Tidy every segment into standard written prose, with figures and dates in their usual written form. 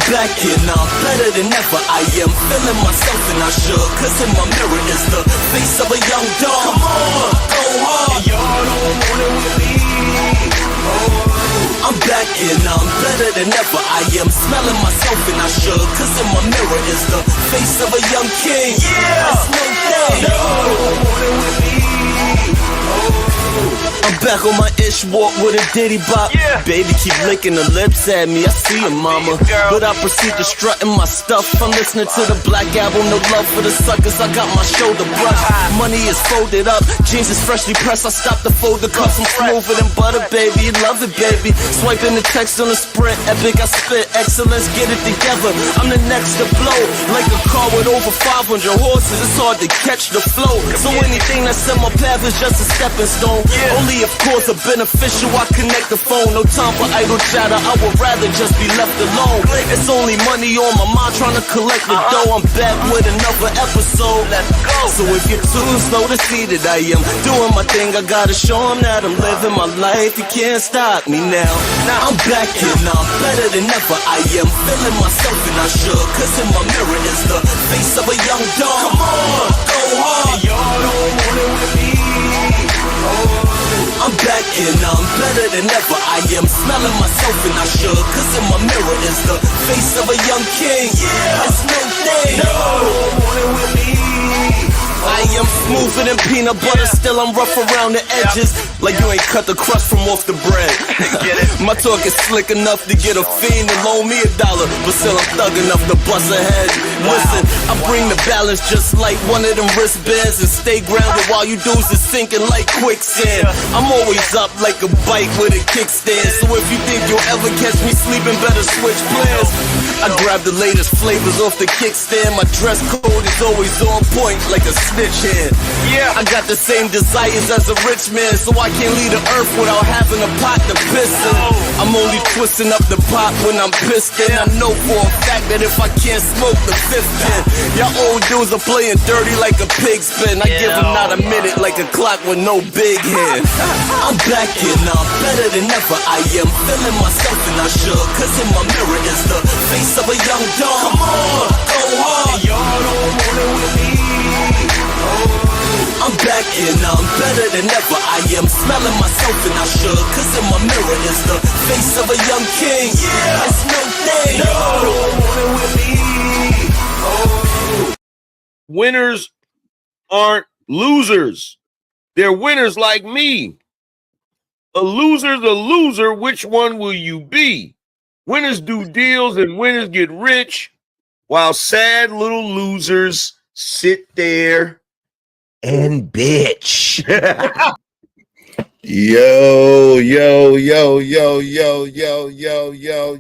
back and I'm better than ever. I am feeling myself and I should, cause in my mirror is the face of a young dog. Come on, go hard. And y'all don't want it with me. I'm back and I'm better than ever. I am smelling myself and I should, cause in my mirror is the face of a young king. Yeah, that's no thing. Y'all don't want it with me. I'm back on my ish walk with a ditty bop. Yeah. Baby keep licking her lips at me, I see her mama. But I proceed to strutting my stuff. I'm listening to the Black Album, no love for the suckers. I got my shoulder brush. Money is folded up, jeans is freshly pressed. I stopped to fold the cuffs, I'm smoother than butter, baby. You love it, baby. Swiping the text on the sprint, epic I spit, excellence, get it together. I'm the next to blow, like a car with over 500 horses. It's hard to catch the flow, so anything that's in my path is just a stepping stone. Only of course a beneficial, I connect the phone. No time for idle chatter, I would rather just be left alone. It's only money on my mind, trying to collect the dough. I'm back with another episode. Let's go. So if you're too slow to see that I am doing my thing, I gotta show them that I'm living my life. You can't stop me now. I'm back and I'm better than ever. I am feeling myself and I should, cause in my mirror is the face of a young dog. Come on, go hard. And y'all don't want it with me. I'm back and I'm better than ever. I am smelling myself and I should, cause in my mirror is the face of a young king. Yeah, it's no thing. No, want it with me. I am smoother than peanut butter, still I'm rough around the edges. Like you ain't cut the crust from off the bread. My talk is slick enough to get a fiend to loan me $1, but still I'm thug enough to bust a head. Listen, I bring the balance just like one of them wristbands, and stay grounded while you dudes is sinking like quicksand. I'm always up like a bike with a kickstand, so if you think you'll ever catch me sleeping, better switch plans. I grab the latest flavors off the kickstand. My dress code is always on point like a snitch hand. Yeah, I got the same desires as a rich man, so I can't leave the earth without having a pot to piss in. I'm only twisting up the pot when I'm pissed in. I know for a fact that if I can't smoke the fifth pin, y'all old dudes are playing dirty like a pig spin. I give them not a minute like a clock with no big hand. I'm back and I'm better than ever. I am feeling myself and I should, cause in my mirror is the face of a young dog. Come on, go hard. And y'all don't want it with me. I'm back and I'm better than ever. I am smelling myself and I should, cause in my mirror is the face of a young king. Yeah, it's no thing. No, don't want it with me. Winners aren't losers. They're winners like me. A loser's a loser. Which one will you be? Winners do deals and winners get rich, while sad little losers sit there and bitch. Yo, yo, yo, yo, yo, yo, yo, yo,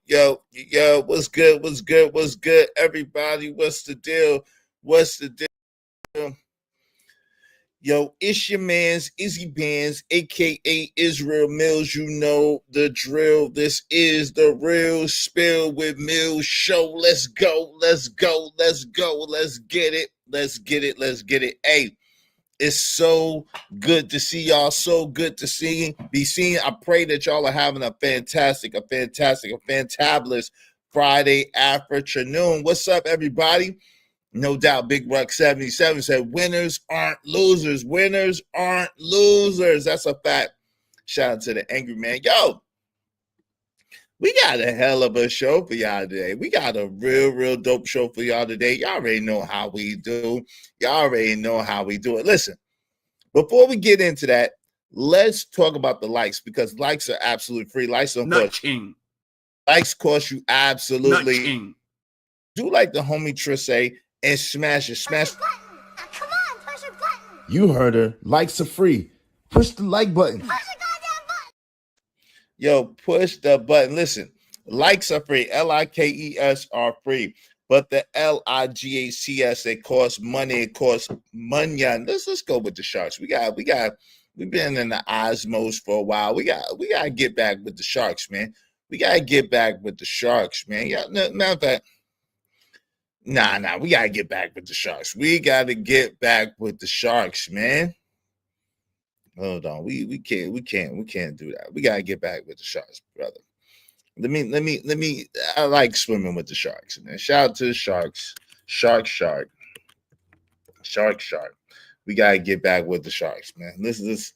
yo, yo, what's good, what's good, what's good, everybody, what's the deal, what's the deal? Yo, it's your man's Izzy Bands, a.k.a. Israel Mills. You know the drill. This is the Real Spill with Mills show. Let's go, let's go, let's go, let's get it, let's get it, let's get it. Hey, it's so good to see y'all, so good to be seen. I pray that y'all are having a fantabulous Friday afternoon. What's up, everybody? No doubt, Big Ruck 77 said, winners aren't losers. Winners aren't losers. That's a fact. Shout out to the Angry Man. Yo, we got a hell of a show for y'all today. We got a real dope show for y'all today. Y'all already know how we do. Y'all already know how we do it. Listen, before we get into that, let's talk about the likes, because likes are absolutely free. Likes don't cost you. Likes cost you absolutely. Do like the homie Trish say, and smash it. Smash. Come on, push a button. You heard her. Likes are free. Push the like button. Push the goddamn button. Yo, push the button. Listen, likes are free. LIKES are free. But the LIGHTS, they cost money. It costs money. Let's go with the Sharks. We've been in the Osmos for a while. We gotta get back with the Sharks, man. We gotta get back with the Sharks, man. Yeah, matter of fact. Nah, we gotta get back with the Sharks. We gotta get back with the Sharks, man. Hold on, we can't do that. We gotta get back with the Sharks, brother. Let me. I like swimming with the sharks, man. Shout out to the sharks. Shark. We gotta get back with the sharks, man. Let's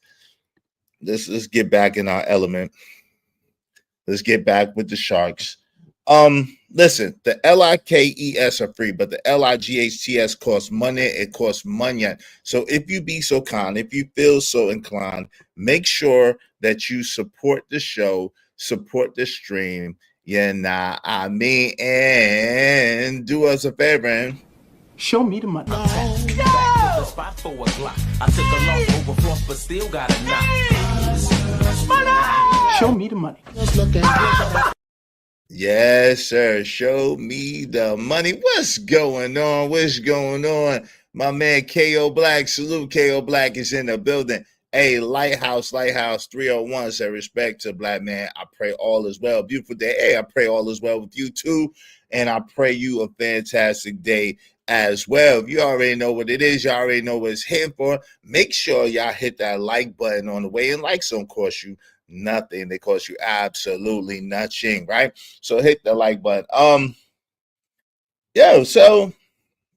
get back in our element. Let's get back with the sharks. Listen, the LIKES are free, but the LIGHTS costs money. It costs money. So if you be so kind, if you feel so inclined, make sure that you support the show, support the stream. I mean, and do us a favor and show me the money. The spot for a Glock. I took a loss over floss, but still got a knock. Show me the money. yes, sir. Show me the money. What's going on? What's going on? My man KO Black. Salute. KO Black is in the building. Hey, Lighthouse 301 said respect to Black man. I pray all is well. Beautiful day. Hey, I pray all is well with you too. And I pray you a fantastic day as well. If you already know what it is, you already know what it's hitting for. Make sure y'all hit that like button on the way. And likes don't cost you nothing. They cost you absolutely nothing, right? So hit the like button. So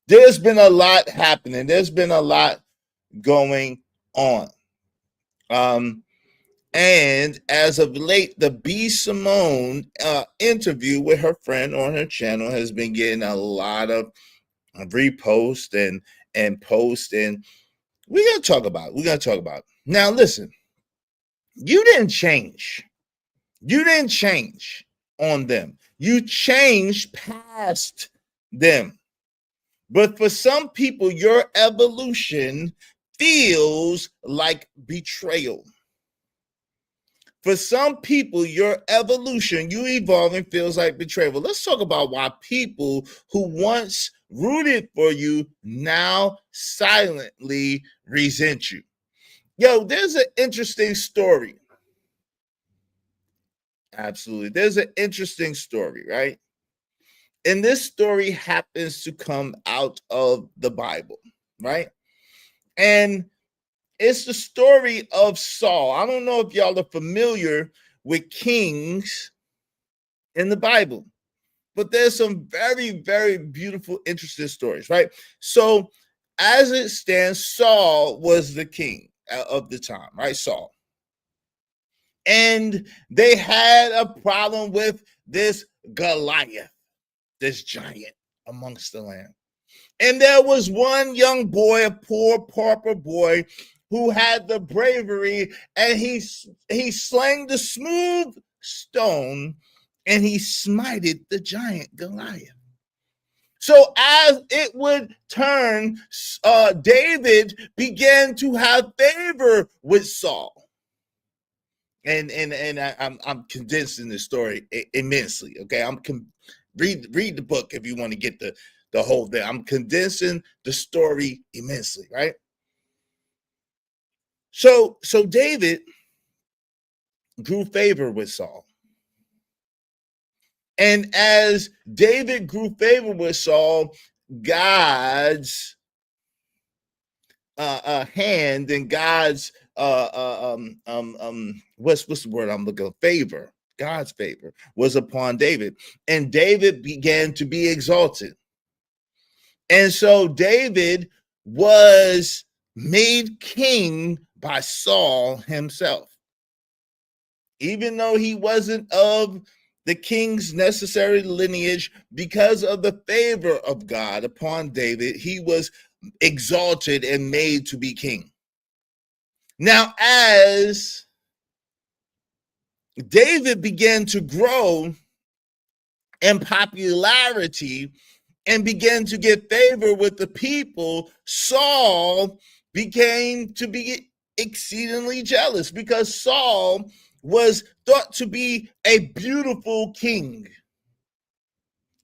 there's been a lot happening. There's been a lot going on. And as of late, the B. Simone interview with her friend on her channel has been getting a lot of repost and post, and we're gonna talk about it. Now listen, you didn't change on them, you changed past them. But for some people, your evolution feels like betrayal. For some people, your evolution, you evolving feels like betrayal. Let's talk about why people who once rooted for you now silently resent you. There's an interesting story. Absolutely. There's an interesting story, right? And this story happens to come out of the Bible, right? And it's the story of Saul. I don't know if y'all are familiar with kings in the Bible, but there's some very, very beautiful, interesting stories, right? So as it stands, Saul was the king of the time, right? Saul. And they had a problem with this Goliath, this giant amongst the land. And there was one young boy, a poor pauper boy, who had the bravery, and he slung the smooth stone, and he smited the giant Goliath. So as it would turn, David began to have favor with Saul. And I'm condensing the story immensely. Okay, read the book if you want to get the whole thing. I'm condensing the story immensely, right? So David grew favor with Saul. And as David grew favor with Saul, God's hand and God's what's the word I'm looking for? Favor. God's favor was upon David, and David began to be exalted. And so David was made king by Saul himself. Even though he wasn't of the king's necessary lineage, because of the favor of God upon David, he was exalted and made to be king. Now, as David began to grow in popularity and began to get favor with the people, Saul began to be exceedingly jealous, because Saul was thought to be a beautiful king.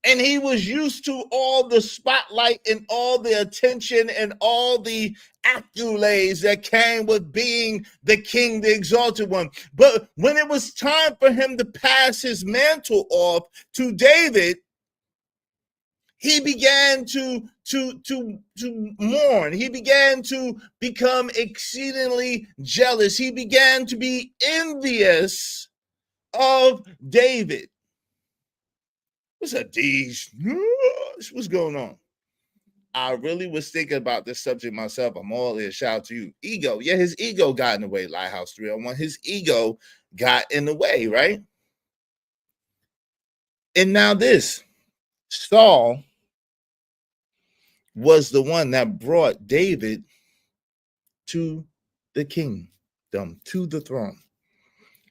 And he was used to all the spotlight and all the attention and all the accolades that came with being the king, the exalted one. But when it was time for him to pass his mantle off to David, he began to mourn. He began to become exceedingly jealous. He began to be envious of David. What's up, D's? What's going on? I really was thinking about this subject myself. I'm all in. Shout out to you. Ego. Yeah, his ego got in the way, Lighthouse 301. His ego got in the way, right? And now this, Saul was the one that brought David to the kingdom, to the throne.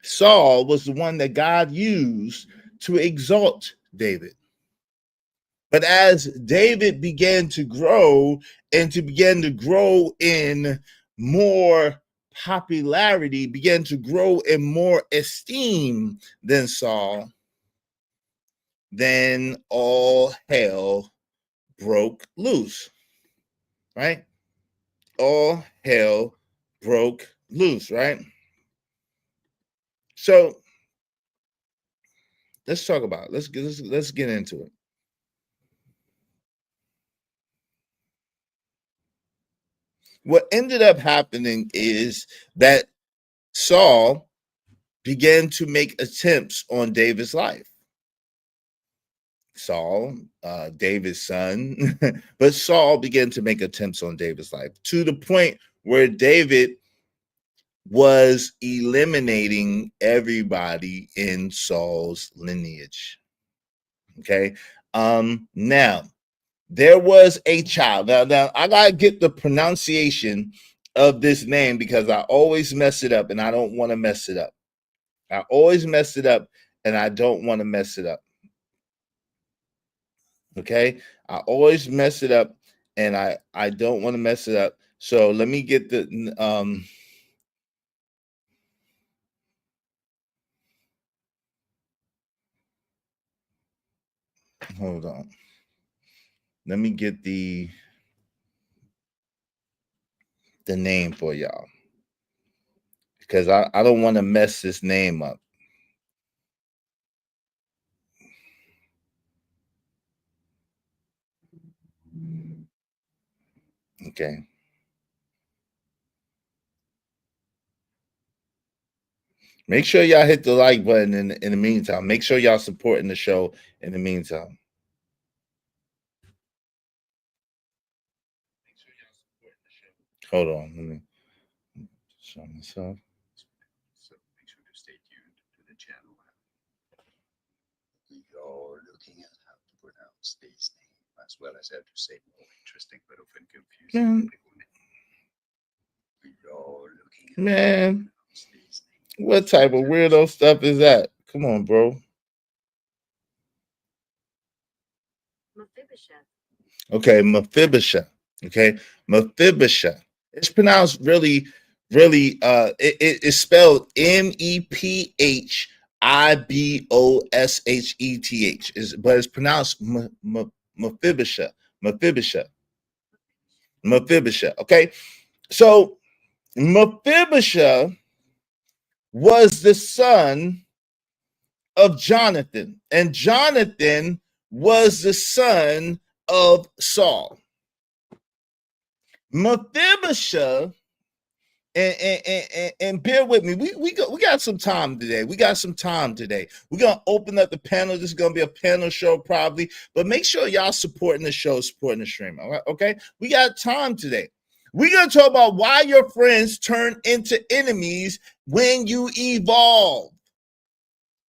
Saul was the one that God used to exalt David. But as David began to grow and to begin to grow in more popularity, began to grow in more esteem than Saul, then all hell broke loose, right? All hell broke loose, right? So let's talk about it. Let's get into it. What ended up happening is that Saul began to make attempts on David's life. Saul, David's son, but Saul began to make attempts on David's life to the point where David was eliminating everybody in Saul's lineage. Okay. Now there was a child. Now I gotta get the pronunciation of this name because I always mess it up and I don't want to mess it up. I always mess it up and I don't want to mess it up. Okay. I always mess it up and I don't want to mess it up. So let me get the hold on. Let me get the name for y'all because I don't want to mess this name up. Okay. Make sure y'all hit the like button in the meantime. Make sure y'all supporting the show in the meantime. Hold on. Let me show myself. So make sure to stay tuned to the channel. You're looking at how to pronounce this name as well as how to say more interesting but often confusing. You're looking at Man, what type of weirdo stuff is that? Come on, bro. Okay, Mephibosheth. Okay, Mephibosheth. It's pronounced really, it's spelled Mephibosheth. But it's pronounced Mephibosheth. Mephibosheth. Okay, so Mephibosheth was the son of Jonathan, and Jonathan was the son of Saul. Mephibosheth, and bear with me, we got some time today. We're gonna open up the panel. This is gonna be a panel show probably, but make sure y'all supporting the show, supporting the stream. All right, okay? We got time today. We're gonna talk about why your friends turn into enemies when you evolve.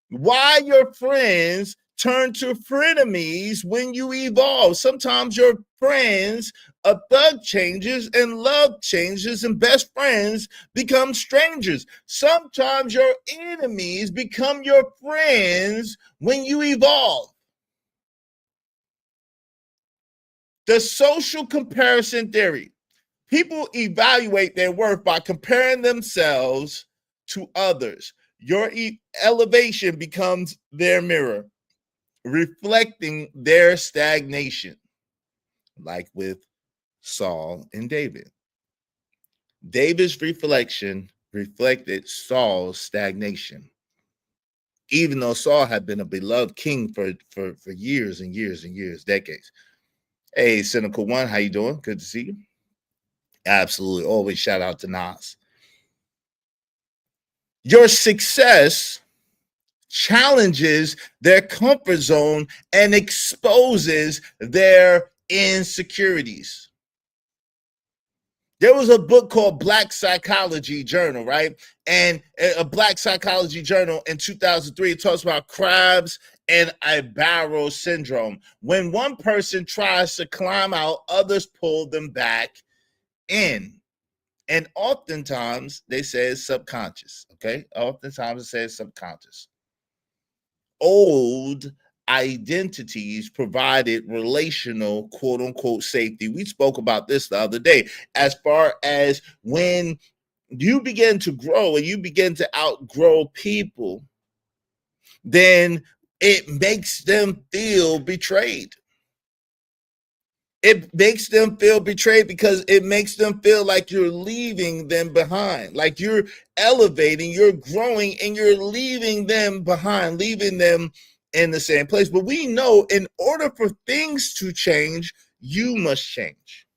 Why your friends turn to frenemies when you evolve. Sometimes your friends, a thug changes and love changes and best friends become strangers. Sometimes your enemies become your friends when you evolve. The social comparison theory. People evaluate their worth by comparing themselves to others. Your elevation becomes their mirror, reflecting their stagnation, like with Saul and David. David's reflection reflected Saul's stagnation, even though Saul had been a beloved king for years and years and years, decades. Hey, Cynical One, how you doing? Good to see you. Absolutely. Always shout out to Nas. Your success challenges their comfort zone and exposes their insecurities. There was a book called Black Psychology Journal, right? And a Black Psychology Journal in 2003, it talks about crabs and a barrel syndrome. When one person tries to climb out, others pull them back in. And oftentimes they say it's subconscious, okay? Oftentimes it says subconscious. Old identities provided relational quote unquote safety. We spoke about this the other day, as far as when you begin to grow and you begin to outgrow people, then it makes them feel betrayed. It makes them feel betrayed because it makes them feel like you're leaving them behind, like you're elevating, you're growing, and you're leaving them behind, leaving them in the same place. But we know in order for things to change, you must change.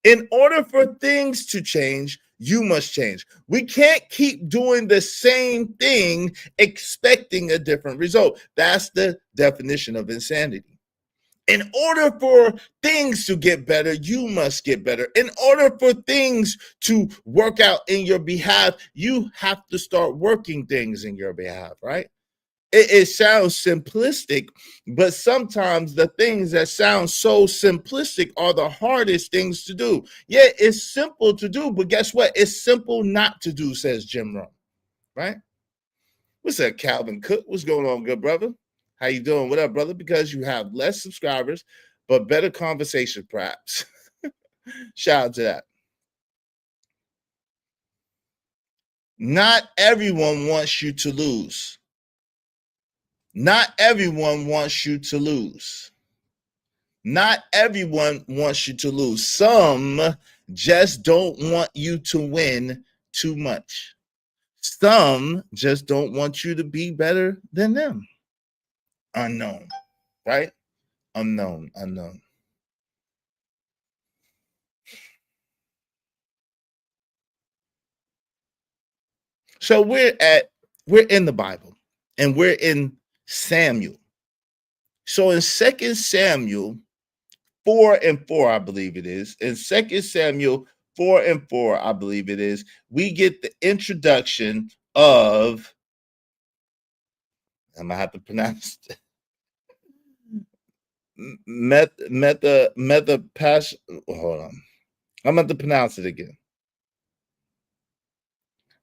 In order for things to change, you must change. We can't keep doing the same thing expecting a different result. That's the definition of insanity. In order for things to get better, you must get better. In order for things to work out in your behalf, you have to start working things in your behalf, right? It sounds simplistic, but sometimes the things that sound so simplistic are the hardest things to do. Yeah, it's simple to do, but guess what? It's simple not to do, says Jim Rohn, right? What's up, Calvin Cook? What's going on, good brother? How you doing? What up, brother? Because you have less subscribers, but better conversation, perhaps. Shout out to that. Not everyone wants you to lose. Not everyone wants you to lose. Not everyone wants you to lose. Some just don't want you to win too much. Some just don't want you to be better than them. Unknown, right? Unknown. So we're in the Bible and we're in Samuel. So in 2 Samuel 4:4, I believe it is. In 2 Samuel 4:4, I believe it is, we get the introduction of, I'm gonna have to pronounce it. Hold on. I'm going to pronounce it again.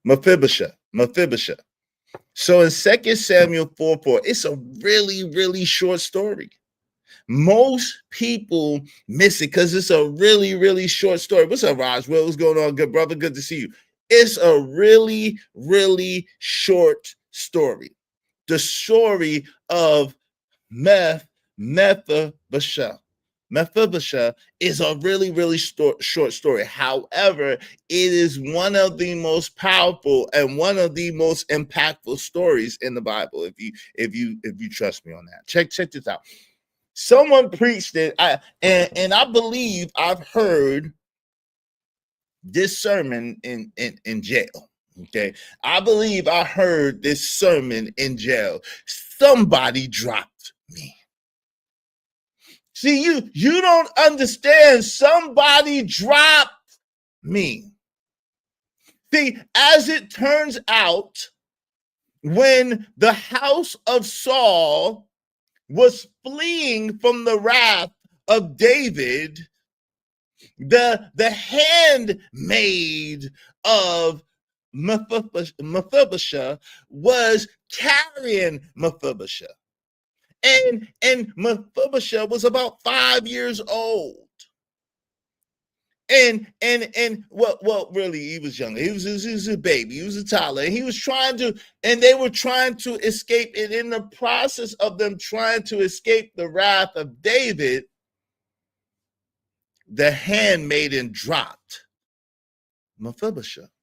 Mephibosheth. So in 2 Samuel 4:4, it's a really, really short story. Most people miss it because it's a really, really short story. What's up, Raj? What's going on, good brother? Good to see you. It's a really, really short story. The story of Mephibosheth. Mephibosheth is a really, really short story. However, it is one of the most powerful and one of the most impactful stories in the Bible. If you trust me on that, check this out. Someone preached it, and I believe I've heard this sermon in jail. Okay, I believe I heard this sermon in jail. Somebody dropped me. See, you don't understand. Somebody dropped me. See, as it turns out, when the house of Saul was fleeing from the wrath of David, the handmaid of Mephibosheth was carrying Mephibosheth. And Mephibosheth was about 5 years old. And really, he was younger. He was a baby. He was a toddler. And he was they were trying to escape. And in the process of them trying to escape the wrath of David, the handmaiden dropped Mephibosheth.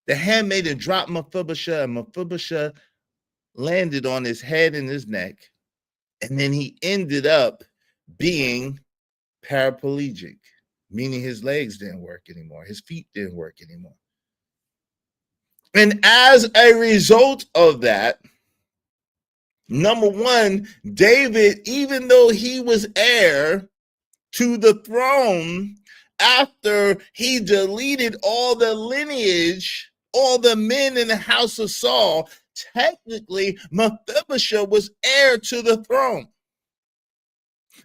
The handmaiden dropped Mephibosheth, and Mephibosheth landed on his head and his neck. And then he ended up being paraplegic, meaning his legs didn't work anymore. His feet didn't work anymore. And as a result of that, number one, David, even though he was heir to the throne, after he deleted all the lineage, all the men in the house of Saul, technically Mephibosheth was heir to the throne.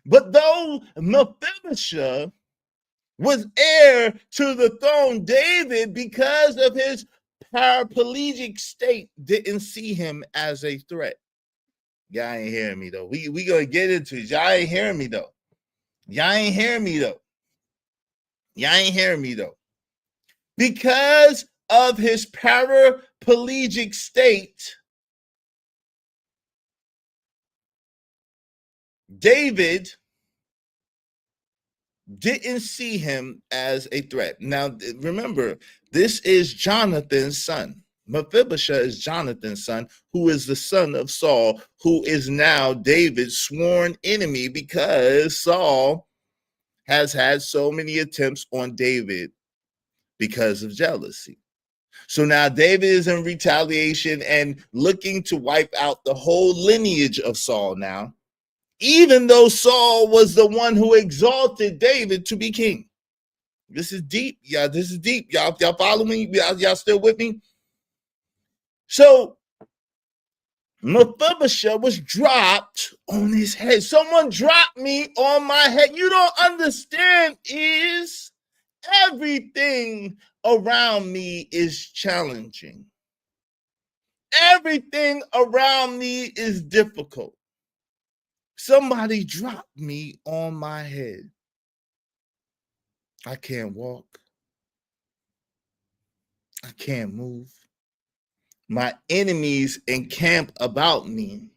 But though Mephibosheth was heir to the throne, David, because of his paraplegic state, didn't see him as a threat. Y'all ain't hearing me though. We gonna get into it. Y'all ain't hearing me though. Y'all ain't hearing me though. Y'all ain't hearing me though. Because of his paraplegic state, David didn't see him as a threat. Now, remember, this is Jonathan's son. Mephibosheth is Jonathan's son, who is the son of Saul, who is now David's sworn enemy because Saul has had so many attempts on David because of jealousy. So now David is in retaliation and looking to wipe out the whole lineage of Saul now, even though Saul was the one who exalted David to be king. This is deep, y'all. This is deep. Y'all follow me? Y'all still with me? So Mephibosheth was dropped on his head. Someone dropped me on my head. You don't understand is everything around me is challenging. Everything around me is difficult. Somebody dropped me on my head. I can't walk. I can't move. My enemies encamp about me,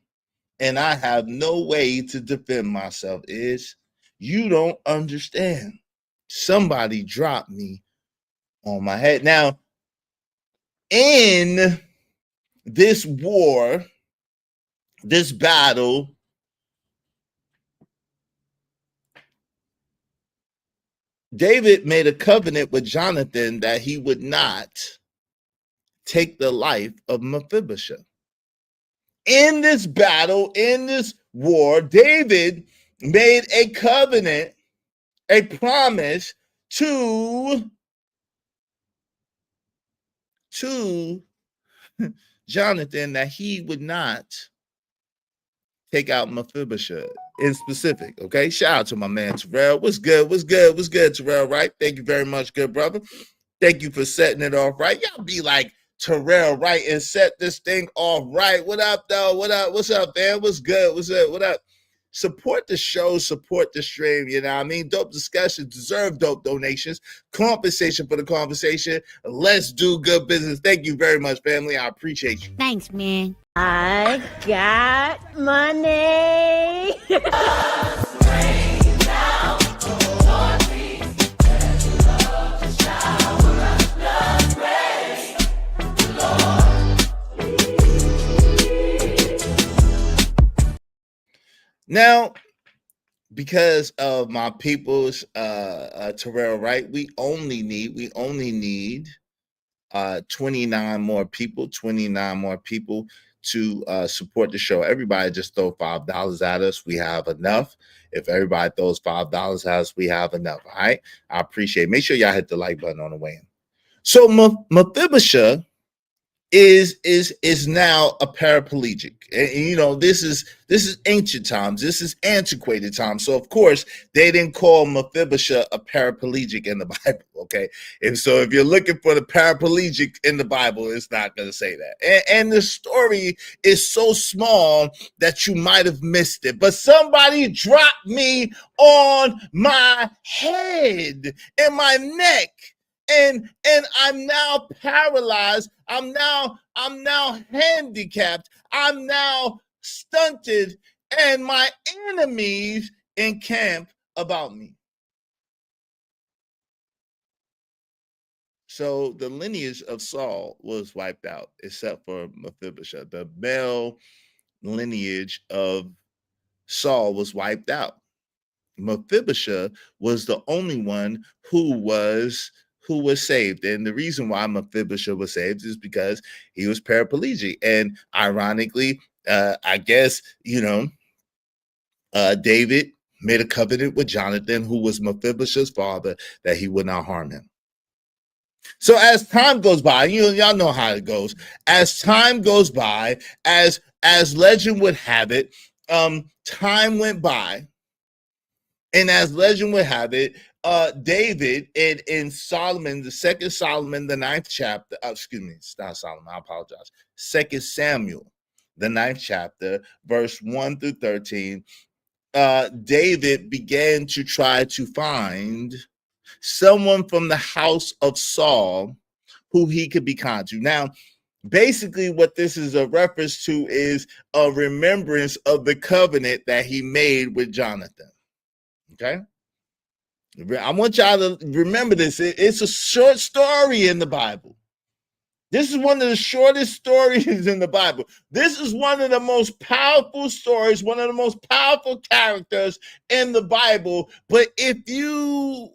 and I have no way to defend myself. You don't understand. Somebody dropped me on my head. Now, in this war, this battle, David made a covenant with Jonathan that he would not take the life of Mephibosheth. In this battle, in this war, David made a covenant, a promise to Jonathan that he would not take out Mephibosheth in specific. Okay, shout out to my man Terrell. What's good? What's good? What's good, Terrell? Right? Thank you very much, good brother. Thank you for setting it off right. Y'all be like Terrell, right, and set this thing off right. What up, though? What up? What's up, man? What's good? What's up? What up? Support the show, support the stream. You know what I mean? Dope discussions deserve dope donations. Compensation for the conversation. Let's do good business. Thank you very much, family. I appreciate you. Thanks, man. I got money. Now, because of my people's Terrell, right? We only need 29 more people to support the show. Everybody just throw $5 at us. We have enough. If everybody throws $5 at us, we have enough. All right. I appreciate it. Make sure y'all hit the like button on the way in. So Mephibosheth is now a paraplegic, and you know this is ancient times, this is antiquated times, so of course they didn't call Mephibosheth a paraplegic in the Bible. Okay, and so if you're looking for the paraplegic in the Bible, it's not going to say that, and the story is so small that you might have missed it, but somebody dropped me on my head and my neck, and I'm now paralyzed. I'm now handicapped. I'm now stunted, and my enemies encamp about me. So the lineage of Saul was wiped out, except for Mephibosheth. The male lineage of Saul was wiped out. Mephibosheth was the only one who was who was saved. And the reason why Mephibosheth was saved is because he was paraplegic. And ironically, I guess, David made a covenant with Jonathan, who was Mephibosheth's father, that he would not harm him. So as time goes by, y'all know how it goes. As time goes by, as legend would have it, time went by, and as legend would have it, David in Solomon, the second Solomon, the 9th chapter. Excuse me, it's not Solomon. I apologize. 2 Samuel, the 9th chapter, verse 1 through 13. David began to try to find someone from the house of Saul who he could be kind to. Now, basically what this is a reference to is a remembrance of the covenant that he made with Jonathan. Okay? I want y'all to remember this. It's a short story in the Bible. This is one of the shortest stories in the Bible. This is one of the most powerful stories, one of the most powerful characters in the Bible. But if you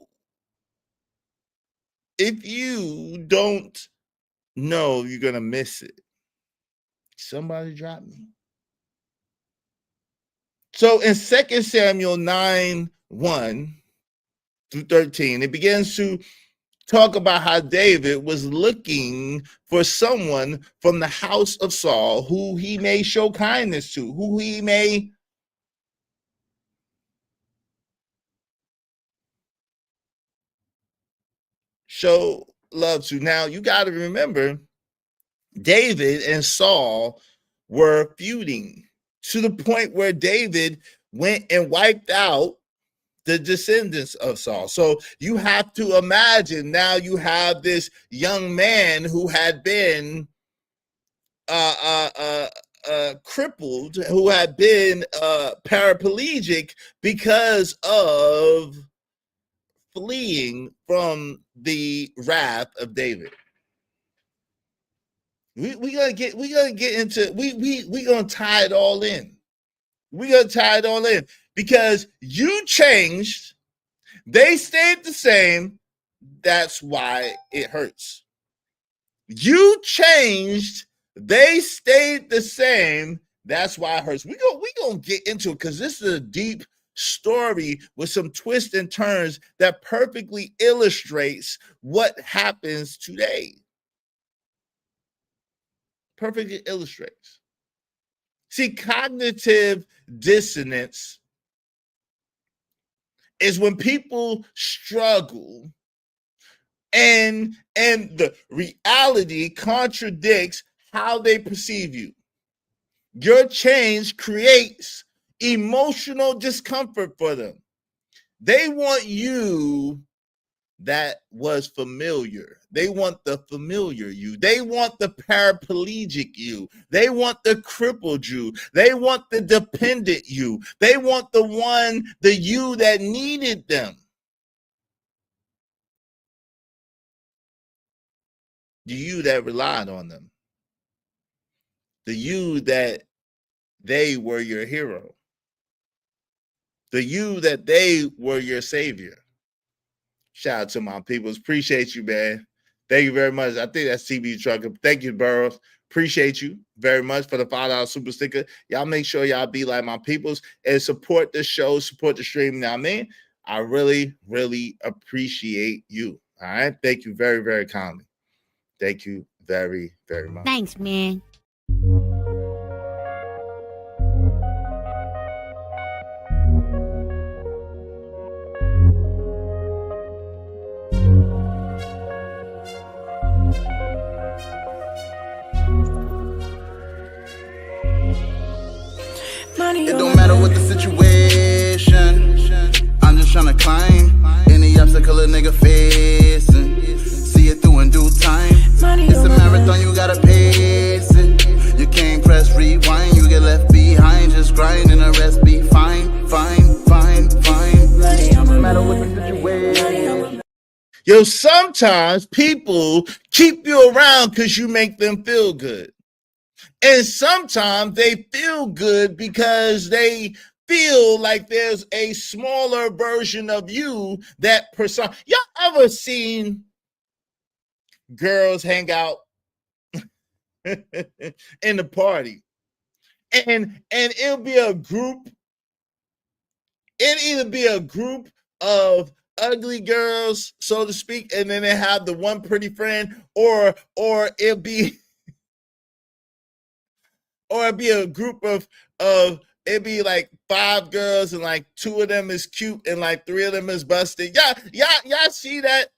don't know, you're going to miss it. Somebody drop me. So in 2 Samuel 9:1 through 13, it begins to talk about how David was looking for someone from the house of Saul who he may show kindness to, who he may show love to. Now, you got to remember, David and Saul were feuding to the point where David went and wiped out the descendants of Saul. So you have to imagine now you have this young man who had been crippled, who had been paraplegic because of fleeing from the wrath of David. We're gonna get into we gonna tie it all in. We're gonna tie it all in because you changed, they stayed the same. That's why it hurts. You changed, they stayed the same. That's why it hurts. We gonna get into it because this is a deep story with some twists and turns that perfectly illustrates what happens today. Perfectly illustrates. See, cognitive dissonance is when people struggle and the reality contradicts how they perceive you. Your change creates emotional discomfort for them. They want you that was familiar. They want the familiar you. They want the paraplegic you. They want the crippled you. They want the dependent you. They want the you that needed them. The you that relied on them. The you that they were your hero. The you that they were your savior. Shout out to my peoples. Appreciate you, man. Thank you very much. I think that's TV Trucker. Thank you, Burroughs. Appreciate you very much for the $5 super sticker. Y'all make sure y'all be like my peoples and support the show, support the stream. Now, I really, really appreciate you. All right. Thank you very, very kindly. Thank you very, very much. Thanks, man. It don't matter what the situation, I'm just tryna climb any obstacle a nigga facing. See it through in due time. It's a marathon, you gotta pace it. You can't press rewind, you get left behind. Just grind and the rest be fine, fine, fine, fine. No matter what the situation. Yo, sometimes people keep you around because you make them feel good. And sometimes they feel good because they feel like there's a smaller version of you that person. Y'all ever seen girls hang out in the party. And it'll be a group. It'll either be a group of ugly girls, so to speak, and then they have the one pretty friend, or it'll be a group of it'd be like 5 girls and like 2 of them is cute and like 3 of them is busted. Y'all see that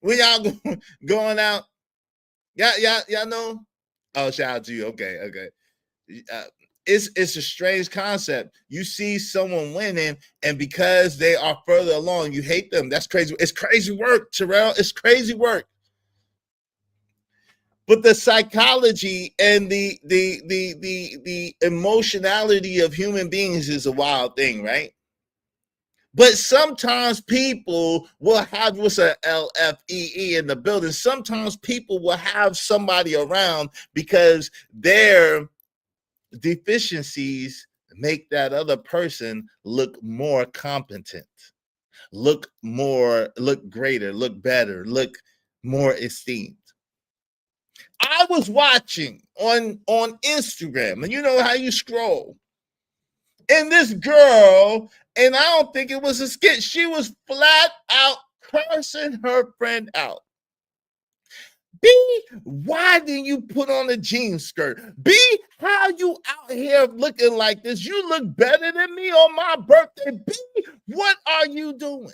when y'all going out? Y'all know? Oh, shout out to you. Okay. It's a strange concept. You see someone winning, and because they are further along, you hate them. That's crazy. It's crazy work, Terrell. It's crazy work. But the psychology and the emotionality of human beings is a wild thing, right? But sometimes people will have, what's a LFEE in the building? Sometimes people will have somebody around because their deficiencies make that other person look more competent, look greater, look better, look more esteemed. I was watching on Instagram, and you know how you scroll, and this girl, and I don't think it was a skit, she was flat out cursing her friend out. B, why didn't you put on a jean skirt? B, how you out here looking like this? You look better than me on my birthday. B, what are you doing?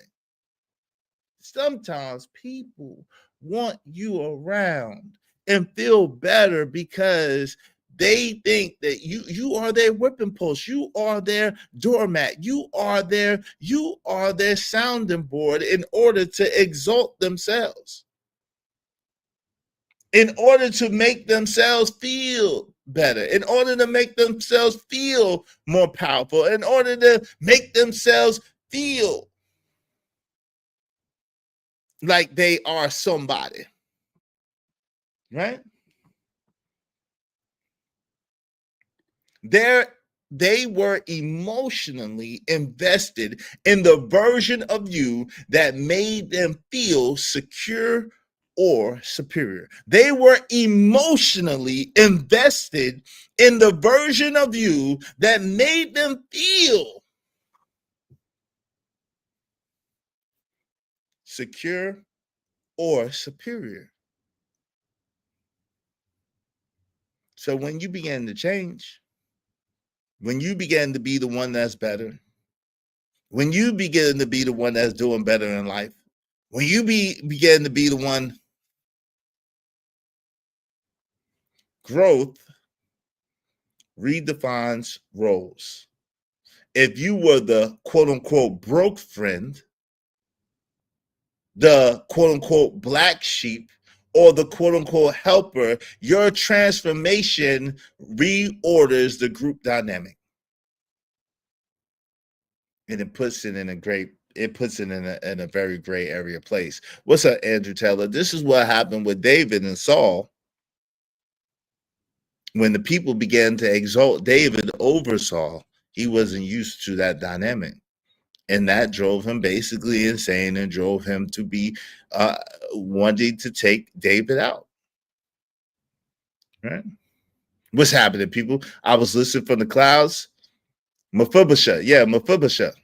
Sometimes people want you around and feel better because they think that you are their whipping post, you are their doormat, you are their sounding board in order to exalt themselves, in order to make themselves feel better, in order to make themselves feel more powerful, in order to make themselves feel like they are somebody, right? They were emotionally invested in the version of you that made them feel secure or superior. They were emotionally invested in the version of you that made them feel secure or superior. So when you began to change, when you began to be the one that's better, when you begin to be the one that's doing better in life, when you begin to be the one, growth redefines roles. If you were the quote unquote broke friend, the quote unquote black sheep, or the quote unquote helper, your transformation reorders the group dynamic. And it puts it in a very gray area place. What's up, Andrew Taylor? This is what happened with David and Saul. When the people began to exalt David over Saul, he wasn't used to that dynamic. And that drove him basically insane and drove him to be wanting to take David out. Right? What's happening, people? I was listening from the clouds. Mephibosheth. Yeah, Mephibosheth.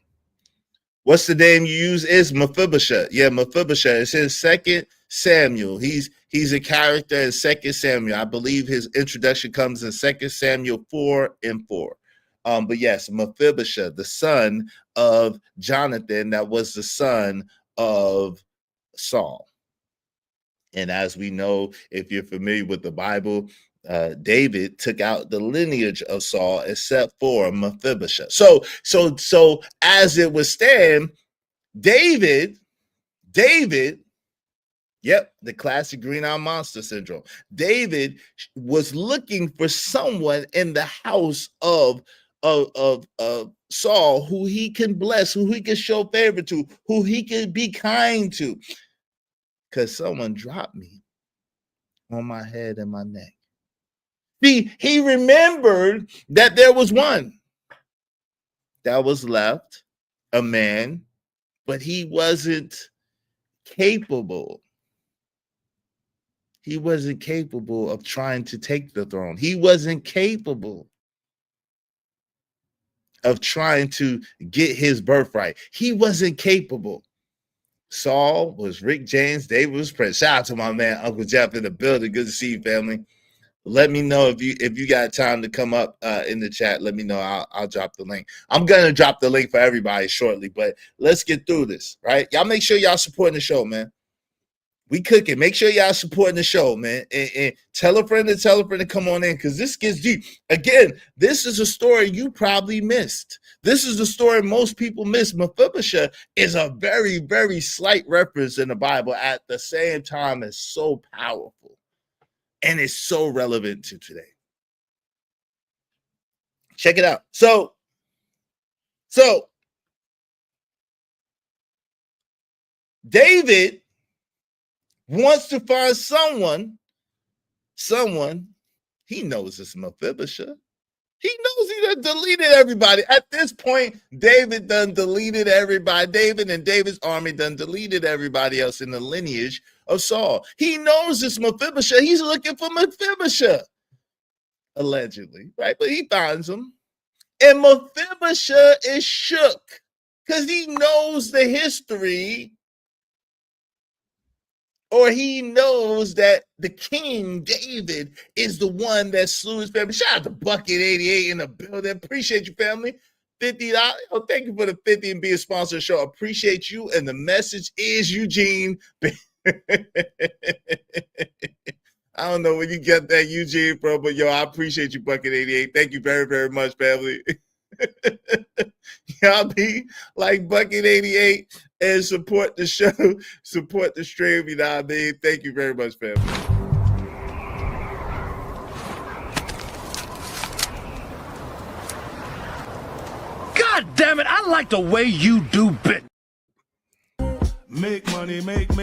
What's the name you use? Is Mephibosheth. Yeah, Mephibosheth. It's in 2 Samuel. He's a character in 2 Samuel. I believe his introduction comes in 2 Samuel 4:4. But yes, Mephibosheth, the son of Jonathan, that was the son of Saul. And as we know, if you're familiar with the Bible, David took out the lineage of Saul except for Mephibosheth. So as it would stand, David, yep, the classic green eye monster syndrome. David was looking for someone in the house of Saul who he can bless, who he can show favor to, who he can be kind to. Because someone dropped me on my head and my neck. He remembered that there was one that was left, a man, but he wasn't capable He wasn't capable of trying to take the throne. He wasn't capable of trying to get his birthright. He wasn't capable. Saul was Rick James. David was Prince. Shout out to my man Uncle Jeff in the building. Good to see you, family. Let me know if you got time to come up in the chat. Let me know. I'll drop the link. I'm gonna drop the link for everybody shortly, but let's get through this, right? Y'all make sure y'all supporting the show, man. We cooking. Make sure y'all supporting the show, man. And tell a friend to come on in, because this gets deep. Again, this is a story you probably missed. This is the story most people miss. Mephibosheth is a very, very slight reference in the Bible. At the same time, it's so powerful. And it's so relevant to today. Check it out. So David wants to find someone, he knows it's Mephibosheth. He knows he done deleted everybody. At this point, David done deleted everybody. David and David's army done deleted everybody else in the lineage of Saul. He knows it's Mephibosheth. He's looking for Mephibosheth, allegedly, right? But he finds him. And Mephibosheth is shook because he knows the history, or he knows that the King David is the one that slew his family. Shout out to Bucket 88 in the building. Appreciate you, family. $50. Oh, thank you for the 50 and being a sponsor of the show. Appreciate you. And the message is Eugene. I don't know where you get that Eugene from, but yo, I appreciate you, Bucket 88. Thank you very, very much, family. Y'all be like Bucket 88 and support the show, support the stream, you know what I mean? Thank you very much, family. God damn it, I like the way you do bit. Make money, make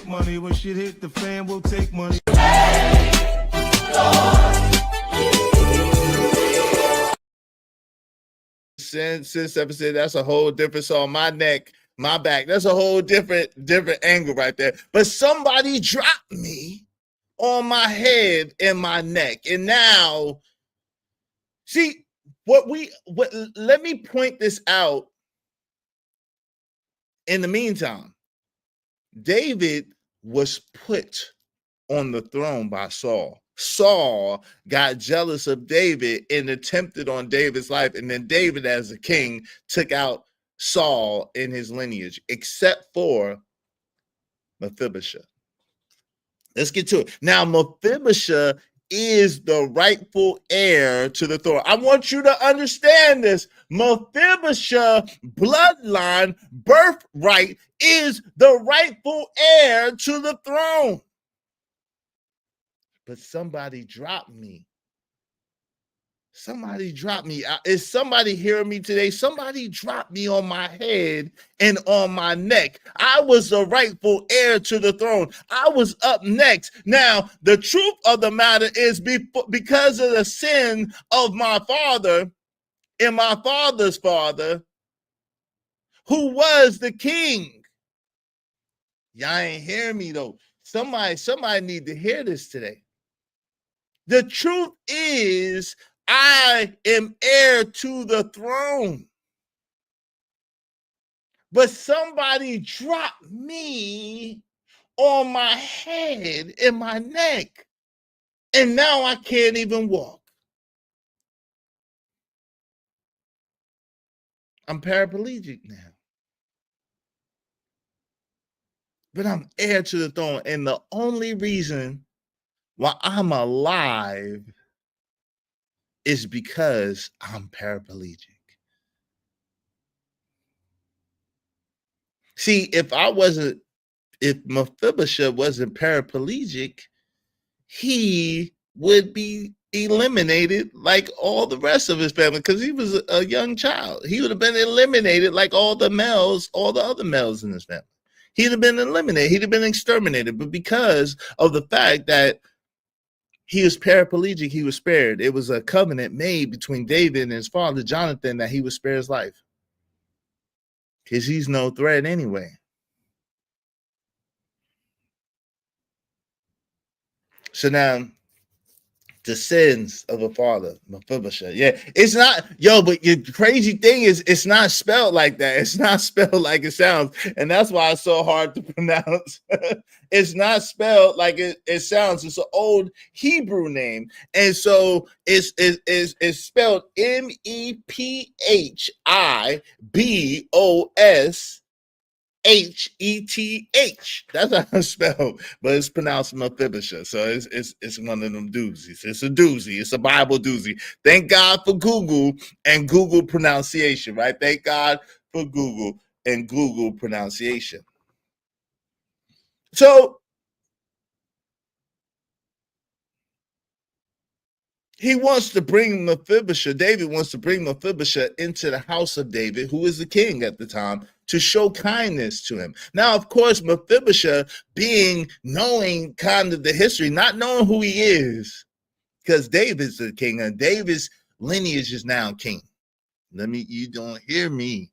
money. When shit hit the fan, we'll take money. Since episode, that's a whole different song. My neck, my back. That's a whole different angle right there. But somebody dropped me on my head and my neck. And now, see, let me point this out. In the meantime, David was put on the throne by Saul. Saul got jealous of David and attempted on David's life. And then David, as a king, took out Saul in his lineage, except for Mephibosheth. Let's get to it. Now, Mephibosheth is the rightful heir to the throne. I want you to understand this. Mephibosheth bloodline, birthright, is the rightful heir to the throne. But somebody dropped me. Somebody dropped me. Is somebody hearing me today? Somebody dropped me on my head and on my neck. I was the rightful heir to the throne. I was up next. Now, the truth of the matter is, because of the sin of my father and my father's father, who was the king. Y'all ain't hearing me though. Somebody need to hear this today. The truth is, I am heir to the throne. But somebody dropped me on my head and my neck. And now I can't even walk. I'm paraplegic now. But I'm heir to the throne. And the only reason why I'm alive is because I'm paraplegic. See, if Mephibosheth wasn't paraplegic, he would be eliminated like all the rest of his family, because he was a young child. He would have been eliminated like all the other males in his family. He'd have been eliminated. He'd have been exterminated. But because of the fact that he was paraplegic, he was spared. It was a covenant made between David and his father, Jonathan, that he would spare his life. Because he's no threat anyway. So now, the sins of a father, Mephibosheth. Yeah, it's not, but the crazy thing is, it's not spelled like that. It's not spelled like it sounds. And that's why it's so hard to pronounce. It's not spelled like it sounds. It's an old Hebrew name. And so it's spelled Mephibos. Heth. That's how it's spelled, but it's pronounced Mephibosheth. So it's one of them doozies. It's a doozy. It's a Bible doozy. Thank God for Google and Google pronunciation, right? Thank God for Google and Google pronunciation. So he wants to bring Mephibosheth. David wants to bring Mephibosheth into the house of David, who is the king at the time, to show kindness to him. Now, of course, Mephibosheth, knowing kind of the history, not knowing who he is, because David's the king and David's lineage is now king. You don't hear me.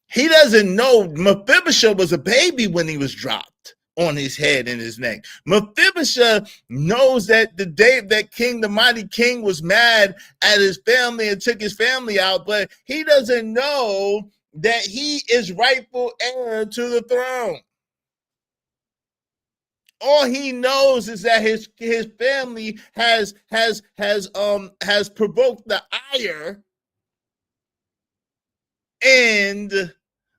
He doesn't know Mephibosheth was a baby when he was dropped on his head and his neck. Mephibosheth knows that the day that the mighty king, was mad at his family and took his family out, but he doesn't know that he is rightful heir to the throne. All he knows is that his family has provoked the ire and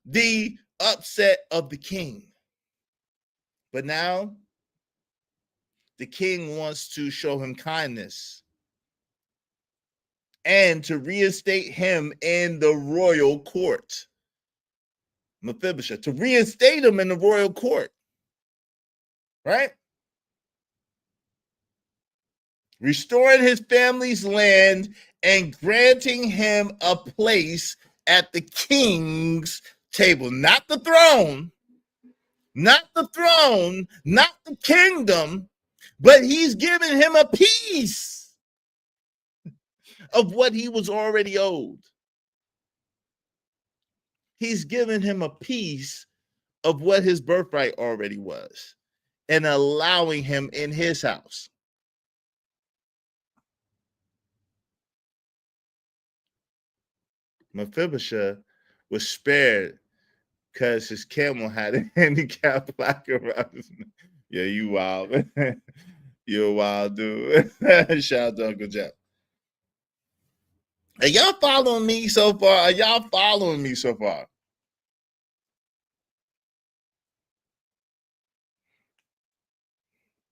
the upset of the king. But now the king wants to show him kindness and to reinstate him in the royal court. Mephibosheth, to reinstate him in the royal court, right? Restoring his family's land and granting him a place at the king's table, not the throne, not the kingdom, but he's giving him a piece of what he was already owed. He's given him a piece of what his birthright already was and allowing him in his house. Mephibosheth was spared because his camel had a handicap plaque around his neck. Yeah, you wild, man. You're a wild dude. Shout out to Uncle Jeff. Are y'all following me so far?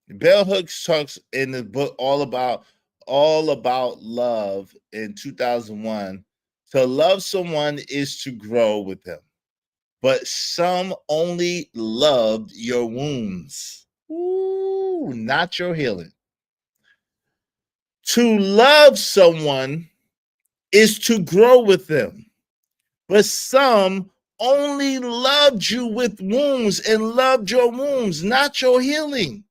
Bell Hooks talks in the book all about love in 2001. To love someone is to grow with them, but some only loved your wounds. Ooh, not your healing. To love someone is to grow with them, but some only loved you with wounds and loved your wounds, not your healing.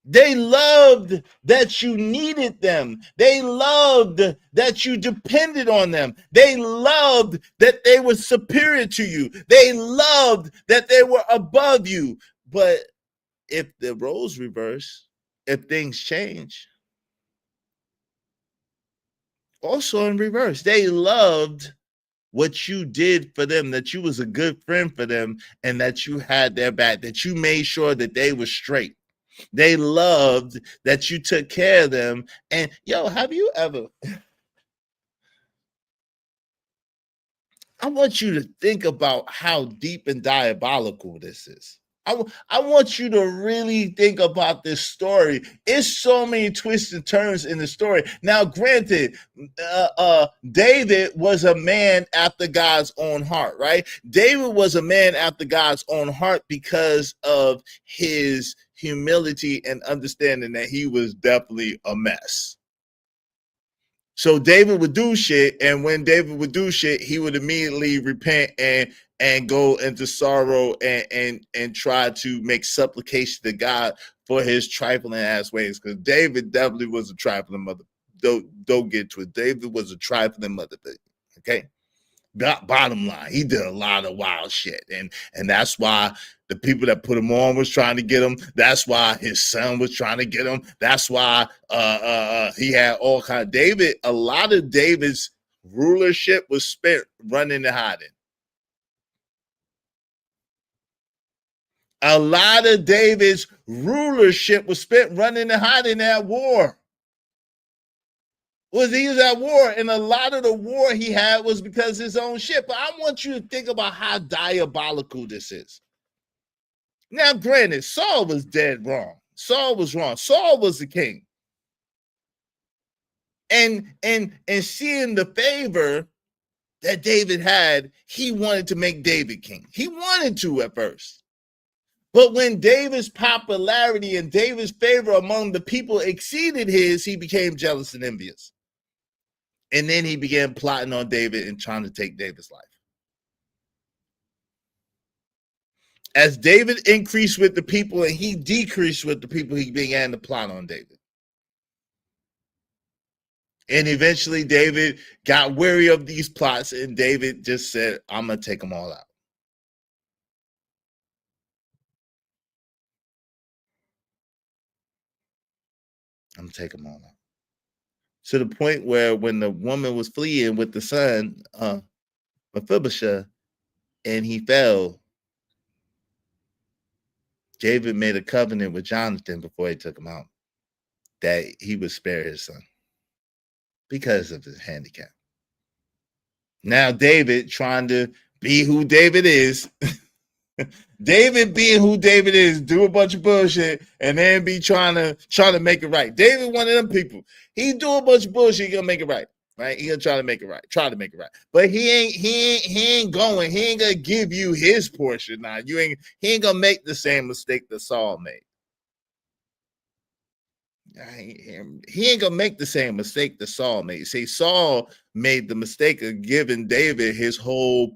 They loved that you needed them. They loved that you depended on them. They loved that they were superior to you. They loved that they were above you. But if the roles reverse, if things change, also in reverse, they loved what you did for them, that you was a good friend for them, and that you had their back, that you made sure that they were straight. They loved that you took care of them. And have you ever, I want you to think about how deep and diabolical this is. I want you to really think about this story. It's so many twists and turns in the story. Now, granted, David was a man after God's own heart, right? David was a man after God's own heart because of his humility and understanding that he was definitely a mess. So David would do shit, and when David would do shit, he would immediately repent and go into sorrow and try to make supplication to God for his trifling ass ways. Because David definitely was a trifling mother. Don't get to it. David was a trifling mother. Okay. Bottom line, he did a lot of wild shit, and that's why The people that put him on was trying to get him. That's why his son was trying to get him. That's why he had all kind of David. A lot of David's rulership was spent running and hiding. A lot of David's rulership was spent running and hiding at war. He was at war, and a lot of the war he had was because of his own shit. But I want you to think about how diabolical this is. Now, granted, Saul was dead wrong. Saul was wrong. Saul was the king. And seeing the favor that David had, he wanted to make David king. He wanted to at first. But when David's popularity and David's favor among the people exceeded his, he became jealous and envious. And then he began plotting on David and trying to take David's life. As David increased with the people and he decreased with the people, he began to plot on David. And eventually David got weary of these plots, and David just said, I'm going to take them all out. I'm gonna take them all out. To the point where when the woman was fleeing with the son, Mephibosheth, and he fell, David made a covenant with Jonathan before he took him out that he would spare his son because of his handicap. Now David trying to be who David is. David being who David is, do a bunch of bullshit, and then be trying to make it right. David, one of them people, he do a bunch of bullshit, he gonna make it right. Right? He gonna try to make it right. But he ain't gonna give you his portion now. He ain't gonna make the same mistake that Saul made. He ain't gonna make the same mistake that Saul made. See, Saul made the mistake of giving David his whole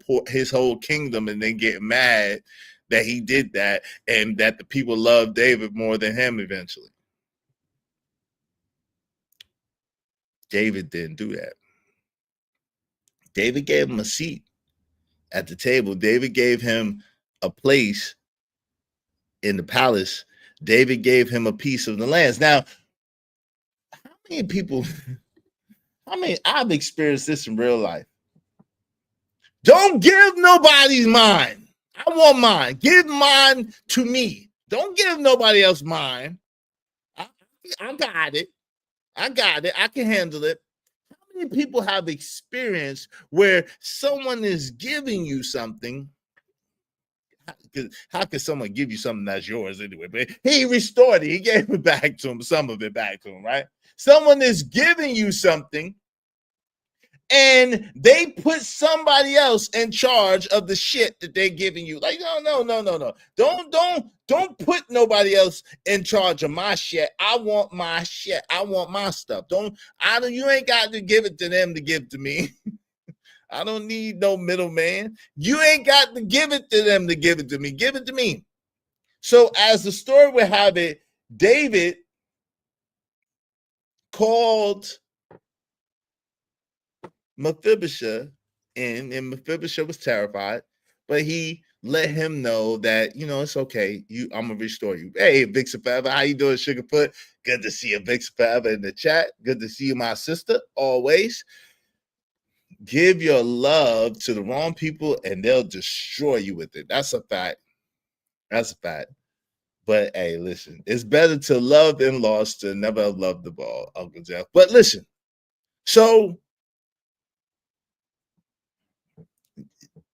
kingdom, and then get mad that he did that, and that the people loved David more than him eventually. David didn't do that. David gave him a seat at the table. David gave him a place in the palace. David gave him a piece of the lands. Now, I've experienced this in real life. Don't give nobody's mine. I want mine. Give mine to me. Don't give nobody else mine. I got it. I can handle it. How many people have experienced where someone is giving you something? How could someone give you something that's yours anyway? But he restored it. He gave it back to him, some of it back to him, right? Someone is giving you something, and they put somebody else in charge of the shit that they're giving you. Like, no. Don't put nobody else in charge of my shit. I want my shit. I want my stuff. You ain't got to give it to them to give to me. I don't need no middleman. You ain't got to give it to them to give it to me. Give it to me. So as the story would have it, David called Mephibosheth in, and Mephibosheth was terrified, but he let him know that, it's okay. I'm gonna restore you. Hey, Vixen Forever, how you doing, Sugarfoot? Good to see you, Vixen Forever, in the chat. Good to see you, my sister, always. Give your love to the wrong people, and they'll destroy you with it. That's a fact. But hey, listen, it's better to love and lost than never have loved the ball, Uncle Jeff. But listen, so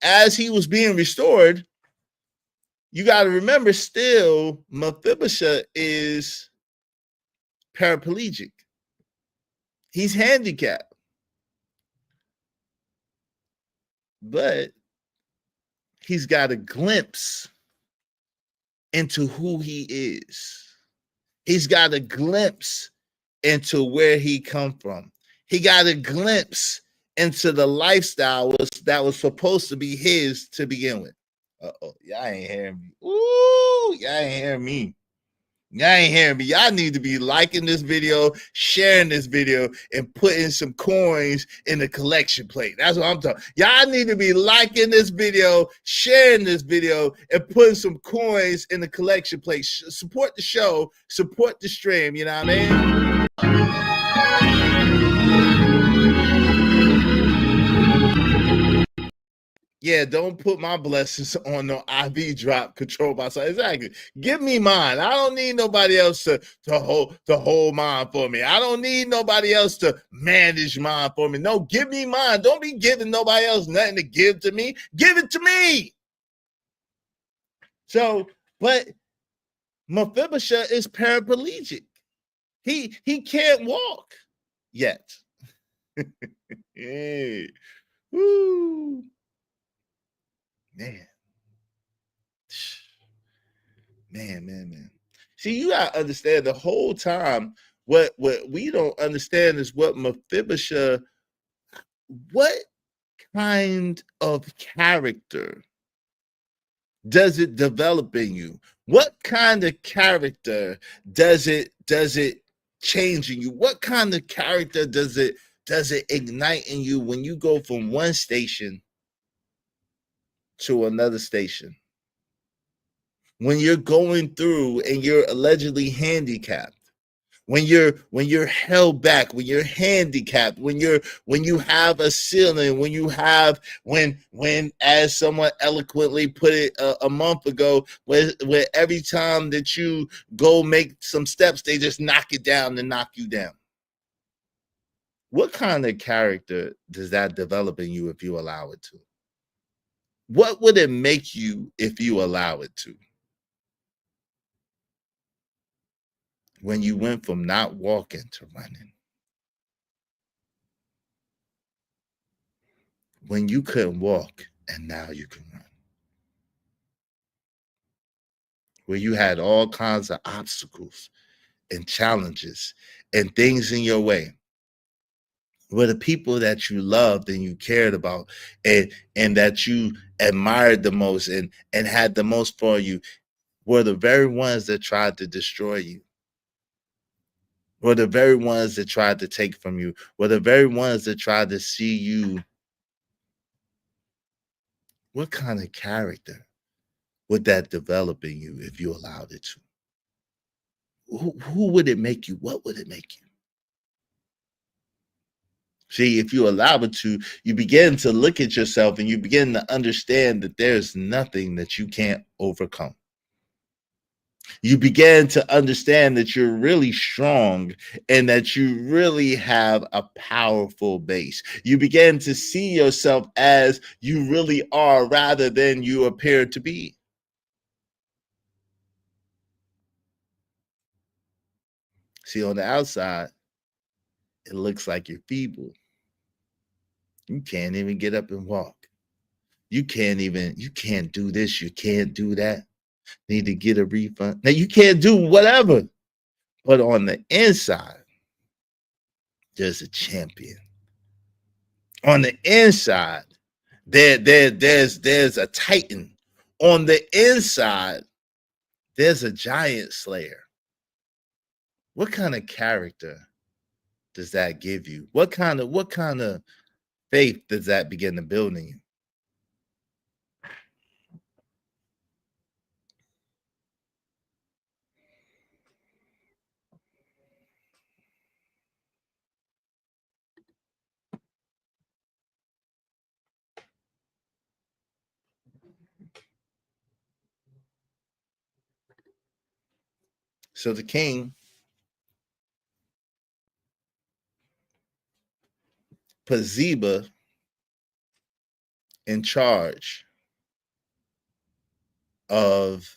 as he was being restored, you got to remember still, Mephibosheth is paraplegic. He's handicapped. But he's got a glimpse into who he is. He's got a glimpse into where he come from. He got a glimpse into the lifestyle that was supposed to be his to begin with. Y'all ain't hearing me. Ooh, y'all ain't hearing me. Y'all ain't hearing me. Y'all need to be liking this video, sharing this video, and putting some coins in the collection plate. That's what I'm talking. Y'all need to be liking this video, sharing this video, and putting some coins in the collection plate. Support the show, support the stream. You know what I mean? Yeah, don't put my blessings on no IV drop controlled by something. Exactly. Give me mine. I don't need nobody else to hold mine for me. I don't need nobody else to manage mine for me. No, give me mine. Don't be giving nobody else nothing to give to me. Give it to me. So, but Mephibosheth is paraplegic. He can't walk yet. Hey. Woo. Man. See, you gotta understand the whole time. What we don't understand is what Mephibosheth, what kind of character does it develop in you? What kind of character does it change in you? What kind of character does it ignite in you when you go from one station to another station? When you're going through and you're allegedly handicapped, when you're held back, when you're handicapped, when you have a ceiling, when as someone eloquently put it a month ago, where every time that you go make some steps, they just knock it down and knock you down. What kind of character does that develop in you if you allow it to? What would it make you if you allow it to? When you went from not walking to running. When you couldn't walk and now you can run. Where you had all kinds of obstacles and challenges and things in your way. Where the people that you loved and you cared about and that you admired the most and had the most for you were the very ones that tried to destroy you. Were the very ones that tried to take from you. Were the very ones that tried to see you. What kind of character would that develop in you if you allowed it to? Who would it make you? What would it make you? See, if you allow it to, you begin to look at yourself and you begin to understand that there's nothing that you can't overcome. You begin to understand that you're really strong and that you really have a powerful base. You begin to see yourself as you really are rather than you appear to be. See, on the outside, it looks like you're feeble. You can't even get up and walk. You can't do this. You can't do that. Need to get a refund. Now, you can't do whatever. But on the inside, there's a champion. On the inside, there's a titan. On the inside, there's a giant slayer. What kind of character does that give you? What kind of faith does that begin to build in you? So the king put Ziba in charge of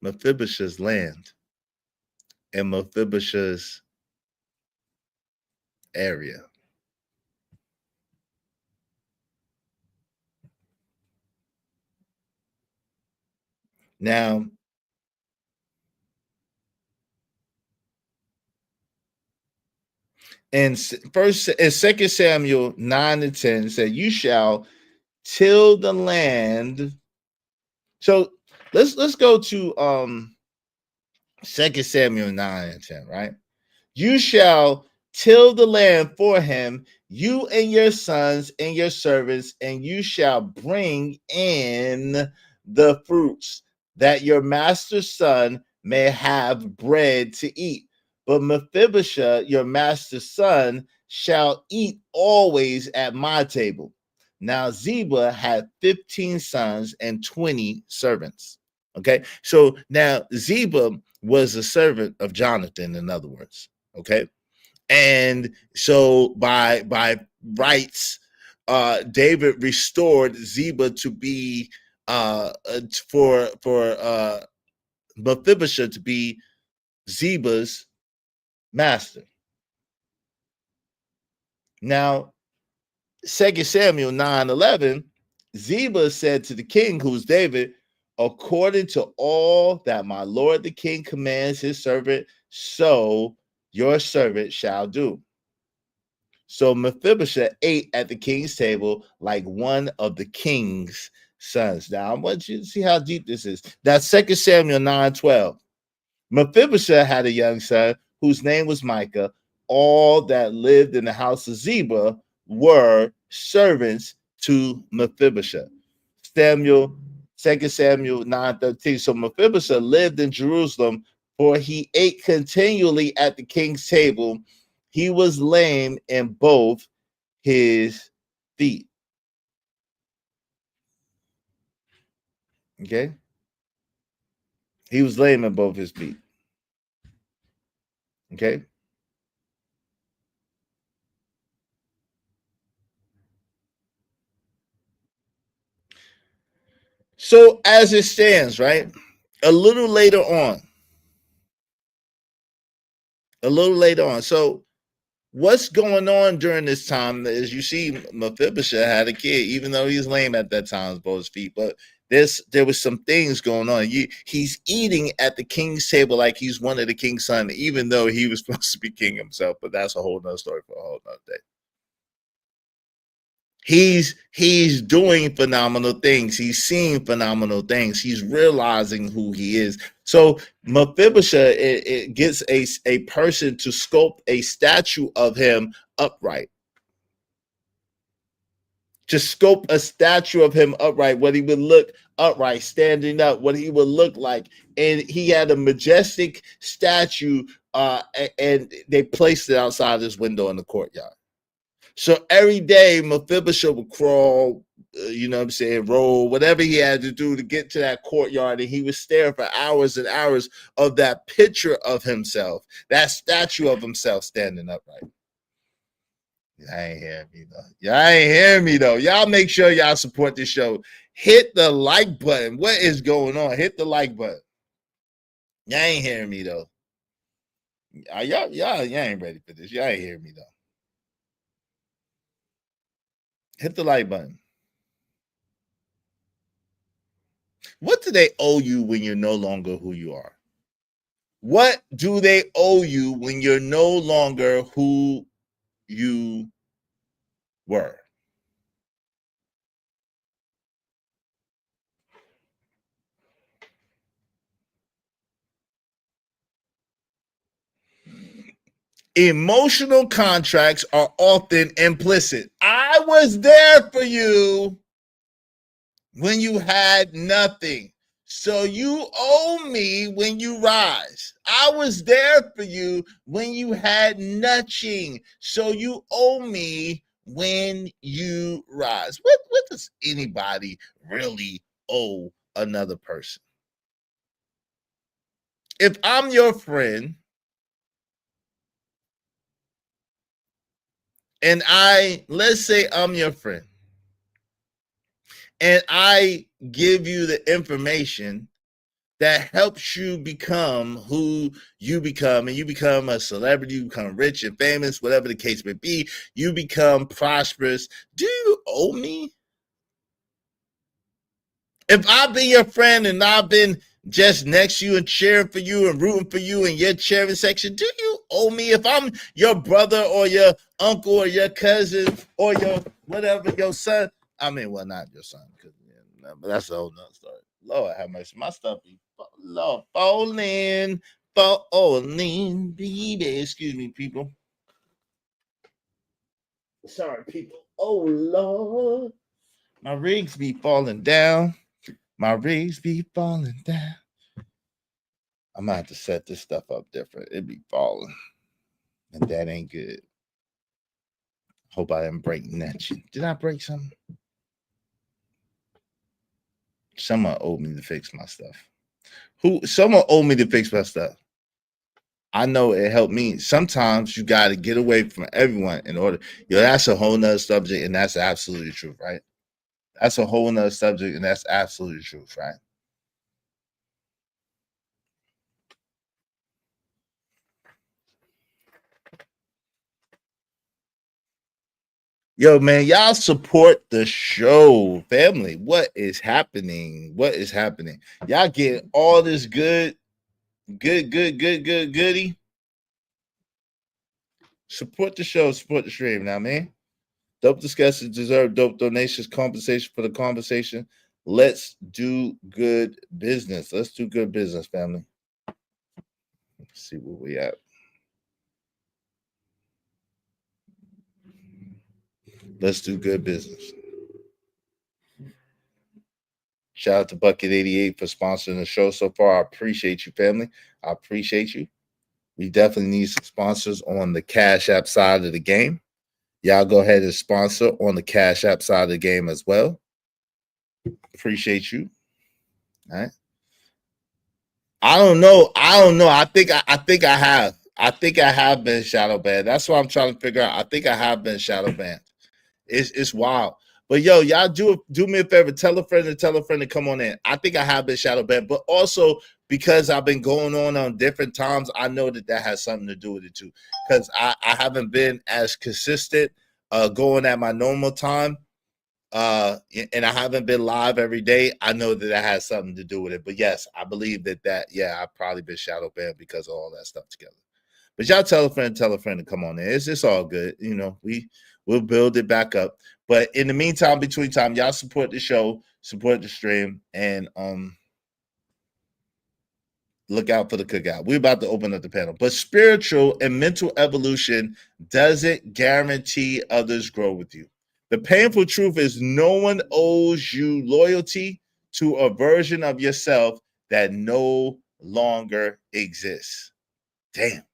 Mephibosheth's land and Mephibosheth's area. Now, in Second Samuel 9 and 10 said, "You shall till the land So let's go to 2 Samuel 9 and 10, right? You shall till the land for him, you and your sons and your servants, and you shall bring in the fruits, that your master's son may have bread to eat. But Mephibosheth, your master's son, shall eat always at my table. Now Ziba had 15 sons and 20 servants. Okay, so now Ziba was a servant of Jonathan, in other words. Okay, and so by rights, David restored Ziba to be for Mephibosheth to be Ziba's master. Now, 2 Samuel 9:11, Ziba said to the king, who's David, according to all that my lord the king commands his servant, so your servant shall do. So Mephibosheth ate at the king's table like one of the king's sons. Now, I want you to see how deep this is. That's 2 Samuel 9:12. Mephibosheth had a young son whose name was Micah. All that lived in the house of Ziba were servants to Mephibosheth. 2 Samuel 9:13. So Mephibosheth lived in Jerusalem, for he ate continually at the king's table. He was lame in both his feet. Okay? He was lame in both his feet. Okay? So as it stands, right? A little later on. So what's going on during this time is you see Mephibosheth had a kid, even though he's lame at that time, both his feet. But there was some things going on. He's eating at the king's table like he's one of the king's son, even though he was supposed to be king himself. But that's a whole nother story for a whole nother day. He's doing phenomenal things. He's seeing phenomenal things. He's realizing who he is. So Mephibosheth it gets a person to sculpt a statue of him upright. To sculpt a statue of him upright, what he would look upright, standing up, what he would look like. And he had a majestic statue, and they placed it outside his window in the courtyard. So every day Mephibosheth would crawl, roll, whatever he had to do to get to that courtyard, and he would stare for hours and hours of that picture of himself, that statue of himself standing upright. Y'all ain't hearing me though. Y'all make sure y'all support this show. Hit the like button. What is going on? Hit the like button. Y'all ain't hearing me though. Y'all ain't ready for this. Y'all ain't hearing me though. Hit the like button. What do they owe you when you're no longer who you are? What do they owe you when you're no longer who you were? Emotional contracts are often implicit. I was there for you when you had nothing, so you owe me when you rise. I was there for you when you had nothing, so you owe me when you rise. What does anybody really owe another person? If I'm your friend, and let's say I'm your friend, and I give you the information that helps you become who you become, and you become a celebrity, you become rich and famous, whatever the case may be, you become prosperous, do you owe me? If I've been your friend and I've been just next to you and cheering for you and rooting for you in your cheering section, do you owe me? If I'm your brother or your uncle or your cousin or your whatever, your son, not your son, but that's a whole nother story. Lord have mercy. My stuff be Lord falling, baby. Excuse me, people. Sorry, people. Oh Lord. My rigs be falling down. My rigs be falling down. I'm gonna have to set this stuff up different. It be falling. And that ain't good. Hope I didn't break nothing. Did I break something? Someone owed me to fix my stuff. Someone owed me to fix my stuff. I know it helped me. Sometimes you got to get away from everyone in order. That's a whole nother subject, and that's absolutely the truth, right? That's a whole nother subject, and that's absolutely the truth, right? Yo, man, y'all support the show, family. What is happening? What is happening? Y'all get all this goodie. Support the show, support the stream now, man. Dope discussions deserve dope donations, compensation for the conversation. Let's do good business. Let's do good business, family. Let's see where we at. Let's do good business. Shout out to Bucket88 for sponsoring the show so far. I appreciate you, family. I appreciate you. We definitely need some sponsors on the Cash App side of the game. Y'all go ahead and sponsor on the Cash App side of the game as well. Appreciate you. All right. I don't know. I think I have. I think I have been shadow banned. That's what I'm trying to figure out. I think I have been shadow banned. It's wild. But yo, y'all do me a favor. Tell a friend to come on in. I think I have been shadow banned, but also because I've been going on different times, I know that has something to do with it too. Because I haven't been as consistent going at my normal time. And I haven't been live every day. I know that has something to do with it. But yes, I believe that I've probably been shadow banned because of all that stuff together. But y'all tell a friend to come on in. It's all good. We'll build it back up. But in the meantime, between time, y'all support the show, support the stream, and look out for the cookout. We're about to open up the panel. But spiritual and mental evolution doesn't guarantee others grow with you. The painful truth is no one owes you loyalty to a version of yourself that no longer exists. Damn.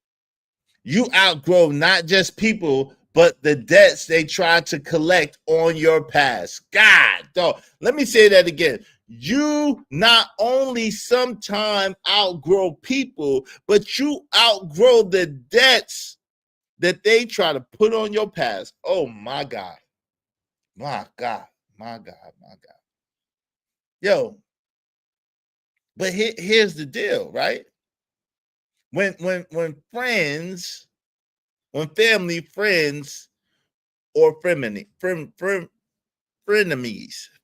You outgrow not just people, but the debts they tried to collect on your past. God, dog. Let me say that again. You not only sometime outgrow people, but you outgrow the debts that they try to put on your past. Oh my God. My God. Yo, but here's the deal, right? When friends, when family, friends, or frenemies,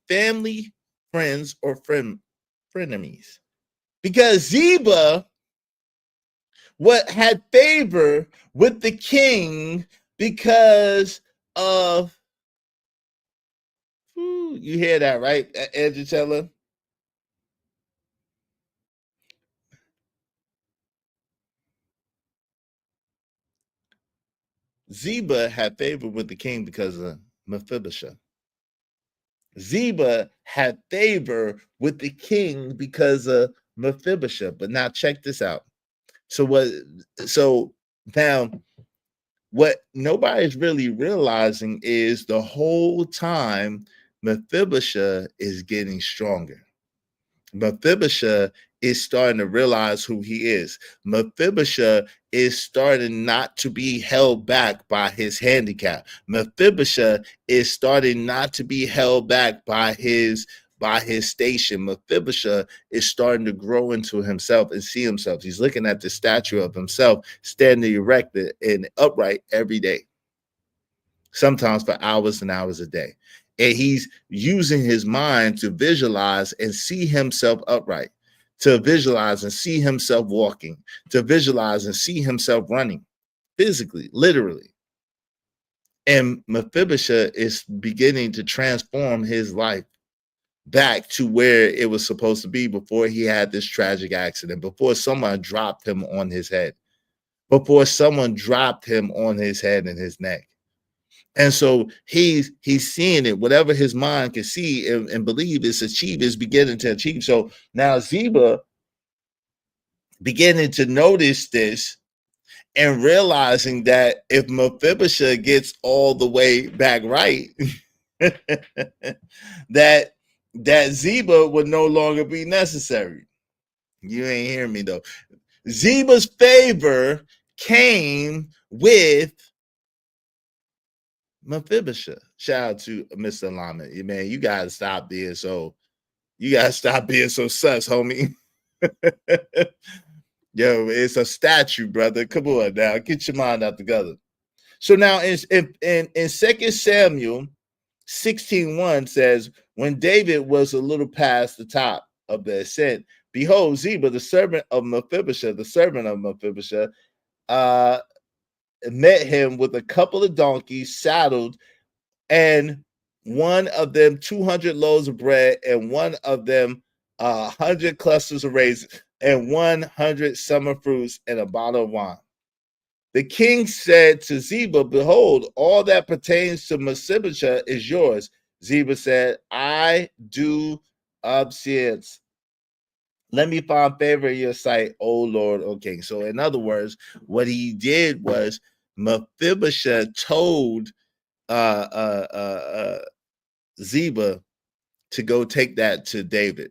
family, friends, or frenemies. Because Ziba had favor with the king because of you hear that, right, Angela? Ziba had favor with the king because of Mephibosheth. Ziba had favor with the king because of Mephibosheth. But now check this out. So now what nobody's really realizing is the whole time Mephibosheth is getting stronger. Mephibosheth is starting to realize who he is. Mephibosheth is starting not to be held back by his handicap. Mephibosheth is starting not to be held back by his station. Mephibosheth is starting to grow into himself and see himself. He's looking at the statue of himself standing erect and upright every day, sometimes for hours and hours a day. And he's using his mind to visualize and see himself upright, to visualize and see himself walking, to visualize and see himself running physically, literally. And Mephibosheth is beginning to transform his life back to where it was supposed to be before he had this tragic accident, before someone dropped him on his head, before someone dropped him on his head and his neck. And so he's seeing it, whatever his mind can see and believe is achieved, is beginning to achieve. So now Ziba beginning to notice this and realizing that if Mephibosheth gets all the way back right, that Ziba would no longer be necessary. You ain't hearing me though. Ziba's favor came with Mephibosheth. Shout out to Mr. Lama. Man, you gotta stop being so sus, homie. Yo, it's a statue, brother. Come on now, get your mind out together. So now in 2 Samuel 16:1 says, when David was a little past the top of the ascent, behold, Ziba, the servant of Mephibosheth, met him with a couple of donkeys saddled, and one of them 200 loaves of bread, and one of them 100 clusters of raisins, and 100 summer fruits, and a bottle of wine. The king said to Ziba, behold, all that pertains to Mephibosheth is yours. Ziba said, I do obeisance. Let me find favor in your sight, O Lord, O king. So in other words, what he did was Mephibosheth told Ziba to go take that to David.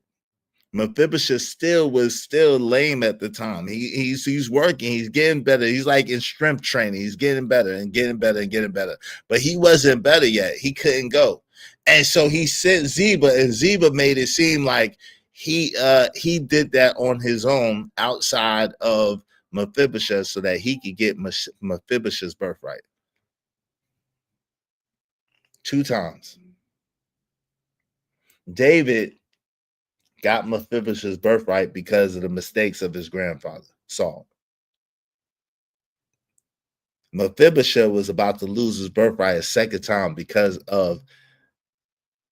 Mephibosheth was still lame at the time. He's working, he's getting better. He's like in strength training. He's getting better and getting better and getting better. But he wasn't better yet. He couldn't go. And so he sent Ziba, and Ziba made it seem like he did that on his own outside of Mephibosheth so that he could get Mephibosheth's birthright. 2 times. David got Mephibosheth's birthright because of the mistakes of his grandfather, Saul. Mephibosheth was about to lose his birthright a 2nd time because of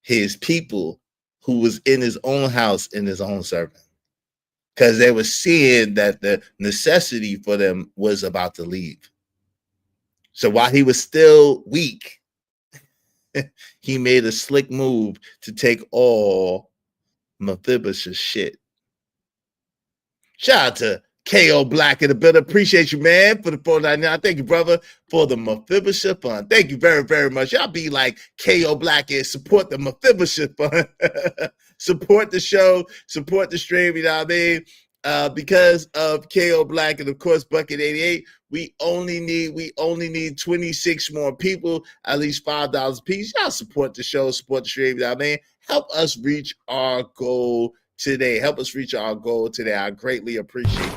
his people who was in his own house in his own servant. Because they were seeing that the necessity for them was about to leave. So while he was still weak, he made a slick move to take all Mephibosheth's shit. Shout out to KO Black in the building. Appreciate you, man, for the $4.99. Thank you, brother, for the Mephibosheth fund. Thank you very, very much. Y'all be like KO Black and support the Mephibosheth fund. Support the show, support the stream, you know what I mean? Because of KO Black and of course Bucket 88, we only need 26 more people, at least $5 a piece. Y'all support the show, support the stream, you know what I mean? Help us reach our goal today. Help us reach our goal today. I greatly appreciate it.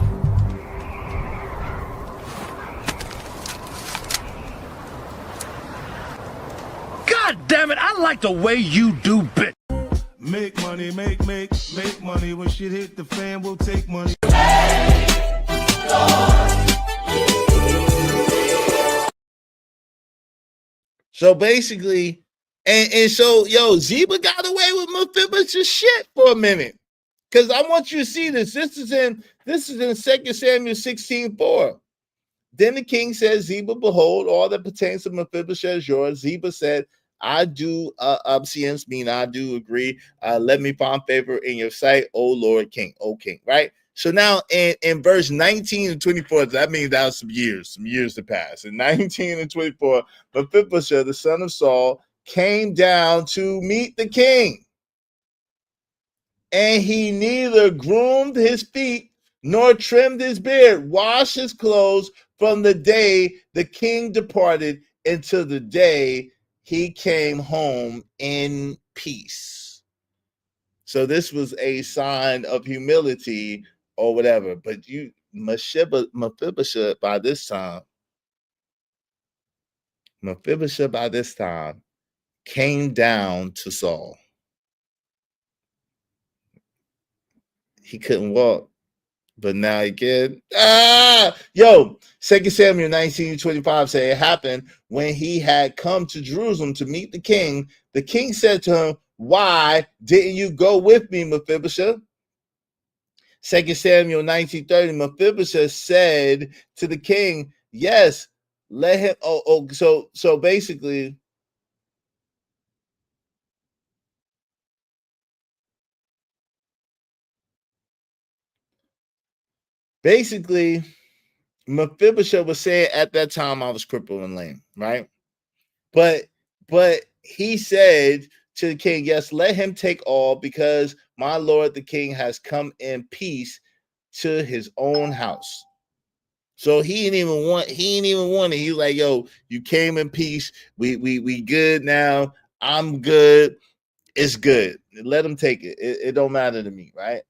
God damn it, I like the way you do bit. Make money, make money. When shit hit the fan, we'll take money. So basically, and so, yo, Ziba got away with Mephibosheth's shit for a minute. Because I want you to see this. This is in 2 Samuel 16:4. Then the king said, Ziba, behold, all that pertains to Mephibosheth is yours. Ziba said, I do obeisance, mean I do agree. Let me find favor in your sight, O Lord King, O King, right? So now in verse 19 and 24, that means that was some years to pass. In 19 and 24, Mephibosheth, the son of Saul, came down to meet the king. And he neither groomed his feet nor trimmed his beard, washed his clothes from the day the king departed until the day he came home in peace. So this was a sign of humility or whatever. But Mephibosheth by this time came down to Saul. He couldn't walk, but now he can. Yo, 2 Samuel 19:25 say it happened when he had come to Jerusalem to meet the king. The king said to him, why didn't you go with me, Mephibosheth? 2 Samuel 19:30, Mephibosheth said to the king, yes, let him. So basically, Mephibosheth was saying at that time I was crippled and lame, right? But he said to the king, yes, let him take all, because my lord the king has come in peace to his own house. So he ain't even want it. He like, yo, you came in peace. We good now. I'm good. It's good. Let him take it. It don't matter to me, right?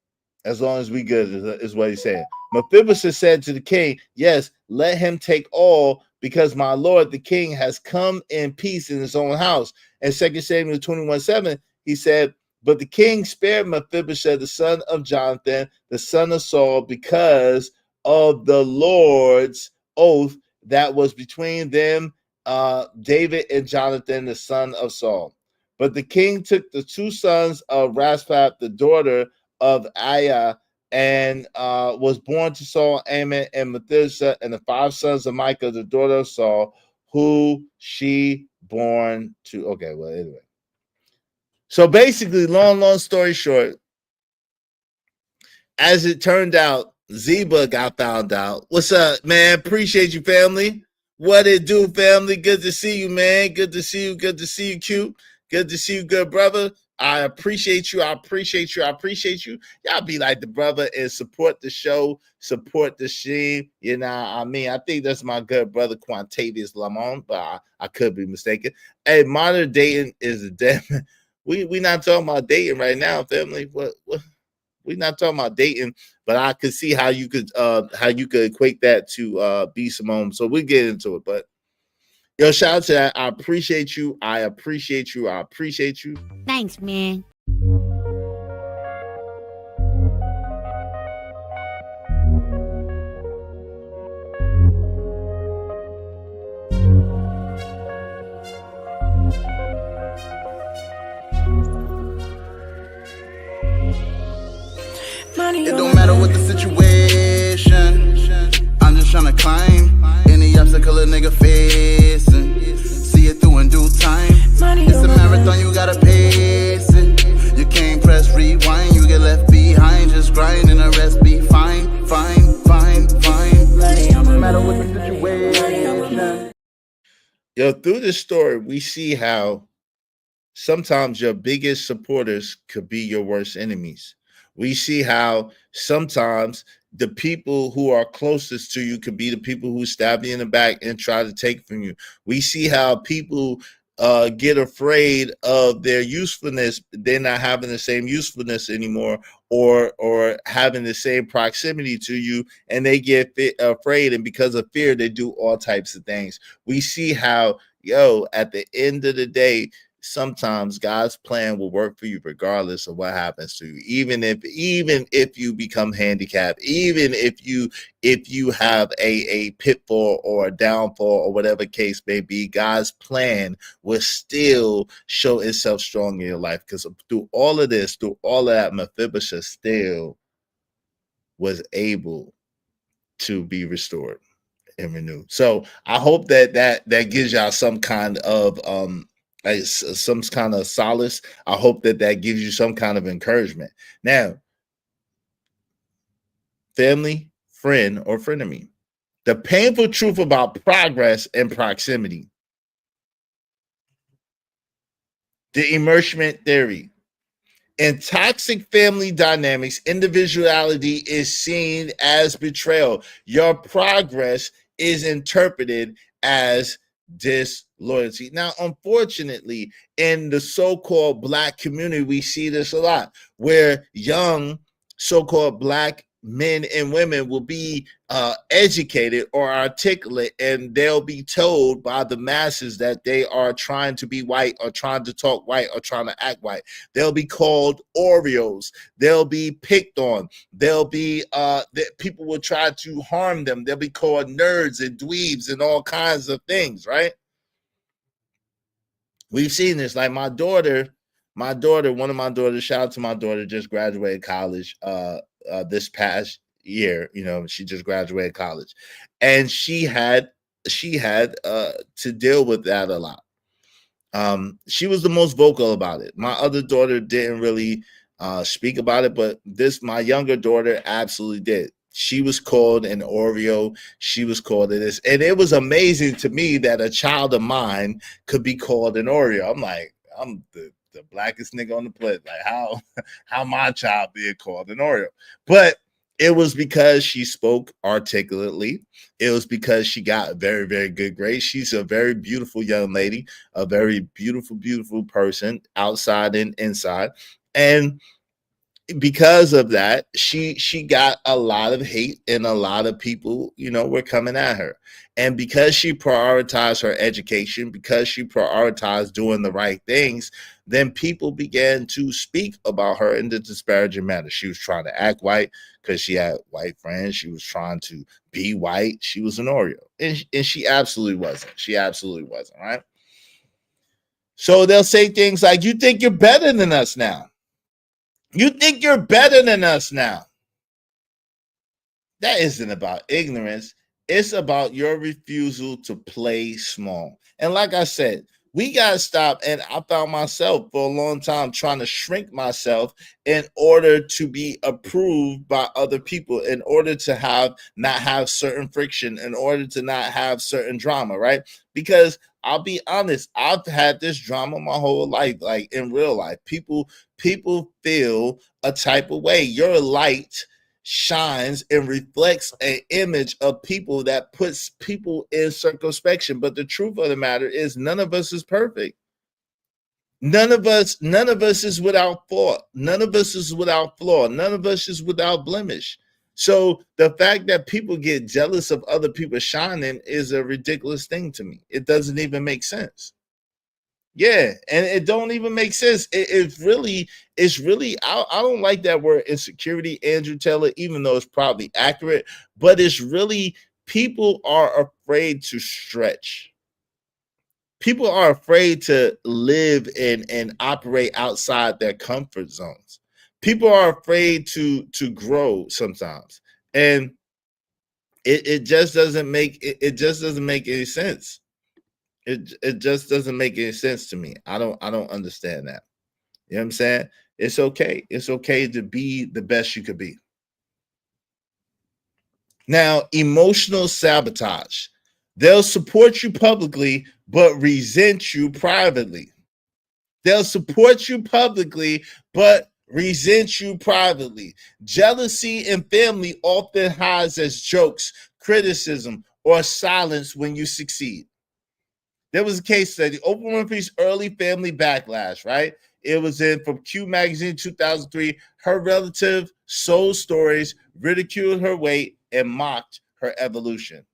As long as we good is what he said. Mephibosheth said to the king, yes, let him take all, because my lord the king has come in peace in his own house. And 2 Samuel 21:7, he said, but the king spared Mephibosheth, the son of Jonathan, the son of Saul, because of the Lord's oath that was between them, David and Jonathan, the son of Saul. But the king took the two sons of Rasphat, the daughter of Aiah, and was born to Saul, Ammon, and Methuselah, and the 5 sons of Micah, the daughter of Saul, who she born to. Okay, well, anyway. So basically, long story short, as it turned out, Zeba got found out. What's up, man? Appreciate you, family. What it do, family? Good to see you, man. Good to see you. Good to see you, Q. Good to see you, good brother. I appreciate you. I appreciate you. I appreciate you. Y'all be like the brother and support the show, support the stream. You know, I mean, I think that's my good brother Quantavious Lamont, but I could be mistaken. Hey, modern dating is a damn. We not talking about dating right now, family. What? We're not talking about dating, but I could see how you could equate that to B Simone. So we'll get into it. But yo, shout out to that. I appreciate you. I appreciate you. I appreciate you. Thanks, man. It don't matter what the situation, I'm just tryna climb any obstacle a nigga facing. See it through in due time. It's a marathon, you gotta pace it. You can't press rewind, you get left behind. Just grind and the rest be fine, fine, fine, fine. It don't matter what the situation. Yo, through this story, we see how sometimes your biggest supporters could be your worst enemies. We see how sometimes the people who are closest to you could be the people who stab you in the back and try to take from you. We see how people get afraid of their usefulness. They're not having the same usefulness anymore, or having the same proximity to you, and they get afraid, and because of fear, they do all types of things. We see how, at the end of the day, sometimes God's plan will work for you regardless of what happens to you. Even if you become handicapped, even if you have a pitfall or a downfall or whatever case may be, God's plan will still show itself strong in your life. Because through all of that, Mephibosheth still was able to be restored and renewed. So I hope that gives y'all some kind of some kind of solace. I hope that gives you some kind of encouragement. Now, family, friend, or frenemy, the painful truth about progress and proximity. The immersion theory. In toxic family dynamics, individuality is seen as betrayal. Your progress is interpreted as disloyalty. Now, unfortunately, in the so-called Black community, we see this a lot, where young so-called Black men and women will be educated or articulate, and they'll be told by the masses that they are trying to be white or trying to talk white or trying to act white. They'll be called Oreos. They'll be picked on. They'll be people will try to harm them. They'll be called nerds and dweebs and all kinds of things, right? We've seen this. Like my daughter My daughter, one of my daughters, shout out to my daughter, just graduated college this past year. You know, she just graduated college, and she had to deal with that a lot. She was the most vocal about it. My other daughter didn't really speak about it, but my younger daughter absolutely did. She was called an Oreo. She was called this, and it was amazing to me that a child of mine could be called an Oreo. I'm like, I'm the blackest nigga on the planet. Like how my child being called an Oreo, but it was because she spoke articulately. It was because she got very, very good grades. She's a very beautiful young lady, a very beautiful, beautiful person, outside and inside. And because of that, she got a lot of hate, and a lot of people, you know, were coming at her. And because she prioritized her education, because she prioritized doing the right things, then people began to speak about her in the disparaging manner. She was trying to act white because she had white friends. She was trying to be white. She was an Oreo, and she absolutely wasn't. She absolutely wasn't, right? So they'll say things like, you think you're better than us now. You think you're better than us now. That isn't about ignorance. It's about your refusal to play small. And like I said, we got to stop. And I found myself for a long time trying to shrink myself in order to be approved by other people, in order to not have certain friction, in order to not have certain drama, right? Because I'll be honest, I've had this drama my whole life, like in real life. People feel a type of way. Your light shines and reflects an image of people that puts people in circumspection. But the truth of the matter is, none of us is perfect. None of us is without fault. None of us is without flaw. None of us is without blemish. So the fact that people get jealous of other people shining is a ridiculous thing to me. It doesn't even make sense. Yeah, and it don't even make sense. It's really, I don't like that word insecurity, Andrew Taylor, even though it's probably accurate, but it's really, people are afraid to stretch. People are afraid to live and operate outside their comfort zones. People are afraid to grow sometimes. And it just doesn't make any sense. It just doesn't make any sense to me. I don't understand that. You know what I'm saying? It's okay. It's okay to be the best you could be. Now, emotional sabotage. They'll support you publicly, but resent you privately. They'll support you publicly, but resent you privately. Jealousy in family often hides as jokes, criticism, or silence when you succeed. There was a case study, Oprah Winfrey's early family backlash, right? It was from Q Magazine 2003. Her relative sold stories, ridiculed her weight, and mocked her evolution.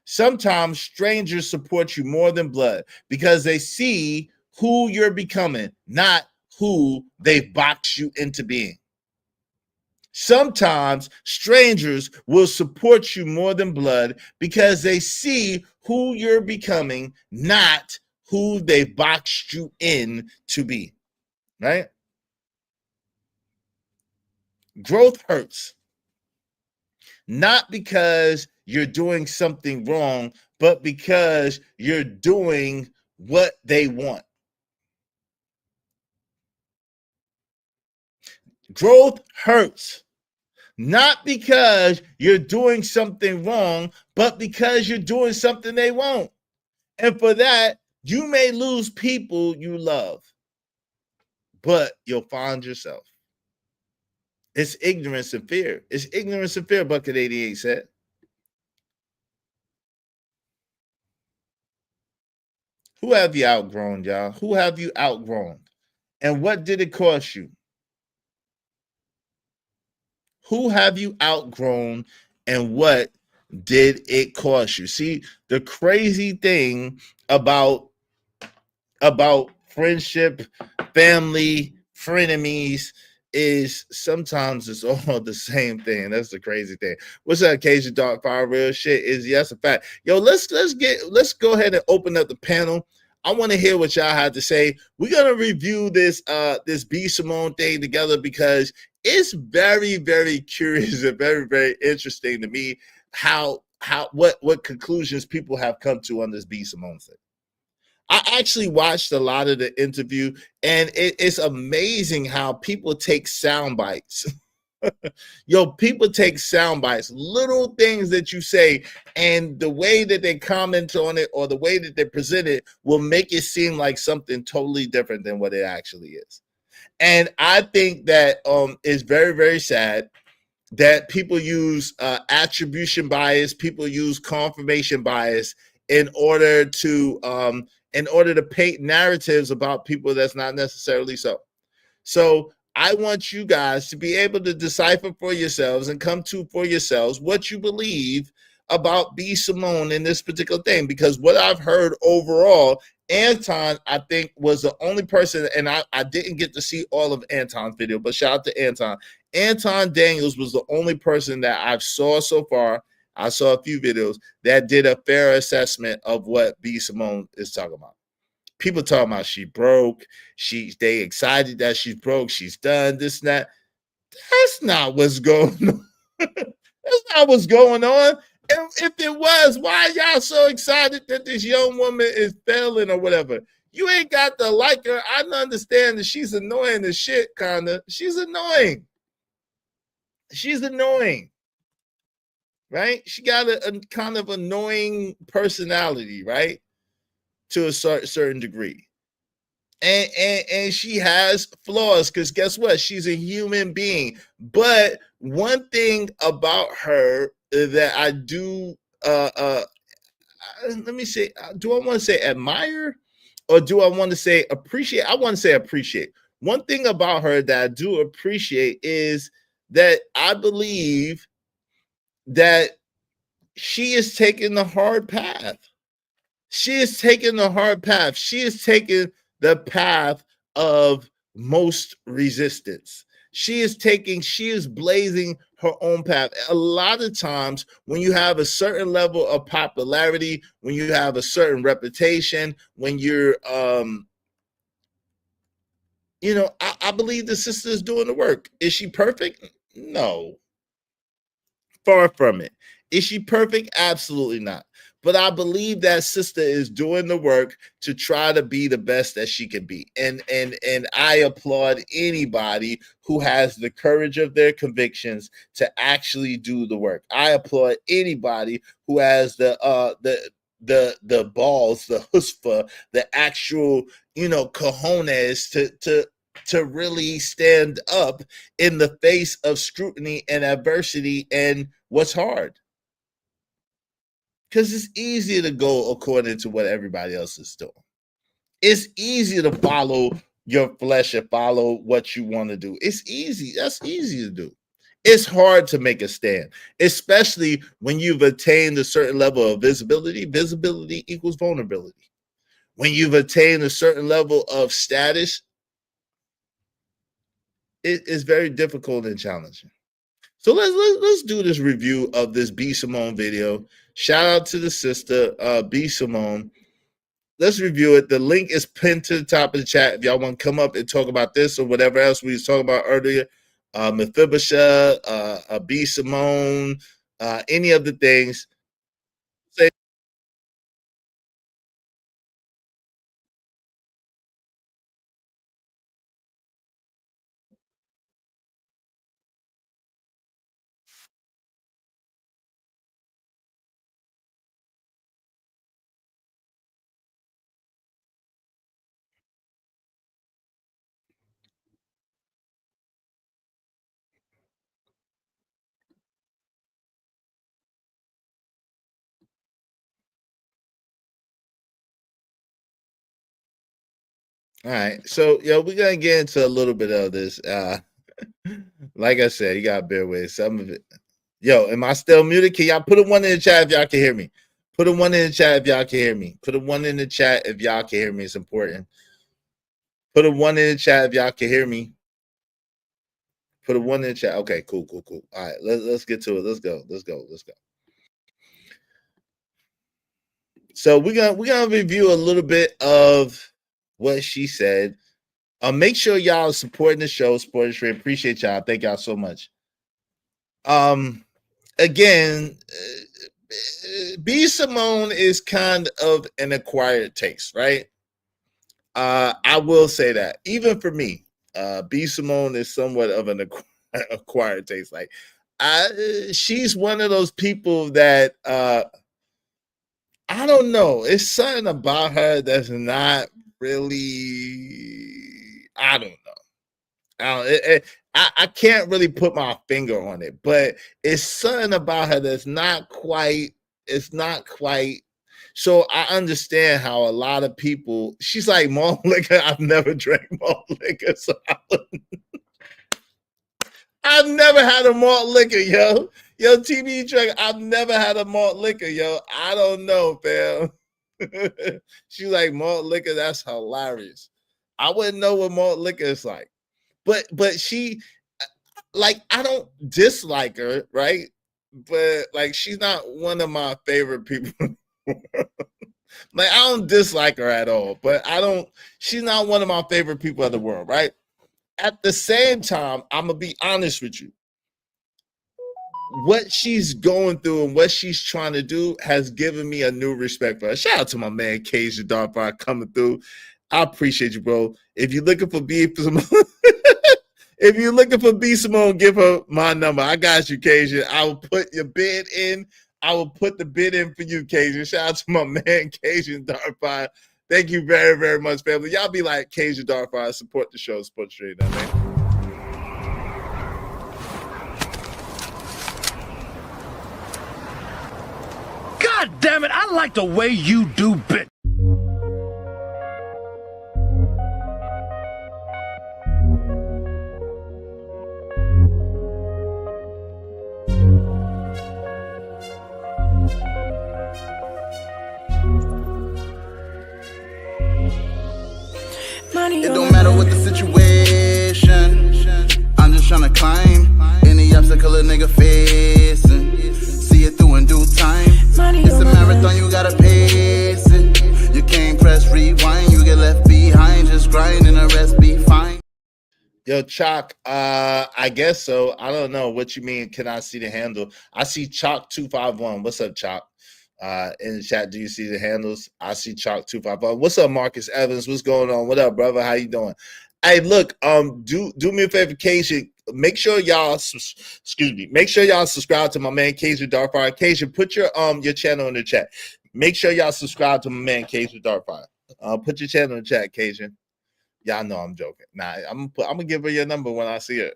Sometimes strangers support you more than blood because they see who you're becoming, not who they've boxed you into being. Sometimes strangers will support you more than blood because they see who you're becoming, not who they boxed you in to be, right? Growth hurts. Not because you're doing something wrong, but because you're doing what they want. Growth hurts. Not because you're doing something wrong, but because you're doing something they won't. And for that, you may lose people you love, but you'll find yourself. It's ignorance and fear. It's ignorance and fear, Bucket 88 said. Who have you outgrown, y'all? Who have you outgrown? And what did it cost you? Who have you outgrown and what did it cost you? See, the crazy thing about friendship, family, frenemies is sometimes it's all the same thing. That's the crazy thing. What's that occasion, Dark Fire? Real shit is yes, a fact. Yo, let's go ahead and open up the panel. I want to hear what y'all have to say. We're gonna review this this B Simone thing together because it's very, very curious and very, very interesting to me how what conclusions people have come to on this B Simone thing. I actually watched a lot of the interview, and it's amazing how people take sound bites. Yo, people take sound bites, little things that you say, and the way that they comment on it or the way that they present it will make it seem like something totally different than what it actually is. And I think that it's very, very sad that people use attribution bias, people use confirmation bias in order to paint narratives about people that's not necessarily so. So I want you guys to be able to decipher for yourselves and come to for yourselves what you believe about B Simone in this particular thing. Because what I've heard overall, Anton, I think, was the only person, and I didn't get to see all of Anton's video, but shout out to Anton. Anton Daniels was the only person that I've saw so far. I saw a few videos that did a fair assessment of what B Simone is talking about. People talking about she broke, they excited that she's broke, she's done this and that. That's not what's going on. That's not what's going on. And if it was, why y'all so excited that this young woman is failing or whatever? You ain't got to like her. I understand that she's annoying as shit, kinda. She's annoying. She's annoying. Right? She got a kind of annoying personality, right? To a certain degree. And she has flaws because guess what? She's a human being. But one thing about her that I do let me say, do I want to say admire or do I want to say appreciate? I want to say appreciate. One thing about her that I do appreciate is that I believe that she is taking the hard path. She is taking the hard path. She is taking the path of most resistance. She is blazing her own path. A lot of times when you have a certain level of popularity, when you have a certain reputation, when you're, I believe the sister is doing the work. Is she perfect? No. Far from it. Is she perfect? Absolutely not. But I believe that sister is doing the work to try to be the best that she can be. And I applaud anybody who has the courage of their convictions to actually do the work. I applaud anybody who has the balls, the chutzpah, the actual, cojones to really stand up in the face of scrutiny and adversity and what's hard. Because it's easier to go according to what everybody else is doing. It's easier to follow your flesh and follow what you want to do. It's easy. That's easy to do. It's hard to make a stand, especially when you've attained a certain level of visibility. Visibility equals vulnerability. When you've attained a certain level of status, it is very difficult and challenging. So let's do this review of this B Simone video. Shout out to the sister, B Simone. Let's review it. The link is pinned to the top of the chat. If y'all want to come up and talk about this or whatever else we was talking about earlier, Mephibosheth, B Simone, any of the things. Say. All right, so we're gonna get into a little bit of this. Like I said, you gotta bear with some of it. Yo, am I still muted? Can y'all put a one in the chat if y'all can hear me? Put a one in the chat if y'all can hear me. Put a one in the chat if y'all can hear me. It's important. Put a one in the chat if y'all can hear me. Put a one in the chat. Okay, cool. All right, let's get to it. Let's go. So we're gonna review a little bit of what she said. Make sure y'all supporting the show, supporting the stream. Appreciate y'all. Thank y'all so much. Again, B Simone is kind of an acquired taste, right? I will say that even for me, B Simone is somewhat of an acquired taste. Like, she's one of those people that I don't know. It's something about her that's not really. I don't know. I can't really put my finger on it, but it's something about her that's not quite. It's not quite. So I understand how a lot of people. She's like malt liquor. I've never drank malt liquor, so I've never had a malt liquor, yo. Yo, TV truck. I've never had a malt liquor, yo. I don't know, fam. She's like malt liquor. That's hilarious. I wouldn't know what malt liquor is like. But she, like, I don't dislike her, right? But like, she's not one of my favorite people. Like, I don't dislike her at all, but she's not one of my favorite people in the world, right? At the same time, I'm gonna be honest with you. What she's going through and what she's trying to do has given me a new respect for her. Shout out to my man Cajun Darkfire coming through. I appreciate you, bro. If you're looking for B Simone, if you're looking for B Simone, give her my number. I got you, Cajun. I will put your bid in. I will put the bid in for you, Cajun. Shout out to my man Cajun Darkfire. Thank you very, very much, family. Y'all be like Cajun Darkfire. Support the show, support the stream, man. God damn it, I like the way you do bit. It don't matter what the situation, I'm just tryna climb any obstacle a nigga facing. See it through in due time. It's a marathon, you gotta pace it. You can't press rewind, you get left behind. Just grind and the rest be fine. Yo, Chalk, I guess so. I don't know what you mean. Can I see the handle? I see Chalk251. What's up, Chalk? In the chat, do you see the handles? I see Chalk251. What's up, Marcus Evans? What's going on? What up, brother? How you doing? Hey, look, do me a favor, Cajun. Make sure y'all make sure y'all subscribe to my man Cajun Darkfire. Cajun, put your channel in the chat. Make sure y'all subscribe to my man Cajun Darkfire. Put your channel in the chat, Cajun. Y'all know I'm joking. Nah, I'm gonna give her your number when I see her.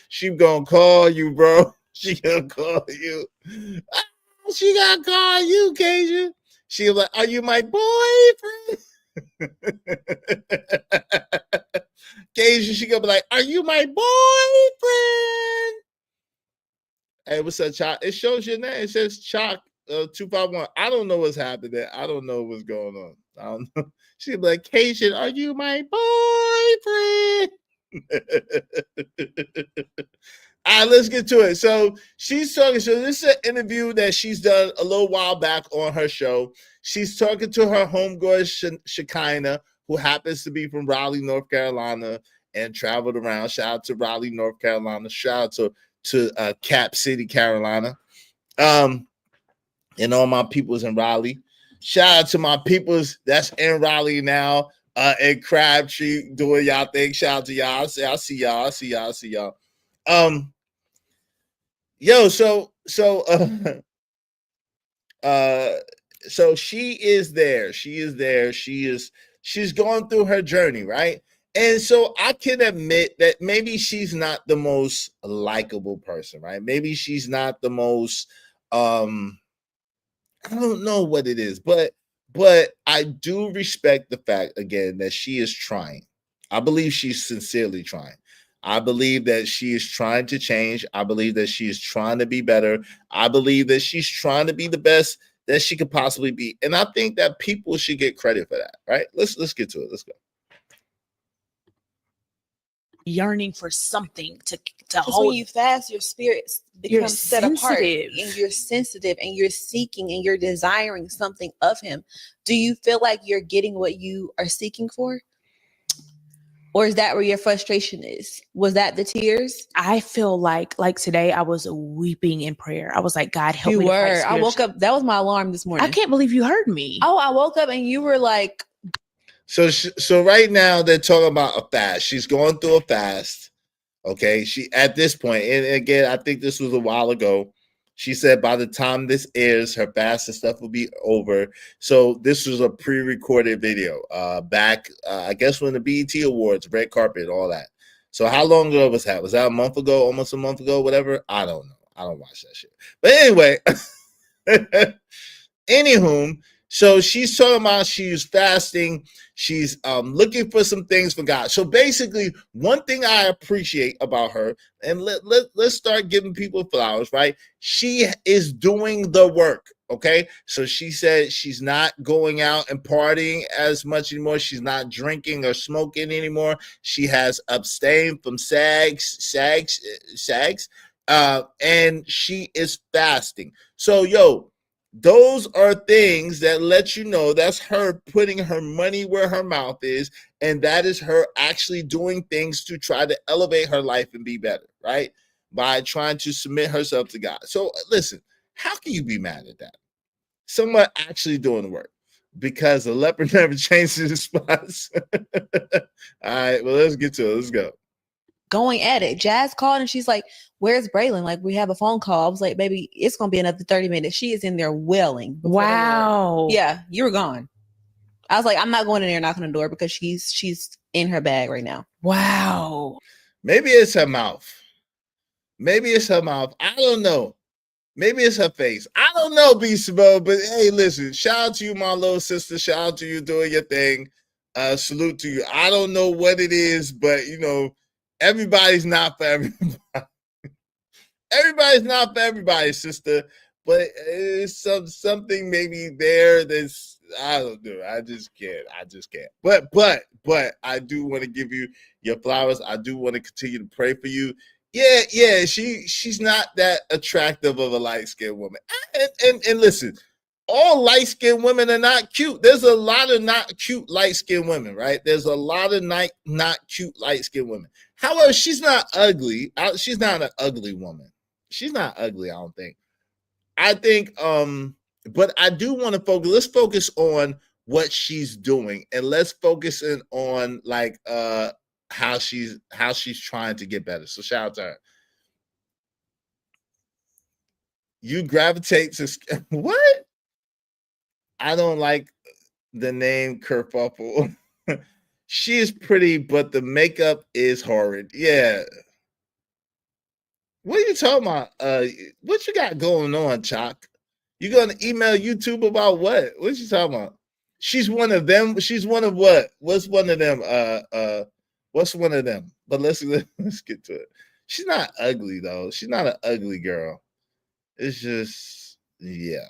She gonna call you, bro. She gonna call you. She gonna call you, Cajun. She like, are you my boyfriend? Cajun, she gonna be like, are you my boyfriend? Hey, what's up, Chalk? It shows your name. It says Chalk 251. I don't know what's happening. I don't know what's going on. I don't know. She'll be like, Cajun, are you my boyfriend? All right, let's get to it. So she's talking. So this is an interview that she's done a little while back on her show. She's talking to her homegirl, Shekinah, who happens to be from Raleigh, North Carolina, and traveled around. Shout out to Raleigh, North Carolina. Shout out to Cap City, Carolina. And all my peoples in Raleigh. Shout out to my peoples that's in Raleigh now, and Crabtree doing y'all thing. Shout out to y'all. I see y'all. Yo, so she is there. She's going through her journey, right? And so I can admit that maybe she's not the most likable person, right? Maybe she's not the most I don't know what it is, but I do respect the fact again that she is trying. I believe she's sincerely trying. I believe that she is trying to change. I believe that she is trying to be better. I believe that she's trying to be the best that she could possibly be. And I think that people should get credit for that, right? Let's get to it. Let's go. Yearning for something to Because hold. when you fast, your spirit You're becomes set apart, sensitive. and you're sensitive, and you're seeking, and you're desiring something of him. Do you feel like you're getting what you are seeking for? Or is that where your frustration is? Was that the tears? I feel like today I was weeping in prayer. I was like, God, help You me to fight were. I woke spiritually. up. That was my alarm this morning. I can't believe you heard me. Oh, I woke up and you were like, So right now they're talking about a fast. She's going through a fast. Okay, she at this point, and again, I think this was a while ago. She said by the time this airs, her fast and stuff will be over. So this was a pre-recorded video, back, I guess when the BET Awards, red carpet, all that. So how long ago was that? Was that a month ago? Almost a month ago? Whatever. I don't know. I don't watch that shit. But anyway, anywho, so she's talking about she's fasting. She's looking for some things for God. So basically, one thing I appreciate about her, and let's start giving people flowers, right? She is doing the work, okay? So she said she's not going out and partying as much anymore. She's not drinking or smoking anymore. She has abstained from sags, and she is fasting. So, those are things that let you know that's her putting her money where her mouth is, and that is her actually doing things to try to elevate her life and be better, right? By trying to submit herself to God. So listen, how can you be mad at that? Someone actually doing the work, because the leopard never changes his spots. All right, well, let's get to it. Let's go. going at it. Jazz called and she's like, where's Braylon? Like, we have a phone call. I was like, baby, it's going to be another 30 minutes. She is in there wailing. Wow. Yeah, you were gone. I was like, I'm not going in there knocking on the door because she's in her bag right now. Wow. Maybe it's her mouth. Maybe it's her mouth. I don't know. Maybe it's her face. I don't know, Beast Mode, but hey, listen, shout out to you, my little sister. Shout out to you doing your thing. Salute to you. I don't know what it is, but everybody's not for everybody. Everybody's not for everybody, sister. But it's something maybe there that's, I don't know. I just can't. But I do want to give you your flowers. I do want to continue to pray for you. Yeah. She's not that attractive of a light-skinned woman. And listen, all light-skinned women are not cute. There's a lot of not cute light-skinned women, right? There's a lot of not cute light-skinned women. However, she's not ugly. She's not an ugly woman. She's not ugly, I don't think. I think, but I do want to focus. Let's focus on what she's doing, and let's focus in on how she's trying to get better. So shout out to her. You gravitate to what? I don't like the name Kerfuffle. She is pretty, but the makeup is horrid. Yeah. What are you talking about? What you got going on, Chalk? You gonna email YouTube about what? What you talking about? She's one of them. She's one of what? What's one of them? What's one of them? But let's get to it. She's not ugly though. She's not an ugly girl. It's just, yeah.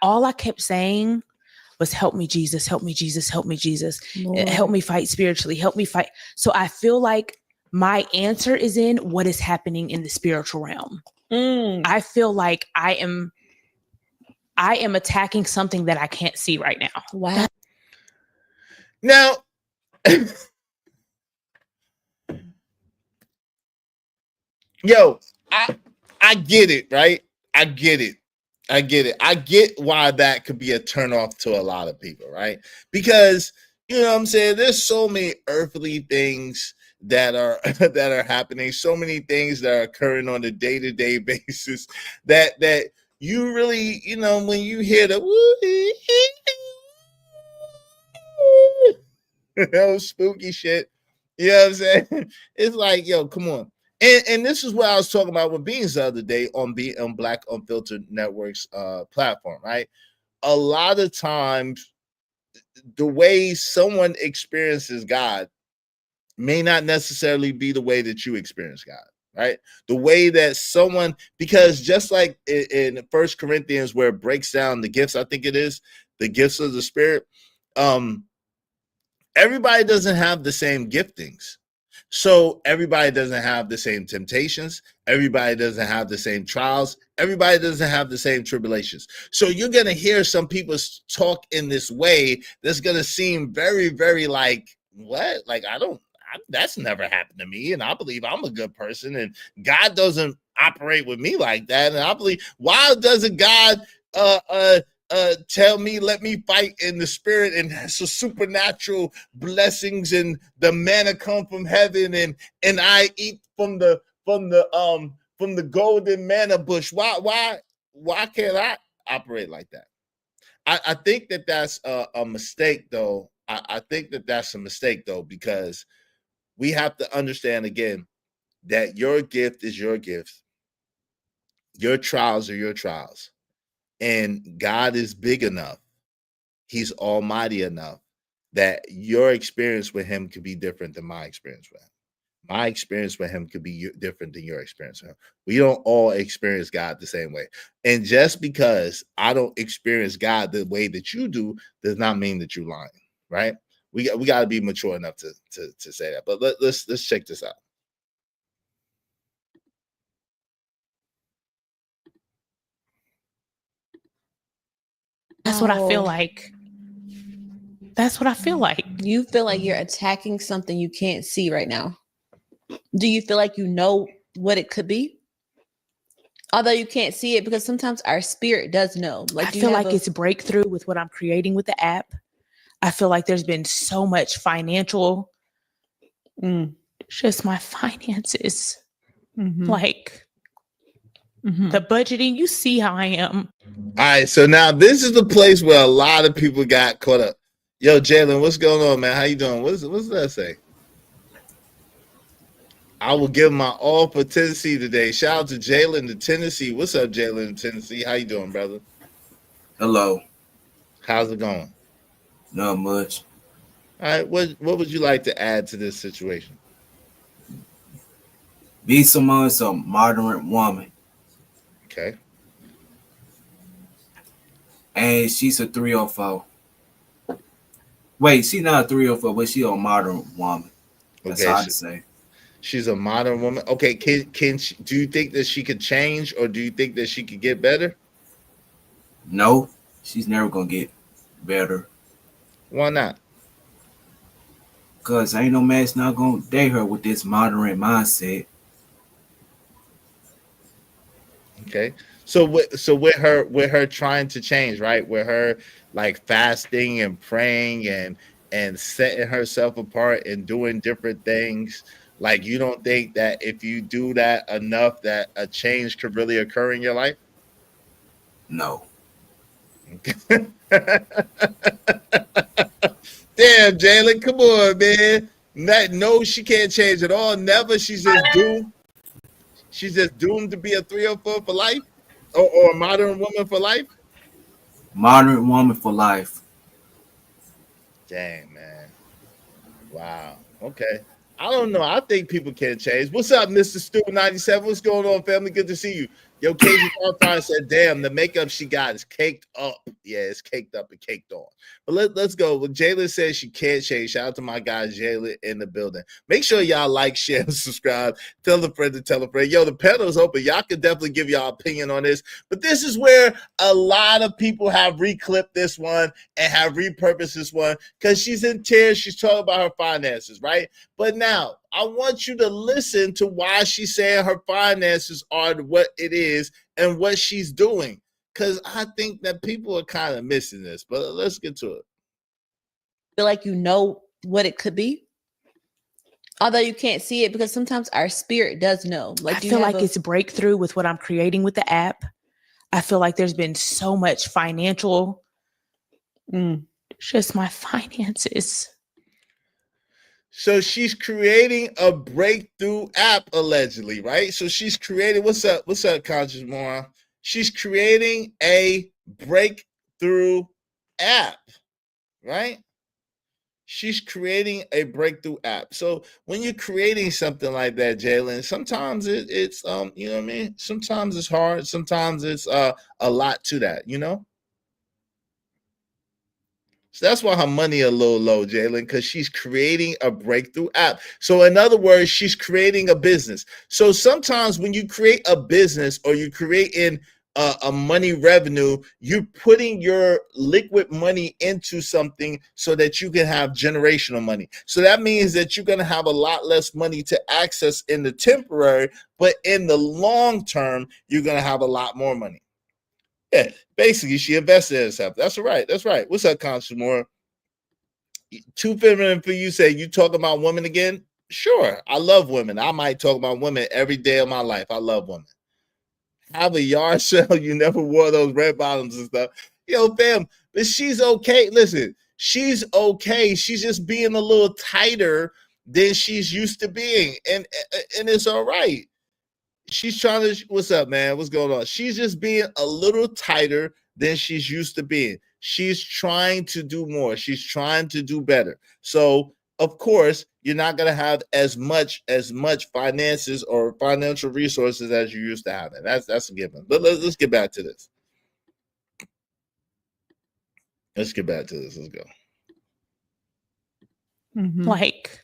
All I kept saying was, help me, Jesus, help me, Jesus, help me, Jesus. Lord. Help me fight spiritually, help me fight. So I feel like my answer is in what is happening in the spiritual realm. I feel like I am attacking something that I can't see right now. Wow. Now, yo, I get it, right? I get it. I get why that could be a turnoff to a lot of people, right? Because, you know what I'm saying, there's so many earthly things that are happening, so many things that are occurring on a day-to-day basis that you really, when you hear the spooky shit, you know what I'm saying? It's like, yo, come on. And this is what I was talking about with Beans the other day on Black Unfiltered Network's platform, right? A lot of times, the way someone experiences God may not necessarily be the way that you experience God, right? The way that someone, because just like in 1 Corinthians, where it breaks down the gifts, I think it is, the gifts of the Spirit, everybody doesn't have the same giftings. So everybody doesn't have the same temptations. Everybody doesn't have the same trials. Everybody doesn't have the same tribulations. So you're going to hear some people talk in this way that's going to seem very, very like, what? Like, that's never happened to me. And I believe I'm a good person. And God doesn't operate with me like that. And I believe, why doesn't God tell me, let me fight in the spirit, and so supernatural blessings and the manna come from heaven, and I eat from the golden manna bush? Why can't I operate like that? I think that that's a mistake, though. I think that that's a mistake, though, because we have to understand again that your gift is your gift. Your trials are your trials. And God is big enough. He's almighty enough that your experience with him could be different than my experience with him. My experience with him could be different than your experience with him. We don't all experience God the same way. And just because I don't experience God the way that you do does not mean that you're lying, right? We got to be mature enough to say that. But let's check this out. That's what I feel like. That's what I feel like. You feel like you're attacking something you can't see right now. Do you feel like you know what it could be? Although you can't see it, because sometimes our spirit does know. Like, I feel like it's breakthrough with what I'm creating with the app. I feel like there's been so much financial, just my finances, like the budgeting. You see how I am. All right, so now this is the place where a lot of people got caught up. Yo, Jalen, what's going on, man? How you doing? What's that say? I will give my all for Tennessee today. Shout out to Jalen to Tennessee. What's up, Jalen in Tennessee? How you doing, brother? Hello. How's it going? Not much. All right, what would you like to add to this situation? Be someone's a moderate woman. Okay. And she's a 304. Wait, she's not a 304, but she's a modern woman. That's Okay, hard to say. She's a modern woman. Okay, can she, do you think that she could change, or do you think that she could get better? No, she's never gonna get better. Why not? Cause ain't no man's not gonna date her with this moderate mindset. Okay. So with her trying to change, right? With her like fasting and praying and setting herself apart and doing different things, like, you don't think that if you do that enough that a change could really occur in your life? No. Damn, Jalen, come on, man. No, she can't change at all. Never. She's just doomed. She's just doomed to be a 304 for life, or a modern woman for life. Modern woman for life. Dang, man. Wow. Okay. I don't know. I think people can change. What's up, Mr. Stu 97? What's going on, family? Good to see you. Yo, Casey Farfine said, damn, the makeup she got is caked up. Yeah, it's caked up and caked on. But let's go. Well, Jayla says she can't change. Shout out to my guy, Jayla, in the building. Make sure y'all like, share, and subscribe. Tell a friend to tell a friend. Yo, the panel's open. Y'all can definitely give y'all opinion on this. But this is where a lot of people have reclipped this one and have repurposed this one, because she's in tears. She's talking about her finances, right? But now, I want you to listen to why she's saying her finances are what it is and what she's doing, because I think that people are kind of missing this. But let's get to it. Feel like you know what it could be, although you can't see it, because sometimes our spirit does know. Like, I feel like it's breakthrough with what I'm creating with the app. I feel like there's been so much financial, just my finances. So she's creating a breakthrough app, allegedly, right? So she's creating, what's up, Conscious Moron? She's creating a breakthrough app, right? She's creating a breakthrough app. So when you're creating something like that, Jalen, sometimes it's you know what I mean? Sometimes it's hard. Sometimes it's a lot to that, you know? So that's why her money a little low, Jalen, because she's creating a breakthrough app. So in other words, she's creating a business. So sometimes when you create a business or you create in a money revenue, you're putting your liquid money into something so that you can have generational money. So that means that you're going to have a lot less money to access in the temporary, but in the long term, you're going to have a lot more money. Yeah, basically, she invested in herself. That's right. That's right. What's up, Consumer? Too feminine for you. Say you talk about women again? Sure, I love women. I might talk about women every day of my life. I love women. Have a yard sale. You never wore those red bottoms and stuff. Yo, fam, but she's okay. Listen, she's okay. She's just being a little tighter than she's used to being, and it's all right. She's trying to, what's up, man? What's going on? She's just being a little tighter than she's used to being. She's trying to do more. She's trying to do better. So, of course, you're not going to have as much finances or financial resources as you used to have. That's a given. But let's get back to this. Let's get back to this. Let's go. Like,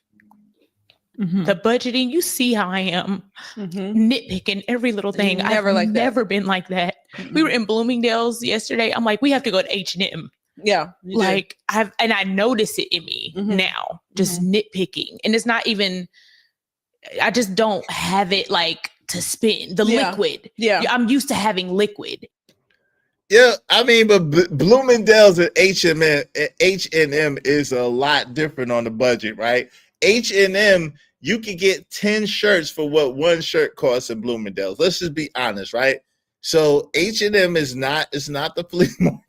the budgeting, you see how I am nitpicking every little thing. I've never been like that. We were in Bloomingdale's yesterday. I'm like, we have to go to H&M. Yeah. Like I notice it in me now, just nitpicking. And it's not even, I just don't have it like to spend the liquid. Yeah. I'm used to having liquid. Yeah, I mean, but Bloomingdale's and H&M is a lot different on the budget, right? H&M, you can get 10 shirts for what one shirt costs in Bloomingdale's. Let's just be honest, right? So H&M it's not the flea market.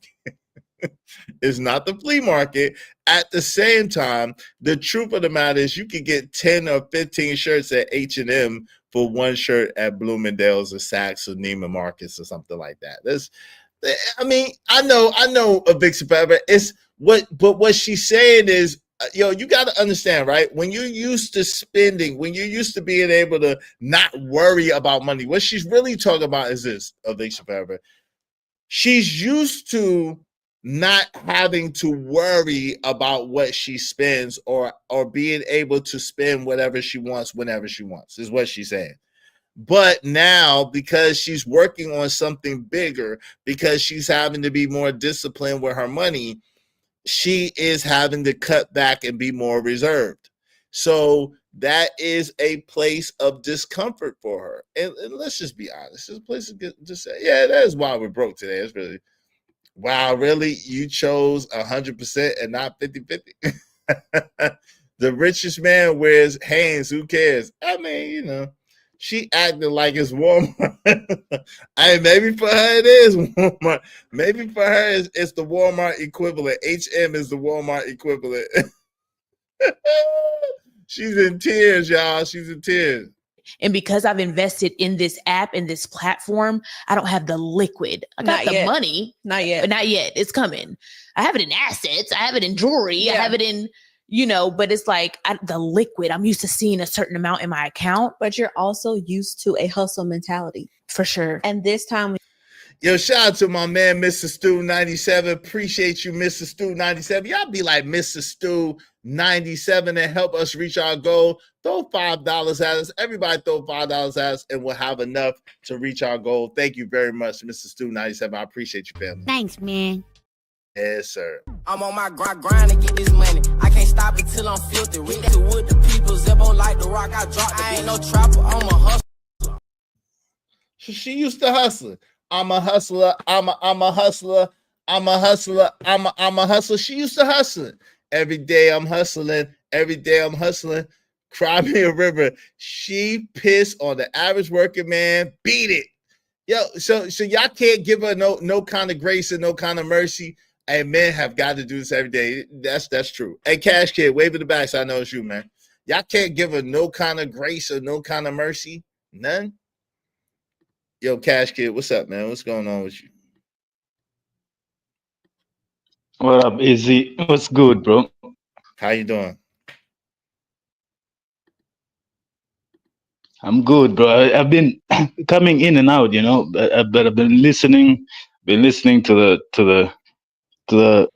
It's not the flea market. At the same time, the truth of the matter is you can get 10 or 15 shirts at H&M for one shirt at Bloomingdale's or Saks or Neiman Marcus or something like that. I mean, I know a Vixen Forever. But what she's saying is, you got to understand, right? When you're used to spending, when you're used to being able to not worry about money, what she's really talking about is this, Vixen Forever. She's used to not having to worry about what she spends or being able to spend whatever she wants whenever she wants, is what she's saying. But now, because she's working on something bigger, because she's having to be more disciplined with her money, she is having to cut back and be more reserved. So that is a place of discomfort for her. And let's just be honest. It's a place to just say, yeah, that is why we're broke today. It's really, wow, really? You chose 100% and not 50-50? The richest man wears Hanes. Who cares? I mean, she acted like it's Walmart. Maybe for her it is Walmart. Maybe for her it's the Walmart equivalent. HM is the Walmart equivalent. She's in tears, y'all. She's in tears. And because I've invested in this app and this platform, I don't have the liquid. I got the money. Not yet. But not yet. It's coming. I have it in assets. I have it in jewelry. I have it in, but it's like the liquid. I'm used to seeing a certain amount in my account. But you're also used to a hustle mentality. For sure. And this time. Yo, shout out to my man, Mr. Stu 97. Appreciate you, Mr. Stu 97. Y'all be like Mr. Stu 97 and help us reach our goal. Throw $5 at us. Everybody throw $5 at us and we'll have enough to reach our goal. Thank you very much, Mr. Stu 97. I appreciate you, family. Thanks, man. Yes, sir. I'm on my grind to get this money. I can't stop it till I'm filthy. With the people, Zebo like the rock. I drop. I ain't no trapper. I'm a hustler. She used to hustle. I'm a hustler. I'm a hustler. I'm a hustler. I'm a hustler. She used to hustle. Every day I'm hustling. Every day I'm hustling. Cry me a river. She pissed on the average working man. Beat it. Yo, so y'all can't give her no kind of grace and no kind of mercy. Hey, men have got to do this every day. That's true. Hey, Cash Kid, wave in the back so I know it's you, man. Y'all can't give her no kind of grace or no kind of mercy. None. Yo, Cash Kid, what's up, man? What's going on with you? What up, Izzy? What's good, bro? How you doing? I'm good, bro. I've been coming in and out, but I've been listening to the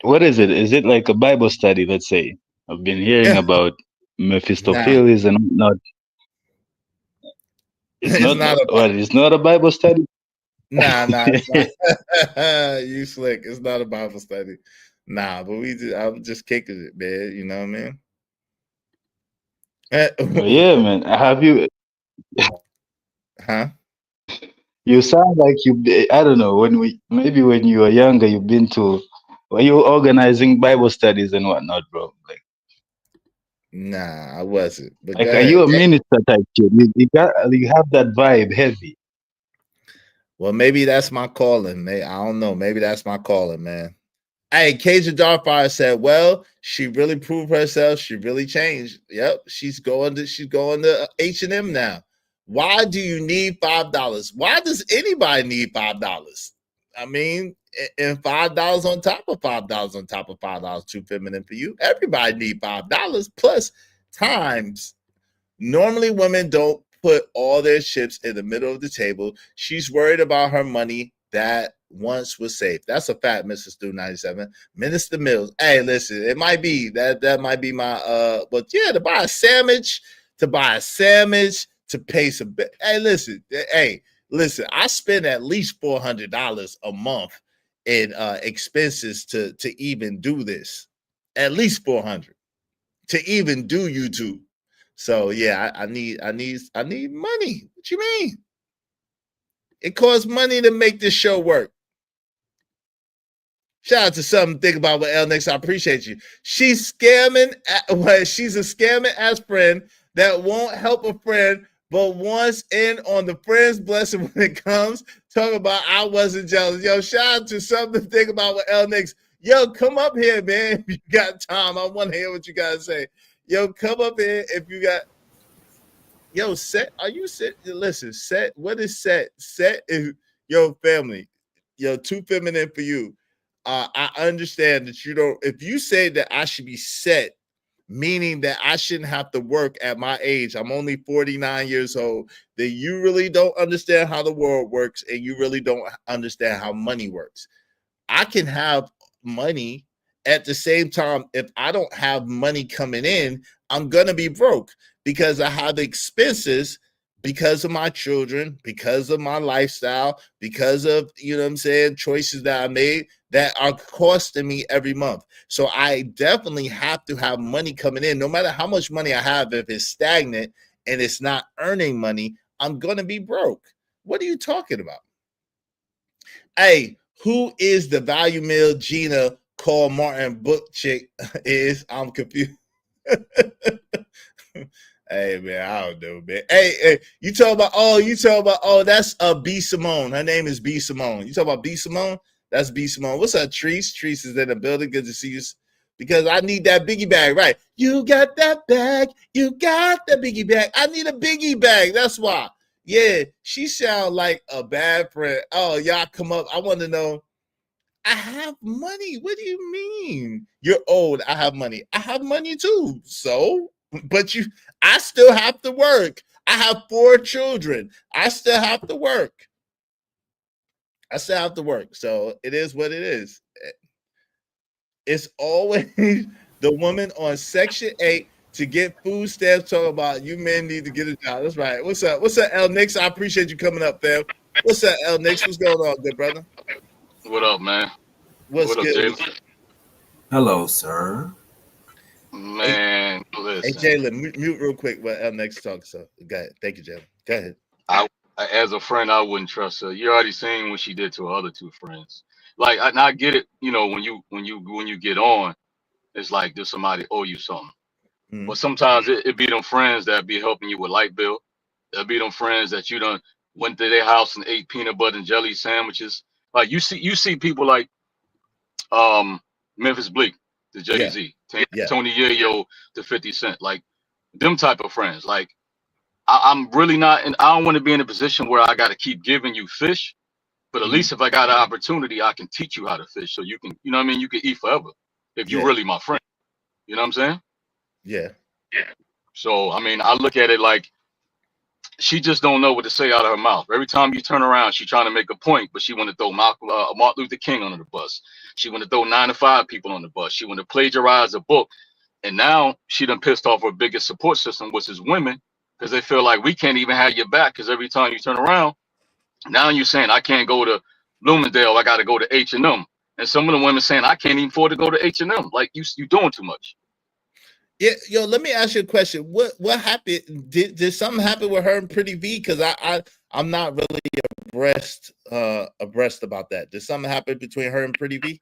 what is it? Is it like a Bible study? Let's say I've been hearing about Nah, Mephistopheles and whatnot. It's it's not not a what? It's not a Bible study. nah, it's not. You slick. It's not a Bible study. Nah, but I'm just kicking it, man. You know what I Yeah, mean? man. Have you? Huh? You sound like I don't know. Maybe when you were younger, you've been to. Were you organizing Bible studies and whatnot, bro? Nah, I wasn't. But go Like, are ahead. you a minister type kid? You have that vibe heavy. Well, maybe that's my calling. I don't know. Maybe that's my calling, man. Hey, Cajun Darfire said, "Well, she really proved herself. She really changed. Yep, she's going to H&M now. Why do you need $5? Why does anybody need $5? I mean, and $5 on top of $5 on top of $5, too feminine for you. Everybody need $5 plus times. Normally, women don't put all their chips in the middle of the table. She's worried about her money that once was safe. That's a fact, Mr. Stu 97. Minister Mills. Hey, listen, it might be that might be my but yeah, to buy a sandwich, to pay some hey, listen, I spend at least $400 a month in expenses to even do this. At least 400 to even do YouTube. So yeah, I need money. What you mean? It costs money to make this show work. Shout out to something to think about with L Next. I appreciate you. She's scamming. She's a scamming ass friend that won't help a friend, but wants in on the friend's blessing when it comes. Talk about I wasn't jealous. Yo, shout out to something to think about with L Next. Yo, come up here, man. If you got time, I want to hear what you guys say. Yo, come up here if you got. Yo, set. Are you set? Listen, set. What is set? Set is yo family. Yo, too feminine for you. I understand that you don't. If you say that I should be set, meaning that I shouldn't have to work at my age, I'm only 49 years old, that you really don't understand how the world works and you really don't understand how money works. I can have money at the same time. If I don't have money coming in, I'm going to be broke because I have expenses because of my children, because of my lifestyle, because of, you know what I'm saying, choices that I made that are costing me every month. So I definitely have to have money coming in. No matter how much money I have, if it's stagnant and it's not earning money, I'm going to be broke. What are you talking about? Hey, who is the value mill Gina called Martin book chick is? I'm confused. Hey man, I don't know, man. Hey, you talk about that's B Simone. Her name is B Simone. You talk about B Simone? That's B Simone. What's up, Treese? Treese is in the building. Good to see you. Because I need that biggie bag, right? You got that bag. You got the biggie bag. I need a biggie bag. That's why. Yeah, she sound like a bad friend. Oh, y'all come up. I want to know. I have money. What do you mean? You're old. I have money. I have money too. So, but I still have to work. I have 4 children. I still have to work. So it is what it is. It's always the woman on Section 8 to get food stamps talking about you men need to get a job. That's right. What's up? What's up, L Nix? I appreciate you coming up, fam. What's up, L Nix? What's going on, good brother? What up, man? What's What up, good? Jalen? Hello, sir. Man, Hey, listen. Jalen, mute real quick while L Nix talks. So go ahead. Thank you, Jalen. Go ahead. As a friend, I wouldn't trust her. You already seen what she did to her other 2 friends. Like, I get it. You know, when you get on, it's like does somebody owe you something. Mm-hmm. But sometimes it be them friends that be helping you with light bill. It'll be them friends that you done went to their house and ate peanut butter and jelly sandwiches. Like you see people like Memphis Bleak to Jay-Z, Tony Yayo to 50 Cent, like them type of friends. Like I'm really not, and I don't want to be in a position where I got to keep giving you fish. But at least if I got an opportunity, I can teach you how to fish, so you can, you know what I mean, you can eat forever if you're really my friend. You know what I'm saying? Yeah. So I mean, I look at it like she just don't know what to say out of her mouth. Every time you turn around, she's trying to make a point, but she want to throw Martin Luther King under the bus. She want to throw 9 to 5 people on the bus. She want to plagiarize a book. And now she done pissed off her biggest support system, which is women, because they feel like we can't even have your back, because every time you turn around, now you're saying, I can't go to Bloomingdale, I got to go to H&M. And some of the women saying, I can't even afford to go to H&M. Like, you doing too much. Yeah, yo, let me ask you a question. What happened? Did something happen with her and Pretty V? Because I'm not really abreast about that. Did something happen between her and Pretty V?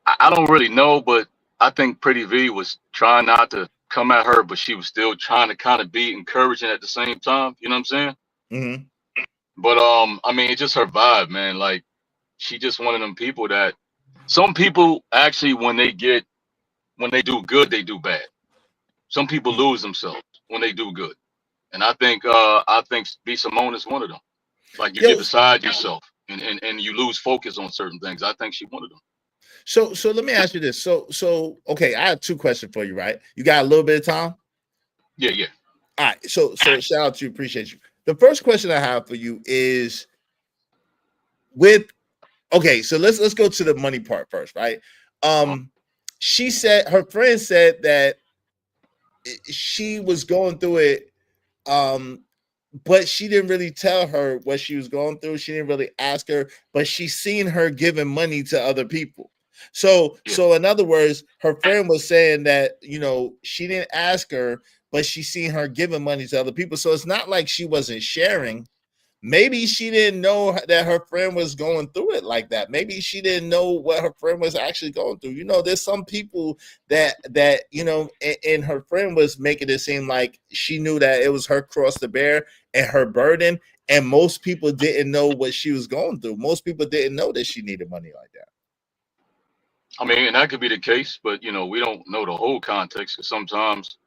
I don't really know, but I think Pretty V was trying not to come at her, but she was still trying to kind of be encouraging at the same time. You know what I'm saying? Mm-hmm. But I mean, it's just her vibe, man. Like, she just one of them people that some people actually, when they do good, they do bad. Some people lose themselves when they do good, and I think B Simone is one of them. Like, you get beside yourself and you lose focus on certain things. I think she's one of them. So let me ask you this. So okay, I have 2 questions for you, right? You got a little bit of time? Yeah. All right. So shout out to you, appreciate you. The first question I have for you is so let's go to the money part first, right? She said, her friend said that she was going through it, but she didn't really tell her what she was going through. She didn't really ask her, but she seen her giving money to other people. So in other words, her friend was saying that, she didn't ask her, but she seen her giving money to other people. So it's not like she wasn't sharing. Maybe she didn't know that her friend was going through it like that. Maybe she didn't know what her friend was actually going through. There's some people that and her friend was making it seem like she knew that it was her cross to bear and her burden. And most people didn't know what she was going through. Most people didn't know that she needed money like that. I mean, and that could be the case, but we don't know the whole context, because sometimes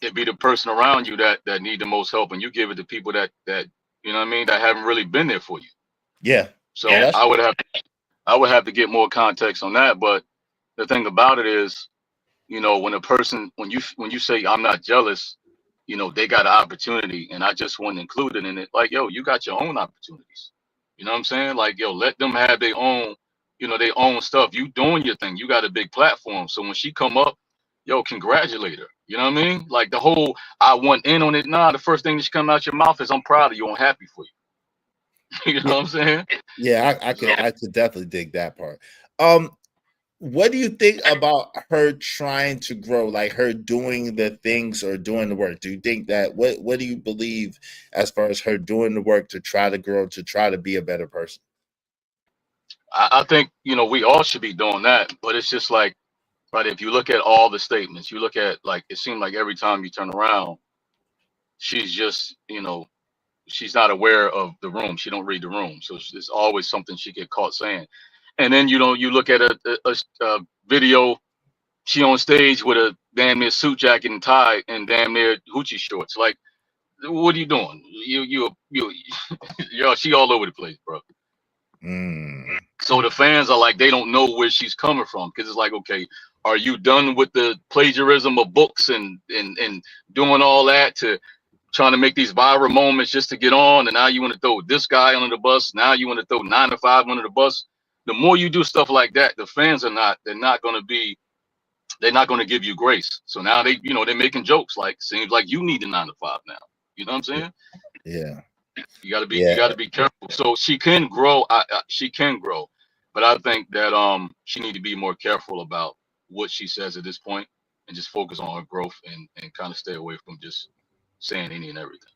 it be the person around you that need the most help, and you give it to people that you know what I mean, that haven't really been there for you. Yeah. So I would have to get more context on that. But the thing about it is, when a person, when you say I'm not jealous, they got an opportunity and I just wasn't included in it. Like, yo, you got your own opportunities. You know what I'm saying? Like, yo, let them have their own, their own stuff. You doing your thing. You got a big platform. So when she come up, yo, congratulate her. You know what I mean? Like, the whole I want in on it. Nah, the first thing that should come out your mouth is I'm proud of you. I'm happy for you. You know what I'm saying? Yeah, I could definitely dig that part. What do you think about her trying to grow, like her doing the things or doing the work? Do you think that what do you believe as far as her doing the work to try to grow, to try to be a better person? I think, we all should be doing that, but it's just like, right, if you look at all the statements, you look at, like, it seemed like every time you turn around, she's just, she's not aware of the room. She don't read the room. So it's always something she get caught saying. And then, you look at a video, she on stage with a damn near suit jacket and tie and damn near hoochie shorts. Like, what are you doing? Yo, she all over the place, bro. So the fans are like, they don't know where she's coming from, because it's like, okay, are you done with the plagiarism of books and doing all that to trying to make these viral moments just to get on, and now you want to throw this guy under the bus, now you want to throw 9 to 5 under the bus? The more you do stuff like that, the fans they're not going to give you grace. So now they're making jokes like, seems like you need the 9 to 5 now. You know what I'm saying? Yeah. You got to be careful. So she can grow. She can grow, but I think that she need to be more careful about what she says at this point, and just focus on her growth and kind of stay away from just saying any and everything.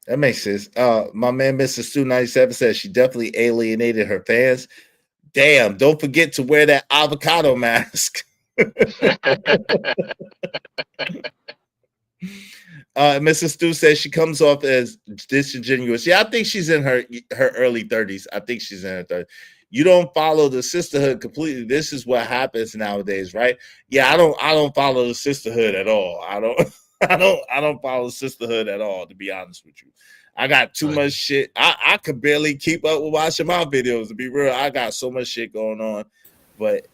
That makes sense. My man, Mr. Stu 97 says she definitely alienated her fans. Damn! Don't forget to wear that avocado mask. Mrs. Stu says she comes off as disingenuous. Yeah, I think she's in her early 30s. I think she's in her 30s. You don't follow the sisterhood completely. This is what happens nowadays, right? Yeah, I don't follow the sisterhood at all. I don't follow the sisterhood at all, to be honest with you. I got too much shit. I could barely keep up with watching my videos, to be real. I got so much shit going on, but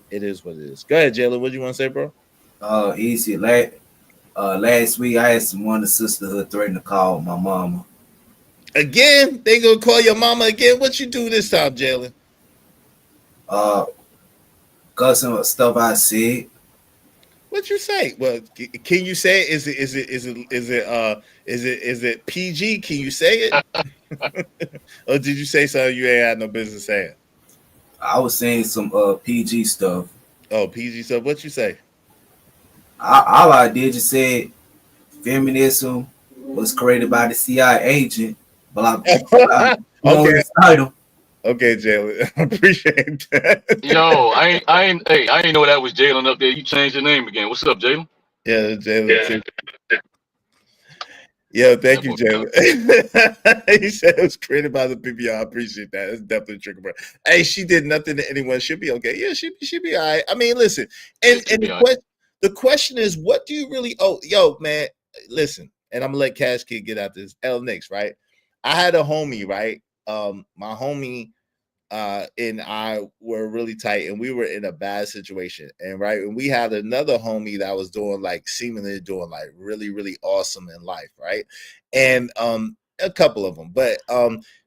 it is what it is. Go ahead, Jalen. What do you want to say, bro? Easy. Like Last week I had someone in the sisterhood threaten to call my mama. Again? They gonna call your mama again? What you do this time, Jalen? Cause some stuff I said. What you say? Well, can you say it? Is it PG? Can you say it? Or did you say something you ain't had no business saying? I was saying some PG stuff. Oh, PG stuff. What you say? All I did just said feminism was created by the CIA agent, but I Okay. recite them. Okay, Jalen. I appreciate that. Yo, I ain't know that was Jalen up there. You changed your name again. What's up, Jalen? Yeah, Jalen. Yeah, thank you, Jalen. He said it was created by the PBR. I appreciate that. It's definitely trigger. Hey, she did nothing to anyone. She'll be okay. Yeah, she'll be all right. I mean, listen, and the question is, what do you really owe? Yo, man, listen, and I'm gonna let Cash Kid get out this. L Nix, right? I had a homie, right? My homie and I were really tight, and we were in a bad situation. And right, and we had another homie that was doing like seemingly doing like really, really awesome in life, right? And a couple of them, but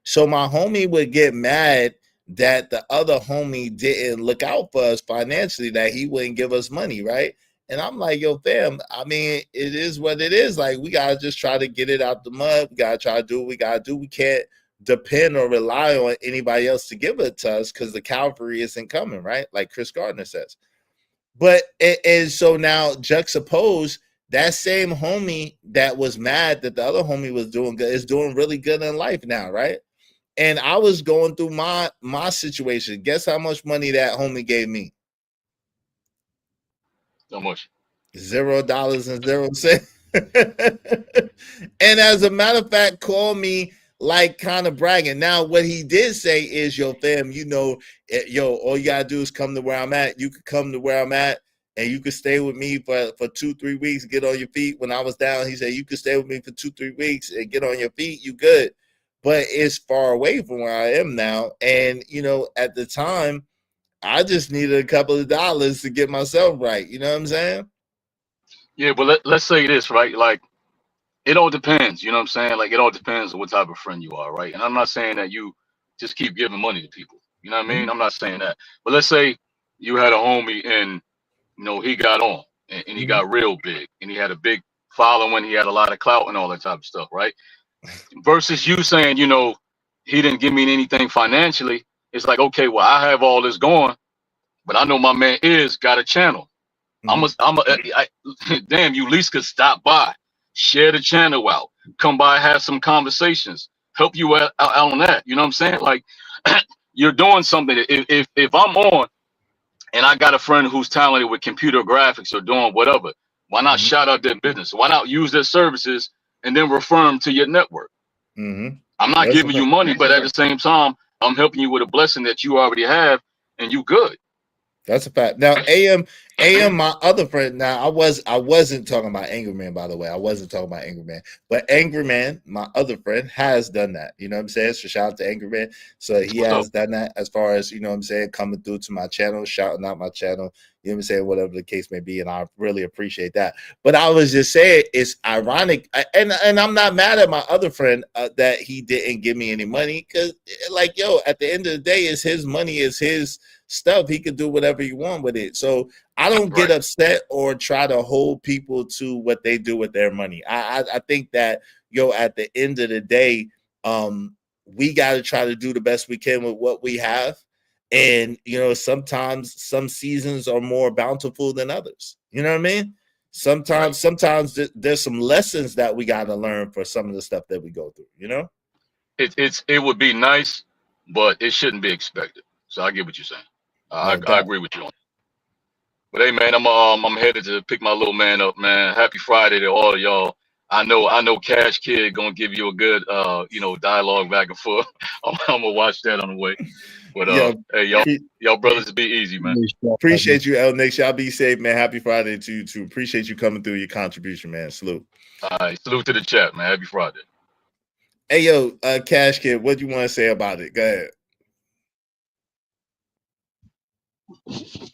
so my homie would get mad that the other homie didn't look out for us financially, that he wouldn't give us money, right? And I'm like, yo, fam, I mean, it is what it is. Like, we gotta just try to get it out the mud. We gotta try to do what we gotta do. We can't depend or rely on anybody else to give it to us because the cavalry isn't coming, right? Like Chris Gardner says. But and so now juxtapose that same homie that was mad that the other homie was doing good is doing really good in life now, right? And I was going through my situation. Guess how much money that homie gave me? How much? $0.00. And as a matter of fact, call me like kind of bragging. Now, what he did say is, yo, fam, you know, yo, all you gotta do is come to where I'm at. You could come to where I'm at, and you could stay with me for 2-3 weeks, get on your feet. When I was down, he said, you could stay with me for 2-3 weeks and get on your feet. You good. But it's far away from where I am now. And, you know, at the time, I just needed a couple of dollars to get myself right. You know what I'm saying? Yeah, but let's say this, right? Like, it all depends. You know what I'm saying? Like, it all depends on what type of friend you are, right? And I'm not saying that you just keep giving money to people. You know what I mean? I'm not saying that. But let's say you had a homie and, you know, he got on and he got real big and he had a big following. He had a lot of clout and all that type of stuff, right? Versus you saying, you know, he didn't give me anything financially. It's like, okay, well, I have all this going, but I know my man is got a channel. Damn, you at least could stop by, share the channel out, come by, have some conversations, help you out on that. You know what I'm saying? Like, you're doing something. If I'm on and I got a friend who's talented with computer graphics or doing whatever, why not shout out their business? Why not use their services and then refer them to your network? I'm not giving you money, but at the same time, I'm helping you with a blessing that you already have, and you good. That's a fact. Now, AM, my other friend. Now, I wasn't talking about Angry Man, by the way. I wasn't talking about Angry Man, but Angry Man, my other friend, has done that. You know what I'm saying? So shout out to Angry Man. So he has done that as far as, you know what I'm saying, coming through to my channel, shouting out my channel. You know what I'm saying? Whatever the case may be, and I really appreciate that. But I was just saying, it's ironic, and I'm not mad at my other friend that he didn't give me any money, because, like, yo, at the end of the day, it's his money, it's his stuff. He could do whatever he want with it. So I don't get upset or try to hold people to what they do with their money. I think that, yo, at the end of the day, we got to try to do the best we can with what we have. And, you know, sometimes some seasons are more bountiful than others. You know what I mean? Sometimes there's some lessons that we got to learn for some of the stuff that we go through, you know? It would be nice, but it shouldn't be expected. So I get what you're saying. I agree with you on it. But hey, man, I'm headed to pick my little man up, man. Happy Friday to all of y'all. I know Cash Kid gonna give you a good you know, dialogue back and forth. I'm gonna watch that on the way. But hey, y'all brothers, be easy, man. Appreciate you, L Nix. Y'all be safe, man. Happy Friday to you too. Appreciate you coming through, your contribution, man. Salute. All right, salute to the chat, man. Happy Friday. Hey, yo, Cash Kid, what do you want to say about it? Go ahead.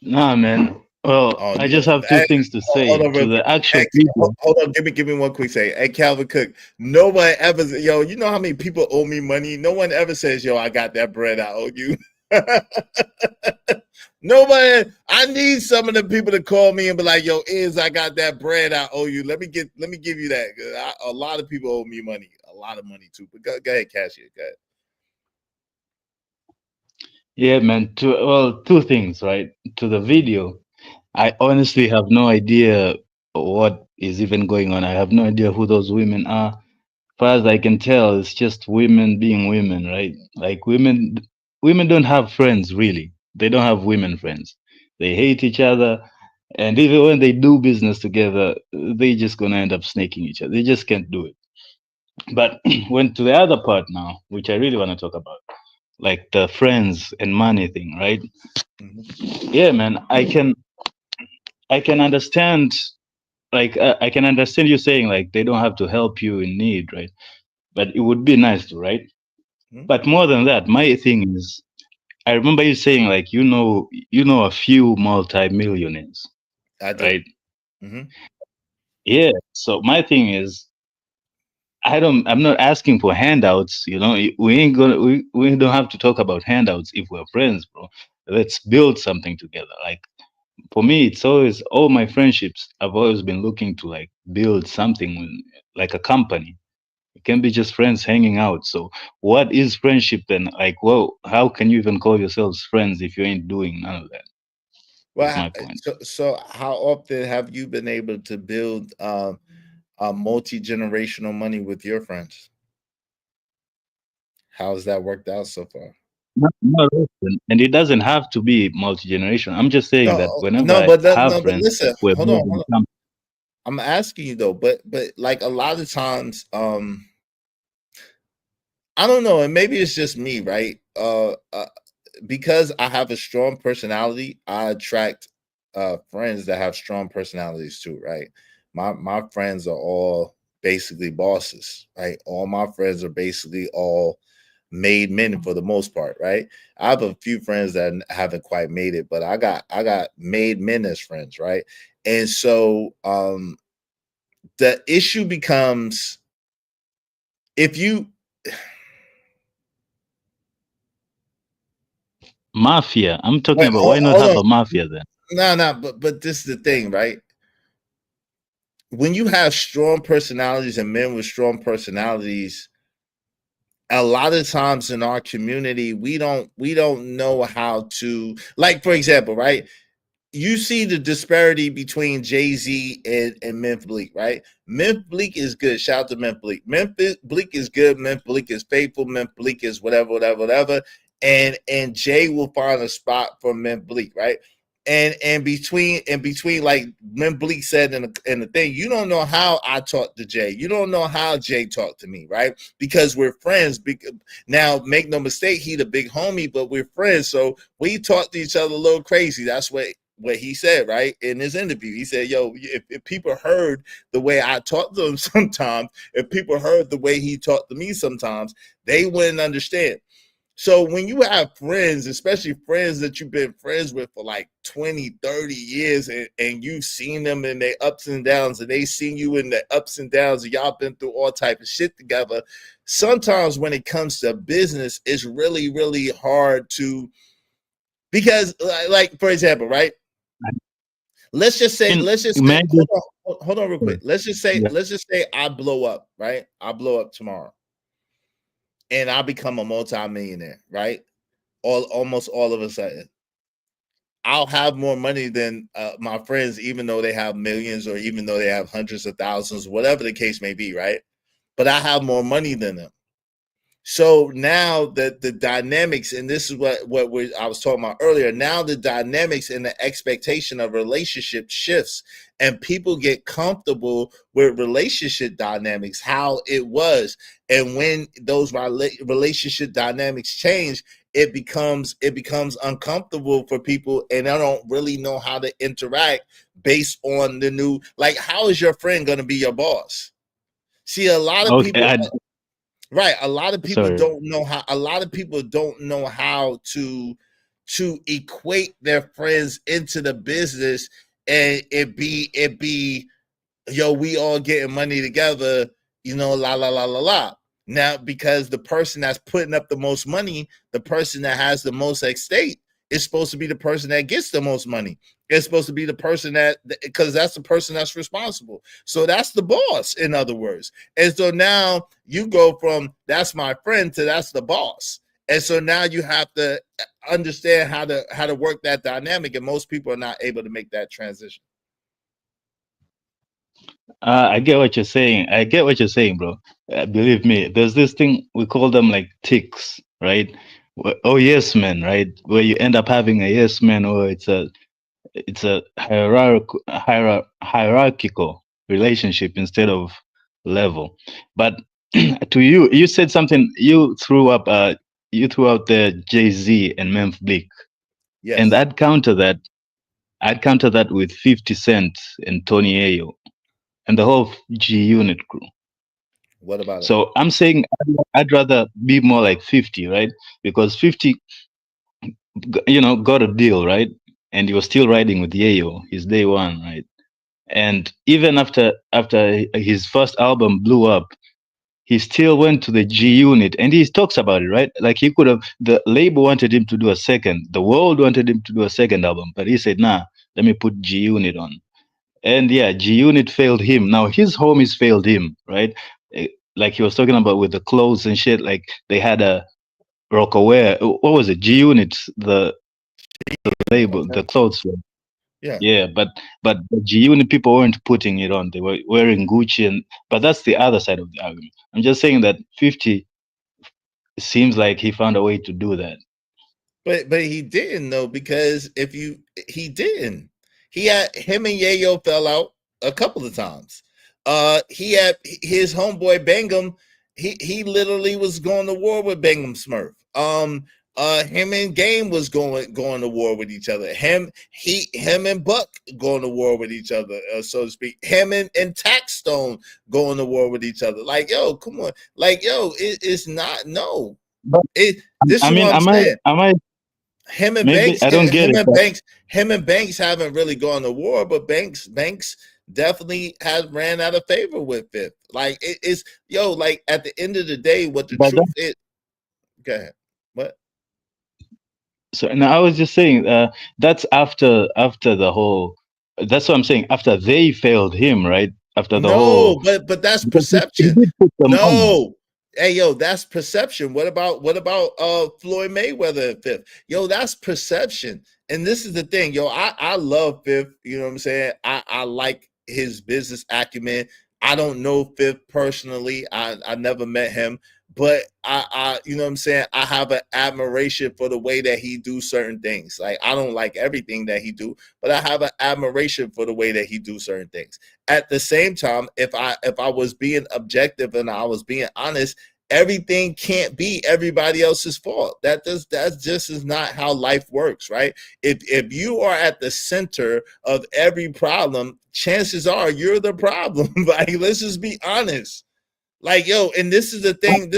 Nah, man. Well, Oh, I just have two things to say hold on, to real the quick. actual Hey, video. hold on, give me one quick say. Hey, Calvin Cook, nobody ever, yo, you know how many people owe me money? No one ever says, yo, I got that bread I owe you. Nobody. I need some of the people to call me and be like, yo, I got that bread I owe you. Let me give you that. A lot of people owe me money, a lot of money too. But go ahead, Cashier. Go ahead. Yeah, man. Two things, right? To the video, I honestly have no idea what is even going on. I have no idea who those women are. Far as I can tell, it's just women being women, right? Like women don't have friends really. They don't have women friends. They hate each other, and even when they do business together, they just gonna end up snaking each other. They just can't do it. But when to the other part now, which I really want to talk about, like the friends and money thing, right? Yeah, man, I can understand. Like I can understand you saying like they don't have to help you in need, right? But it would be nice to, right? But more than that, my thing is, I remember you saying like you know a few multi-millionaires, I do. right? Yeah. So my thing is, I'm not asking for handouts. You know, we ain't gonna we don't have to talk about handouts if we're friends, bro. Let's build something together. Like for me, it's always all my friendships. I've always been looking to like build something like a company. It can be just friends hanging out. So what is friendship then? Like, well, how can you even call yourselves friends if you ain't doing none of that? That's my point. So how often have you been able to build a multi-generational money with your friends? How's that worked out so far? Not often, and it doesn't have to be multi-generation. I'm just saying that whenever I have But friends, listen, we're hold on. building something. I'm asking you though, but like a lot of times, I don't know, and maybe it's just me, right? Because I have a strong personality, I attract friends that have strong personalities too, right? My friends are all basically bosses, right? All my friends are basically all made men for the most part, right? I have a few friends that haven't quite made it, but I got made men as friends, right? And so the issue becomes if you Mafia. I'm talking about why not have a mafia then? No, but this is the thing, right? When you have strong personalities and men with strong personalities, a lot of times in our community, we don't know how to, like, for example, right? You see the disparity between Jay-Z and Memphis Bleak, right? Memphis Bleak is good. Shout out to Memphis Bleak. Memphis Bleak is good. Memphis Bleak is faithful. Memphis Bleak is whatever. And Jay will find a spot for Memphis Bleak, right? And between like Memphis Bleak said in the thing, you don't know how I talk to Jay. You don't know how Jay talked to me, right? Because we're friends. Now, make no mistake, he the big homie, but we're friends. So we talk to each other a little crazy. That's what he said, right? In his interview, he said, yo, if people heard the way I talk to him sometimes, if people heard the way he talked to me sometimes, they wouldn't understand. So when you have friends, especially friends that you've been friends with for like 20, 30 years, and you've seen them in their ups and downs, and they seen you in the ups and downs, and y'all been through all type of shit together, sometimes when it comes to business, it's really, really hard to, because like for example, right? Let's just say, hold on real quick. Let's just say I blow up, right? I blow up tomorrow and I become a multi-millionaire, right? Almost all of a sudden. I'll have more money than my friends, even though they have millions or even though they have hundreds of thousands, whatever the case may be, right? But I have more money than them. So now that the dynamics, and this is what I was talking about earlier, now the dynamics and the expectation of relationship shifts, and people get comfortable with relationship dynamics, how it was. And when those relationship dynamics change, it becomes uncomfortable for people, and they don't really know how to interact based on the new, like, how is your friend going to be your boss? See, a lot of people... Right. A lot of people don't know how, to to equate their friends into the business, and it be yo, we all getting money together, you know, la la la la la. Now, because the person that's putting up the most money, the person that has the most at stake, is supposed to be the person that gets the most money. It's supposed to be the person that, because that's the person that's responsible. So that's the boss, in other words. And so now you go from that's my friend to that's the boss. And so now you have to understand how to work that dynamic. And most people are not able to make that transition. I get what you're saying. I get what you're saying, bro. Believe me, there's this thing we call them like ticks, right? Oh, yes, man, right? Where you end up having a yes man, or it's a hierarchical relationship instead of level. But to you, you said something. You threw out the Jay-Z and Memphis Bleak, yes, and I'd counter that with 50 Cent and Tony Ayo and the whole G Unit crew. What about it? So I'm saying I'd rather be more like 50, right? Because 50, got a deal, right? And he was still riding with Yayo, his day one, right? And even after his first album blew up, he still went to the G Unit, and he talks about it, right? Like he could have, the label wanted him to do a second, the world wanted him to do a second album, but he said, nah, let me put G Unit on. And yeah, G Unit failed him. Now his homies failed him, right? Like he was talking about with the clothes and shit, like they had a Rockaware, what was it? G Unit, the label, the clothes. Yeah, but the G Unit people weren't putting it on. They were wearing Gucci, but that's the other side of the argument. I'm just saying that 50 seems like he found a way to do that. But he didn't though, because he didn't. Him and Yayo fell out a couple of times. He had his homeboy Bangum. He literally was going to war with Bangum Smurf. Him and Game was going to war with each other. Him and Buck going to war with each other, so to speak. Him and Taxstone going to war with each other. Like, yo, come on. Like, yo, it's not, no. But this is what I'm saying. Am I him and maybe, Banks, I don't get him and Banks haven't really gone to war, but Banks definitely has ran out of favor with Fifth. Like it's like at the end of the day, what the truth is. Go ahead. What? So now I was just saying that's after the whole. That's what I'm saying. After they failed him, right? After the whole. But that's perception. No. Hey, yo, that's perception. What about Floyd Mayweather at Fifth? Yo, that's perception. And this is the thing, yo. I love Fifth. You know what I'm saying? I like his business acumen. I don't know Fifth personally. I never met him, but I you know what I'm saying? I have an admiration for the way that he do certain things. Like I don't like everything that he do, but I have an admiration for the way that he do certain things. At the same time, if I was being objective and I was being honest, everything can't be everybody else's fault. That just is not how life works, right? If you are at the center of every problem, chances are you're the problem. Like, let's just be honest. Like, yo, and this is the thing.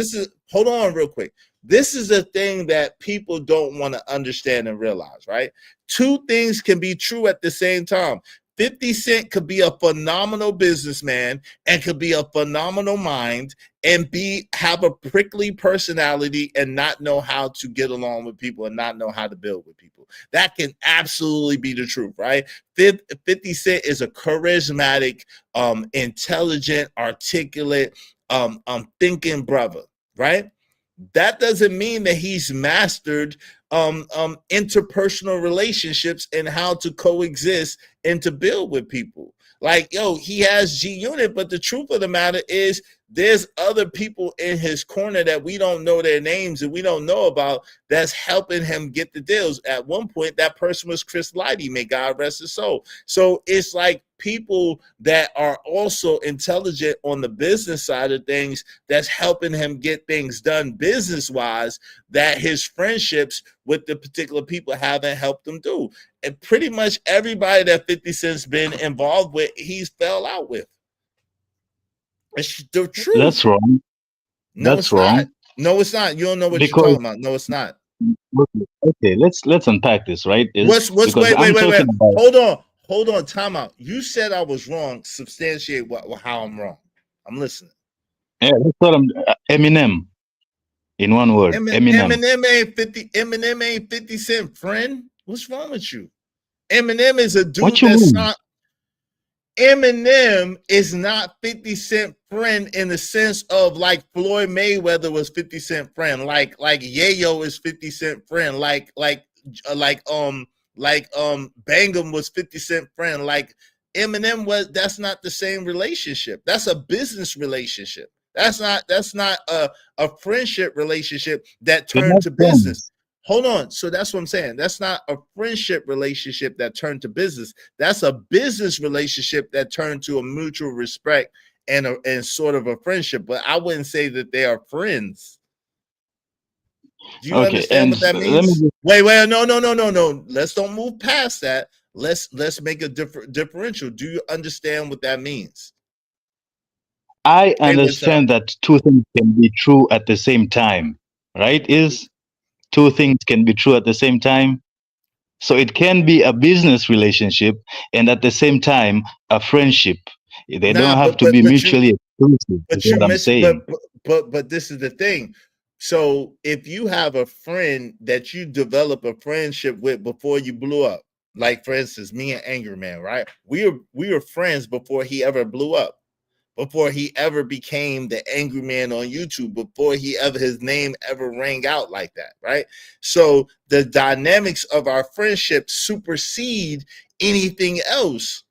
Hold on real quick. This is the thing that people don't want to understand and realize, right? Two things can be true at the same time. 50 Cent could be a phenomenal businessman and could be a phenomenal mind and have a prickly personality and not know how to get along with people and not know how to build with people. That can absolutely be the truth, right? 50 Cent is a charismatic, intelligent, articulate, thinking brother, right? That doesn't mean that he's mastered interpersonal relationships and how to coexist and to build with people. Like, yo, he has G Unit, but the truth of the matter is there's other people in his corner that we don't know their names and we don't know about that's helping him get the deals. At one point, that person was Chris Lighty, may God rest his soul. So it's like people that are also intelligent on the business side of things that's helping him get things done business-wise that his friendships with the particular people haven't helped him do. And pretty much everybody that 50 Cent's been involved with, he's fell out with. It's the truth. That's wrong. No, That's it's wrong. not. No, it's not. You don't know what you're talking about. No, it's not. Okay, let's unpack this, right? What's Because wait, I'm talking about. hold on, time out. You said I was wrong. Substantiate how I'm wrong. I'm listening. Yeah, that's what I'm. Eminem, in one word, Eminem. Eminem ain't 50 Cent friend. What's wrong with you? Eminem is a What dude you that's mean? not. Eminem is not 50 Cent friend in the sense of like Floyd Mayweather was 50 Cent friend, like Yayo is 50 Cent friend, like Bangum was 50 Cent friend, like Eminem was. That's not the same relationship. That's a business relationship. That's not a friendship relationship that They're turned not to business. friends. Hold on. So that's what I'm saying. That's not a friendship relationship that turned to business. That's a business relationship that turned to a mutual respect and sort of a friendship. But I wouldn't say that they are friends. Do you Okay, understand and what that let me means? just, Wait, no. Let's don't move past that. Let's make a differential. Do you understand what that means? I understand that two things can be true at the same time, right? Is two things can be true at the same time. So it can be a business relationship and at the same time a friendship. They don't have to be mutually exclusive, is But you what I'm miss saying. but this is the thing. So if you have a friend that you develop a friendship with before you blew up, like for instance, me and Angry Man, right? We were friends before he ever blew up, before he ever became the Angry Man on YouTube, before his name ever rang out like that, right? So the dynamics of our friendship supersede anything else.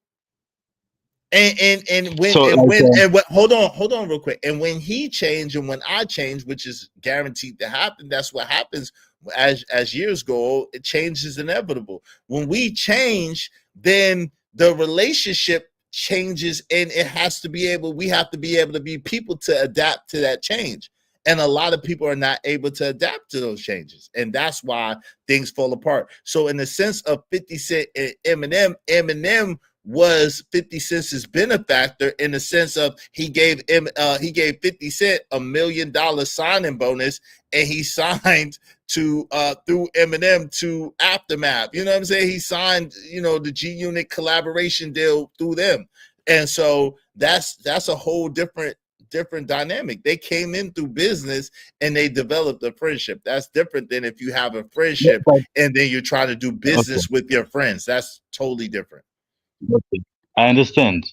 And when So and like when and what hold on real quick. And when he changed and when I changed, which is guaranteed to happen, that's what happens as years go. Change is inevitable. When we change, then the relationship changes, and we have to be able to be people to adapt to that change. And a lot of people are not able to adapt to those changes. And that's why things fall apart. So in the sense of 50 Cent and Eminem was 50 Cent's benefactor in the sense of he gave 50 Cent $1 million signing bonus, and he signed to through Eminem to Aftermath. You know what I'm saying? He signed, the G Unit collaboration deal through them. And so that's a whole different dynamic. They came in through business and they developed a friendship. That's different than if you have a friendship and then you're trying to do business with your friends. That's totally different. Okay, I understand.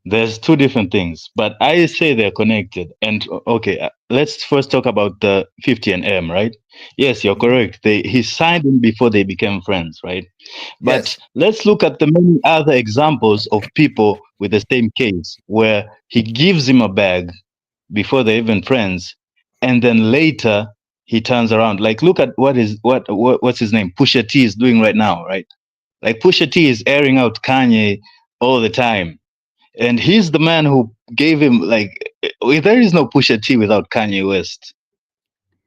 There's two different things, but I say they're connected. And okay, let's first talk about the 50 and M, right? Yes, you're correct. He signed him before they became friends, right? But let's look at the many other examples of people with the same case where he gives him a bag before they're even friends, and then later he turns around. Like, look at what's his name? Pusha T is doing right now, right? Like Pusha T is airing out Kanye all the time. And he's the man who gave him there is no Pusha T without Kanye West.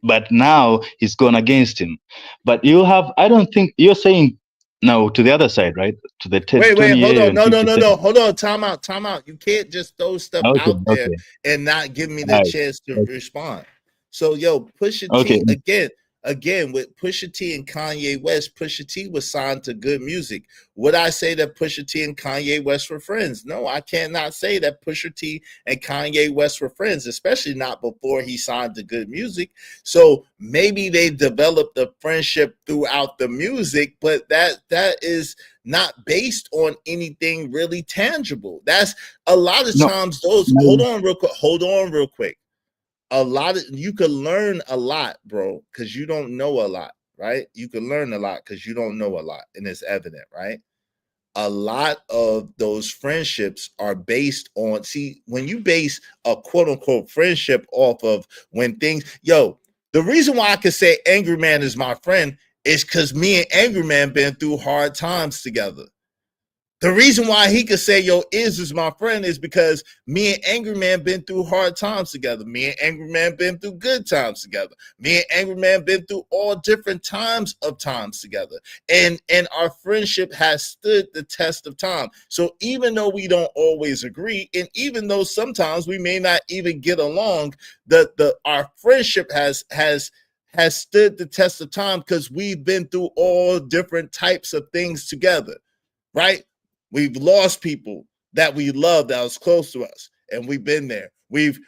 But now he's gone against him. But I don't think you're saying no to the other side, right? To the Wait, hold on. and 50 Cent. No. Hold on. Time out. You can't just throw stuff out there Okay. and not give me the chance to respond. So, Pusha Okay. T again with Pusha T and Kanye West. Pusha T was signed to Good Music. Would I say that Pusha T and Kanye West were friends? No, I cannot say that Pusha T and Kanye West were friends, especially not before he signed to Good Music. So maybe they developed a friendship throughout the music, but that is not based on anything really tangible. That's a lot of times those. Hold on real quick. You can learn a lot, bro, because you don't know a lot, right? You can learn a lot because you don't know a lot, and it's evident, right? A lot of those friendships are based on, when you base a quote unquote friendship off of when things, the reason why I could say Angry Man is my friend is because me and Angry Man been through hard times together. The reason why he could say, is my friend is because me and Angry Man been through hard times together. Me and Angry Man been through good times together. Me and Angry Man been through all different times together. And our friendship has stood the test of time. So even though we don't always agree, and even though sometimes we may not even get along, our friendship has has stood the test of time because we've been through all different types of things together, right? We've lost people that we love that was close to us, and we've been there. We've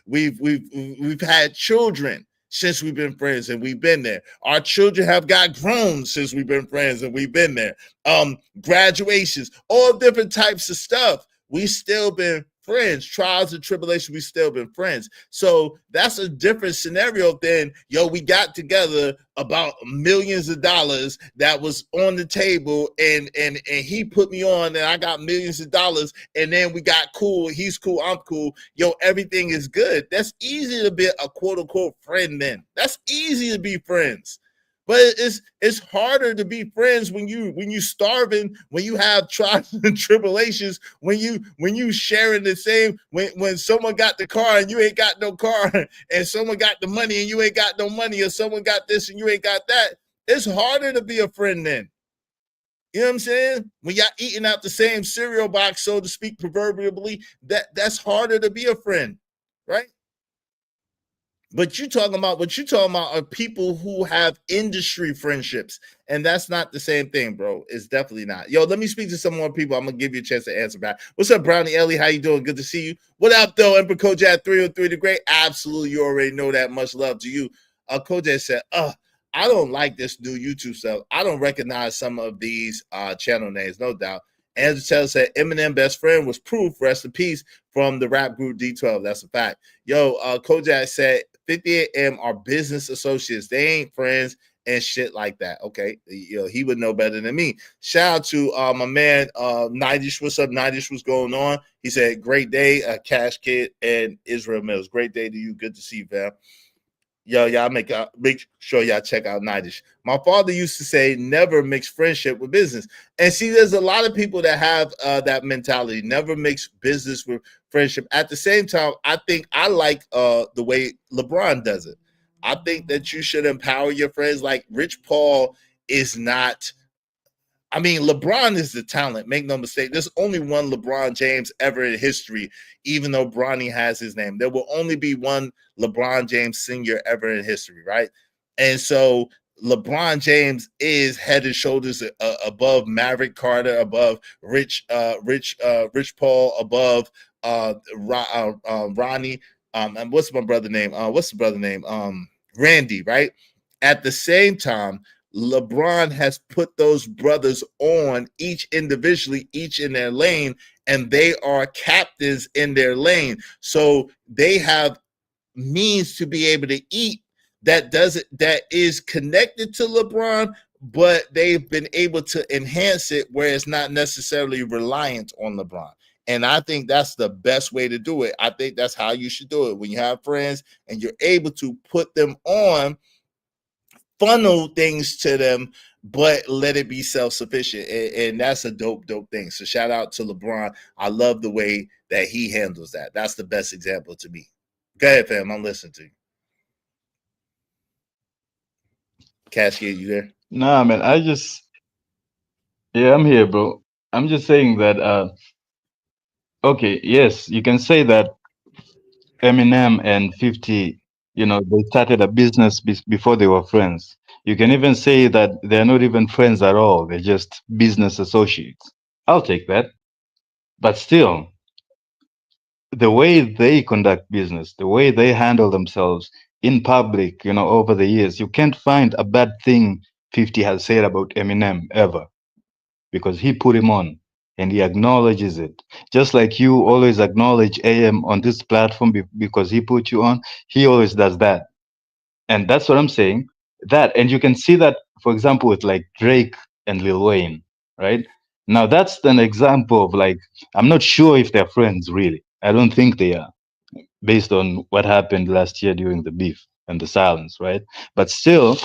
had children since we've been friends, and we've been there. Our children have got grown since we've been friends, and we've been there. Graduations, all different types of stuff. We still been friends. Trials and tribulations, we still been friends. So that's a different scenario than, yo, we got together about millions of dollars that was on the table, and he put me on, and I got millions of dollars, and then we got cool. He's cool, I'm cool. Yo, everything is good. That's easy to be a quote unquote friend then. That's easy to be friends. But it's harder to be friends when you starving, when you have trials and tribulations, when you sharing the same, when someone got the car and you ain't got no car, and someone got the money and you ain't got no money, or someone got this and you ain't got that. It's harder to be a friend then. You know what I'm saying? When y'all eating out the same cereal box, so to speak, proverbially, that's harder to be a friend, right? But what you're talking about are people who have industry friendships, and that's not the same thing, bro. It's definitely not. Yo, let me speak to some more people. I'm gonna give you a chance to answer back. What's up, Brownie Ellie? How you doing? Good to see you. What up, though? Emperor Kojak 303 the Great. Absolutely, you already know that. Much love to you. Kojak said, I don't like this new YouTube stuff. I don't recognize some of these channel names, no doubt. Andrew Taylor said Eminem best friend was Proof. Rest in peace from the rap group D12. That's a fact. Yo, Kojak said 58M are business associates. They ain't friends and shit like that. Okay, you know, he would know better than me. Shout out to my man Nidish. What's up, Nidish? What's going on? He said, great day, Cash Kid and Israel Mills. Great day to you. Good to see you, fam. Yo, y'all make sure y'all check out Nidish. My father used to say, never mix friendship with business. And see, there's a lot of people that have that mentality, never mix business with friendship. At the same time, I think I like the way LeBron does it. I think that you should empower your friends. Like Rich Paul is not, I mean, LeBron is the talent. Make no mistake. There's only one LeBron James ever in history, even though Bronny has his name. There will only be one LeBron James Sr. ever in history, right? And so LeBron James is head and shoulders above Maverick Carter, above Rich Paul, above Ronnie. And what's my brother name? What's the brother name? Randy, right? At the same time, LeBron has put those brothers on, each individually, each in their lane, and they are captains in their lane. So they have means to be able to eat that is connected to LeBron, but they've been able to enhance it where it's not necessarily reliant on LeBron. And I think that's the best way to do it. I think that's how you should do it. When you have friends and you're able to put them on, funnel things to them, but let it be self-sufficient. And that's a dope thing. So shout out to LeBron. I love the way that he handles that. That's the best example to me. Go ahead, fam. I'm listening to you. Cascade, you there? Nah, man, I'm here, bro. I'm just saying that, okay, yes, you can say that Eminem and 50, they started a business before they were friends. You can even say that they're not even friends at all. They're just business associates. I'll take that. But still, the way they conduct business, the way they handle themselves in public, over the years, you can't find a bad thing 50 has said about Eminem ever, because he put him on and he acknowledges it. Just like you always acknowledge AM on this platform because he put you on, he always does that. And that's what I'm saying. And you can see that, for example, with like Drake and Lil Wayne, right? Now that's an example of like, I'm not sure if they're friends really. I don't think they are, based on what happened last year during the beef and the silence, right? But still,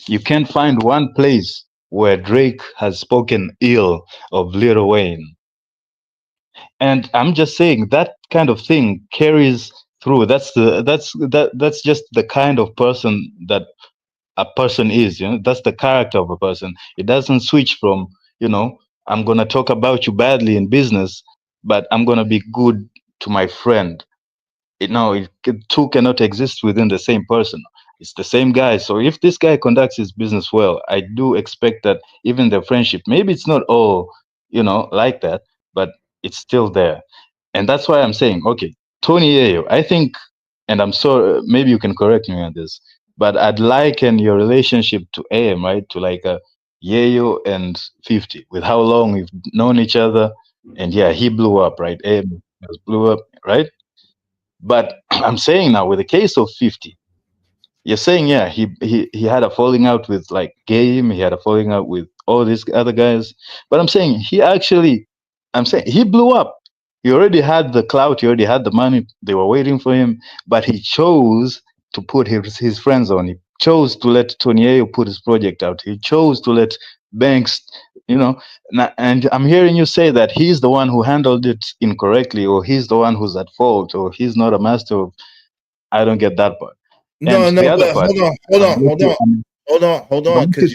you can't find one place where Drake has spoken ill of Lil Wayne. And I'm just saying that kind of thing carries through. That's just the kind of person that a person is, that's the character of a person. It doesn't switch from, I'm gonna talk about you badly in business, but I'm gonna be good to my friend. Two cannot exist within the same person. It's the same guy. So if this guy conducts his business well, I do expect that even the friendship, maybe it's not all, like that, but it's still there. And that's why I'm saying, okay, Tony Yayo, I think, and I'm sorry, maybe you can correct me on this, but I'd liken your relationship to AM, right? To like a Yayo and 50, with how long we've known each other. And yeah, he blew up, right? AM blew up, right? But I'm saying now, with the case of 50, you're saying, yeah, he had a falling out with like Game, he had a falling out with all these other guys. But I'm saying he blew up. He already had the clout, he already had the money, they were waiting for him, but he chose to put his friends on. He chose to let Tony Ayo put his project out. He chose to let Banks, and I'm hearing you say that he's the one who handled it incorrectly, or he's the one who's at fault, or he's not a master of. I don't get that part. No, And the other part, hold on, because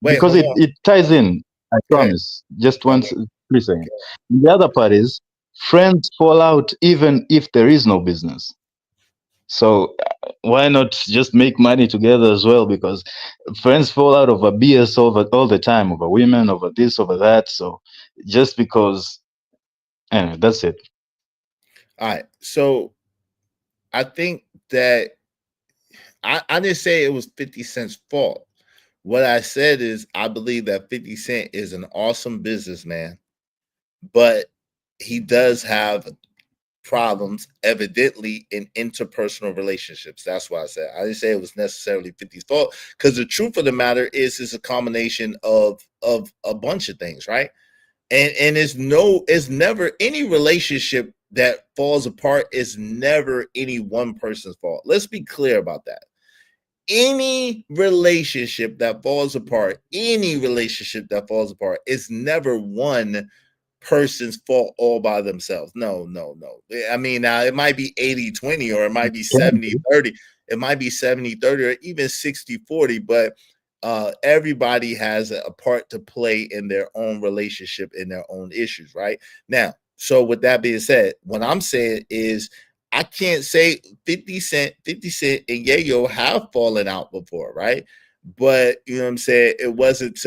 because it ties in. I promise. Just once, 3 seconds. The other part is friends fall out even if there is no business. So why not just make money together as well? Because friends fall out over BS all the time, over women, over this, over that. So just because, anyway, that's it. All right. So I think that I didn't say it was 50 Cent's fault. What I said is I believe that 50 Cent is an awesome businessman, but he does have problems evidently in interpersonal relationships. That's why I said I didn't say it was necessarily 50's fault, because the truth of the matter is it's a combination of a bunch of things, right? And it's never any relationship that falls apart is never any one person's fault. Let's be clear about that. Any relationship that falls apart is never one person's fault all by themselves. No. I mean, now it might be 80-20, or it might be 70-30. It might be 70-30, or even 60-40, but everybody has a part to play in their own relationship, in their own issues, right? Now, so with that being said, what I'm saying is I can't say 50 Cent and Yayo have fallen out before, right? But you know what I'm saying? It wasn't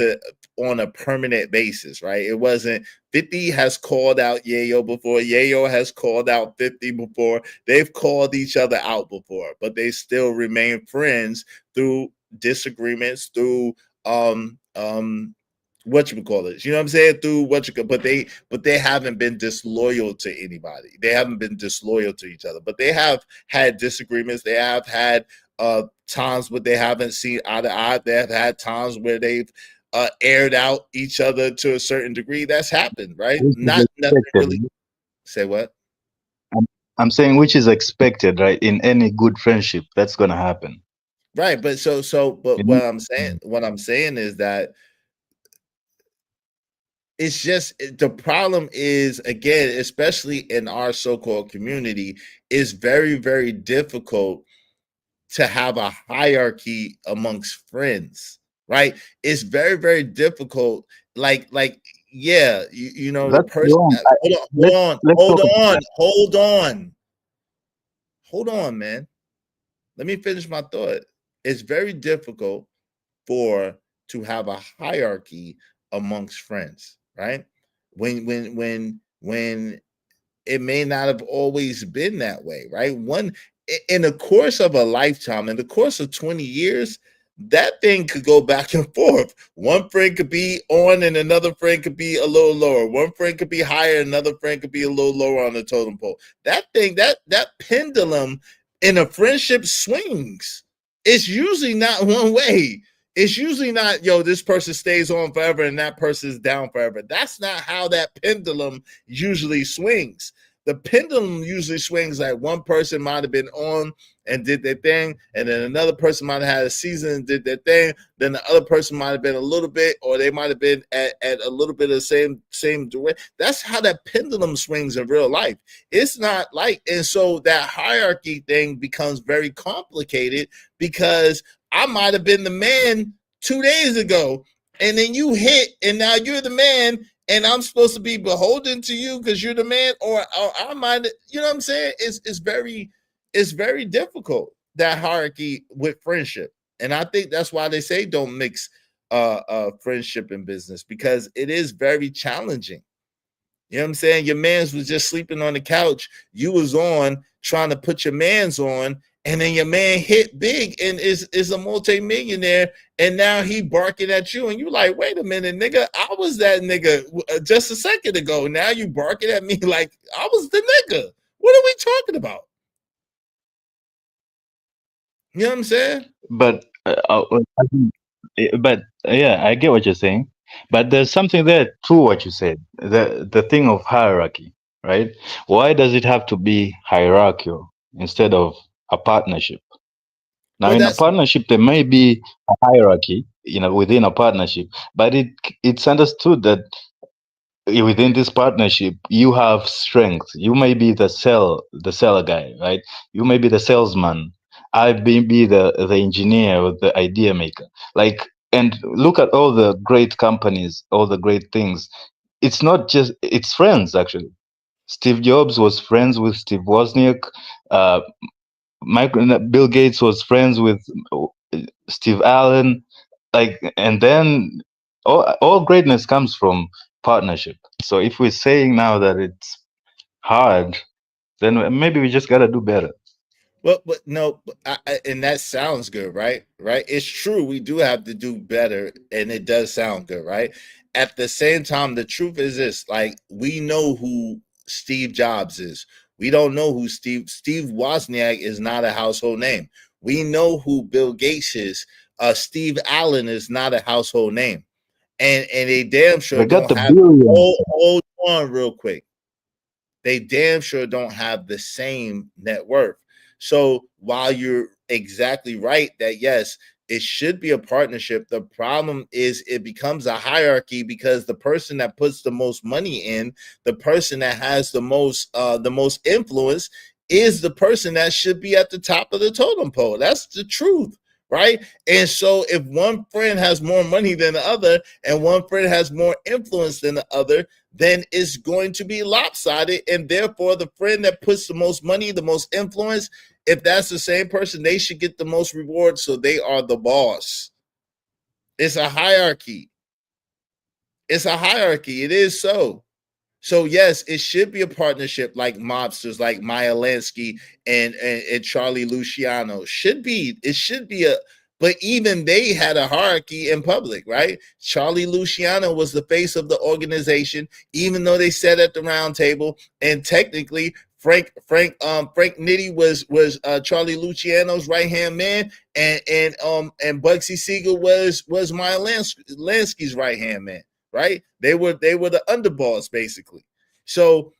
on a permanent basis, right? It wasn't. 50 has called out Yayo before. Yayo has called out 50 before. They've called each other out before, but they still remain friends through disagreements, through what you call it, you know what I'm saying, through but they haven't been disloyal to anybody. They haven't been disloyal to each other, but they have had disagreements. They have had times where they haven't seen eye to eye. They have had times where they've aired out each other to a certain degree. That's happened, right? Not nothing really. Say what? I'm saying, which is expected, right? In any good friendship, that's gonna happen, right? But but what I'm saying is that it's just the problem is, again, especially in our so-called community, is very, very difficult to have a hierarchy amongst friends, right? It's very, very difficult. Like, yeah, you know, the person. Hold on, man. Let me finish my thought. It's very difficult to have a hierarchy amongst friends, right? When it may not have always been that way, right? In the course of a lifetime, in the course of 20 years, that thing could go back and forth. One friend could be on and another friend could be a little lower. One friend could be higher, another friend could be a little lower on the totem pole. That thing, that pendulum in a friendship swings. It's usually not one way. It's usually not, this person stays on forever and that person is down forever. That's not how that pendulum usually swings. The pendulum usually swings like one person might have been on and did their thing, and then another person might have had a season and did their thing. Then the other person might have been a little bit, or they might have been at a little bit of the same direction. That's how that pendulum swings in real life. It's not like, and so that hierarchy thing becomes very complicated because I might have been the man 2 days ago, and then you hit, and now you're the man, and I'm supposed to be beholden to you because you're the man, or I might, you know what I'm saying? It's very difficult. that hierarchy with friendship. And I think that's why they say don't mix friendship and business, because it is very challenging. You know what I'm saying? Your man's was just sleeping on the couch. You was on trying to put your man's on, and then your man hit big and is a multi-millionaire, and now he barking at you, and you like, wait a minute, nigga, I was that nigga just a second ago. Now you barking at me like I was the nigga. What are we talking about? You know what I'm saying? But yeah, I get what you're saying. But there's something there to what you said. The thing of hierarchy, right? Why does it have to be hierarchical instead of a partnership? Now, in a partnership, there may be a hierarchy, within a partnership, but it's understood that within this partnership, you have strengths. You may be the seller guy, right? You may be the salesman. I may be the engineer or the idea maker. Like, and look at all the great companies, all the great things. It's not just, it's friends actually. Steve Jobs was friends with Steve Wozniak. Bill Gates was friends with Steve Allen. Like, and then all greatness comes from partnership. So if we're saying now that it's hard, then maybe we just gotta do better. But no, and that sounds good, right? Right? It's true. We do have to do better, and it does sound good, right? At the same time, the truth is this: like, we know who Steve Jobs is. We don't know who Steve Wozniak is. Not a household name. We know who Bill Gates is. Steve Allen is not a household name, and they damn sure don't have. Hold on, real quick. They damn sure don't have the same net worth. So while you're exactly right that yes, it should be a partnership, the problem is it becomes a hierarchy because the person that puts the most money in, the person that has the most influence, is the person that should be at the top of the totem pole. That's the truth, right? And so if one friend has more money than the other, and one friend has more influence than the other, then it's going to be lopsided. And therefore, the friend that puts the most money, the most influence, if that's the same person, they should get the most reward. So they are the boss. It's a hierarchy. It's a hierarchy. It is so. So yes, it should be a partnership like mobsters, like Maya Lansky and Charlie Luciano. It should be but even they had a hierarchy in public, right? Charlie Luciano was the face of the organization, even though they sat at the round table. And technically, Frank Nitti was Charlie Luciano's right hand man, and Bugsy Siegel was Maya Lansky's right hand man. Right? They were the underboss basically. So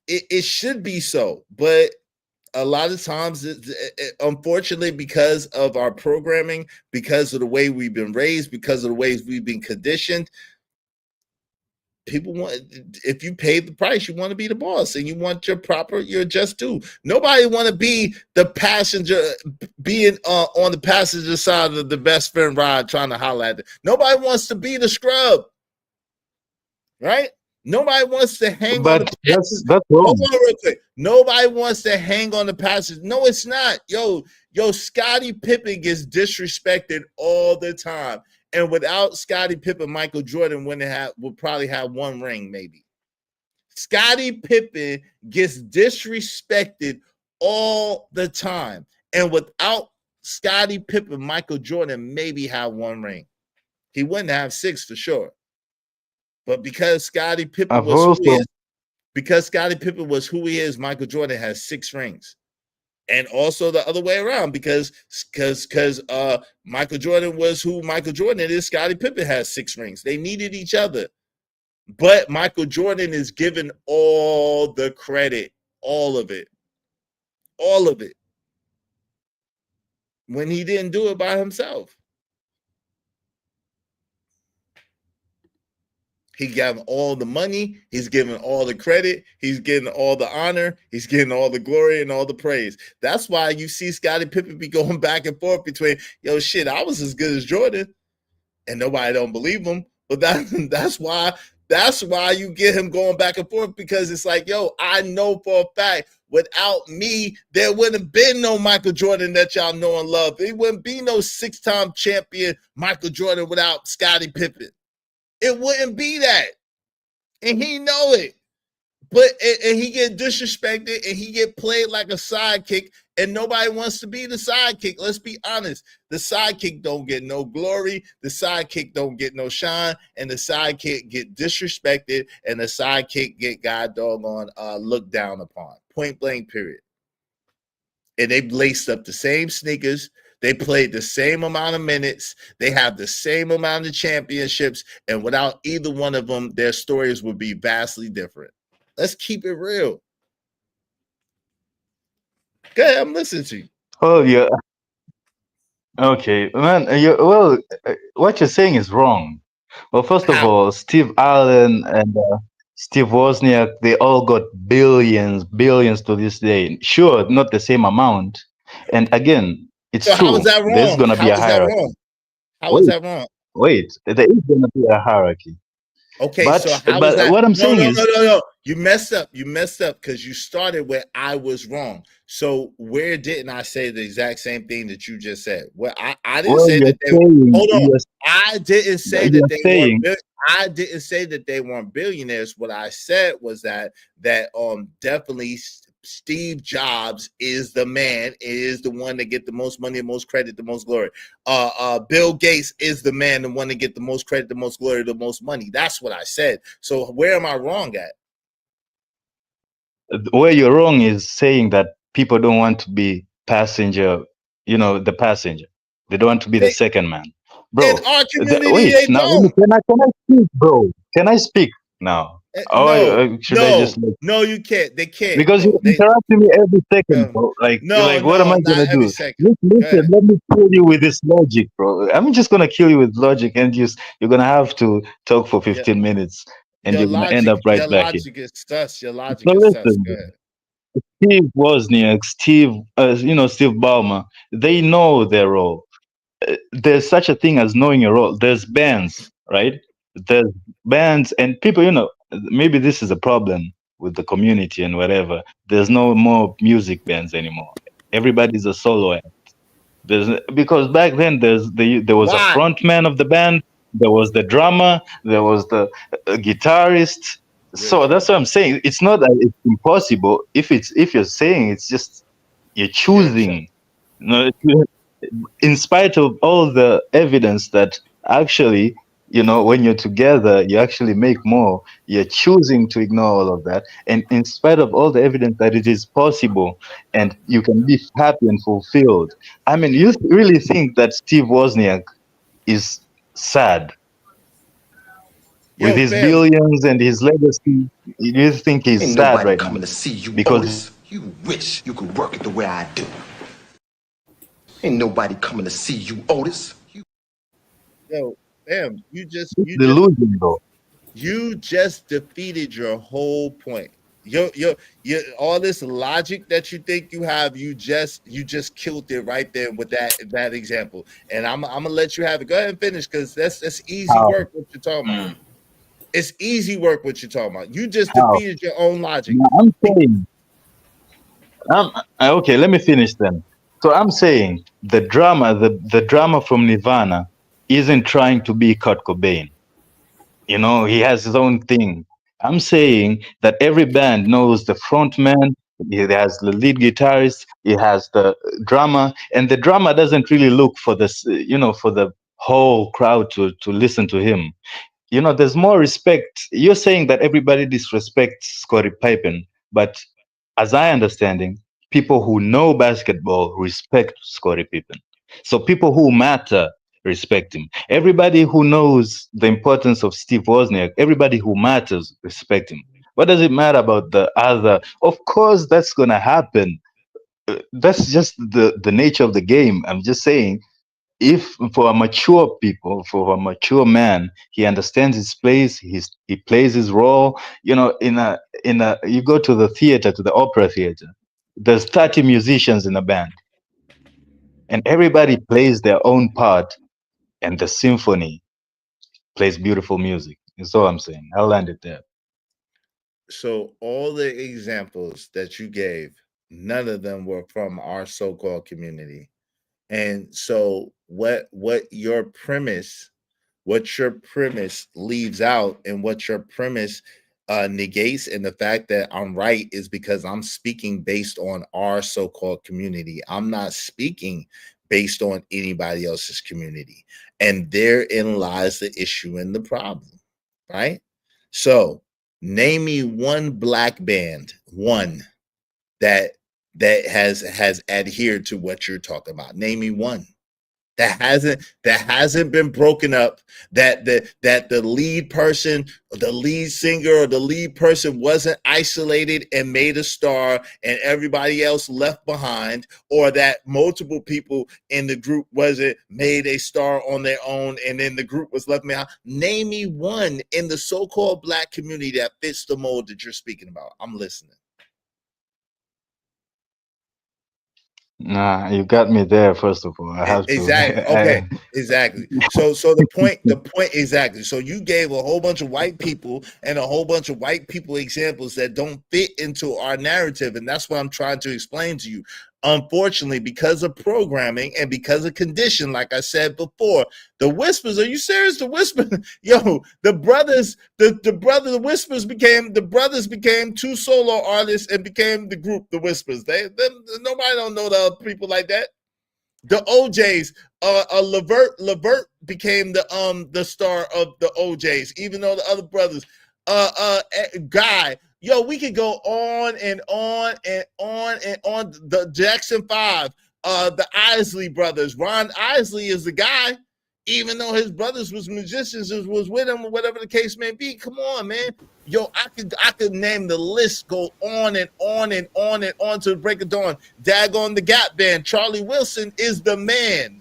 it should be so, but a lot of times, unfortunately, because of our programming, because of the way we've been raised, because of the ways we've been conditioned, people want, if you pay the price, you want to be the boss and you want your just due. Nobody want to be the passenger, being on the passenger side of the best friend ride trying to holler at it. Nobody wants to be the scrub. Right? Nobody wants to hang on the passage. That's wrong. Hold on real quick. Nobody wants to hang on the passage. No, it's not. Yo, Scottie Pippen gets disrespected all the time. And without Scottie Pippen, Michael Jordan would probably have one ring, maybe. Scottie Pippen gets disrespected all the time. And without Scottie Pippen, Michael Jordan maybe have one ring. He wouldn't have 6 for sure. But because Scottie Pippen was who he is, Michael Jordan has 6 rings. And also the other way around, because Michael Jordan was who Michael Jordan is, Scottie Pippen has 6 rings. They needed each other. But Michael Jordan is given all the credit, all of it. All of it. When he didn't do it by himself. He got all the money. He's giving all the credit. He's getting all the honor. He's getting all the glory and all the praise. That's why you see Scottie Pippen be going back and forth between, yo, shit, I was as good as Jordan. And nobody don't believe him. But that's why you get him going back and forth, because it's like, yo, I know for a fact without me, there wouldn't have been no Michael Jordan that y'all know and love. There wouldn't be no 6-time champion Michael Jordan without Scottie Pippen. It wouldn't be that. And he know it. But and he get disrespected and he get played like a sidekick, and nobody wants to be the sidekick. Let's be honest. The sidekick don't get no glory. The sidekick don't get no shine, and the sidekick get disrespected, and the sidekick get god doggone looked down upon. Point blank, period. And they laced up the same sneakers. They played the same amount of minutes. They have the same amount of championships, and without either one of them, their stories would be vastly different. Let's keep it real. Go ahead, I'm listening to you. Oh yeah. Okay, man. What you're saying is wrong. Well, first of all, Steve Allen and Steve Wozniak, they all got billions to this day. Sure, not the same amount. And again, it's So true. how is that wrong? There's gonna be a How is that hierarchy. wrong? How is that wrong? Wait, there is gonna be a hierarchy. Okay, But so how is but that? what I'm No, saying no, is, no, no, no. You messed up. You messed up because you started where I was wrong. So where didn't I say the exact same thing that you just said? Well, I didn't well, say you're that they. saying, Hold on. you're, I didn't say you're that they saying, weren't. I didn't say that they weren't billionaires. What I said was that definitely Steve Jobs is the man, is the one that get the most money, the most credit, the most glory. Bill Gates is the man, the one to get the most credit, the most glory, the most money. That's what I said. So where am I wrong at? where you're wrong is saying that people don't want to be passenger, the passenger. They don't want to be the second man. Bro, In our community, wait, they now, don't. can I speak, bro? Can I speak now? Or should I just No, you can't. They can't. because Bro. you're interrupting me every second, bro. What am I gonna not every do? second. Listen, let me kill you with this logic, bro. I'm just gonna kill you with logic, and you're gonna have to talk for 15 minutes, and Your you're gonna end logic, up right back here. is sus. Your logic So is sus. listen, Go ahead. Steve Wozniak, Steve Ballmer, they know their role. There's such a thing as knowing your role. There's bands, right? There's bands and people, maybe this is a problem with the community and whatever. There's no more music bands anymore. Everybody's a solo act. Because back then there was a front man of the band, there was the drummer, there was the guitarist. So that's what I'm saying. It's not that it's impossible. If you're saying it's just you're choosing, in spite of all the evidence that actually, when you're together, you actually make more. You're choosing to ignore all of that. And in spite of all the evidence that it is possible and you can be happy and fulfilled. I mean, you really think that Steve Wozniak is sad with his billions and his legacy? You think he's Ain't sad nobody right coming now? to see you, Because Otis. You wish you could work it the way I do. Ain't nobody coming to see you, Otis. Yo, fam, you just defeated your whole point. Your all this logic that you think you have, you just killed it right there with that example. And I'm gonna let you have it. Go ahead and finish because that's easy work. What you're talking about? It's easy work. What you're talking about? You just defeated your own logic. Now, I'm saying, okay, let me finish then. So I'm saying the drama from Nirvana isn't trying to be Kurt Cobain. He has his own thing. I'm saying that every band knows the front man, he has the lead guitarist, he has the drummer, and the drummer doesn't really look for this, for the whole crowd to listen to him. There's more respect. You're saying that everybody disrespects Scottie Pippen, but as I understanding, people who know basketball respect Scottie Pippen. So people who matter respect him. Everybody who knows the importance of Steve Wozniak, everybody who matters respect him. What does it matter about the other? Of course, that's gonna happen. That's just the nature of the game. I'm just saying, if for a mature man, he understands his place, he plays his role. You go to the theater, to the opera theater, there's 30 musicians in a band, and everybody plays their own part, and the symphony plays beautiful music. That's all I'm saying. I'll land it there. So all the examples that you gave, none of them were from our so-called community. And so what your premise leaves out, and what your premise negates, and the fact that I'm right is because I'm speaking based on our so-called community. I'm not speaking based on anybody else's community. And therein lies the issue and the problem, right? So name me one black band, one that has adhered to what you're talking about. Name me one that hasn't been broken up, that the lead person, the lead singer, or the lead person wasn't isolated and made a star and everybody else left behind, or that multiple people in the group wasn't made a star on their own and then the group was left behind. Name me one in the so-called black community that fits the mold that you're speaking about. I'm listening. Nah, you got me there. First of all, I have to. Exactly. Okay. Exactly. So the point exactly. So you gave a whole bunch of white people and a whole bunch of white people examples that don't fit into our narrative, and that's what I'm trying to explain to you. Unfortunately, because of programming and because of condition, like I said before, the Whispers. Are you serious? The Whispers, yo, the brothers became two solo artists and became the group, the Whispers. Nobody don't know the other people like that. The OJs, Levert became the star of the OJs, even though the other brothers, Guy. Yo, we could go on and on and on and on. The Jackson 5, the Isley brothers. Ron Isley is the guy, even though his brothers was musicians, was with him, or whatever the case may be. Come on, man. Yo, I could name the list, go on and on and on and on to the break of dawn. Daggone the Gap Band. Charlie Wilson is the man.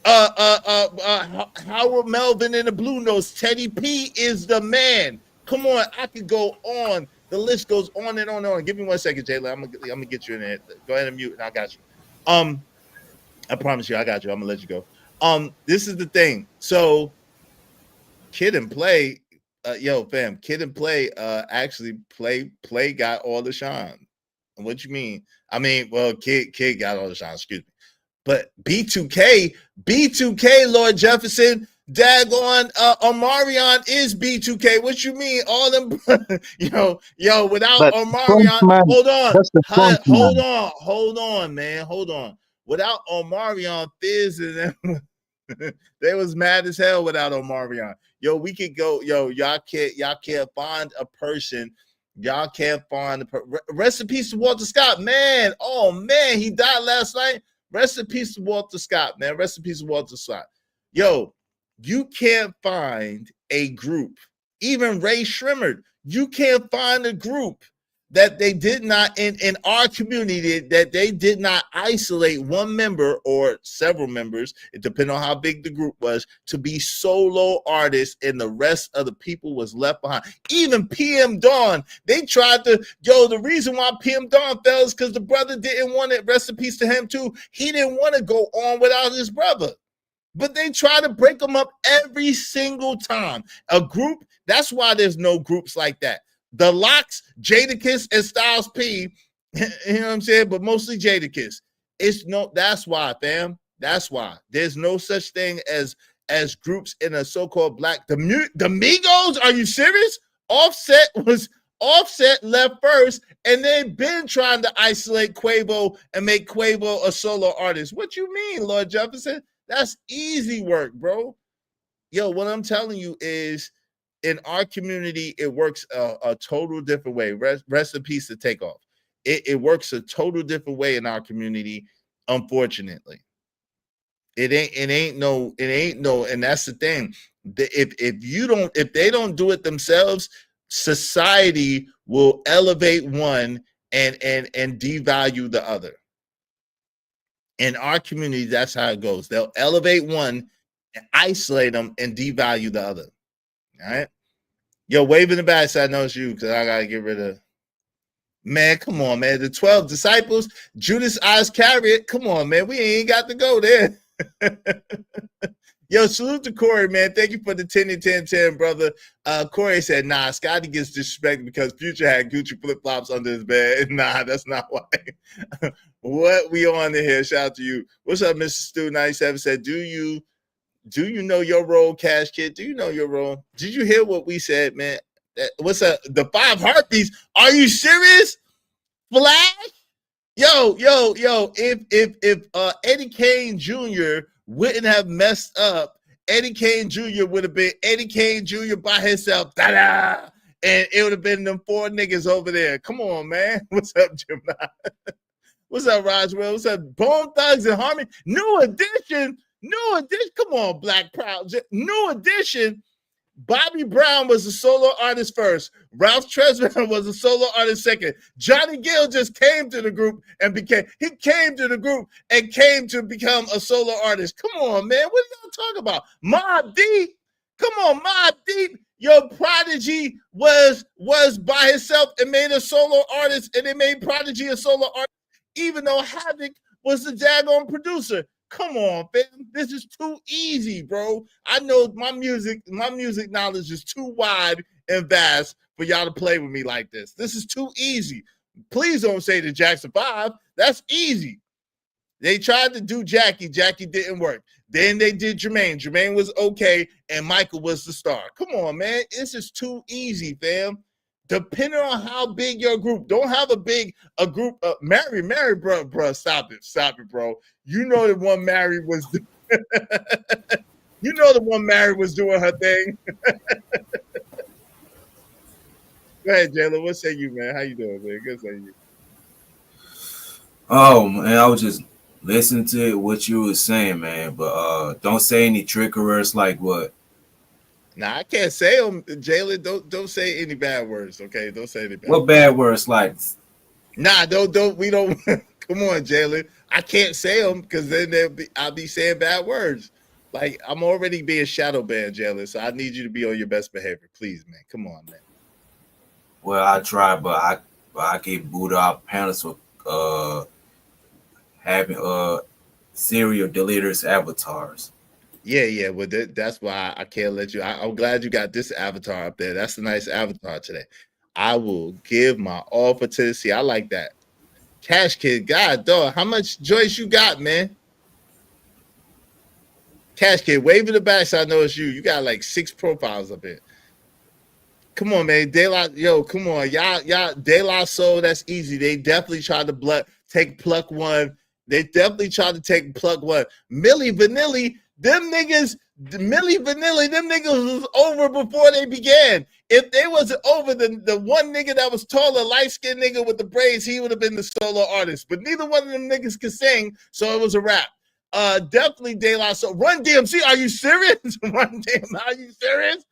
Howard Melvin and the Blue Notes. Teddy P is the man. Come on, I could go on. The list goes on and on and on. Give me 1 second, Jayla. I'm gonna get you in there. Go ahead and mute, and I got you. I promise you, I got you. I'm gonna let you go. This is the thing. So, Kid and Play, Kid and Play, actually play got all the shine. What you mean? I mean, well, Kid got all the shine. Excuse me. But B2K, Lord Jefferson, daggone, Omarion is B2K. What you mean? All them, without But Omarion, man, hold on, man, hold on. Without Omarion, Fizz and them, they was mad as hell without Omarion. Yo, we could go, y'all can't find a person. Y'all can't find rest in peace to Walter Scott, man. Oh man, he died last night. Rest in peace to Walter Scott, man. Rest in peace to Walter Scott. Yo, you can't find a group, even Ray Shrimmer, you can't find a group that they did not, in our community, that they did not isolate one member or several members, it depended on how big the group was, to be solo artists, and the rest of the people was left behind. Even PM Dawn, they tried to, the reason why PM Dawn fell is because the brother didn't want it. Rest in peace to him too. He didn't want to go on without his brother. But they try to break them up every single time. A group, that's why there's no groups like that. The Locks, Jadakiss, and Styles P, you know what I'm saying? But mostly Jadakiss. That's why, fam. That's why. There's no such thing as groups in a so-called black. The Migos, are you serious? Offset left first, and they've been trying to isolate Quavo and make Quavo a solo artist. What you mean, Lord Jefferson? That's easy work, bro. Yo, what I'm telling you is, in our community, it works a total different way. Rest in peace to Takeoff. It works a total different way in our community, unfortunately. It ain't no, and that's the thing. If they don't do it themselves, society will elevate one and devalue the other. In our community, that's how it goes. They'll elevate one, isolate them, and devalue the other. All right. Yo, wave in the back so I know it's you, because I gotta get rid of. Man, come on, man. The 12 disciples, Judas Iscariot. Come on, man. We ain't got to go there. Yo, salute to Corey, man. Thank you for the 10 and 10 10, brother. Corey said, nah, Scotty gets disrespected because Future had Gucci flip-flops under his bed. Nah, that's not why. What we on in here? Shout out to you. What's up, Mr. Stu 97 said, do you know your role, Cash Kid? Do you know your role? Did you hear what we said, man? What's up? The 5 heartbeats. Are you serious? Flash? Yo, if Eddie Kane Jr. wouldn't have messed up, Eddie Kane Jr. would have been Eddie Kane Jr. by himself. Da-da! And it would have been them 4 niggas over there. Come on, man. What's up, Gemini? What's up, Roswell? What's up? Bone Thugs and Harmony. New edition. Come on, Black Proud. New edition. Bobby Brown was a solo artist first. Ralph Tresvant was a solo artist second. Johnny Gill just came to the group and came to become a solo artist. Come on, man. What are y'all talking about? Mobb Deep. Come on, Mobb Deep. Yo, Prodigy was by himself and made a solo artist, and they made Prodigy a solo artist, even though Havoc was the daggone producer. Come on, fam. This is too easy, bro. I know my music knowledge is too wide and vast for y'all to play with me like this. This is too easy. Please don't say the Jackson 5. That's easy. They tried to do Jackie. Jackie didn't work. Then they did Jermaine. Jermaine was okay, and Michael was the star. Come on, man. This is too easy, fam. Depending on how big your group, don't have a group. Mary, bro, stop it, bro. You know the one Mary was. You know the one Mary was doing her thing. Go ahead, Jayla. What say you, man? How you doing, man? Good say you. Oh man, I was just listening to what you were saying, man. But don't say any trick words like what. Nah, I can't say them, Jalen. Don't say any bad words, okay? Don't say any bad. What bad words like? Nah, don't. We don't. Come on, Jalen. I can't say them because then I'll be saying bad words. Like I'm already being shadow banned, Jalen. So I need you to be on your best behavior, please, man. Come on, man. Well, I try, but I get booed out panels for having serial deleters avatars. Yeah. Well, that's why I can't let you. I'm glad you got this avatar up there. That's a nice avatar today. I will give my offer to the sea. I like that. Cash Kid, God, dog, how much Joyce you got, man? Cash Kid, wave in the back so I know it's you. You got like 6 profiles up here. Come on, man. De La, yo, come on. Y'all, De La Soul, that's easy. They definitely tried to take Pluck One. They definitely tried to take Pluck One. Milli Vanilli, them niggas was over before they began. If they wasn't over, the one nigga that was taller, light-skinned nigga with the braids, he would have been the solo artist. But neither one of them niggas could sing, so it was a rap. Definitely De La Soul. Run DMC, are you serious? Run DMC, are you serious?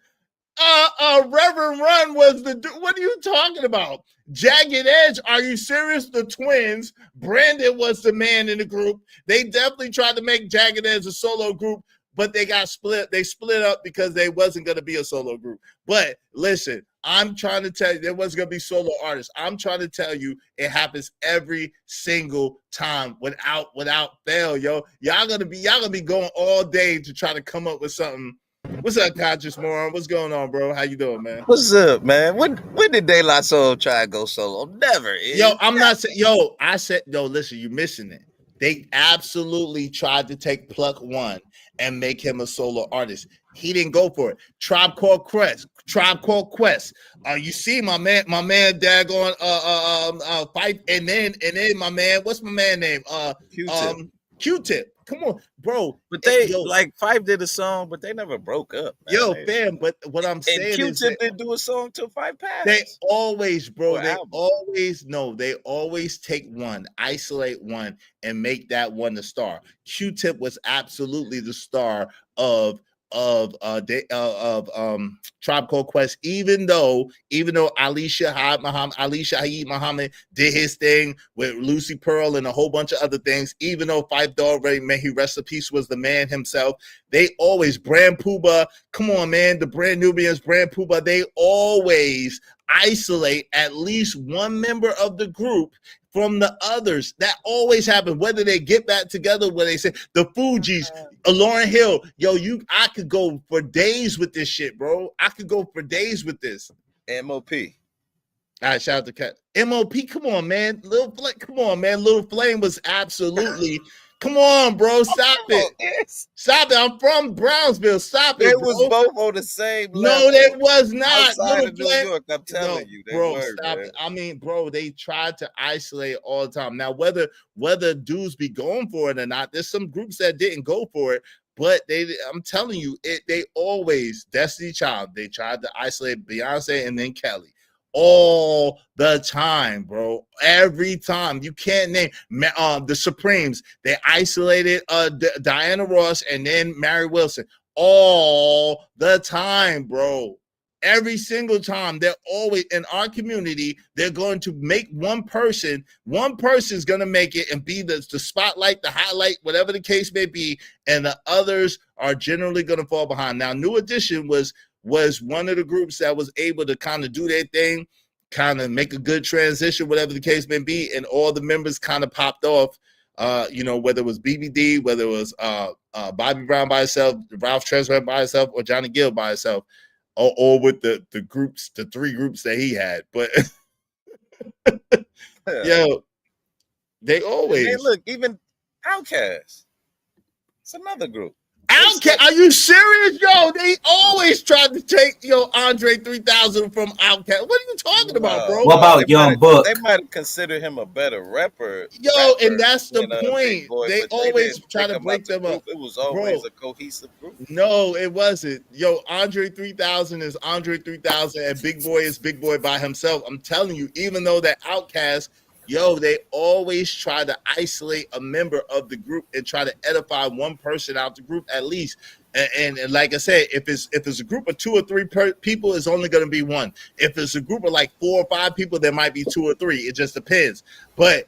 Reverend Run was what are you talking about? Jagged Edge, are you serious? The twins. Brandon was the man in the group. They definitely tried to make Jagged Edge a solo group, but they got split. They split up because they wasn't going to be a solo group. But listen, I'm trying to tell you, there wasn't going to be solo artists. I'm trying to tell you, it happens every single time without fail, yo. Y'all gonna be going all day to try to come up with something. What's up, Conscious Moron? What's going on, bro? How you doing, man? What's up, man? When did De La Soul try to go solo? Never. Yo, I'm not saying. Yo, I said. Yo, listen, you're missing it. They absolutely tried to take Pluck One and make him a solo artist. He didn't go for it. Tribe Called Quest. You see my man daggone Fife, and then my man, what's my man name? Q-Tip. Come on, bro. But they like Fife did a song, but they never broke up. Man. Yo, fam. But what I'm saying Q-Tip didn't do a song till Fife passed. They always, bro. They always take one, isolate one, and make that one the star. Q-Tip was absolutely the star of Tribe Called Quest, even though Ali Shaheed Muhammad did his thing with Lucy Pearl and a whole bunch of other things, even though Fife Dog, may he rest in peace, was the man himself. They always, Brand Pooba, come on, man, the Brand Nubians, Brand Pooba, they always isolate at least one member of the group from the others. That always happens. Whether they get back together, where they say the Fugees, Lauryn Hill, yo, I could go for days with this shit, bro. I could go for days with this. MOP. All right, shout out to Cat. MOP, come on, man. Come on, man. Little Flame was absolutely. Come on, bro. Stop it. Stop it. I'm from Brownsville. Stop it, bro. They was both on the same level. No, they was not. Outside of New York, I'm telling you. They bro, were, stop man. it. I mean, bro, they tried to isolate all the time. Now, whether dudes be going for it or not, there's some groups that didn't go for it. But I'm telling you, they always, Destiny Child, they tried to isolate Beyonce and then Kelly. All the time, bro. Every time. You can't name the Supremes. They isolated Diana Ross and then Mary Wilson. All the time, bro. Every single time. They're always in our community. They're going to make one person's going to make it and be the spotlight, the highlight, whatever the case may be, and the others are generally going to fall behind. Now, New Edition was one of the groups that was able to kind of do their thing, kind of make a good transition, whatever the case may be, and all the members kind of popped off, whether it was BBD, whether it was Bobby Brown by herself, Ralph Tresvant by herself, or Johnny Gill by herself, or with the groups, the three groups that he had. But yo, they always look, even Outkast. It's another group. Outkast, are you serious? Yo, they always tried to take Andre 3000 from Outkast. What are you talking about, bro? What about Young Buck? They might have considered him a better rapper. And that's the point. Boy, they always try to break them up. It was always a cohesive group. No, it wasn't. Yo, Andre 3000 is Andre 3000, and Big Boy is Big Boy by himself. I'm telling you, even though that Outkast, they always try to isolate a member of the group and try to edify one person out the group at least. And like I said, if it's a group of 2 or 3 people, it's only going to be one. If it's a group of like 4 or 5 people, there might be 2 or 3. It just depends. But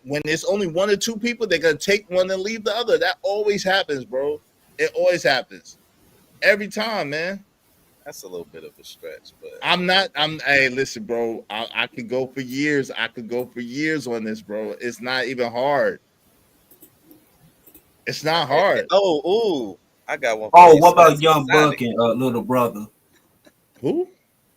when it's only 1 or 2 people, they're going to take one and leave the other. That always happens, bro. It always happens. Every time, man. That's a little bit of a stretch, but hey, listen, bro. I could go for years. I could go for years on this, bro. It's not even hard. It's not hard. I got one. Oh, what about Young Buck and Little Brother? Who?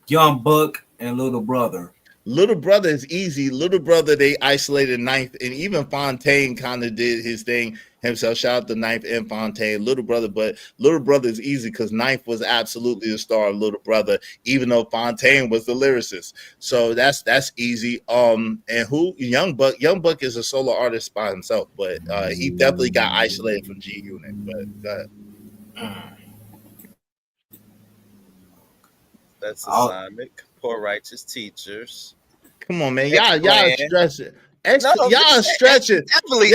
Young Buck and Little Brother. Little Brother is easy. Little Brother, they isolated Ninth, and even Fontaine kind of did his thing himself. Shout out to Ninth and Fontaine. Little Brother, but Little Brother is easy because Ninth was absolutely the star of Little Brother, even though Fontaine was the lyricist. So that's easy. And who? Young Buck. Young Buck is a solo artist by himself, but he definitely got isolated from G Unit. But that's assignment. Poor righteous teachers. Come on, man. Y'all stretching. Y'all stretching. Definitely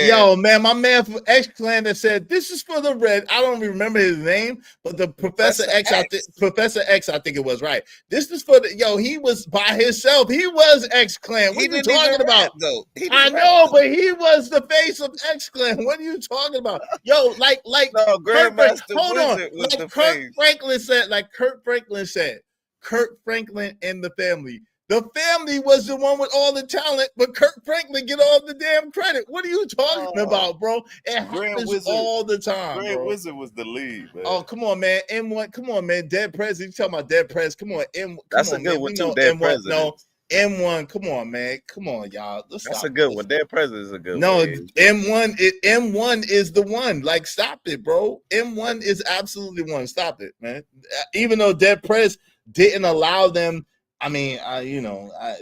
yo, man. My man from X Clan that said this is for the red. I don't remember his name, but the Professor X. Professor X, I think it was right. This is for the he was by himself. He was X Clan. What are you talking about? Though. I know, but he was the face of X Clan. What are you talking about? Yo, Grandmaster hold on. Wizard was the Kurt face. Franklin said, Kurt Franklin and the family. The family was the one with all the talent, but Kurt Franklin get all the damn credit. What are you talking about, bro? It happens all the time. Grand Wizard was the lead, man. Oh, come on, man. M1, come on, man. Dead President. You talking about Dead Prez? Come on, That's a good one too. Dead President. No, M1. Come on, man. Come on, y'all. That's a good one. Dead President is a good one. No, M1 is the one. Like, stop it, bro. M1 is absolutely one. Stop it, man. Even though Dead Prez didn't allow them. I mean,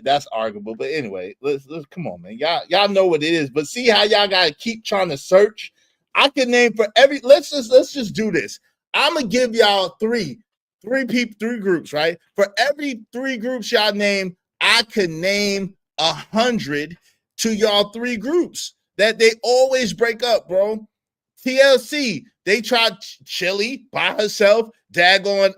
that's arguable, but anyway, let's come on, man. Y'all know what it is, but see how y'all gotta keep trying to search. I can name for every. Let's just do this. I'm gonna give y'all three groups, right? For every 3 groups y'all name, I can name 100 to y'all 3 groups that they always break up, bro. TLC, they tried Chili by herself. Daggone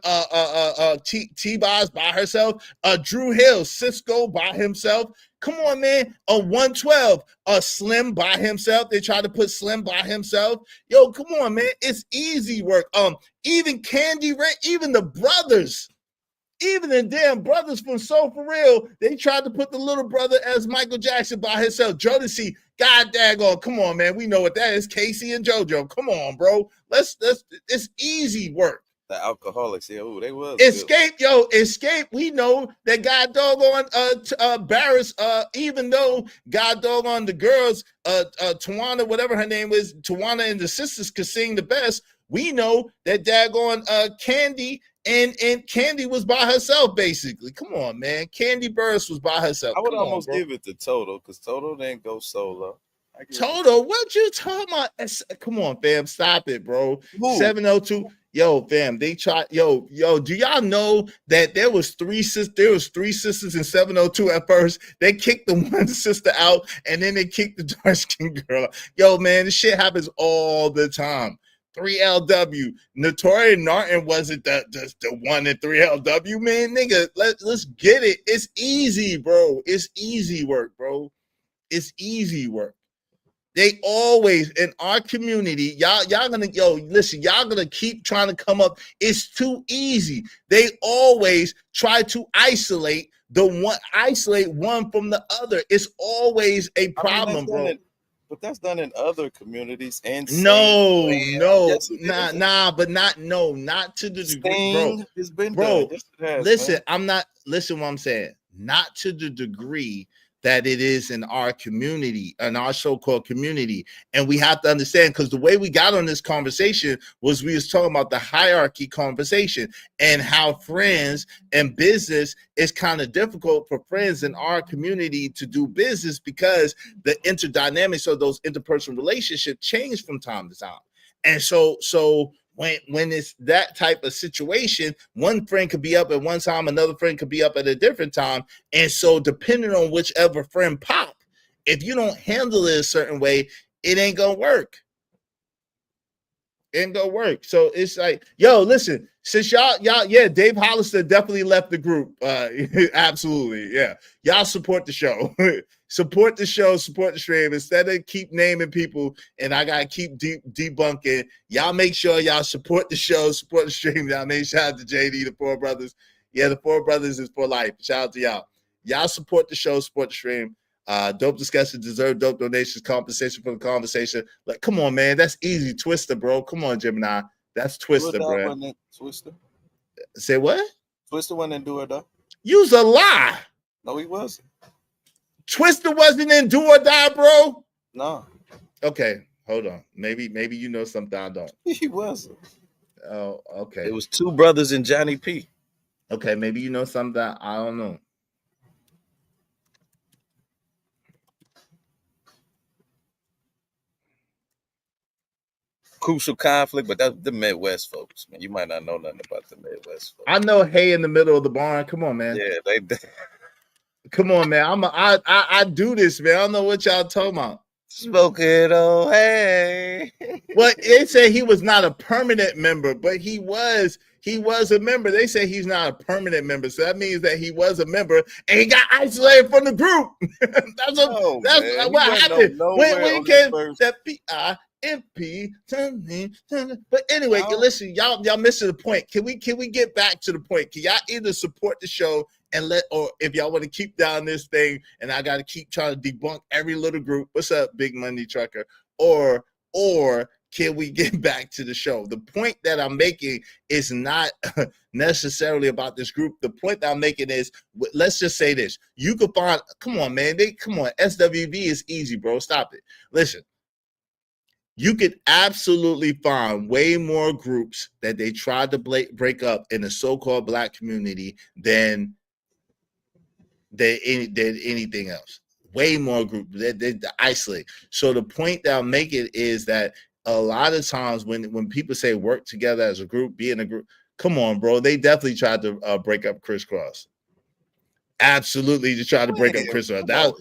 T-Boz by herself. Drew Hill, Cisco by himself. Come on, man. 112, Slim by himself. They tried to put Slim by himself. Yo, come on, man. It's easy work. Even Candy Ray, even the brothers even the damn brothers from Soul For Real, they tried to put the little brother as Michael Jackson by himself. Jodeci, god daggone, come on, man. We know what that is. Casey and JoJo. Come on, bro. Let's it's easy work. The alcoholics, yeah, ooh, they was Escape, yo, Escape. We know that God doggone Barris, even though God doggone the girls, Tawana, whatever her name is, Tawana and the sisters could sing the best. We know that daggone Candy and Candy was by herself, basically. Come on, man. Candy Burris was by herself. I would Come almost on, give it to Toto, because Toto didn't go solo. Toto, what you talking about? Come on, fam. Stop it, bro. 702. Yo, fam, they tried. Yo, do y'all know that there was three sisters in 702 at first? They kicked the one sister out, and then they kicked the dark skin girl out. Yo, man, this shit happens all the time. 3LW. Notorious Norton wasn't the one in 3LW, man. Nigga, let's get it. It's easy, bro. It's easy work, bro. It's easy work. They always in our community, y'all gonna listen, y'all gonna keep trying to come up. It's too easy. They always try to isolate one from the other. It's always a problem, bro. But that's done in other communities and not to the degree, bro. It's been bro. Done. Yes, it has, listen, man. Listen what I'm saying. Not to the degree that it is in our community, in our so-called community. And we have to understand, because the way we got on this conversation was we was talking about the hierarchy conversation and how friends and business is kind of difficult for friends in our community to do business because the interdynamics of those interpersonal relationships change from time to time. And so when it's that type of situation, one friend could be up at one time, another friend could be up at a different time. And so depending on whichever friend pop, if you don't handle it a certain way, it ain't gonna work. Ain't gonna work. So it's like, yo, listen, since y'all, yeah, Dave Hollister definitely left the group. Absolutely, yeah. Y'all support the show. Support the show, support the stream. Instead of keep naming people and I gotta keep debunking, y'all make sure y'all support the show, support the stream. Y'all make shout out to JD, the Four Brothers. Yeah, the Four Brothers is for life. Shout out to y'all. Y'all support the show, support the stream. Dope discussion, deserve dope donations, compensation for the conversation. Like, come on, man. That's easy. Twister, bro. Come on, Gemini. That's Twister, bro. Twister. Say what? Twister wasn't in Do or Die. You's a lie. No, he wasn't. Twister wasn't in Do or Die, bro. No. Okay, hold on. Maybe you know something I don't. He wasn't. Oh, okay. It was two brothers and Johnny P. Okay, maybe you know something I don't know. Crucial Conflict, but that's the Midwest folks, man. You might not know nothing about the Midwest folks. I know Hay in the Middle of the Barn. Come on, man. Yeah, they Come on, man. I do this, man. I don't know what y'all talking about. Smoking, oh hey. Well, they say he was not a permanent member, but he was a member. They say he's not a permanent member, so that means that he was a member and he got isolated from the group. that's what happened when he came. That PIMP. But anyway, listen, y'all missing the point. Can we get back to the point? Can y'all either support the show and or if y'all want to keep down this thing and I got to keep trying to debunk every little group. What's up, Big Money Trucker? Or can we get back to the show? The point that I'm making is not necessarily about this group. The point that I'm making is, let's just say this. You could find, come on, man. SWV is easy, bro. Stop it. Listen, you could absolutely find way more groups that they tried to break up in the so-called Black community than anything else. Way more groups they isolate. So the point that I'm making is that a lot of times when people say work together as a group, be in a group, come on, bro. They definitely tried to break up Crisscross. Absolutely, to try to break up Crisscross. That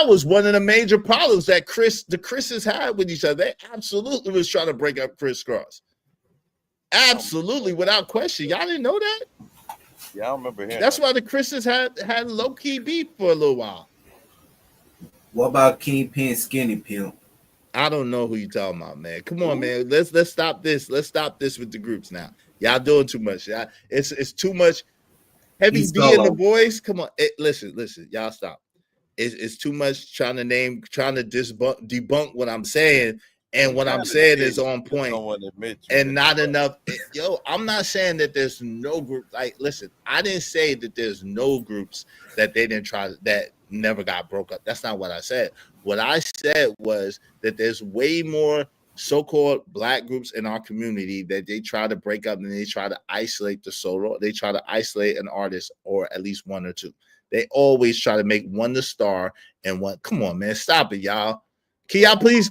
was one of the major problems that the Chris's had with each other. They absolutely was trying to break up Crisscross. Absolutely, without question. Y'all didn't know that? Yeah, I don't remember him. That's why the Chris's had low-key beef for a little while. What about Kingpin Skinny Pimp? I don't know who you talking about, man. Come on, man. Let's stop this. Let's stop this with the groups now. Y'all doing too much. Yeah, it's too much. Heavy He's D and the solo. boys. Come on, listen. Y'all stop. It's too much trying to debunk what I'm saying, and what I'm saying is on point, and not enough. Yo, I'm not saying that there's no group. Like, listen, I didn't say that there's no groups that they didn't try that never got broke up. That's not what I said. What I said was that there's way more so-called black groups in our community that they try to break up and they try to isolate the solo. They try to isolate an artist or at least one or two. They always try to make one the star and one. Come on, man, stop it, y'all. Can y'all please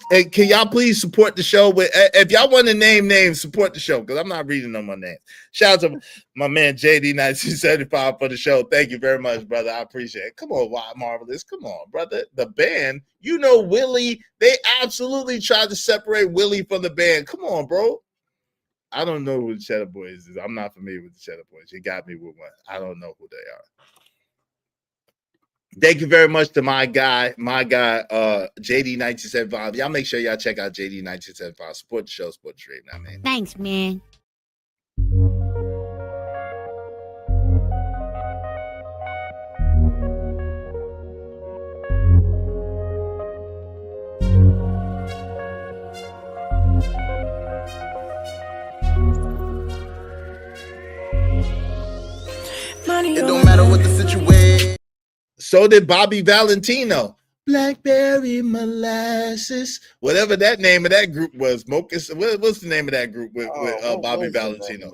support the show with? If y'all want to name names, support the show because I'm not reading them on names. Shout out to my man JD1975 for the show. Thank you very much, brother. I appreciate it. Come on, Wild Marvelous. Come on, brother. The band, you know, Willie. They absolutely tried to separate Willie from the band. Come on, bro. I don't know who the Cheddar Boys is. I'm not familiar with the Cheddar Boys. You got me with one. I don't know who they are. Thank you very much to my guy, JD1975. Y'all make sure y'all check out JD1975. Support the show, support the stream now, man. Thanks, man. It don't matter what the situation. So did Bobby Valentino. Blackberry molasses, whatever that name of that group was. Mocus, what's the name of that group with Bobby Valentino?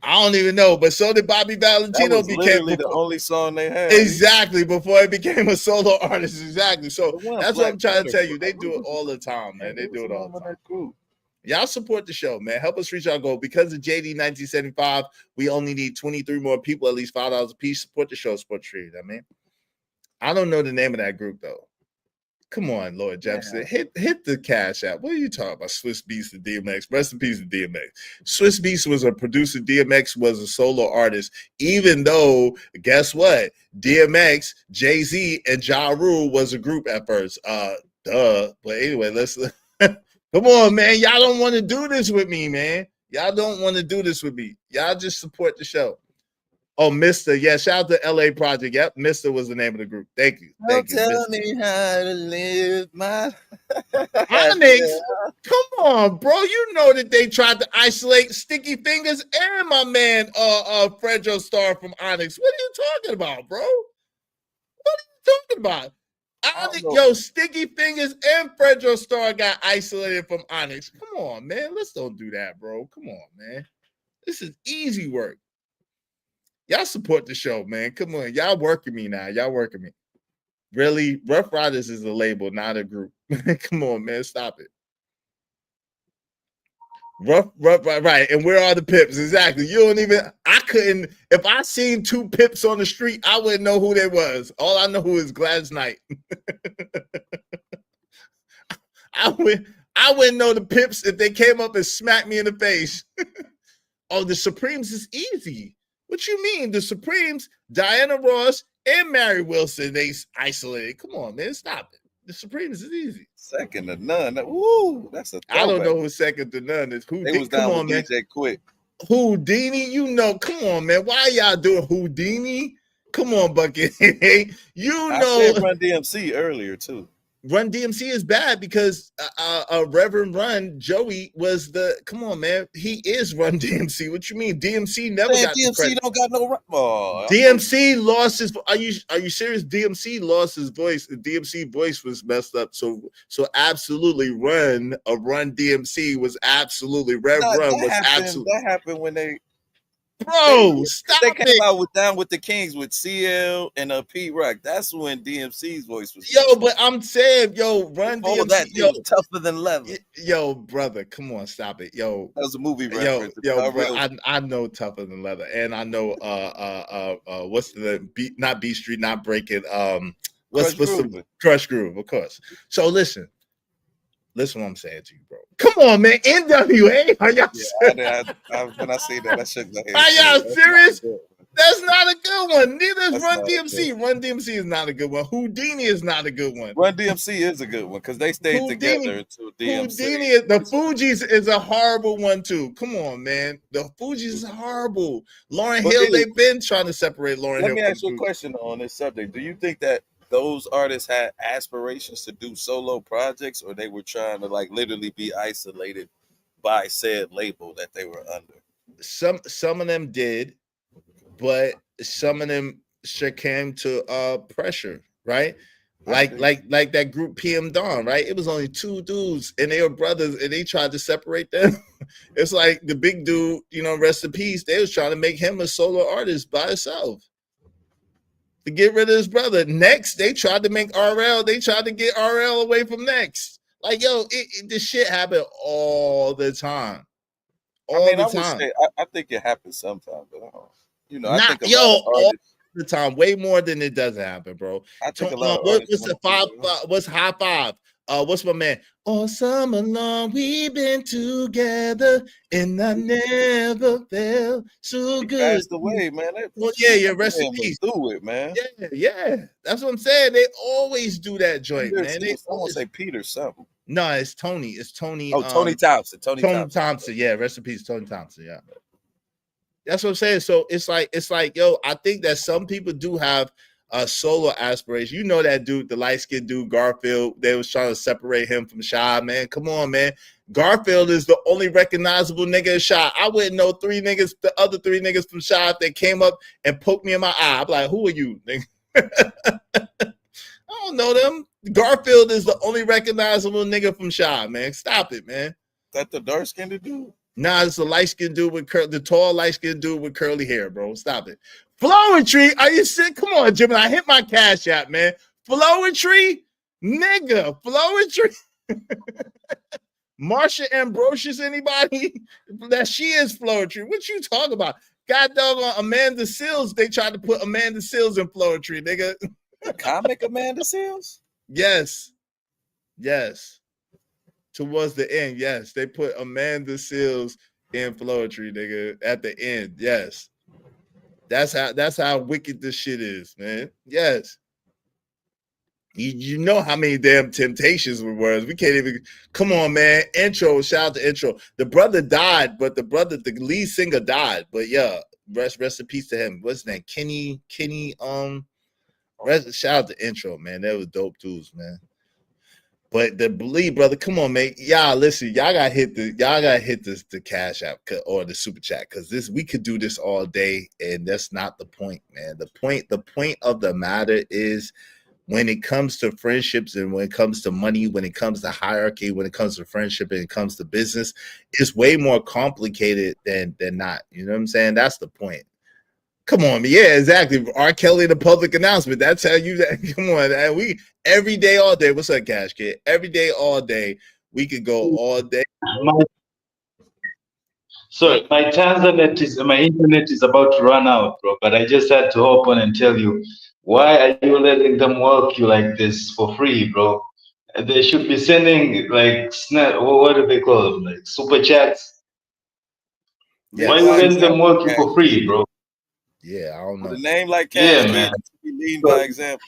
I don't even know, but so did Bobby Valentino. That was literally the only song they had. Exactly, before he became a solo artist. Exactly. So that's what I'm trying to tell you. They do it all the time, man. They do it all the time. Y'all support the show, man. Help us reach our goal. Because of JD1975, we only need 23 more people, at least $5 a piece. Support the show, support the stream. I mean, I don't know the name of that group though. Come on, Lord Jefferson. Hit the cash app. What are you talking about? Swiss Beats and DMX. Rest in peace to DMX. Swiss Beats was a producer. DMX was a solo artist. Even though, guess what? DMX, Jay-Z, and Ja Rule was a group at first. But anyway, let's come on, man. Y'all don't want to do this with me, man. Y'all don't want to do this with me. Y'all just support the show. Oh, Mr. Yeah, shout out to LA Project. Yep, Mr. was the name of the group. Thank you. Thank you. Tell me how to live my Onyx, come on, bro. You know that they tried to isolate Sticky Fingers and my man Fredro Starr from Onyx. What are you talking about, bro? What are you talking about? Yo, Sticky Fingers and Fredro Starr got isolated from Onyx. Come on, man. Let's don't do that, bro. Come on, man. This is easy work. Y'all support the show, man. Come on. Y'all working me now. Y'all working me. Really? Rough Riders is a label, not a group. Come on, man. Stop it. Rough, right. And where are the Pips? Exactly. You don't even, I couldn't, if I seen two Pips on the street, I wouldn't know who they was. All I know is Gladys Knight. I wouldn't know the Pips if they came up and smacked me in the face. Oh, the Supremes is easy. What you mean? The Supremes, Diana Ross and Mary Wilson, they isolated. Come on, man. Stop it. The Supremes is easy. Second to none. Woo, that's a throwback. I don't know who second to none is. They was down with DJ Quick. Houdini, you know. Come on, man. Why y'all doing Houdini? Come on, Bucket. I said Run DMC earlier, too. Run DMC is bad because Reverend Run Joey was the. Come on, man. He is Run DMC. What you mean? DMC never got DMC the don't got no. DMC lost his. Are you serious? DMC lost his voice. The DMC voice was messed up. So absolutely, Run DMC was absolutely Rev Run was absolutely. That happened when they. Bro, stop they came it. out with Down with the Kings with CL and Pete Rock. That's when DMC's voice was. Yo, but I'm saying, Run DMC. That was tougher than leather. Yo, brother, come on, stop it. Yo, that was a movie reference. Bro, I know Tougher Than Leather, and I know what's the beat? Not Beat Street, not Breaking. What's the Crush Groove? Of course. So listen what I'm saying to you, bro. Come on, man. NWA. Are y'all serious? When I say that, I shook my head. Are y'all serious? That's not a good one. Neither is That's Run not DMC. Run DMC is not a good one. Houdini is not a good one. Run DMC is a good one because they stayed together until DMC. The Fugees is a horrible one too. Come on, man. The Fugees is horrible. Lauryn But Hill, then- they've been trying to separate Lauryn Hill. Let me ask you a question on this subject. Do you think that those artists had aspirations to do solo projects, or they were trying to like literally be isolated by said label that they were under? Some of them did, but some of them sure came to pressure, right? Like that group PM Dawn, right? It was only two dudes and they were brothers and they tried to separate them. It's like the big dude, you know, rest in peace. They was trying to make him a solo artist by himself to get rid of his brother. Next, they tried to make RL. They tried to get RL away from Next. Like, yo, this shit happened all the time. I would say I think it happens sometimes, but I don't. You know, I think all the time, way more than it doesn't happen, bro. I think a lot of artists what's high five? What's my man? All summer long we've been together, and I never felt so good. Passed away, man. Well, yeah, rest in peace. Do it, man. Yeah. That's what I'm saying. They always do that joint, man. I want to say Peter something. No, it's Tony. It's Tony. Oh, Tony Thompson. Tony Thompson. Yeah, rest in peace, Tony Thompson. Yeah. That's what I'm saying. So it's like, yo, I think that some people do have a solo aspiration. You know that dude, the light-skinned dude, Garfield, they was trying to separate him from Shy, man. Come on, man. Garfield is the only recognizable nigga in Shy. I wouldn't know the other three niggas from Shy if they came up and poked me in my eye. I'm like, who are you, nigga? I don't know them. Garfield is the only recognizable nigga from Shy, man. Stop it, man. Is that the dark-skinned dude? Nah, it's a light-skinned dude with the tall light-skinned dude with curly hair, bro. Stop it. Flowetry, are you sick? Come on, Jimmy. I hit my cash app, man. Flowetry, nigga. Flowetry. Marsha Ambrosius, anybody? That she is Flowetry. What you talking about? God doggone Amanda Seals. They tried to put Amanda Seals in Flowetry, nigga. The comic Amanda Seals? Yes. Towards the end, yes. They put Amanda Seals in Flowetry, nigga, at the end. Yes. That's how wicked this shit is, man. Yes. You know how many damn Temptations we were. We can't even come on, man. Intro, shout out to Intro. The brother died, but the lead singer died. But yeah, rest in peace to him. What's his name? Kenny, shout out to Intro, man. That was dope dudes, man. But the lead brother, come on, man. Y'all listen, y'all gotta hit the cash app or the super chat, because we could do this all day, and that's not the point, man. The point of the matter is, when it comes to friendships and when it comes to money, when it comes to hierarchy, when it comes to friendship and it comes to business, it's way more complicated than not. You know what I'm saying? That's the point. Come on, yeah, exactly. R. Kelly, the public announcement. That's how you. Come on, and we every day, all day. What's up, Cash Kid? Every day, all day. We could go all day. Sorry, my internet is about to run out, bro. But I just had to hop on and tell you, why are you letting them work you like this for free, bro? They should be sending like what do they call them? Like super chats. Yeah, why you letting them work you for free, bro? Yeah, I don't know. With a name like Cash, Yeah, man. Be leading by example.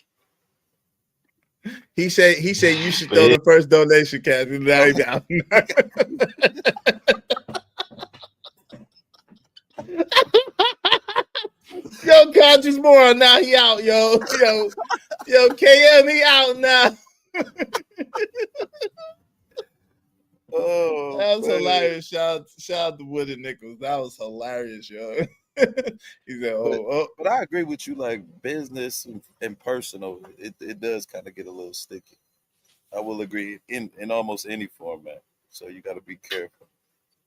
He said you should throw the first donation, Cash. Yo, Conscious Moron, now he out, yo, KM, he out now. Oh, that was man. hilarious. Shout out to Woody Nichols. That was hilarious, yo. He said, But I agree with you. Like business and personal, it does kind of get a little sticky. I will agree in almost any format. So you got to be careful.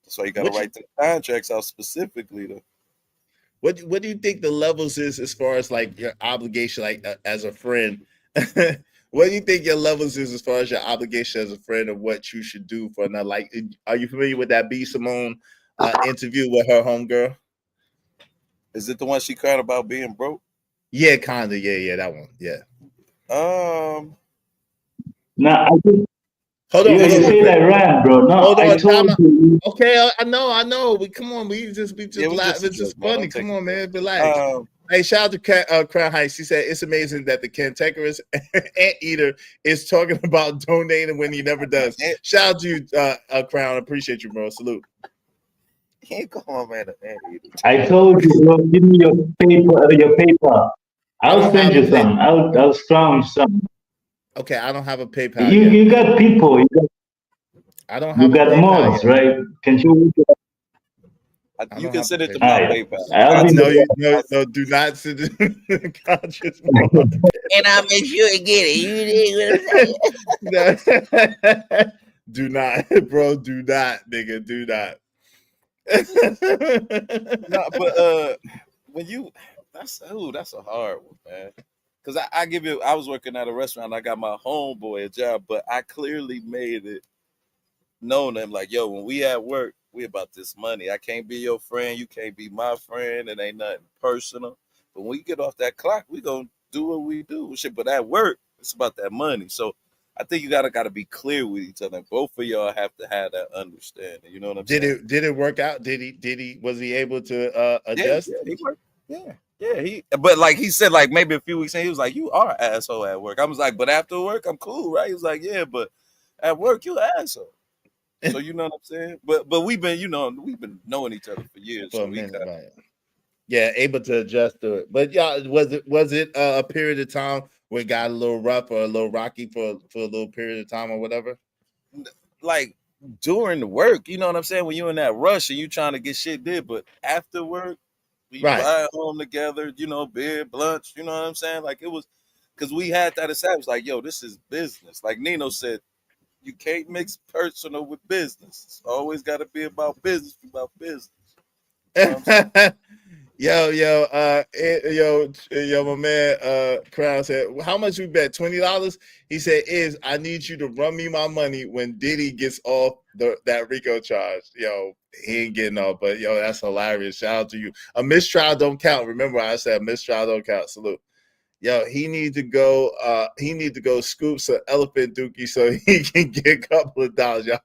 That's why you got to write the contracts out specifically to. What do you think the levels is as far as like your obligation, like as a friend? What do you think your levels is as far as your obligation as a friend of what you should do for another? Like, are you familiar with that B. Simone interview with her homegirl? Is it the one she cried about being broke? Yeah, kinda. Yeah, that one. Yeah. Nah, I think Hold on. You say that right, bro. No, Hold on, I told time you. Okay, I know. Come on, we just Yeah, we laugh. just a It's just joke, man. funny. Don't Come take on, it man. personal. Relax. Hey, shout out to Crown Heights. She said it's amazing that the cantankerous anteater is talking about donating when he never does. Shout out to you, Crown. Appreciate you, bro. Salute. Come on, man. I told you, bro. Give me your paper. I'll send you some. I'll scrounge some. Okay, I don't have a PayPal You yet. got people. I don't You have a got PayPal mods, yet. right? Can you? You can send it to All my right. PayPal. No, do not send it. Conscious. And I'll make sure to get it. You dig what I'm saying? Do not, bro. Do not, nigga. Do not. No, but when you that's a hard one, man. Because I was working at a restaurant. I got my homeboy a job, but I clearly made it known to him like, yo, when we at work, we about this money. I can't be your friend. You can't be my friend. It ain't nothing personal. But when we get off that clock, we gonna do what we do. Shit, but at work, it's about that money. So I think you gotta be clear with each other. Both of y'all have to have that understanding. You know what I'm saying? Did it work out? Was he able to adjust? Yeah, he worked. Yeah. But like he said, like maybe a few weeks in, he was like, "You are an asshole at work." I was like, "But after work, I'm cool, right?" He was like, "Yeah, but at work, you an asshole." So you know what I'm saying? But we've been knowing each other for years. For So a minute, right? Yeah, able to adjust to it. But yeah, was it a period of time where it got a little rough or a little rocky for a little period of time or whatever? like during the work, you know what I'm saying? When you're in that rush and you trying to get shit did, but after work, we ride home together, beer, lunch, you know what I'm saying? Like it was because we had that established, like, yo, this is business. Like Nino said, you can't mix personal with business. It's always got to be about business, about business. You know what I'm saying? Yo, my man Crown said, how much we bet? $20? He said, I need you to run me my money when Diddy gets off that RICO charge. Yo, he ain't getting off, but yo, that's hilarious. Shout out to you. A mistrial don't count. Remember, I said a mistrial don't count. Salute. Yo, he need to go scoop some elephant dookie so he can get a couple of dollars, yo.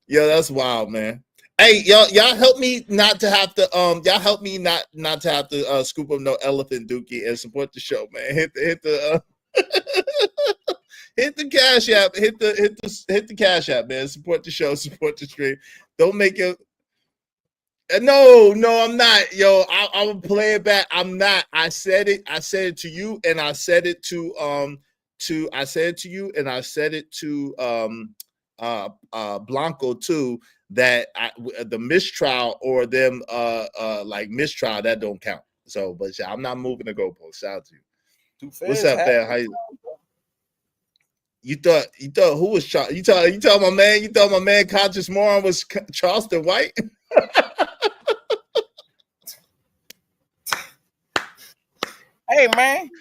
Yo, that's wild, man. Hey, y'all help me not to have to scoop up no elephant dookie and support the show, man. Hit the hit the cash app, hit the cash app, man. Support the show, support the stream. Don't make it. No, I'm not. Yo, I will play it back. I'm not. I said it to you, and I said it to Blanco too. That the mistrial or them like mistrial that don't count. So, but yeah, I'm not moving the goalpost. Shout out to you. What's up, man? How you thought who was Charles? You thought my man Conscious Moron was Charleston White? Hey man.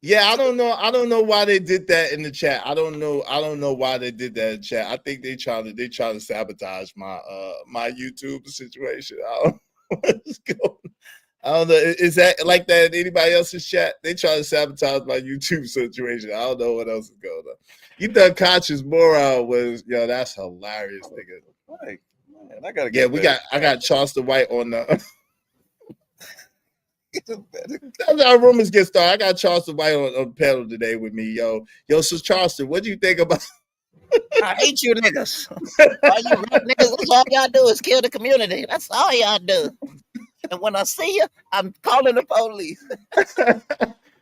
Yeah, I don't know why they did that in the chat. I don't know why they did that in the chat. I think they trying to sabotage my my YouTube situation. I don't know what's going. I don't know. Is that like that in anybody else's chat? They try to sabotage my YouTube situation. I don't know what else is going on. You thought Conscious Moron was that's hilarious, nigga. Right. Man, I gotta get I got Charleston White on the that's how rumors get started. I got Charleston White on the panel today with me, yo. So Charleston, what do you think about? I hate you niggas. All you rap niggas, that's all y'all do is kill the community. That's all y'all do. And when I see you, I'm calling the police.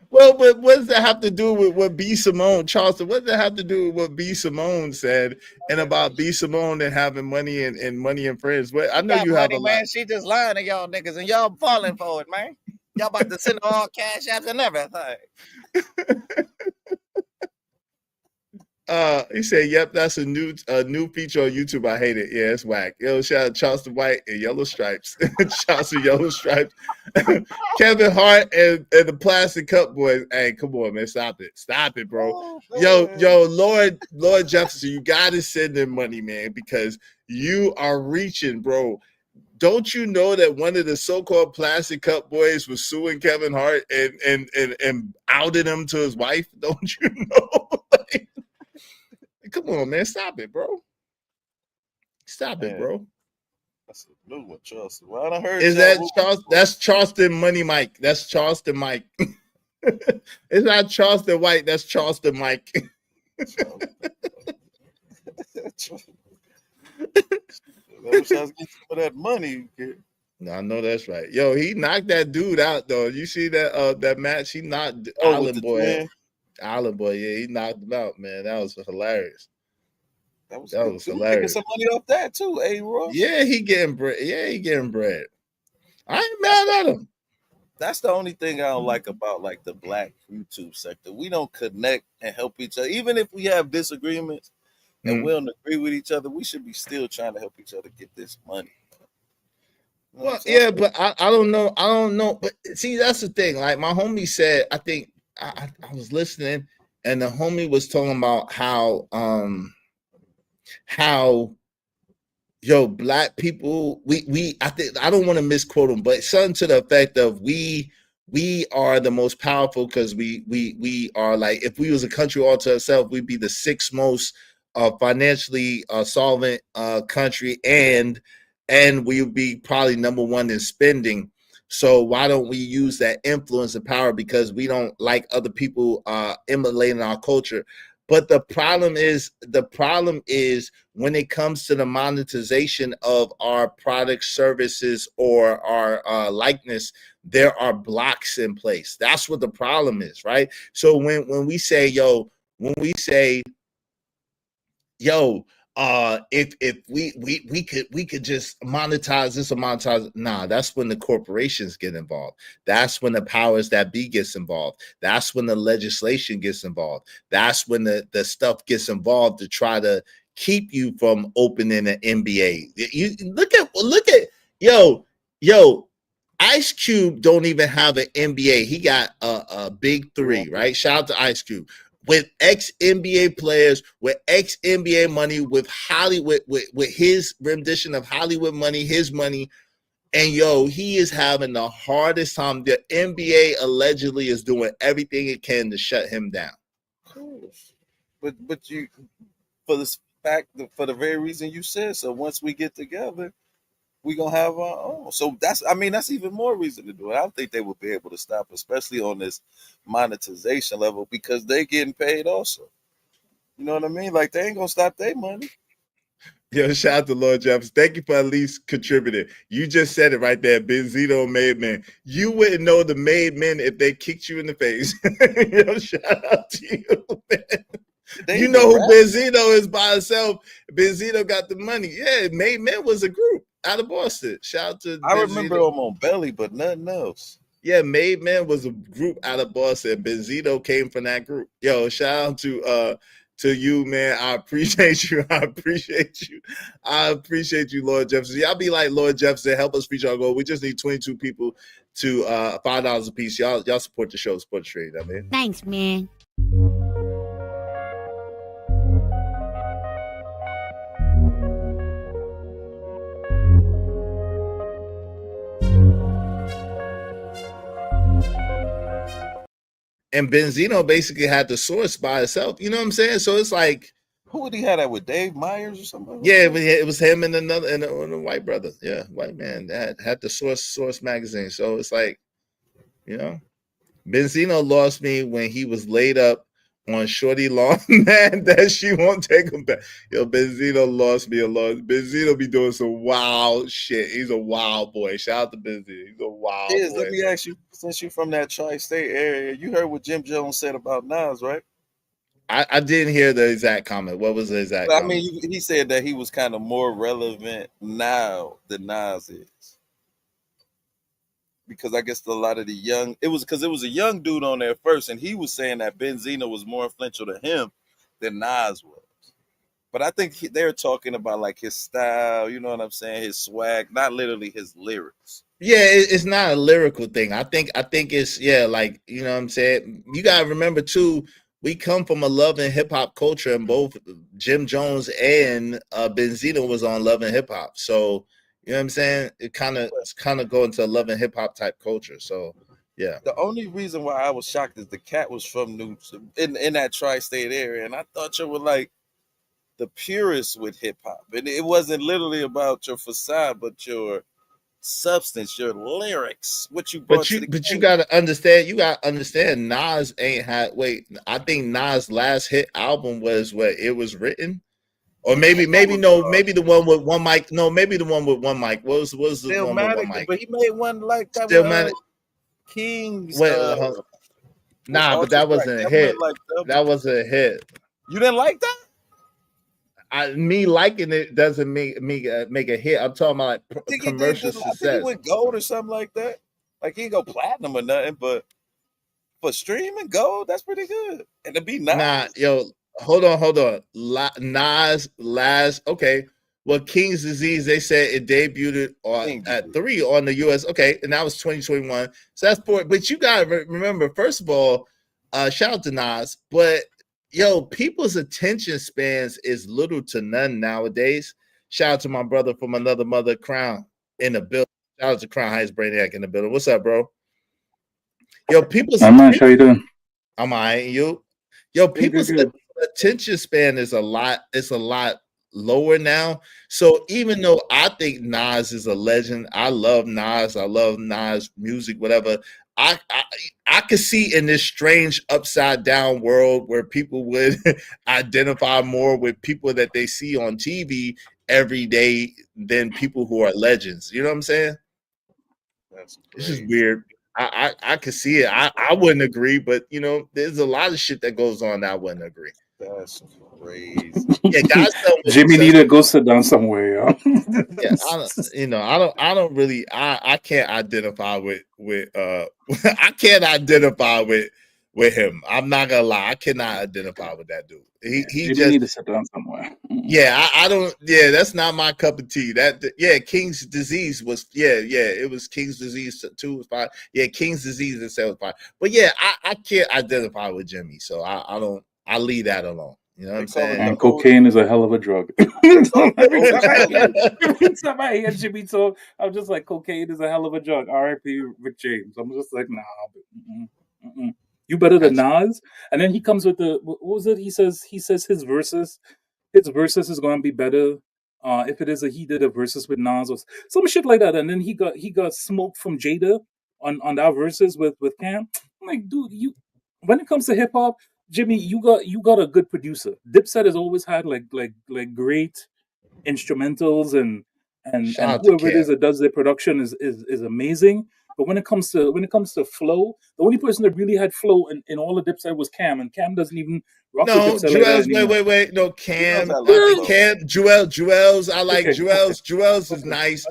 Well, but what does that have to do with what B. Simone, Charleston? What does that have to do with what B. Simone said and about B. Simone and having money and money and friends? Well, I know you have a man. lot. She just lying to y'all niggas, and y'all falling for it, man. Y'all about to send all cash apps and everything. He said, "Yep, that's a new feature on YouTube. I hate it. Yeah, it's whack." Yo, shout out Charleston White and Yellow Stripes. Charleston Yellow Stripes. Kevin Hart and the Plastic Cup Boys. Hey, come on, man, stop it, bro. Yo, Lord Jefferson, you gotta send them money, man, because you are reaching, bro. don't you know that one of the so-called Plastic Cup boys was suing Kevin Hart and outed him to his wife? Don't you know? Like, come on, man, stop it, bro. Stop it, bro. That's a new one, Charleston. Well, I heard Is Ja that Rule Charles? That's Charleston Money Mike. That's Charleston Mike. It's not Charleston White. That's Charleston Mike. I wish I was getting some of that money. No, I know that's right. Yo, he knocked that dude out though. You see that match? He knocked Oh, with Island the Boy. twin? Island Boy, yeah, he knocked him out, man. That was hilarious. That was hilarious. making some money off that too, Ross. Yeah, he getting bread. Yeah, he getting bread. I ain't mad at him. That's the only thing I don't like about like the black YouTube sector. We don't connect and help each other. Even if we have disagreements and we don't agree with each other, we should be still trying to help each other get this money. You know Well, yeah, but I don't know. I don't know. But see, that's the thing. Like my homie said, I think I was listening, and the homie was talking about how black people, I think, I don't want to misquote him, but something to the effect of we are the most powerful because we are, like, if we was a country all to ourselves, we'd be the sixth most financially solvent country, and we would be probably number one in spending. So why don't we use that influence and power, because we don't like other people emulating our culture. But the problem is when it comes to the monetization of our products, services, or our likeness, there are blocks in place. That's what the problem is, right? So when we say, if we could just monetize this or monetize, nah, that's when the corporations get involved. That's when the powers that be gets involved. That's when the legislation gets involved. That's when the stuff gets involved to try to keep you from opening an NBA. You look at Ice Cube don't even have an NBA. He got a big three, right? Shout out to Ice Cube. With ex-NBA players, with ex-NBA money, with Hollywood, with his rendition of Hollywood money, his money, and he is having the hardest time. The NBA allegedly is doing everything it can to shut him down. Of course. But you, for the very reason you said, so once we get together, we're gonna have our own. So that's even more reason to do it. I don't think they will be able to stop, especially on this monetization level, because they're getting paid also. You know what I mean? Like, they ain't gonna stop their money. Yo, shout out to Lord Jefferson. Thank you for at least contributing. You just said it right there. Benzino made men. You wouldn't know the made men if they kicked you in the face. Yo, shout out to you, man. You know who Benzino is by himself. Benzino got the money. Yeah, Made Men was a group out of Boston. Shout out to I Benzino. remember him on Belly, but nothing else. Yeah, Made Men was a group out of Boston. Benzino came from that group. Yo, shout out to you, man. I appreciate you. I appreciate you, Lord Jefferson. Y'all be like Lord Jefferson. Help us reach our goal. We just need 22 people to $5 a piece. Y'all support the show, support the trade. I mean, Thanks, man. and Benzino basically had the source by itself. You know what I'm saying? So it's like, who would he have that with? Dave Myers or something? Yeah, it was him and a white brother. Yeah, white man that had the Source magazine. So it's like, Benzino lost me when he was laid up on Shorty Long, man, that she won't take him back. Yo, Benzino lost me a lot. Benzino be doing some wild shit. He's a wild boy. Shout out to Benzino. He's a wild boy. Let me ask you, since you're from that tri-state area, you heard what Jim Jones said about Nas, right? I didn't hear the exact comment. What was the exact comment? I mean, he said that he was kind of more relevant now than Nas is. Because I guess a lot of the young, it was a young dude on there first, and he was saying that Benzino was more influential to him than Nas was. But I think they're talking about like his style, you know what I'm saying, his swag, not literally his lyrics. Yeah, it's not a lyrical thing. I think it's, like, you know what I'm saying? You gotta remember too, we come from a love and hip hop culture, and both Jim Jones and Benzino was on love and hip hop. So, You know what I'm saying? It's kind of going to love and hip hop type culture. So yeah. The only reason why I was shocked is the cat was from in that tri-state area, and I thought you were like the purist with hip hop, and it wasn't literally about your facade, but your substance, your lyrics, what you brought to the But you game. gotta understand. Nas ain't had. Wait, I think Nas' last hit album was what it was written, or maybe the one with one mic. No, maybe the one with one mic. What was the one with one mic? But he made one like that. Stillmatic. Kings. Wait, nah, but that wasn't a hit. That wasn't a hit. You didn't like that? Me liking it doesn't make a hit. I'm talking about like commercial success. I think he went gold or something like that. Like he didn't go platinum or nothing, but for streaming gold, that's pretty good. And to be nice. Nah, yo, hold on. Nas last, okay. Well, King's Disease, they said it debuted at 3 on the US. Okay, and that was 2021. So that's poor. But you gotta remember, first of all, shout out to Nas, but yo, people's attention spans is little to none nowadays. Shout out to my brother from another mother, Crown, in the building. Shout out to Crown Heights Brainiac in the building. What's up, bro? Yo, I'm not sure you doing. I'm eyeing you. Yo, people's attention span is a lot. It's a lot lower now. So even though I think Nas is a legend, I love Nas. I love Nas music, whatever. I could see in this strange upside down world where people would identify more with people that they see on TV every day than people who are legends. You know what I'm saying? It's just weird. I could see it. I wouldn't agree, but you know, there's a lot of shit that goes on that I wouldn't agree. That's crazy. Yeah, guys, Jimmy need to go sit down somewhere, yo. Yeah, I don't really I can't identify with I can't identify with him. I'm not gonna lie, I cannot identify with that dude. He Jimmy just need to sit down somewhere. Yeah, I don't. Yeah, that's not my cup of tea. King's Disease was. It was King's Disease 2 was fine. Yeah, King's Disease itself was fine. But yeah, I can't identify with Jimmy, so I don't. I leave that alone. You know what I'm saying? And cocaine is a hell of a drug. Every time I hear Jimmy talk, I'm just like, cocaine is a hell of a drug. R.I.P. Rick James. I'm just like, nah. You better than Nas. And then he comes with what was it? He says his verses is going to be better. If it is he did a verses with Nas or some shit like that. And then he got smoked from Jada on that verses with Cam. I'm like, dude, when it comes to hip hop, Jimmy, you got a good producer. Dipset has always had like great instrumentals and whoever it is that does their production is amazing. But when it comes to flow, the only person that really had flow in all of Dipset was Cam, and Cam doesn't even rock with Dipset like that anymore. Wait. No, Cam. Jewels. I like Jewels. Jewels is nice.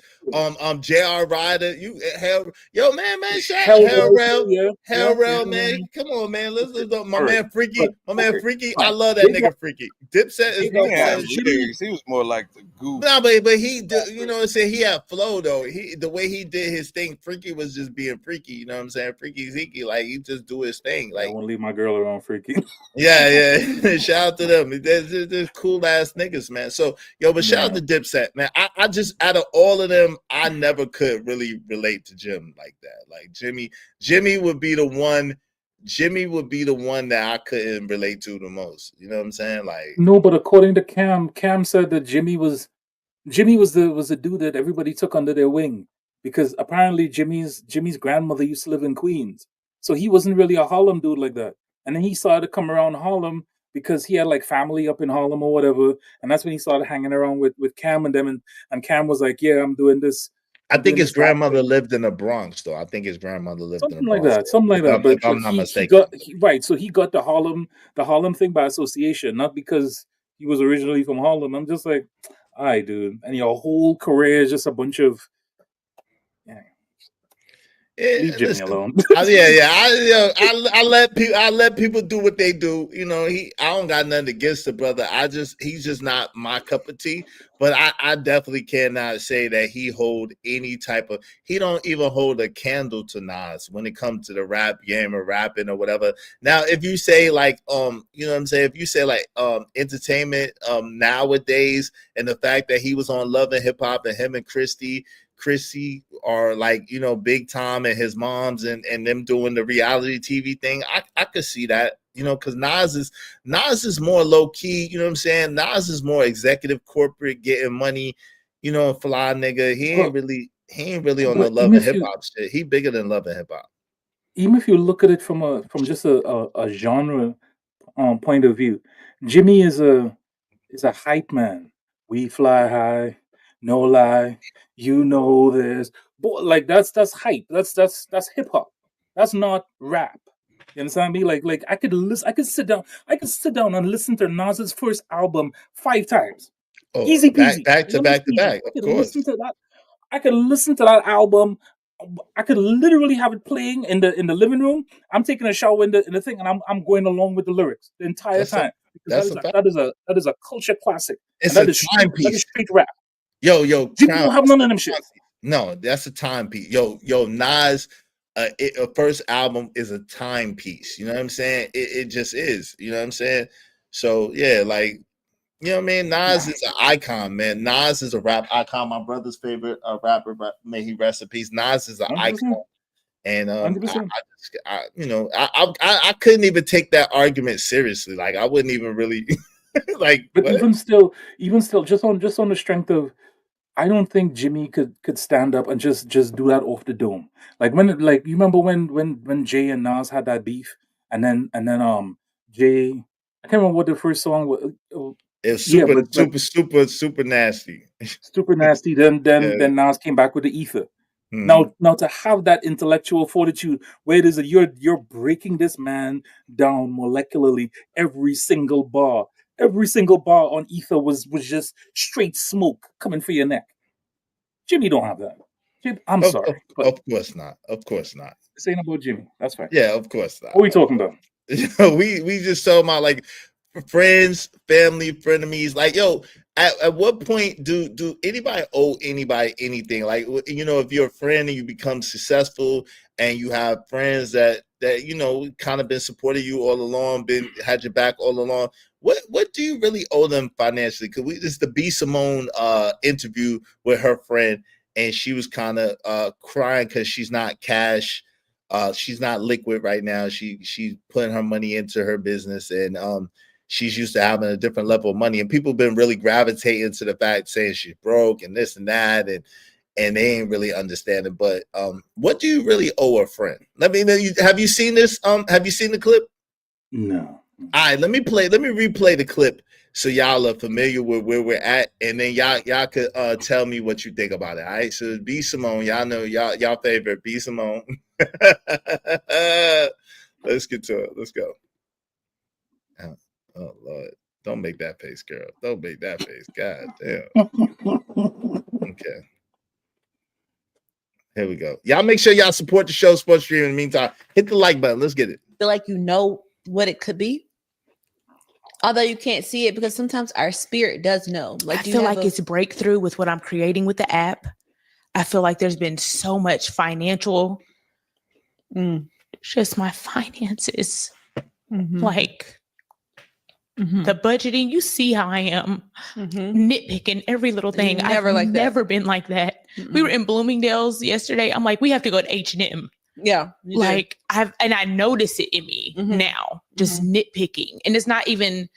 J.R. Ryder. Yo, man, Hell Rail, man. Come on, man. Listen to my man Freaky. Freaky. I love that nigga Freaky. Dipset is he was more like the goof. No, but he, you know what I'm saying? He had flow though. The way he did his thing, Freaky was just being freaky. You know what I'm saying? Freaky Zeke, like he just do his thing. Like I won't leave my girl around Freaky. Yeah. Shout out to them. They're cool ass niggas, man. So but shout out to Dipset, man. I just out of all of them, I never could really relate to Jim like that. Like Jimmy would be the one. Jimmy would be the one that I couldn't relate to the most. You know what I'm saying? Like no, but according to Cam said that Jimmy was the dude that everybody took under their wing because apparently Jimmy's grandmother used to live in Queens, so he wasn't really a Harlem dude like that. And then he started to come around Harlem because he had like family up in Harlem or whatever, and that's when he started hanging around with Cam and them, and Cam was like, "Yeah, I'm doing this." I think his grandmother lived in the Bronx, though. I think his grandmother lived in the Bronx. Something like that. But if I'm not mistaken. So he got the Harlem thing by association, not because he was originally from Harlem. I'm just like, all right, dude. And your whole career is just a bunch of Leave Jimmy alone. I let people do what they do. You know, I don't got nothing against the brother. He's just not my cup of tea. But I definitely cannot say that he hold any type of. He don't even hold a candle to Nas when it comes to the rap game or rapping or whatever. Now, if you say like you know what I'm saying, if you say like entertainment nowadays, and the fact that he was on Love and Hip Hop and him and Chrissy are like, you know, Big Tom and his moms and them doing the reality TV thing, I could see that, you know, because Nas is more low key, you know what I'm saying? Nas is more executive corporate, getting money, you know, fly nigga. He ain't really on the Love and Hip Hop shit. He bigger than Love and Hip Hop. Even if you look at it from just a genre point of view, Jimmy is a hype man. We fly high, no lie. You know this, but like that's hype. That's hip hop. That's not rap. You understand me? Like I could sit down and listen to Nas's first album 5 times. Easy peasy. Back to back. Of course. I could listen to that album. I could literally have it playing in the living room. I'm taking a shower in the thing, and I'm going along with the lyrics the entire time. Because that is a culture classic. It's that a is timepiece. That is street rap. Yo, Jimmy don't have none of them shit. No, that's a timepiece. Yo, Nas, first album is a timepiece. You know what I'm saying? It just is. You know what I'm saying? So yeah, like, you know what I mean? Nas is an icon, man. Nas is a rap icon. My brother's favorite rapper, may he rest in peace. Nas is an 100%. icon. And I I couldn't even take that argument seriously. Like I wouldn't even really like. But what? even still, just on the strength of, I don't think Jimmy could stand up and just do that off the dome. Like you remember when Jay and Nas had that beef, and then Jay, I can't remember what the first song was. It was super nasty. Super nasty. Then Nas came back with the ether. Mhm. Now to have that intellectual fortitude where it is that you're breaking this man down molecularly, every single bar on ether was just straight smoke coming for your neck. Jimmy don't have that. I'm sorry. Of course not. Of course not. This ain't about Jimmy. That's fine. Yeah, of course not. What are we talking about? we just talking about like friends, family, frenemies. Like, yo, at what point do anybody owe anybody anything? Like, you know, if you're a friend and you become successful and you have friends that you know kind of been supporting you all along, had your back all along, what do you really owe them financially? Because this is the B Simone interview with her friend, and she was kind of crying because she's not cash. She's not liquid right now. She's putting her money into her business, and she's used to having a different level of money. And people have been really gravitating to the fact, saying she's broke and this and that, and they ain't really understanding. But what do you really owe a friend? Let me know. Have you seen this? Have you seen the clip? No. All right, let me replay the clip so y'all are familiar with where we're at, and then y'all could tell me what you think about it. All right, so B Simone, y'all know y'all favorite B Simone. Let's get to it. Let's go. Oh Lord, don't make that face, girl. Don't make that face. God damn. Okay. Here we go. Y'all make sure y'all support the show, Sports Stream. In the meantime, hit the like button. Let's get it. Feel like you know what it could be, although you can't see it, because sometimes our spirit does know. Like, I feel like it's breakthrough with what I'm creating with the app. I feel like there's been so much financial, just my finances, like the budgeting. You see how I am nitpicking every little thing. I've never been like that. We were in Bloomingdale's yesterday. I'm like, we have to go to H&M. Yeah, like I notice it in me now, just nitpicking, and it's not even.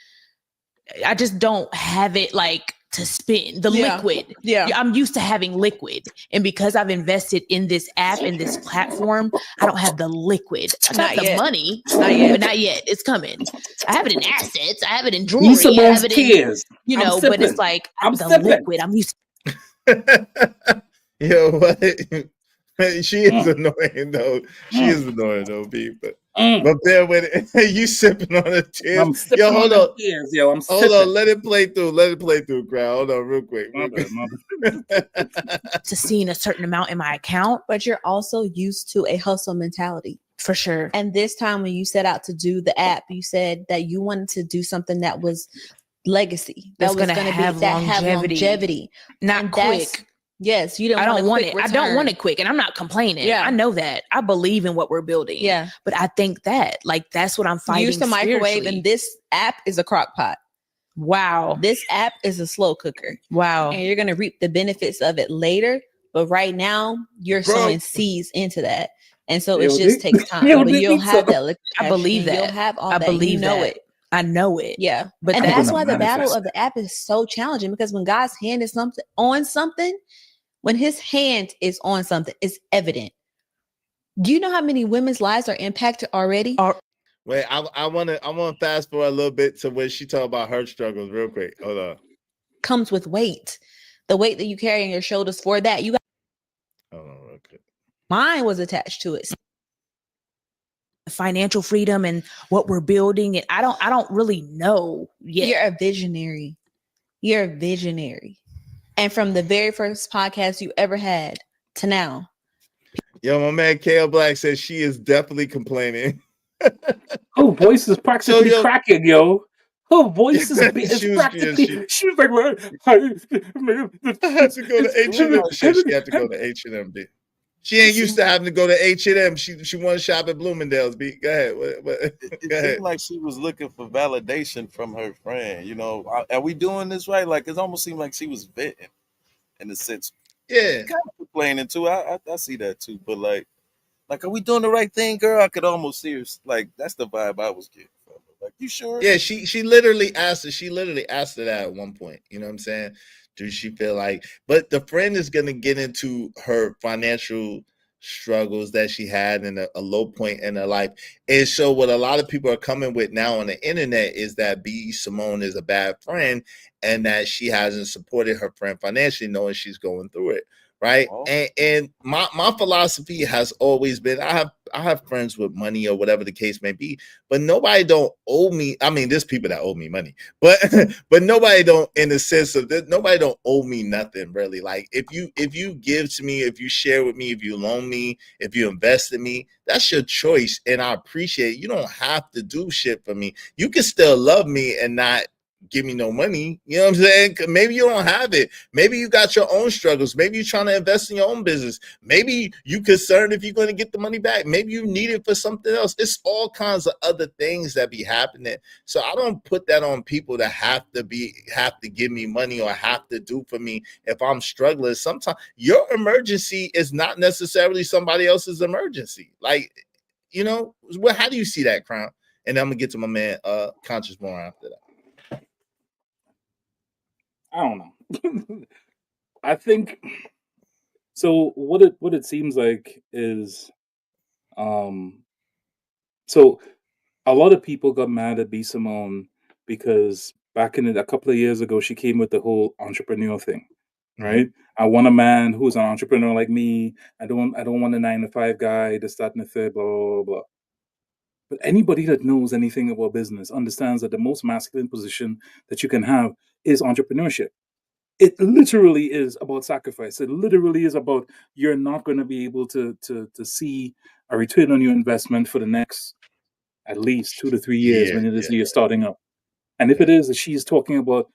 I just don't have it like to spend the liquid. Yeah, I'm used to having liquid, and because I've invested in this app and this platform, I don't have the liquid. I got the money, but not yet. It's coming. I have it in assets. I have it in jewelry. I have it in, you know, but it's like the liquid. I'm used. Yo, what? She is annoying though. She is annoying though, B. But bear with it. You sipping on the tears. I'm sipping Yo, hold on on. the tears, yo. I'm Hold sipping. on. Let it play through. Let it play through, crowd. Hold on, real quick. To seeing a certain amount in my account. But you're also used to a hustle mentality. For sure. And this time when you set out to do the app, you said that you wanted to do something that was legacy. That That's was gonna going to have have longevity. longevity. Not And quick. Yes, you I don't want it. Return. I don't want it quick, and I'm not complaining. Yeah. I know that. I believe in what we're building. Yeah. But I think that, like, that's what I'm fighting. Use the microwave, spiritually. and this app is a crock pot. Wow. This app is a slow cooker. Wow. And you're going to reap the benefits of it later. But right now, you're sowing seeds into that. And so it just takes time. But you'll have that. I believe that. You'll have all I that. believe you know that. it. I know it. Yeah. But And that's that's why the battle of the app is so challenging, because when God's hand is on something, when his hand is on something, it's evident. Do you know how many women's lives are impacted already? Wait, I want to fast forward a little bit to when she talked about her struggles real quick. Hold on. Comes with weight. The weight that you carry on your shoulders for that. You got Hold on real quick. Mine was attached to it. Financial freedom and what we're building. And I don't really know yet. You're a visionary. You're a visionary. And from the very first podcast you ever had to now. Yo, my man Kale Black says she is definitely complaining. Her voice is practically cracking, yo. Her voice is practically. She was like, I had to go to H&M. She had to go to H&M. She ain't used to having to go to H&M. She wanted to shop at Bloomingdale's. B. Go ahead. It seemed like she was looking for validation from her friend. You know, are we doing this right? Like, it almost seemed like she was venting in a sense. Yeah. Kind of complaining too. I see that too. But like, are we doing the right thing, girl? I could almost see her. Like, that's the vibe I was getting from her. Like, you sure? Yeah, she literally asked her. She literally asked her that at one point. You know what I'm saying? Does she feel like? But the friend is gonna get into her financial struggles that she had in a low point in her life. And so what a lot of people are coming with now on the internet is that B. Simone is a bad friend and that she hasn't supported her friend financially, knowing she's going through it. Right. Oh. And my philosophy has always been I have friends with money or whatever the case may be, but nobody don't owe me. I mean, there's people that owe me money, but nobody don't, in the sense of that, nobody don't owe me nothing really. Like if you give to me, if you share with me, if you loan me, if you invest in me, that's your choice. And I appreciate it. You don't have to do shit for me. You can still love me and not give me no money. You know what I'm saying? Maybe you don't have it. Maybe you got your own struggles. Maybe you're trying to invest in your own business. Maybe you concerned if you're going to get the money back. Maybe you need it for something else. It's all kinds of other things that be happening. So I don't put that on people that have to give me money or have to do for me if I'm struggling. Sometimes your emergency is not necessarily somebody else's emergency. Like, you know, well, how do you see that, Crown? And I'm gonna get to my man Conscious more after that. I don't know. I think so. What it seems like is, so a lot of people got mad at B. Simone because back in a couple of years ago, she came with the whole entrepreneur thing, right? I want a man who's an entrepreneur like me. I don't want a 9-to-5 guy, this, that, and the third, blah, blah, blah. But anybody that knows anything about business understands that the most masculine position that you can have is entrepreneurship. It literally is about sacrifice. It literally is about you're not going to be able to see a return on your investment for the next at least 2 to 3 years when it is you're starting up. And if it is that she's talking about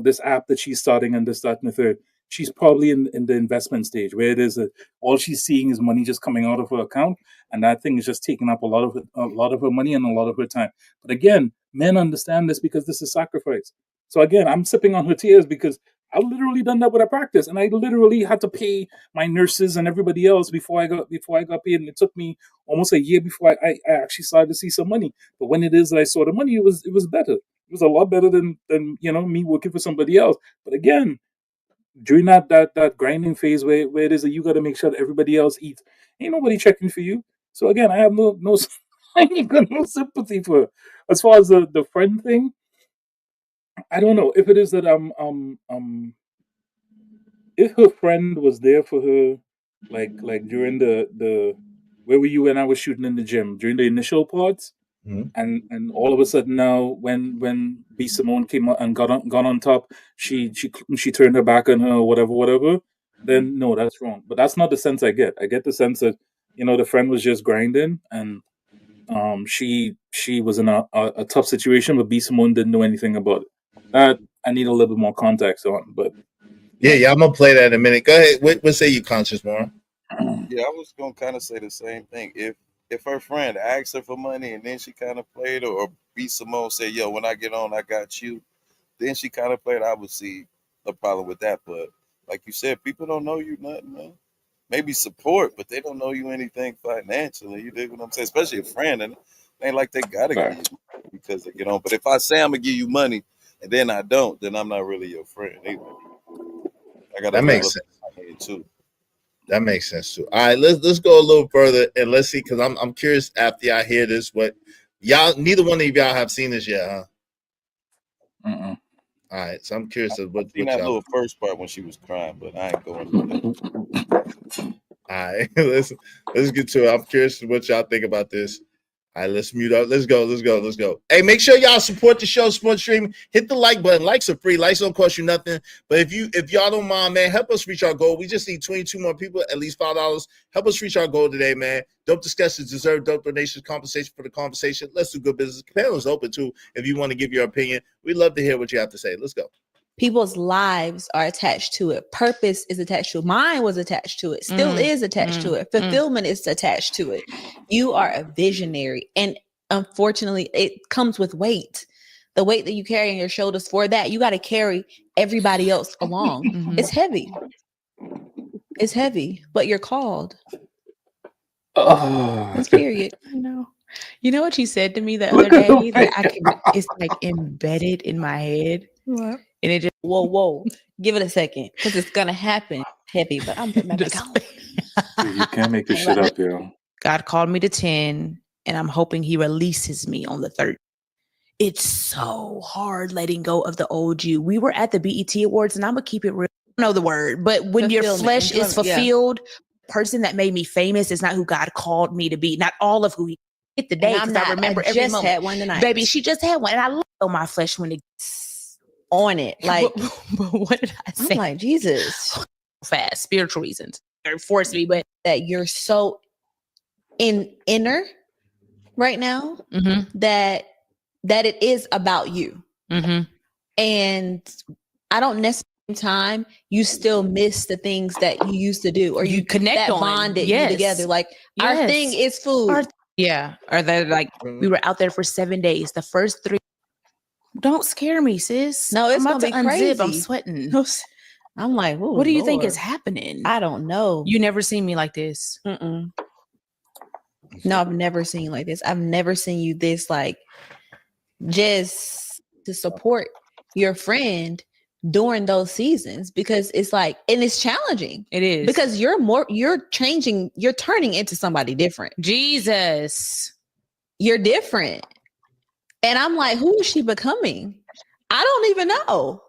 this app that she's starting and this, that, and the third, she's probably in the investment stage where it is that all she's seeing is money just coming out of her account, and that thing is just taking up a lot of her money and a lot of her time. But again, men understand this because this is sacrifice. So again, I'm sipping on her tears because I literally done that with a practice, and I literally had to pay my nurses and everybody else before I got paid, and it took me almost a year before I actually started to see some money. But when it is that I saw the money, it was better. It was a lot better than me working for somebody else. But again, during that grinding phase where it is that you got to make sure that everybody else eats, ain't nobody checking for you. So again, I have no I ain't got no sympathy for her. As far as the friend thing, I don't know if it is that if her friend was there for her like during the where were you when I was shooting in the gym during the initial pods, and all of a sudden now when B Simone came and got on top, she turned her back on her or whatever. Then no, that's wrong. But that's not the sense I get. I get the sense that the friend was just grinding and she was in a tough situation, but B Simone didn't know anything about it. That I need a little bit more context on, but yeah, I'm gonna play that in a minute. Go ahead. What say you, Conscious more? Yeah, I was gonna kind of say the same thing. If her friend asked her for money and then she kind of played, or B Simone said, "Yo, when I get on, I got you," then she kind of played. I would see a problem with that. But like you said, people don't know you nothing, man. Maybe support, but they don't know you anything financially. You dig what I'm saying? Especially a friend, and it ain't like they gotta give you because they get on. But if I say I'm gonna give you money and then I don't, then I'm not really your friend either. I gotta That makes sense in my head too. That makes sense too. All right, let's go a little further and let's see, because I'm curious after y'all hear this, what y'all, neither one of y'all have seen this yet, huh? All right, so I'm curious of what seen that y'all. little first part when she was crying, but I ain't going into that. All right, let's get to it. I'm curious what y'all think about this. All right, let's mute up. Let's go. Hey, make sure y'all support the show, support stream. Hit the like button. Likes are free. Likes don't cost you nothing. But if y'all don't mind, man, help us reach our goal. We just need 22 more people, at least $5. Help us reach our goal today, man. Dope discussions deserve dope donations, compensation for the conversation. Let's do good business. The panel is open too. If you want to give your opinion, we'd love to hear what you have to say. Let's go. People's lives are attached to it. Purpose is attached to it. Mine was attached to it. Still is attached to it. Fulfillment is attached to it. You are a visionary. And unfortunately, it comes with weight. The weight that you carry on your shoulders for that, you got to carry everybody else along. It's heavy. It's heavy, but you're called. That's period. I know. You know what she said to me the other day that it's like embedded in my head. What? And it just whoa. Give it a second, because it's gonna happen heavy, but I'm putting my back on. You can't make this shit up, yo. God called me to 10, and I'm hoping he releases me on the 3rd. It's so hard letting go of the old you. We were at the BET Awards, and I'm gonna keep it real. I don't know the word, but when your flesh is fulfilled, the person that made me famous is not who God called me to be. Not all of who he hit the day, because I remember every moment. Had one tonight. Baby, she just had one, and I love my flesh when it on it. Like, but what did I say? I'm like, Jesus. Fast, spiritual reasons. Or forced me, but that you're so inner right now that it is about you. And I don't necessarily time you still miss the things that you used to do, or you connect that on bonded you together. Like our thing is food. Or that, like, we were out there for 7 days. The first 3. Don't scare me, sis. No, it's I'm about gonna to be crazy. unzip. I'm sweating. I'm like, what do you think is happening? I don't know. You never seen me like this. No, I've never seen you like this. I've never seen you this, like, just to support your friend during those seasons, because it's like, and it's challenging. It is, because you're changing, you're turning into somebody different. Jesus, you're different. And I'm like, who is she becoming? I don't even know.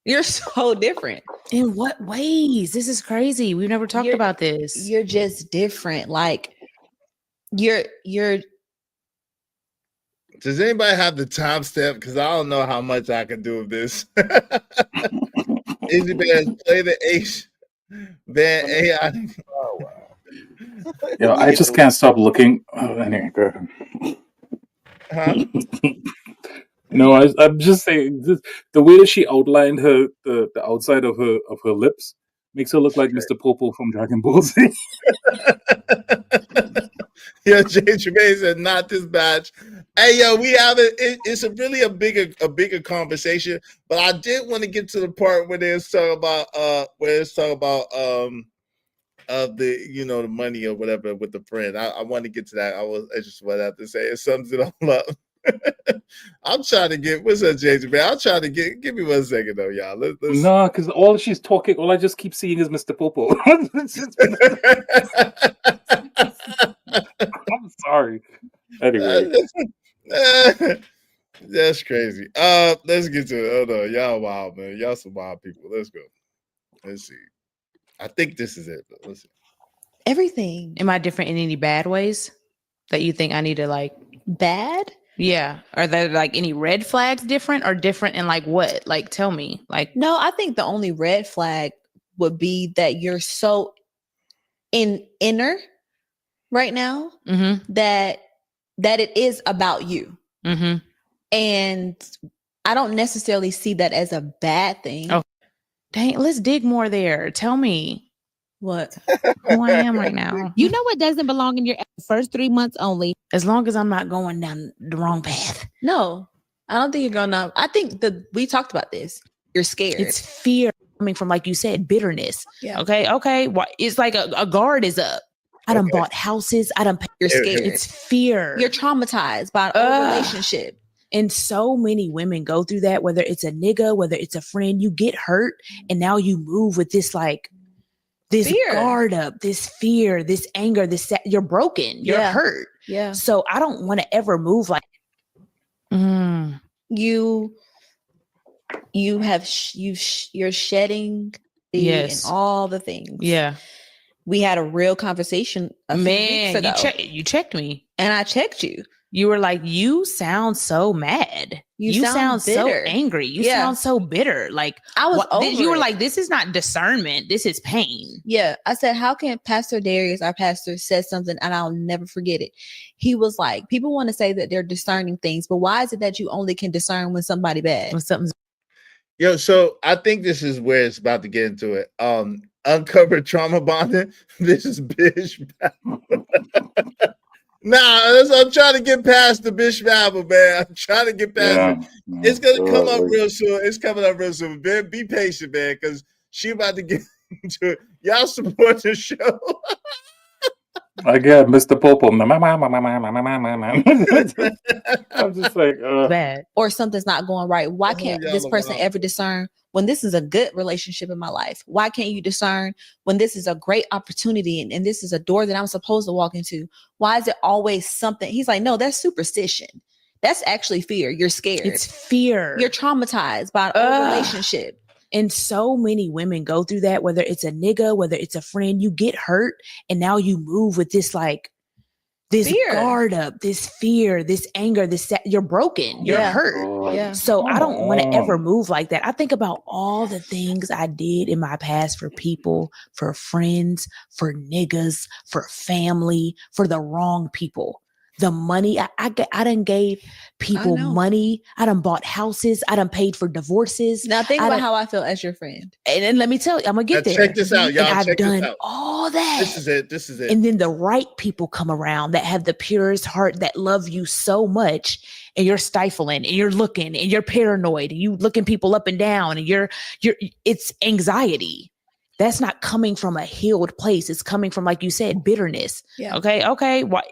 You're so different. In what ways? This is crazy. We've never talked about this. You're just different. Like, you're Does anybody have the timestamp? Because I don't know how much I can do of this. Easy Bears, play the H band AI. Oh wow. Yo, I just can't stop looking. Oh, anyway, go ahead. Huh? No, I'm just saying this, the way that she outlined the outside of her lips makes her look like Mr. Popo from Dragon Ball Z. Yo, Jay Tremaine said, not this batch. Hey, yo, we have it. It's really a bigger conversation. But I did want to get to the part where it's talking about the the money or whatever with the friend. I want to get to that. I just what I have to say. It sums it all up. I'm trying to get what's up, Jay Tremaine? I'm trying to give me 1 second though, y'all. Let's... No, because all I just keep seeing is Mr. Popo. I'm sorry. Anyway. That's crazy. Let's get to it. Hold on. Y'all wild, man. Y'all some wild people. Let's go. Let's see. I think this is it. But listen. Everything. Am I different in any bad ways that you think I need to like? Bad? Yeah. Are there like any red flags different or different in like what? Like tell me. Like no, I think the only red flag would be that you're so inner right now that it is about you. And I don't necessarily see that as a bad thing. Oh, dang, let's dig more there. Tell me. What? Who I am right now. You know what doesn't belong in your first 3 months only? As long as I'm not going down the wrong path. No, I don't think you're going to. I think we talked about this. You're scared. It's fear coming from, like you said, bitterness. Yeah. Okay. It's like a guard is up. I done bought houses. You're scared. It's fear. You're traumatized by a relationship. And so many women go through that, whether it's a nigga, whether it's a friend, you get hurt. And now you move with this like, this fear. Guard up, this fear, this anger, you're broken, you're hurt. Yeah. So I don't want to ever move like you're shedding and all the things. Yeah. We had a real conversation a few weeks ago. You checked me. And I checked you. You were like, you sound so mad. You sound so angry. You sound so bitter. Like I was over you were it. like, this is not discernment. This is pain. Yeah. I said, how can Pastor Darius, our pastor, said something and I'll never forget it. He was like, people want to say that they're discerning things, but why is it that you only can discern when somebody bad? When something's Yo, so I think this is where it's about to get into it. Uncovered trauma bonding. This is Bish. I'm trying to get past the Bish Babble, man. I'm trying to get past it. It's gonna come up real soon. It's coming up real soon. Man, be patient, man, because she about to get into it. Y'all support the show. I get Mr. Popo. I'm just like, bad. Or something's not going right. Why can't this person ever discern when this is a good relationship in my life? Why can't you discern when this is a great opportunity and this is a door that I'm supposed to walk into? Why is it always something? He's like, no, that's superstition. That's actually fear. You're scared. It's fear. You're traumatized by a relationship. And so many women go through that, whether it's a nigga, whether it's a friend, you get hurt. And now you move with this like, this fear. Guard up, this fear, this anger, you're broken, you're hurt. Yeah. So I don't want to ever move like that. I think about all the things I did in my past for people, for friends, for niggas, for family, for the wrong people. The money I done gave people money. I done bought houses. I done paid for divorces. Now think about how I feel as your friend. And then let me tell you, I'm gonna get there. Check this out, y'all. And I've done this out. all that. This is it. And then the right people come around that have the purest heart, that love you so much, and you're stifling and you're looking and you're paranoid and you looking people up and down and you're it's anxiety. That's not coming from a healed place. It's coming from, like you said, bitterness. Yeah. Okay.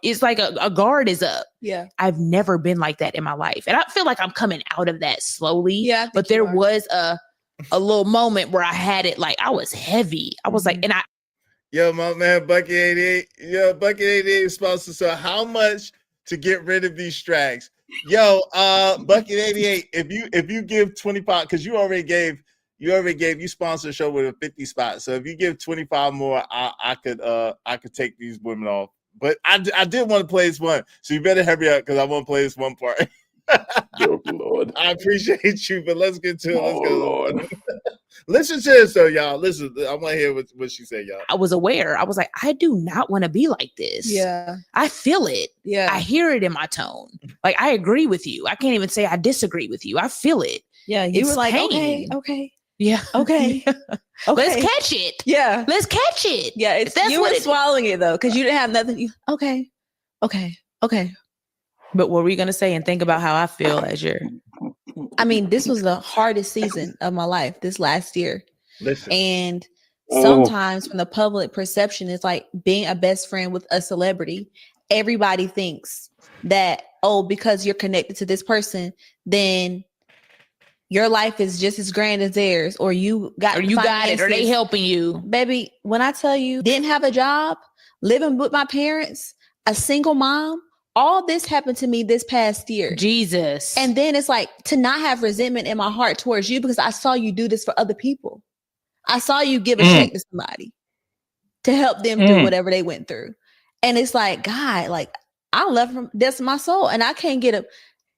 It's like a guard is up. Yeah. I've never been like that in my life. And I feel like I'm coming out of that slowly. Yeah. But there was a little moment where I had it like I was heavy. I was like, and I. Yo, my man, Bucky 88. Yo, Bucky 88 is sponsor. So how much to get rid of these strikes? Yo, Bucky 88, if you give 25, because you sponsored a show with a 50 spot. So if you give 25 more, I could take these women off. But I did want to play this one. So you better hurry up because I want to play this one part. Oh, Lord. I appreciate you, but let's get to it. Let's go. Lord. Listen to this though, y'all. Listen, I want to hear what she said, y'all. I was aware. I was like, I do not want to be like this. Yeah. I feel it. Yeah. I hear it in my tone. Like, I agree with you. I can't even say I disagree with you. I feel it. Yeah. You It's were like, pain. okay. Yeah. Okay. Okay. Let's catch it. Yeah. Let's catch it. Yeah. If that's you what were it- swallowing it though, because you didn't have nothing. Okay. But what were you going to say and think about how I feel as your. I mean, this was the hardest season of my life this last year. Listen. And sometimes from the public perception, it's like being a best friend with a celebrity. Everybody thinks that, because you're connected to this person, then your life is just as grand as theirs, or you got it, or they helping you. Baby, when I tell you, didn't have a job, living with my parents, a single mom, all this happened to me this past year. Jesus. And then it's like to not have resentment in my heart towards you because I saw you do this for other people. I saw you give a check to somebody to help them through whatever they went through. And it's like, God, like I love from that's my soul. And I can't get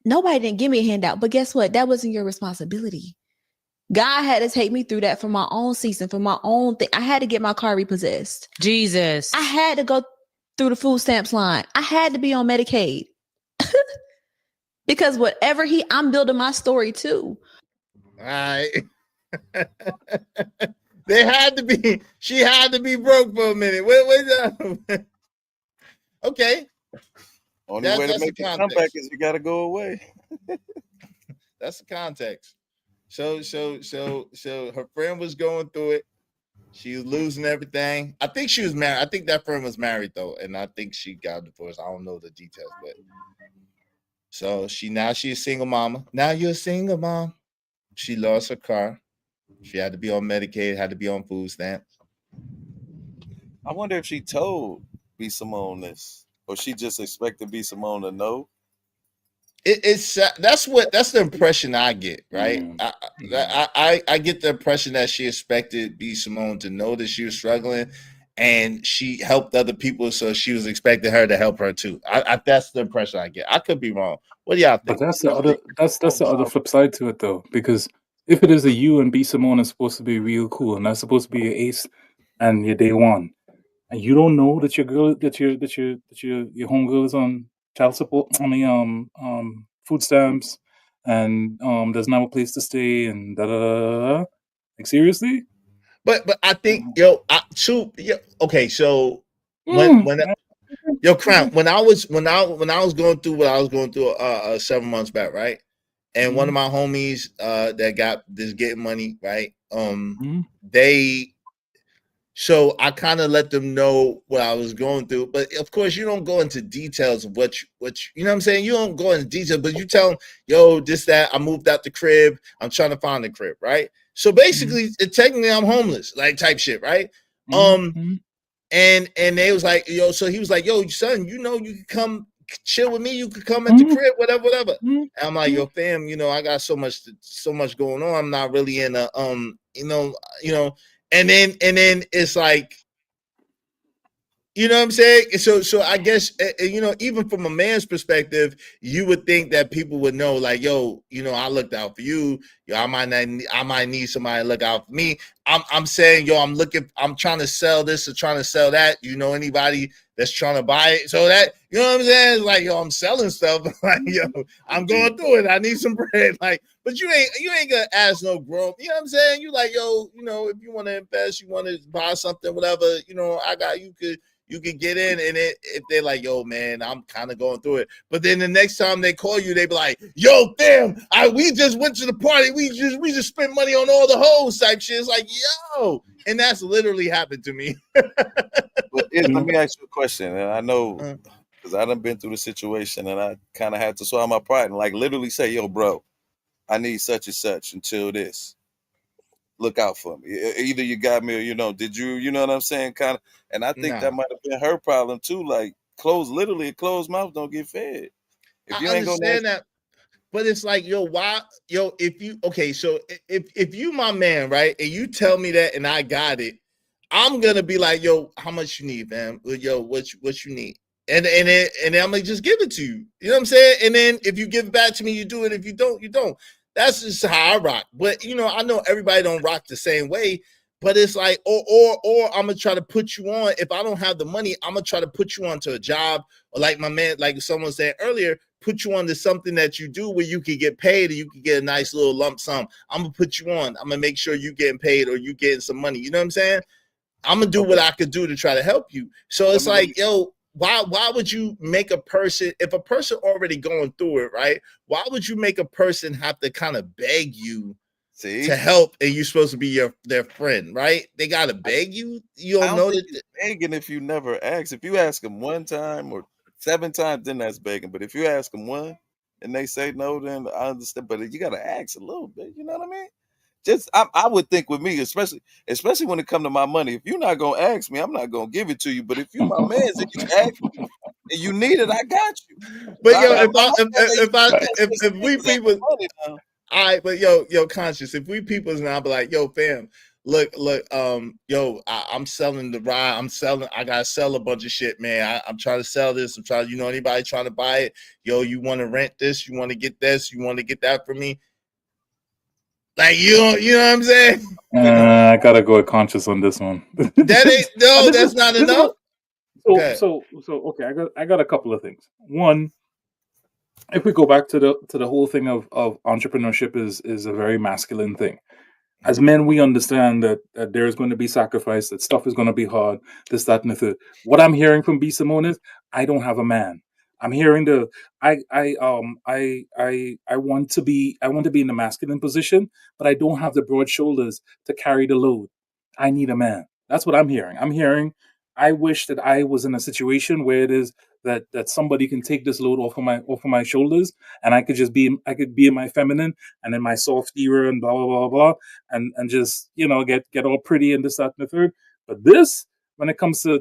nobody didn't give me a handout. But guess what? That wasn't your responsibility. God had to take me through that for my own season, for my own thing. I had to get my car repossessed. Jesus. I had to go through the food stamps line. I had to be on Medicaid. Because whatever I'm building my story too. All right. She had to be broke for a minute. Wait. Okay. Only way to make a comeback is you gotta go away. That's the context. So her friend was going through it. She was losing everything. I think she was married. I think that friend was married though, and I think she got divorced. I don't know the details, but so she's a single mama. Now you're a single mom. She lost her car. She had to be on Medicaid, had to be on food stamps. I wonder if she told B. Simone this, or she just expected B. Simone to know. That's the impression I get, right? I get the impression that she expected B. Simone to know that she was struggling, and she helped other people, so she was expecting her to help her too. That's the impression I get. I could be wrong. What do y'all think? But that's the other flip side to it though, because if it is a you and B. Simone is supposed to be real cool, and that's supposed to be your ace and your day one, and you don't know that your girl that your homegirl is on child support, food stamps, and doesn't have a place to stay, and like seriously. But I think okay. So Crown, when I was going through what I was going through 7 months back, right? And one of my homies that got this getting money, right? So I kind of let them know what I was going through, but of course you don't go into details of what you know what I'm saying. You don't go into detail, but you tell them, yo, this, that, I moved out the crib, I'm trying to find the crib, right? So basically, technically, I'm homeless, like type shit, right? And they was like, yo, so he was like, yo, son, you can come chill with me, you could come at the crib, whatever. And I'm like, yo, fam, I got so much going on. I'm not really in a and then it's like, you know what I'm saying? So I guess, even from a man's perspective, you would think that people would know, like, yo, I looked out for you. Yo, I might need somebody to look out for me. I'm saying, yo, I'm trying to sell this or trying to sell that. Anybody that's trying to buy it? So that, you know what I'm saying? It's like, yo, I'm selling stuff. Like, yo, I'm going through it. I need some bread. Like, but you ain't gonna ask no grown. You know what I'm saying? You like, yo, if you want to invest, you want to buy something, whatever. I got you could get in, and if they're like, yo, man, I'm kind of going through it. But then the next time they call you, they be like, yo, damn, we just went to the party. We just spent money on all the hoes type shit. It's like, yo. And that's literally happened to me. But let me ask you a question. And I know, because I done been through the situation, and I kind of had to swallow my pride and like literally say, yo, bro, I need such and such until this. Look out for me. Either you got me or did you know what I'm saying? Kind of. And I think that might have been her problem too. Like closed mouth don't get fed. If you ain't understand that, but it's like, yo, why, yo, if you my man, right, and you tell me that and I got it, I'm gonna be like, yo, how much you need, man? Yo, what you need? And then I'm gonna just give it to you. You know what I'm saying? And then if you give it back to me, you do it. If you don't, you don't. That's just how I rock. But I know everybody don't rock the same way. But it's like, or I'm gonna try to put you on. If I don't have the money, I'm gonna try to put you onto a job, or like my man, like someone said earlier, put you onto something that you do where you can get paid or you can get a nice little lump sum. I'm gonna put you on. I'm gonna make sure you getting paid or you getting some money. You know what I'm saying? I'm gonna do what I could do to try to help you. So it's like, yo, why would you make a person, if a person already going through it, right? Why would you make a person have to kind of beg you to help, and you're supposed to be their friend, right? They gotta beg you. You don't know that begging if you never ask. If you ask them one time or 7 times, then that's begging. But if you ask them one and they say no, then I understand. But you gotta ask a little bit. You know what I mean? Just I would think with me, especially when it come to my money, if you're not gonna ask me, I'm not gonna give it to you. But if you my man and you ask me and you need it, I got you. But yo, if we people, all right, but yo, conscious. If we people's now, be like, yo, fam, Look, yo, I'm selling the ride. I gotta sell a bunch of shit, man. I'm trying to sell this. I'm trying, anybody trying to buy it? Yo, you want to rent this? You want to get this? You want to get that for me? Like, you know what I'm saying? I gotta go with conscious on this one. That ain't, no, that's not enough. So okay, I got a couple of things. One, if we go back to the whole thing of entrepreneurship is a very masculine thing. As men, we understand that there's going to be sacrifice, that stuff is going to be hard, this, that, and the third. What I'm hearing from B. Simone is, I don't have a man. I'm hearing I want to be in the masculine position, but I don't have the broad shoulders to carry the load. I need a man. That's what I'm hearing. I'm hearing, I wish that I was in a situation where it is that somebody can take this load off of my shoulders, and I could be in my feminine and in my soft era and blah blah blah blah, and just get all pretty and this, that, and the third. But this, when it comes to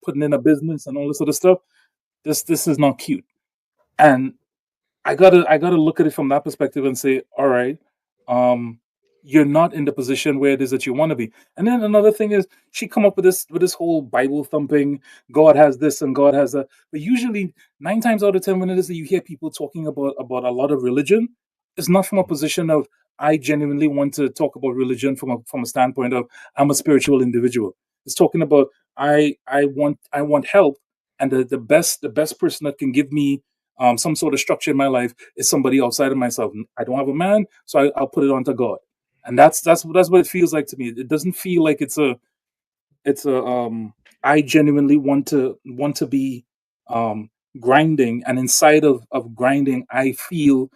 putting in a business and all this other stuff, this is not cute. And I gotta look at it from that perspective and say, all right, you're not in the position where it is that you want to be. And then another thing is, she come up with this whole Bible thumping, God has this and God has that. But usually 9 times out of 10, when it is that you hear people talking about a lot of religion, it's not from a position of, I genuinely want to talk about religion from a standpoint of, I'm a spiritual individual. It's talking about, I want help, and the best person that can give me some sort of structure in my life is somebody outside of myself. I don't have a man, so I'll put it onto God. And that's what it feels like to me. It doesn't feel like it's a I genuinely want to be grinding, and inside of grinding I feel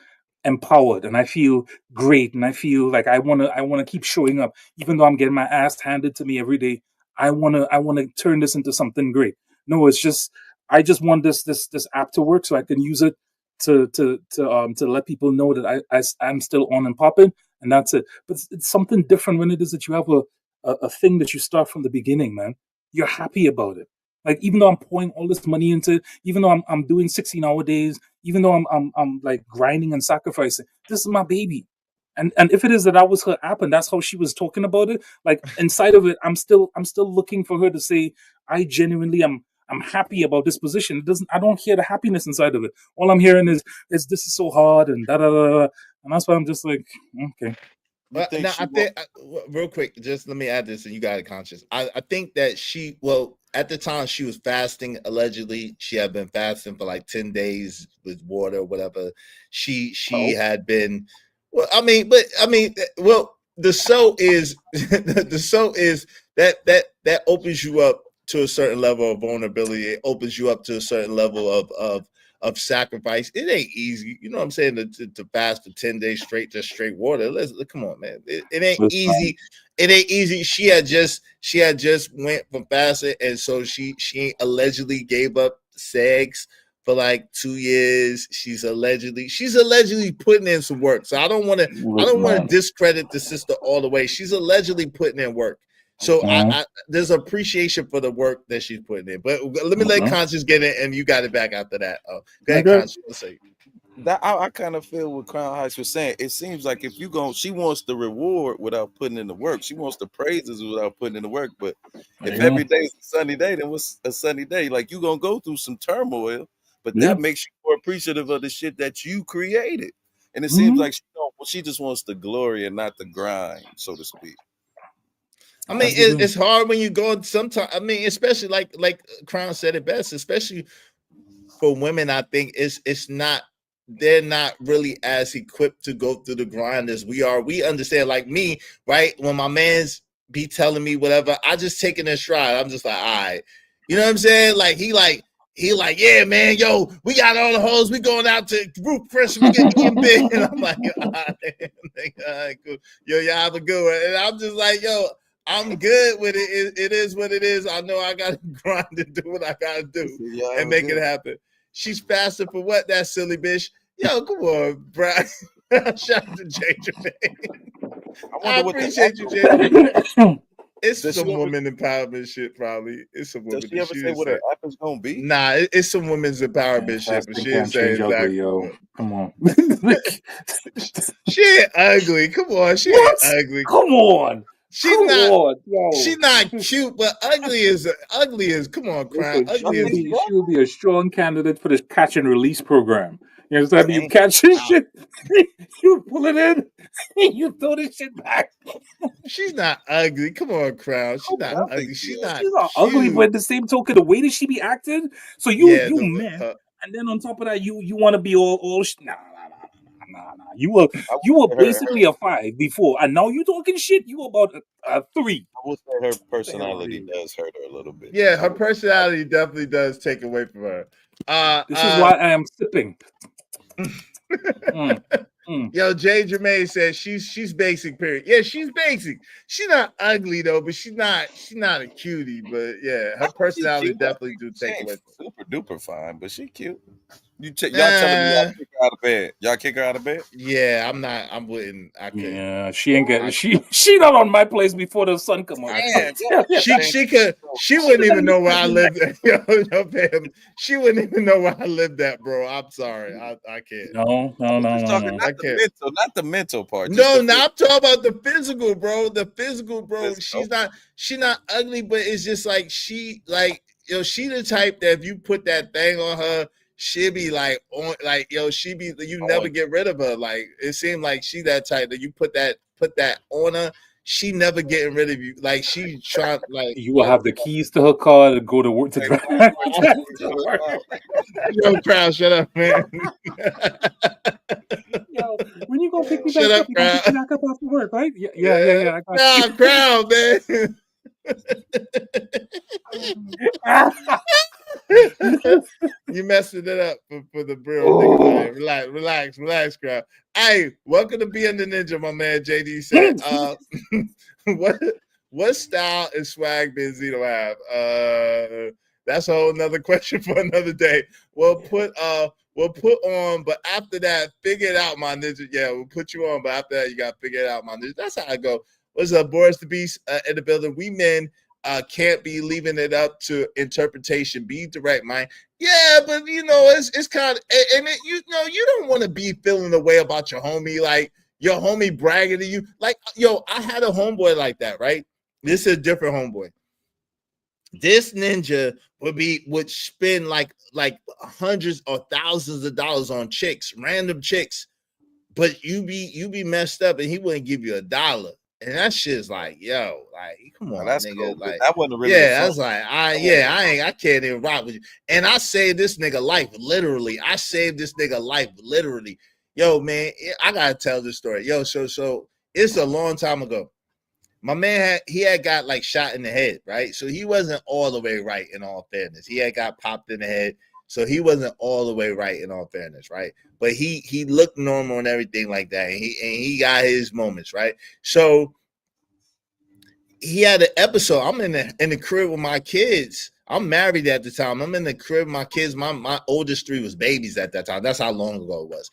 empowered, and I feel great, and I feel like I want to keep showing up even though I'm getting my ass handed to me every day. I want to turn this into something great. No, it's just, I just want this app to work so I can use it to let people know that I'm still on and popping, and that's it. But it's something different when it is that you have a thing that you start from the beginning, man. You're happy about it. Like, even though I'm pouring all this money into it, even though I'm doing 16-hour days, even though I'm like grinding and sacrificing, this is my baby. And if it is that was her app and that's how she was talking about it, like, inside of it, I'm still looking for her to say, I genuinely I'm happy about this position. I don't hear the happiness inside of it. All I'm hearing is this is so hard and da da da da. And that's why I'm just like, okay. But now I think, real quick, just let me add this, and you got it, conscious. I think that at the time she was fasting, allegedly, she had been fasting for like 10 days with water or whatever. She had been, the soul is the soul is that opens you up to a certain level of vulnerability. It opens you up to a certain level of sacrifice. It ain't easy, you know what I'm saying, to fast for 10 days straight, just straight water. Come on, man. It ain't easy. It ain't easy. She had just went from fasting, and so she allegedly gave up sex for like 2 years. She's allegedly putting in some work. So I don't want to discredit the sister all the way. She's allegedly putting in work. So I there's appreciation for the work that she's putting in. But let me let Conscious get it, and you got it back after that. Go ahead, Conscious. Let's say that I kind of feel what Crown Heights was saying. It seems like if she wants the reward without putting in the work. She wants the praises without putting in the work. But if every day is a sunny day, then what's a sunny day? Like, you're gonna go through some turmoil, but that makes you more appreciative of the shit that you created. And it seems like she just wants the glory and not the grind, so to speak. I mean, it's hard when you go sometimes. I mean, especially like Crown said it best, especially for women. I think it's not, they're not really as equipped to go through the grind as we are. We understand, like me, right? When my man's be telling me whatever, I just take it in stride. I'm just like, all right, you know what I'm saying? Like he like, yeah, man, yo, we got all the hoes. We going out to group fresh. We getting big, and I'm like, all right, cool. Yo, y'all have a good one. And I'm just like, yo, I'm good with it. It is what it is. I know I got to grind and do what I got to do and make it happen. She's fasting for what? That silly bitch. Yo, come on, bro. Shout out to JJ. I appreciate you, JJ. It's some woman empowerment shit, probably. It's some woman. Does she ever say what her app is gonna be? Nah, it's some women's empowerment shit, but she didn't say exactly. Yo, come on. She ain't ugly. Come on, she ain't ugly. Come on. She's not cute, but ugly is. Come on, Crown. Listen, she would be a strong candidate for this catch and release program. You understand? You catch this shit, you pull it in, and you throw this shit back. She's not ugly. Come on, Crown. She's not ugly. She's not ugly, cute. but at the same token, the way that she be acting, so you man, and then on top of that, you want to be all nah. You were basically a 5 before, and now you talking shit. You about a 3. I will say her personality does hurt her a little bit. Yeah, her personality definitely does take away from her. This is why I am sipping. Yo, Jay Jermaine says she's basic. Period. Yeah, she's basic. She's not ugly though, but she's not a cutie. But yeah, her personality definitely do take away. Super duper fine, but she cute. Y'all telling me y'all kick her out of bed? Y'all kick her out of bed? Yeah, I'm not. I wouldn't. I couldn't. Yeah, she ain't getting. She not on my place before the sun come up. She could. She wouldn't even know where I lived. Yo, fam, she wouldn't even know where I lived at, bro. I'm sorry. I can't. No. Not the mental part. No, I'm talking about the physical, bro. The physical, bro. She's not ugly, but it's just like she the type that if you put that thing on her, she'll be like on, like you never get rid of her. Like it seemed like she that type that you put that on her, she never getting rid of you. Like she trying like you will have the keys to her car to go to work to drive. Yo, Crowd, shut up, man. Yo, when you gonna pick me Shut back up, up, you gonna pick me back up after work, right? Yeah. I got you. Crowd, man. You messing it up for the real nigga. Relax, Crowd. Hey, welcome to Being the Ninja, my man JD said. What style and swag Benzino have? That's a whole nother question for another day. We'll put on, but after that, figure it out, my ninja. Yeah, we'll put you on, but after that, you gotta figure it out, my ninja. That's how I go. What's up, Boris the Beast in the building? We men can't be leaving it up to interpretation. Be direct, man. Yeah, but it's kind of, and you don't want to be feeling the way about your homie, like your homie bragging to you. Like, yo, I had a homeboy like that, right? This is a different homeboy. This ninja would spend like hundreds or thousands of dollars on chicks, random chicks, but you be messed up and he wouldn't give you $1. And that shit's like, yo, like, come on, that's nigga. cool, like, that wasn't really. Yeah, I was like, I can't even rock with you. And I saved this nigga life, literally. Yo, man, I gotta tell this story. Yo, so it's a long time ago. My man had got like shot in the head, right? So he wasn't all the way right, in all fairness. He had got popped in the head, so he wasn't all the way right, in all fairness, right? But he looked normal and everything like that, and he got his moments, right? So he had an episode. I'm in the crib with my kids. I'm married at the time. I'm in the crib with my kids. My oldest 3 was babies at that time. That's how long ago it was.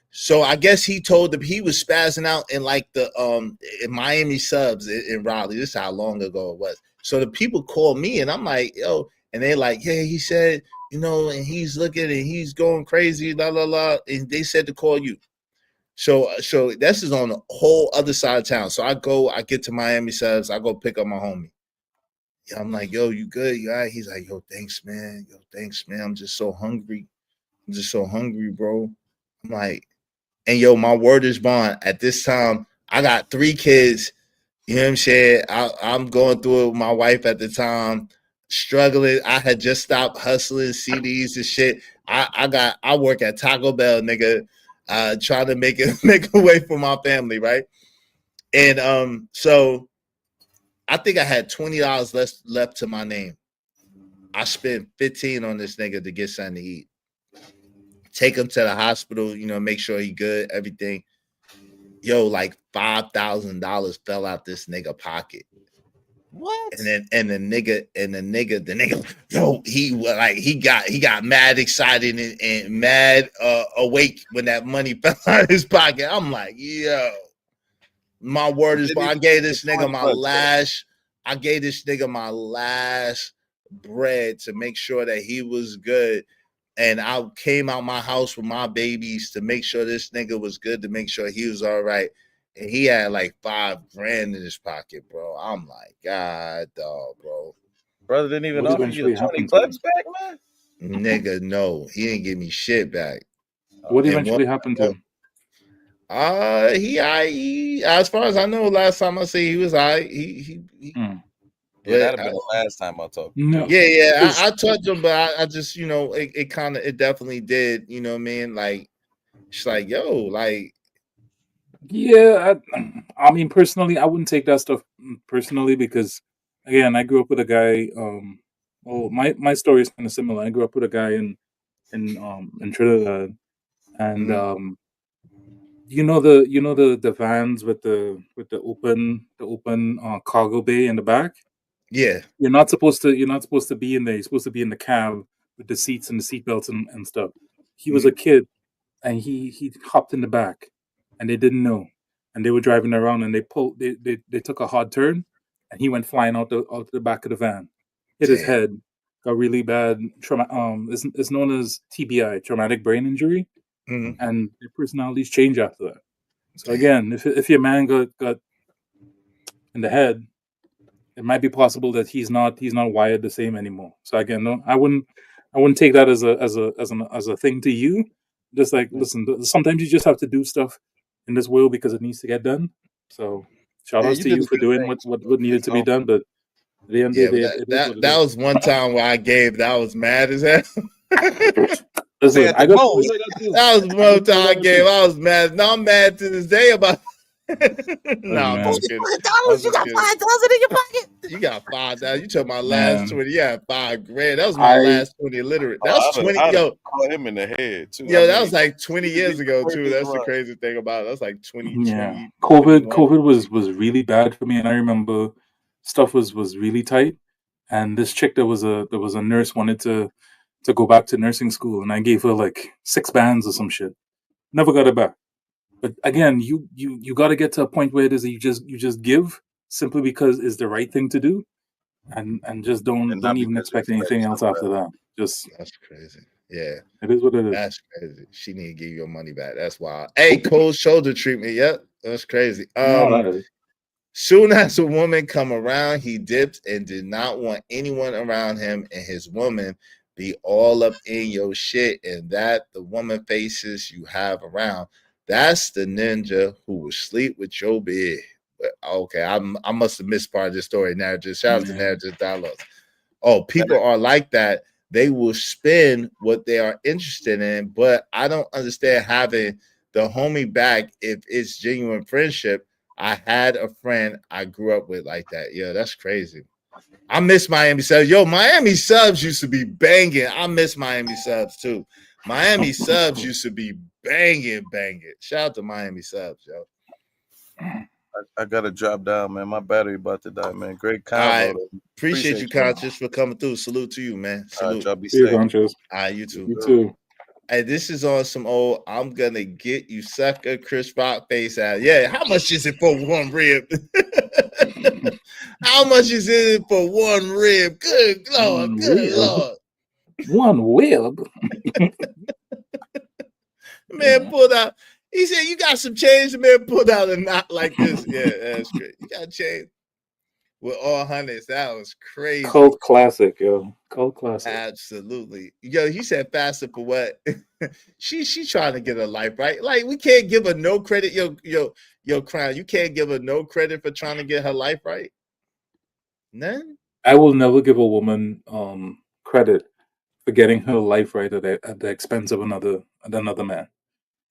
So I guess he told them he was spazzing out in like the in Miami Subs in Raleigh. This is how long ago it was. So the people called me and I'm like, yo, and they're like, yeah, he said, and he's looking and he's going crazy, la la la. And they said to call you. So this is on the whole other side of town. So I get to Miami Subs, I go pick up my homie. I'm like, yo, you good? You all right? He's like, yo, thanks, man. I'm just so hungry. Bro. I'm like, and yo, my word is bond. At this time, I got 3 kids. You know what I'm saying? I'm going through it with my wife at the time, struggling. I had just stopped hustling CDs and shit. I work at Taco Bell, nigga, trying to make a way for my family, right? And so I think I had $20 left to my name. I spent $15 on this nigga to get something to eat. Take him to the hospital, make sure he good, everything. Yo, like $5,000 fell out this nigga pocket. What? And the nigga, yo, he got mad excited and mad awake when that money fell out of his pocket. I'm like, yo, my word is, I gave this nigga my last bread to make sure that he was good. And I came out my house with my babies to make sure this nigga was good, to make sure he was all right. And he had like $5,000 in his pocket, bro. I'm like, God, dog, bro. Brother didn't even What offer you eventually $20 happened to him? back, man. Nigga, no, he didn't give me shit back. What And eventually happened to him? He as far as I know, last time I see he was he Yeah, that'd have been the last time I talked. No. Yeah, I touched him, but I just, you know, it definitely did, you know what I mean? Like, it's like, yo, like, Yeah, I mean, personally, I wouldn't take that stuff personally because, again, I grew up with a guy. Well, my story is kind of similar. I grew up with a guy in Trinidad, and you know the vans with the open cargo bay in the back. yeah. You're not supposed to be in there. You're supposed to be in the cab with the seats and the seatbelts and stuff. He was a kid, and he hopped in the back, and they didn't know, and they were driving around, and they took a hard turn, and he went flying out the back of the van, hit his head, got really bad trauma. It's known as TBI, traumatic brain injury, and their personalities change after that. So again, if your man got in the head, it might be possible that he's not wired the same anymore. So again, no, I wouldn't take that as a thing to you. Just like, listen, sometimes you just have to do stuff in this world because it needs to get done. So shout outs you to did you a for good doing thing. what needed to be done. But at the end Yeah, of the but day, it is what it that is. was one time where I gave that I was mad as hell. Listen, I got that was one time I gave. I was mad. Now I'm mad to this day about. No, I'm man. just kidding. $40 you got $5,000 in your pocket. You got $5,000. You took my Man. last 20. You had $5,000. That was my last 20 literate. That's 20. Yo, caught him in the head too. yo, that was like 20 years ago too. That's the right. crazy thing about it. That's like 20. Yeah, 20, 21. COVID was really bad for me, and I remember stuff was really tight. And this chick that was a nurse wanted to go back to nursing school, and I gave her like 6 bands or some shit. Never got it back. But again, you got to get to a point where it is that you just give simply because it's the right thing to do, and just don't even expect anything else after that. Just that's crazy. Yeah, it is what it is. That's crazy. She need to give you your money back. That's wild. Hey, cold shoulder treatment. Yep, that's crazy. No, that is. Soon as a woman come around, he dipped and did not want anyone around him and his woman be all up in your shit, and that the woman faces you have around. That's the ninja who will sleep with your bed. Okay, I must have missed part of this story. Narrative. Shout out to Narrative Dialogues. Oh, people are like that. They will spend what they are interested in, but I don't understand having the homie back if it's genuine friendship. I had a friend I grew up with like that. Yeah, that's crazy. I miss Miami Subs. Yo, Miami Subs used to be banging. I miss Miami Subs too. Miami Subs used to be banging. Shout out to Miami Subs, yo. I gotta drop down, man. My battery about to die, man. Great convo. Right. Appreciate you, Conscious, for coming through. Salute to you, man. Salute. Y'all be safe. Conscious. All right, you too. You too. Hey, this is on some old I'm gonna get you sucker Chris Rock face out. Yeah, how much is it for one rib? How much is it for one rib? Good Lord, good Lord. One rib. Man pulled out. He said, "You got some change." The man pulled out a knot like this. Yeah, that's great. You got change with all hundreds. That was crazy. Cult classic, yo. Cult classic. Absolutely. Yo, he said faster for what? she trying to get her life right. Like, we can't give her no credit. Yo, Crown. You can't give her no credit for trying to get her life right. None. I will never give a woman credit for getting her life right at the expense of another man.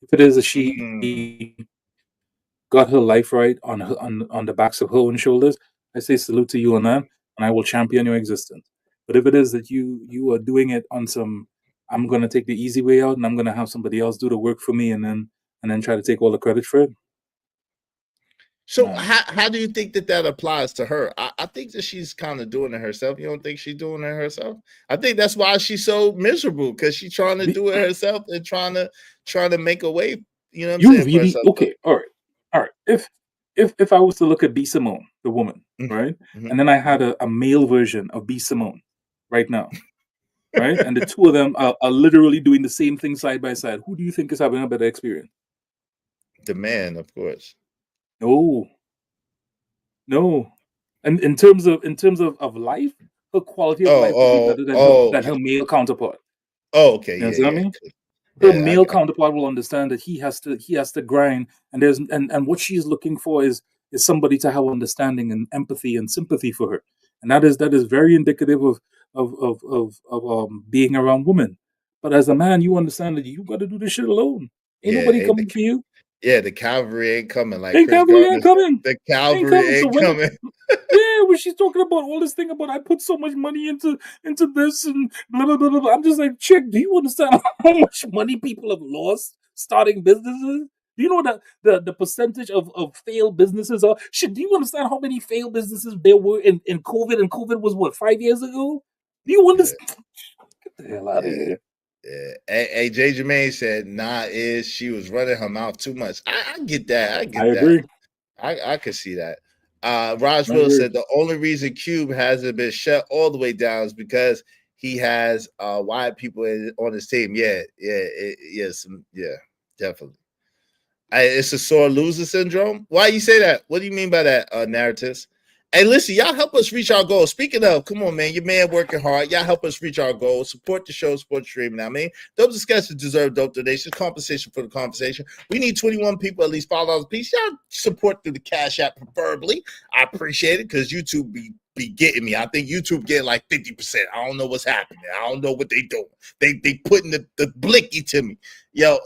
If it is that she got her life right on the backs of her own shoulders, I say salute to you on that, and I will champion your existence. But if it is that you are doing it on some, I'm gonna take the easy way out, and I'm gonna have somebody else do the work for me, and then try to take all the credit for it. So how do you think that applies to her? I think that she's kind of doing it herself. You don't think she's doing it herself? I think that's why she's so miserable, because she's trying to do it herself and trying to make a way. You know what I'm saying? Really okay? All right. If I was to look at B. Simone, the woman, right, and then I had a male version of B. Simone right now, right, and the two of them are literally doing the same thing side by side, who do you think is having a better experience? The man, of course. No. And in terms of life, her quality of life will be better than her male counterpart. Oh, okay, You know yeah, what I mean? yeah. Her male counterpart will understand that he has to grind, and what she's looking for is somebody to have understanding and empathy and sympathy for her, and that is very indicative of being around women. But as a man, you understand that you got to do this shit alone. Ain't nobody coming for you. Yeah, the cavalry ain't coming. Like Ain't Chris cavalry Gardner ain't said, coming. the cavalry So ain't when coming. yeah, when she's talking about all this thing about I put so much money into this and blah blah blah blah, I'm just like, chick, do you understand how much money people have lost starting businesses? Do you know that the percentage of failed businesses are? Shit, do you understand how many failed businesses there were in COVID? And COVID was what, 5 years ago? Do you understand? Get the hell out of here. Yeah. Hey, Jay Jermaine said, she was running her mouth too much. I get that. I agree. I could see that. Raj Will said the only reason Cube hasn't been shut all the way down is because he has white people on his team. Yeah, definitely. It's a sore loser syndrome. Why you say that? What do you mean by that, narratives? Hey, listen, y'all help us reach our goals. Speaking of, come on, man, your man working hard. Y'all help us reach our goals. Support the show, support the stream. Now, I mean, dope discussions deserve dope donations. Compensation for the conversation. We need 21 people, at least $5 a piece. Y'all support through the Cash App, preferably. I appreciate it because YouTube be getting me. I think YouTube getting like 50%. I don't know what's happening. I don't know what they doing. They putting the blicky to me. Yo,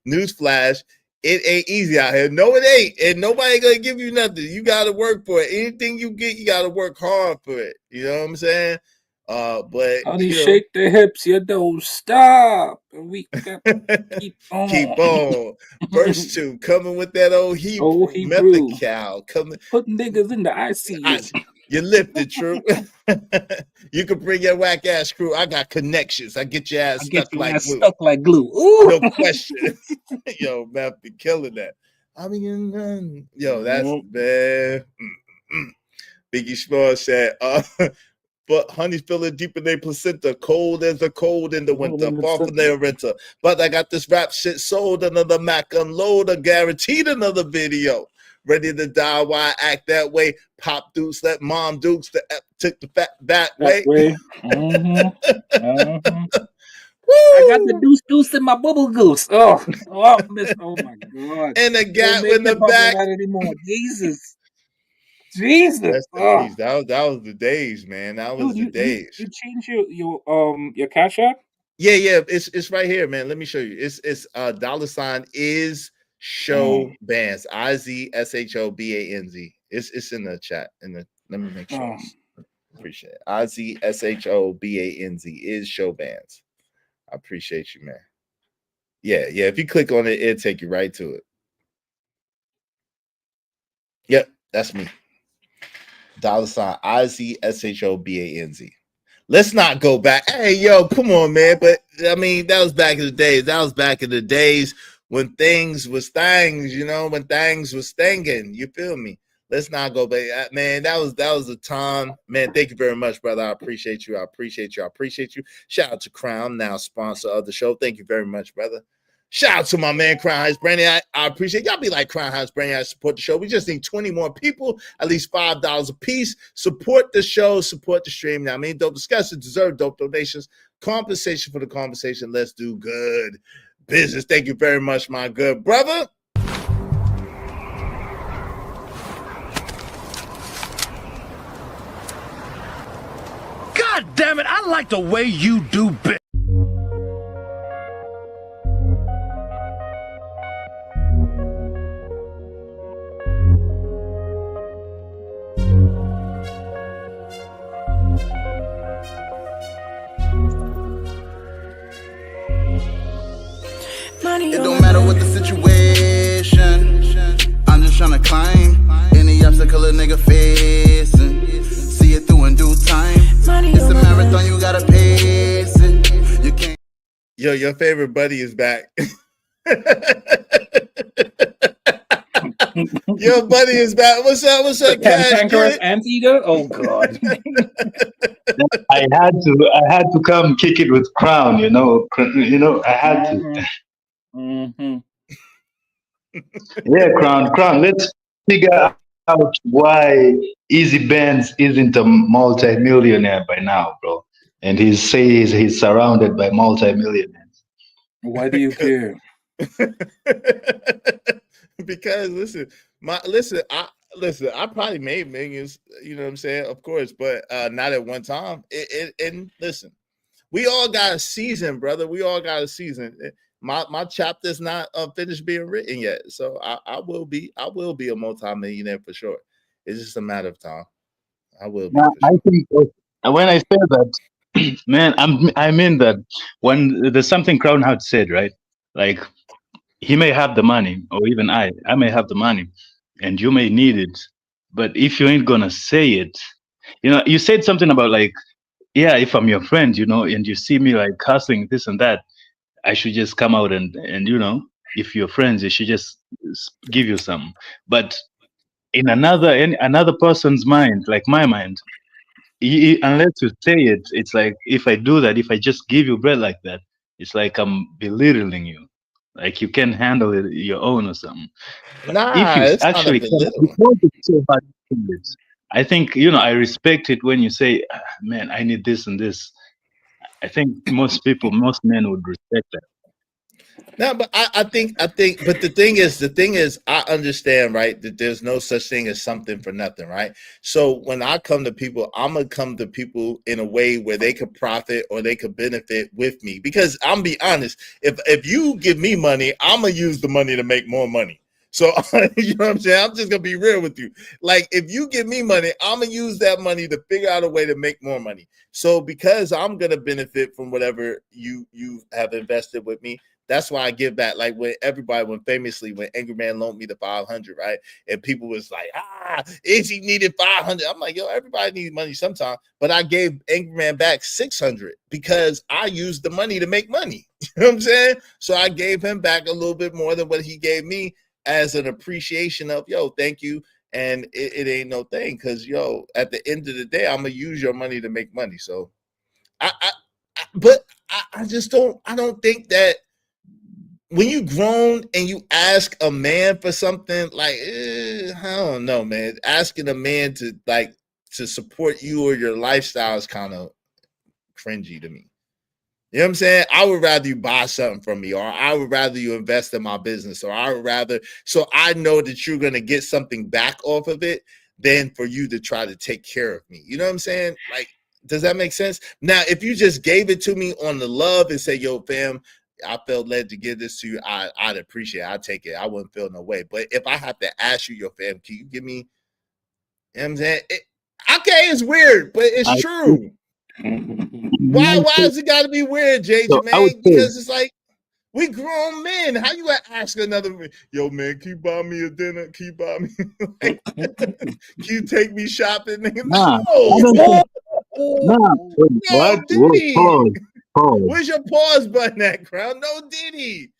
newsflash. It ain't easy out here. No, it ain't. And nobody gonna give you nothing. You gotta work for it. Anything you get, you gotta work hard for it. You know what I'm saying? But honey, shake the hips, you don't stop. And we got keep on. Keep on. Verse 2, coming with that old Hebrew. Mythical. Coming. Putting niggas in the ICU. You lifted, true. You can bring your whack ass crew. I got connections. I get your ass stuck like glue. Stuck like glue. Ooh. No question. Yo, man, be killing that. I mean, yo, that's bad. Biggie Small said, but honey's feeling deep in their placenta, cold as the cold in the winter, far from their renter. But I got this rap shit sold, another Mac unload, a guaranteed another video. Ready to die, why I act that way? Pop Dukes, let Mom Dukes took the fat back way. I got the deuce in my bubble goose. Oh my God. And the gap in the back. Anymore. Jesus. Oh. That was the days, man. That was the days. You change your Cash App? Yeah. It's right here, man. Let me show you. It's $ is show bands. IZSHOBANZ. It's in the chat. Let me make sure. Appreciate it. IZSHOBANZ is show bands. I appreciate you, man. Yeah. If you click on it, it'll take you right to it. Yep, that's me. $ IZSHOBANZ. Let's not go back. Hey, yo, come on, man. But I mean, that was back in the days. That was back in the days when things was things, you know, when things was stinging. You feel me? Let's not go back. Man, that was a time. Man, thank you very much, brother. I appreciate you. Shout out to Crown, now sponsor of the show. Thank you very much, brother. Shout out to my man, Crown Heights Branding. I appreciate y'all. Be like Crown Heights Branding. I support the show. We just need 20 more people, at least $5 a piece. Support the show, support the stream. Now, I mean, dope discussions deserve dope donations. Compensation for the conversation. Let's do good business. Thank you very much, my good brother. God damn it, I like the way you do business. It don't matter what the situation, I'm just tryna climb any obstacle a nigga facing. See it through in due time. It's a marathon, you gotta pace it. You can't. Yo, your favorite buddy is back. Your buddy is back. What's up, Cantankerous Anteater? Oh God. I had to come kick it with Crown, I had to. Mm-hmm. Yeah, Crown. Let's figure out why Easy Benz isn't a multi-millionaire by now, bro. And he says he's surrounded by multi-millionaires. Why do you care? Because I probably made millions, you know what I'm saying? Of course, but not at one time. And listen, we all got a season, brother. We all got a season. My chapter's not finished being written yet. So I will be a multimillionaire for sure. It's just a matter of time. I will be. Now, I think when I say that, man, I mean that when there's something Crown had said, right? Like he may have the money, or even I may have the money, and you may need it, but if you ain't gonna say it, you said something about like, yeah, if I'm your friend, and you see me like hustling this and that, I should just come out and if you're friends, you should just give you some. But in another person's mind, like my mind, unless you say it, it's like if I do that, if I just give you bread like that, it's like I'm belittling you, like you can handle it your own or something. If you It's not a actually belittle. because it's so hard to do it, I think I respect it when you say, man, I need this and this. I think most men would respect that. No, but I think, but the thing is, I understand, right, that there's no such thing as something for nothing, right? So when I come to people, I'm gonna come to people in a way where they could profit or they could benefit with me. Because I'm be honest, if you give me money, I'm gonna use the money to make more money. So you know what I'm saying? I'm just gonna be real with you. Like if you give me money, I'm gonna use that money to figure out a way to make more money. So because I'm gonna benefit from whatever you have invested with me, that's why I give back. Like when famously when Angry Man loaned me the 500, right? And people was like, Izzy needed 500. I'm like, yo, everybody needs money sometime. But I gave Angry Man back 600 because I used the money to make money. You know what I'm saying? So I gave him back a little bit more than what he gave me as an appreciation of, yo, thank you. And it ain't no thing because, yo, at the end of the day, I'm going to use your money to make money. So I don't think that when you grown and you ask a man for something, like, I don't know, man. Asking a man to support you or your lifestyle is kind of cringy to me. You know what I'm saying? I would rather you buy something from me, or I would rather you invest in my business, or I would rather, so I know that you're going to get something back off of it than for you to try to take care of me. You know what I'm saying? Like, does that make sense? Now, if you just gave it to me on the love and say, yo, fam, I felt led to give this to you, I'd appreciate it. I'd take it. I wouldn't feel no way. But if I have to ask you, yo, fam, can you give me, you know what I'm saying? Okay, it's weird, but it's true. Why has it got to be weird, JJ, man? Because it's like, we grown men. How you gonna ask another, yo, man, can you buy me a dinner? Can you buy me, like, can you take me shopping? Nah, No. What? No, Diddy. Pause. Where's your pause button at, Crown? No, Diddy.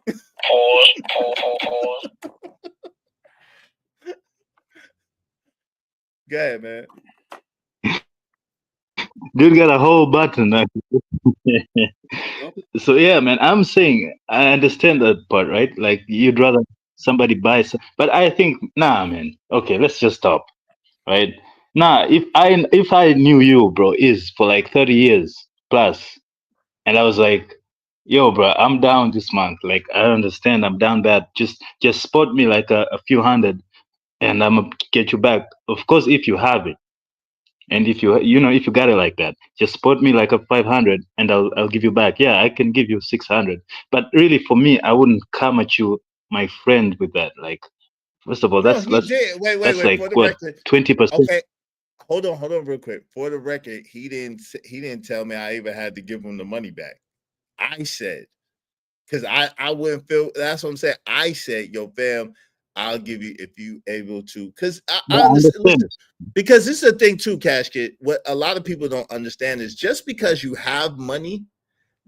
Pause. Go ahead, man. Dude got a whole button. So yeah, man, I'm saying I understand that part, right? Like you'd rather somebody buy some, but I think nah, man. Okay, let's just stop, right? Nah, if I knew you, bro, is for like 30 years plus, and I was like, yo, bro, I'm down this month. Like I understand I'm down bad. Just spot me like a few hundred, and I'm gonna get you back. Of course, if you have it. And if if you got it like that, just spot me like a 500 and I'll give you back. Yeah, I can give you 600. But really for me, I wouldn't come at you, my friend, with that. Like, first of all, No, that's he did. Wait. like For the what, record, 20%? okay. Hold on, real quick. For the record, he didn't tell me I even had to give him the money back. I said, because I wouldn't feel. That's what I'm saying. I said, yo, fam, I'll give you if you able to. Because I understand. Listen, because this is the thing too, Cash Kid. What a lot of people don't understand is just because you have money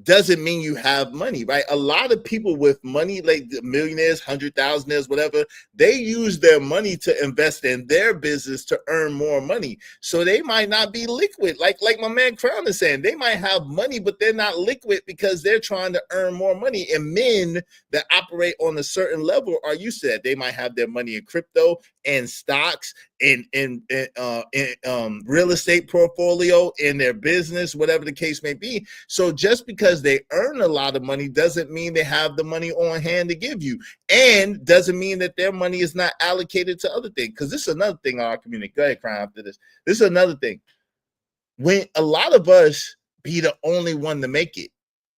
doesn't mean you have money, right? A lot of people with money, like millionaires, 100,000ers, whatever, they use their money to invest in their business to earn more money. So they might not be liquid. Like my man Crown is saying, they might have money, but they're not liquid because they're trying to earn more money. And men that operate on a certain level are used to that. They might have their money in crypto and stocks in real estate portfolio, in their business, whatever the case may be. So just because they earn a lot of money doesn't mean they have the money on hand to give you, and doesn't mean that their money is not allocated to other things. Because this is another thing in our community. Go ahead, Crown, after this. This is another thing. When a lot of us be the only one to make it,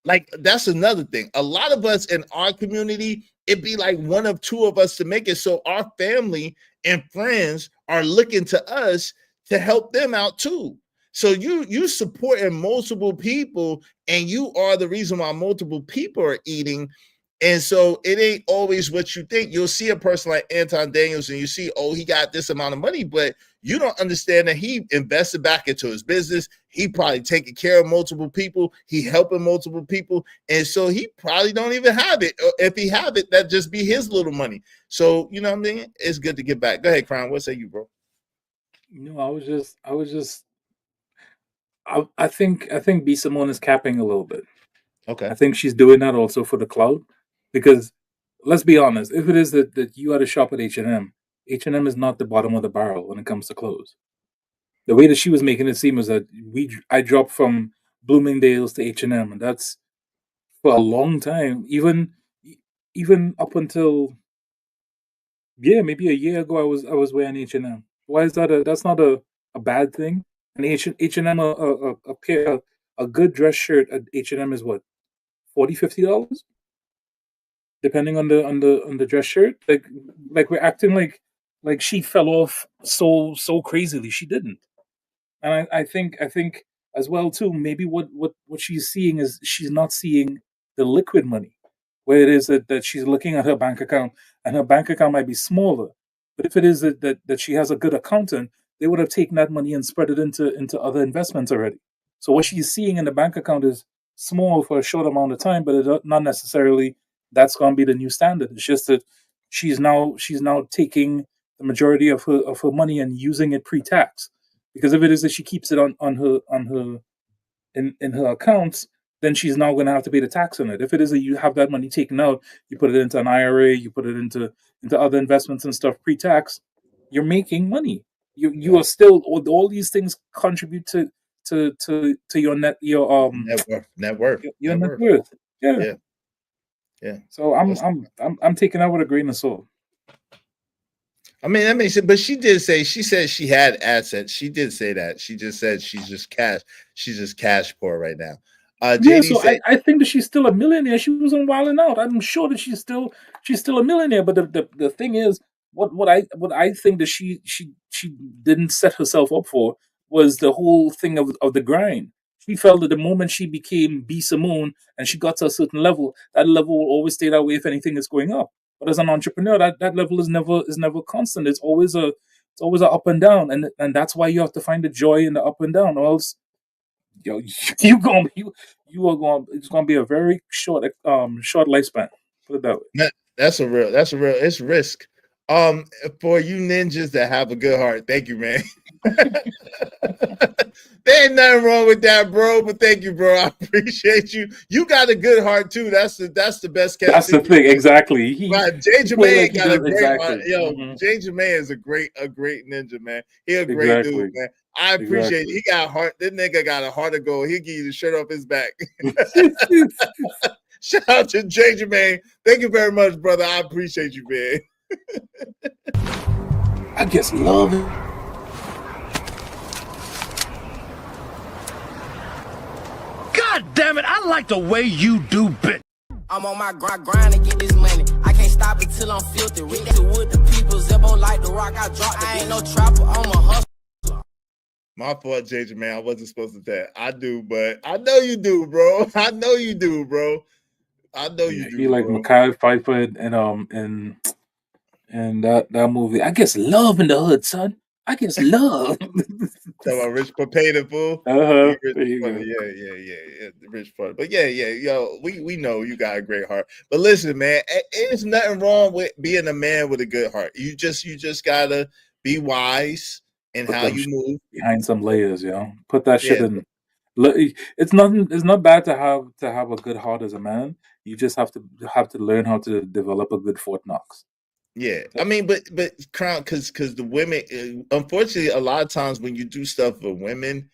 like that's another thing. A lot of us in our community, it'd be like one of two of us to make it. So our family and friends are looking to us to help them out too. So you supporting multiple people, and you are the reason why multiple people are eating. And so it ain't always what you think. You'll see a person like Anton Daniels and you see, oh, he got this amount of money, but you don't understand that he invested back into his business. He probably taking care of multiple people. He helping multiple people. And so he probably don't even have it. If he have it, that just be his little money. So, you know what I mean? It's good to get back. Go ahead, Crown. What say you, bro? No, I think B Simone is capping a little bit. Okay. I think she's doing that also for the cloud, because let's be honest, if it is that you had to shop at H&M is not the bottom of the barrel when it comes to clothes. The way that she was making it seem was that I dropped from Bloomingdale's to H&M, and that's for a long time, even up until maybe a year ago, I was wearing H&M. Why is that? That's not a bad thing. And H&M, a good dress shirt at H&M is what, $40-$50, depending on the dress shirt. Like we're acting like she fell off so crazily. She didn't. And I think as well too, maybe what she's seeing is she's not seeing the liquid money, where it is that she's looking at her bank account, and her bank account might be smaller. But if it is that she has a good accountant, they would have taken that money and spread it into other investments already. So what she's seeing in the bank account is small for a short amount of time, but it not necessarily that's going to be the new standard. It's just that she's now taking the majority of her money and using it pre-tax. Because if it is that she keeps it on her in her accounts, then she's now going to have to pay the tax on it. If it is that you have that money taken out, you put it into an IRA, you put it into other investments and stuff pre-tax, you're making money. You are still, all these things contribute to your net worth. Yeah. So I'm taking that with a grain of salt. I mean, that makes sense. But she said she had assets. She did say that. She just said she's just cash poor right now. So I think that she's still a millionaire. She wasn't wilding out. I'm sure that she's still a millionaire. But the thing is, what I think that she didn't set herself up for was the whole thing of the grind. She felt that the moment she became B Simone and she got to a certain level, that level will always stay that way if anything is going up. But as an entrepreneur, that level is never constant. It's always a up and down, and that's why you have to find the joy in the up and down, or else it's gonna be a very short lifespan. Put it that way. That's a real it's risk. For you ninjas that have a good heart, thank you, man. There ain't nothing wrong with that, bro. But thank you, bro. I appreciate you. You got a good heart too. That's the best. That's the thing, exactly. Right, Jay Jermaine got a great heart. Yo, Jay Jermaine is a great ninja, man. He a great dude, man. I appreciate it. He got a heart. This nigga got a heart of gold. He'll give you the shirt off his back. Shout out to Jay Jermaine. Thank you very much, brother. I appreciate you, man. I just love it. God damn it, I like the way you do bit. I'm on my grind to get this money. I can't stop it till I'm filthy. With the wood, the people, Zebo like the rock. I dropped it. I ain't no trapper, I'm a hustler. My fault, JJ, man. I wasn't supposed to tell. I do, but I know you do, bro. I know you do, bro. I know you do. You like Mekhi Phifer and that movie. I guess Love in the Hood, son. I guess love. Talking about rich potato fool. Uh-huh. Rich There you funny. go. Yeah, the rich part. But yeah, yo, we know you got a great heart. But listen, man, there's nothing wrong with being a man with a good heart. You just gotta be wise in Put how them you move. behind some layers, Put that shit Yeah, in. It's nothing. It's not bad to have a good heart as a man. You just have to learn how to develop a good Fort Knox. yeah. I mean, but Crown, because the women, unfortunately, a lot of times when you do stuff for women,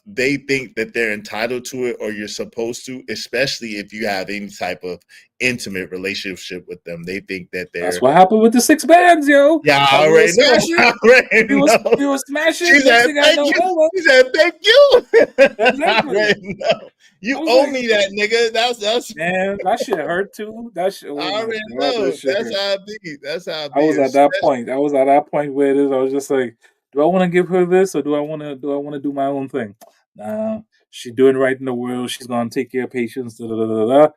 they think that they're entitled to it or you're supposed to, especially if you have any type of intimate relationship with them. They think that That's they're what happened with the 6 bands, yo. yeah, I We were already know. smashing. I already know. We were smashing. She Next said, thing I thank know, you. oh well. She said, thank you. I Exactly. already know. You I was owe like, me that, nigga. That's man, that shit hurt too. That shit. I Oh my already god, that know. shit That's hurt. how it be. That's how it I be. was at that point. I was at that point where it is. I was just like, do I want to give her this or do I want to do my own thing? Nah, she's doing right in the world. She's gonna take care of patients. Da, da, da, da, da.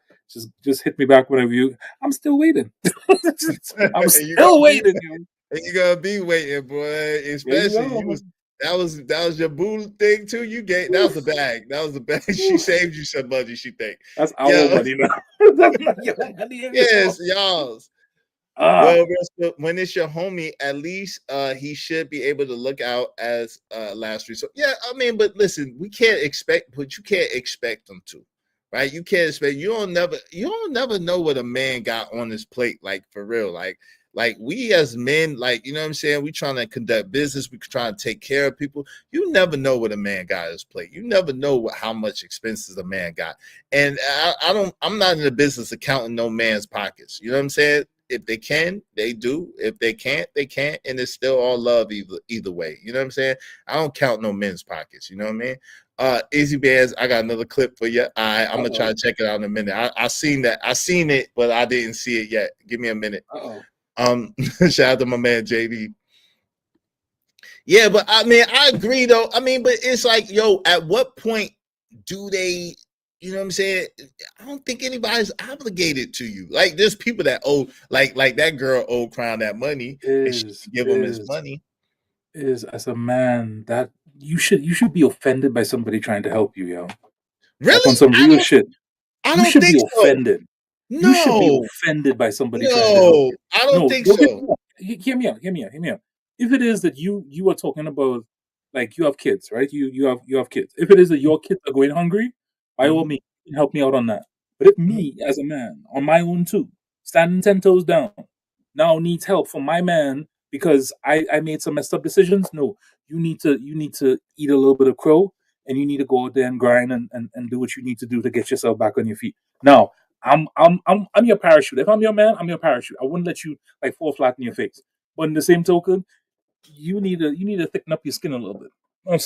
Just hit me back whenever you. I'm still waiting. I'm And you still gonna be waiting. Yo. and you gonna be waiting, boy. There you Especially go. that was your boo thing too. You gave that was the bag. That was the bag. She saved you some money. She think. That's our Yeah. money now. That's not your money anymore. Yes, y'all's. Well, Russell, when it's your homie, at least he should be able to look out as last resort. Yeah, I mean, but listen, you can't expect them to, right? You can't expect you don't never know what a man got on his plate, like for real. Like we as men, like you know what I'm saying, we trying to conduct business, we trying to take care of people. You never know what a man got on his plate. You never know how much expenses a man got. And I'm not in the business of counting no man's pockets. You know what I'm saying? If they can, they do. If they can't, they can't. And it's still all love either way. You know what I'm saying? I don't count no men's pockets. You know what I mean? Easy Bears, I got another clip for you. I'm gonna try to check it out in a minute. I seen it, but I didn't see it yet. Give me a minute. Shout out to my man JD. Yeah, but I mean, I agree though. I mean, but it's like, yo, at what point do they, you know what I'm saying? I don't think anybody's obligated to you. Like, there's people that owe, like that girl owed Crown that money, and she give him his money. Is as a man that you should be offended by somebody trying to help you, yo. Really? Like on some real shit. I You don't should be think so. offended. You should be No. offended by somebody trying to help No, you. I don't think get me so. wrong. Hear me out. If it is that you are talking about, like, you have kids, right? You have kids. If it is that your kids are going hungry, by all means, you can help me out on that. But if me as a man on my own too, standing 10 toes down, now needs help from my man because I made some messed up decisions, no, you need to eat a little bit of crow and you need to go out there and grind and do what you need to do to get yourself back on your feet. Now, I'm your parachute. If I'm your man, I'm your parachute. I wouldn't let you like fall flat in your face. But in the same token, you need to thicken up your skin a little bit. No,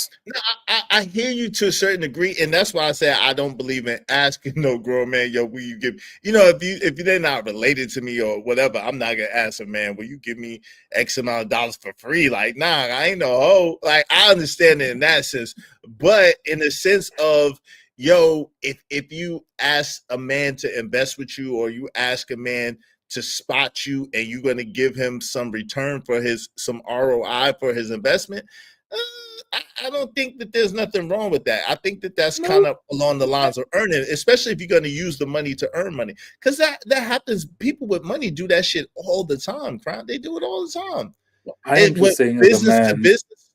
I hear you to a certain degree, and that's why I say I don't believe in asking no grown man, yo, will you give? You know, if they're not related to me or whatever, I'm not gonna ask a man, will you give me X amount of dollars for free? Like, nah, I ain't no hoe. Like, I understand it in that sense, but in the sense of, yo, if you ask a man to invest with you, or you ask a man to spot you, and you're gonna give him some return for some ROI for his investment. I don't think that there's nothing wrong with that. I think that that's kind of along the lines of earning, especially if you're going to use the money to earn money, because that happens. People with money do that shit all the time. Crowd, they do it all the time. I am just saying, as a business to man, business.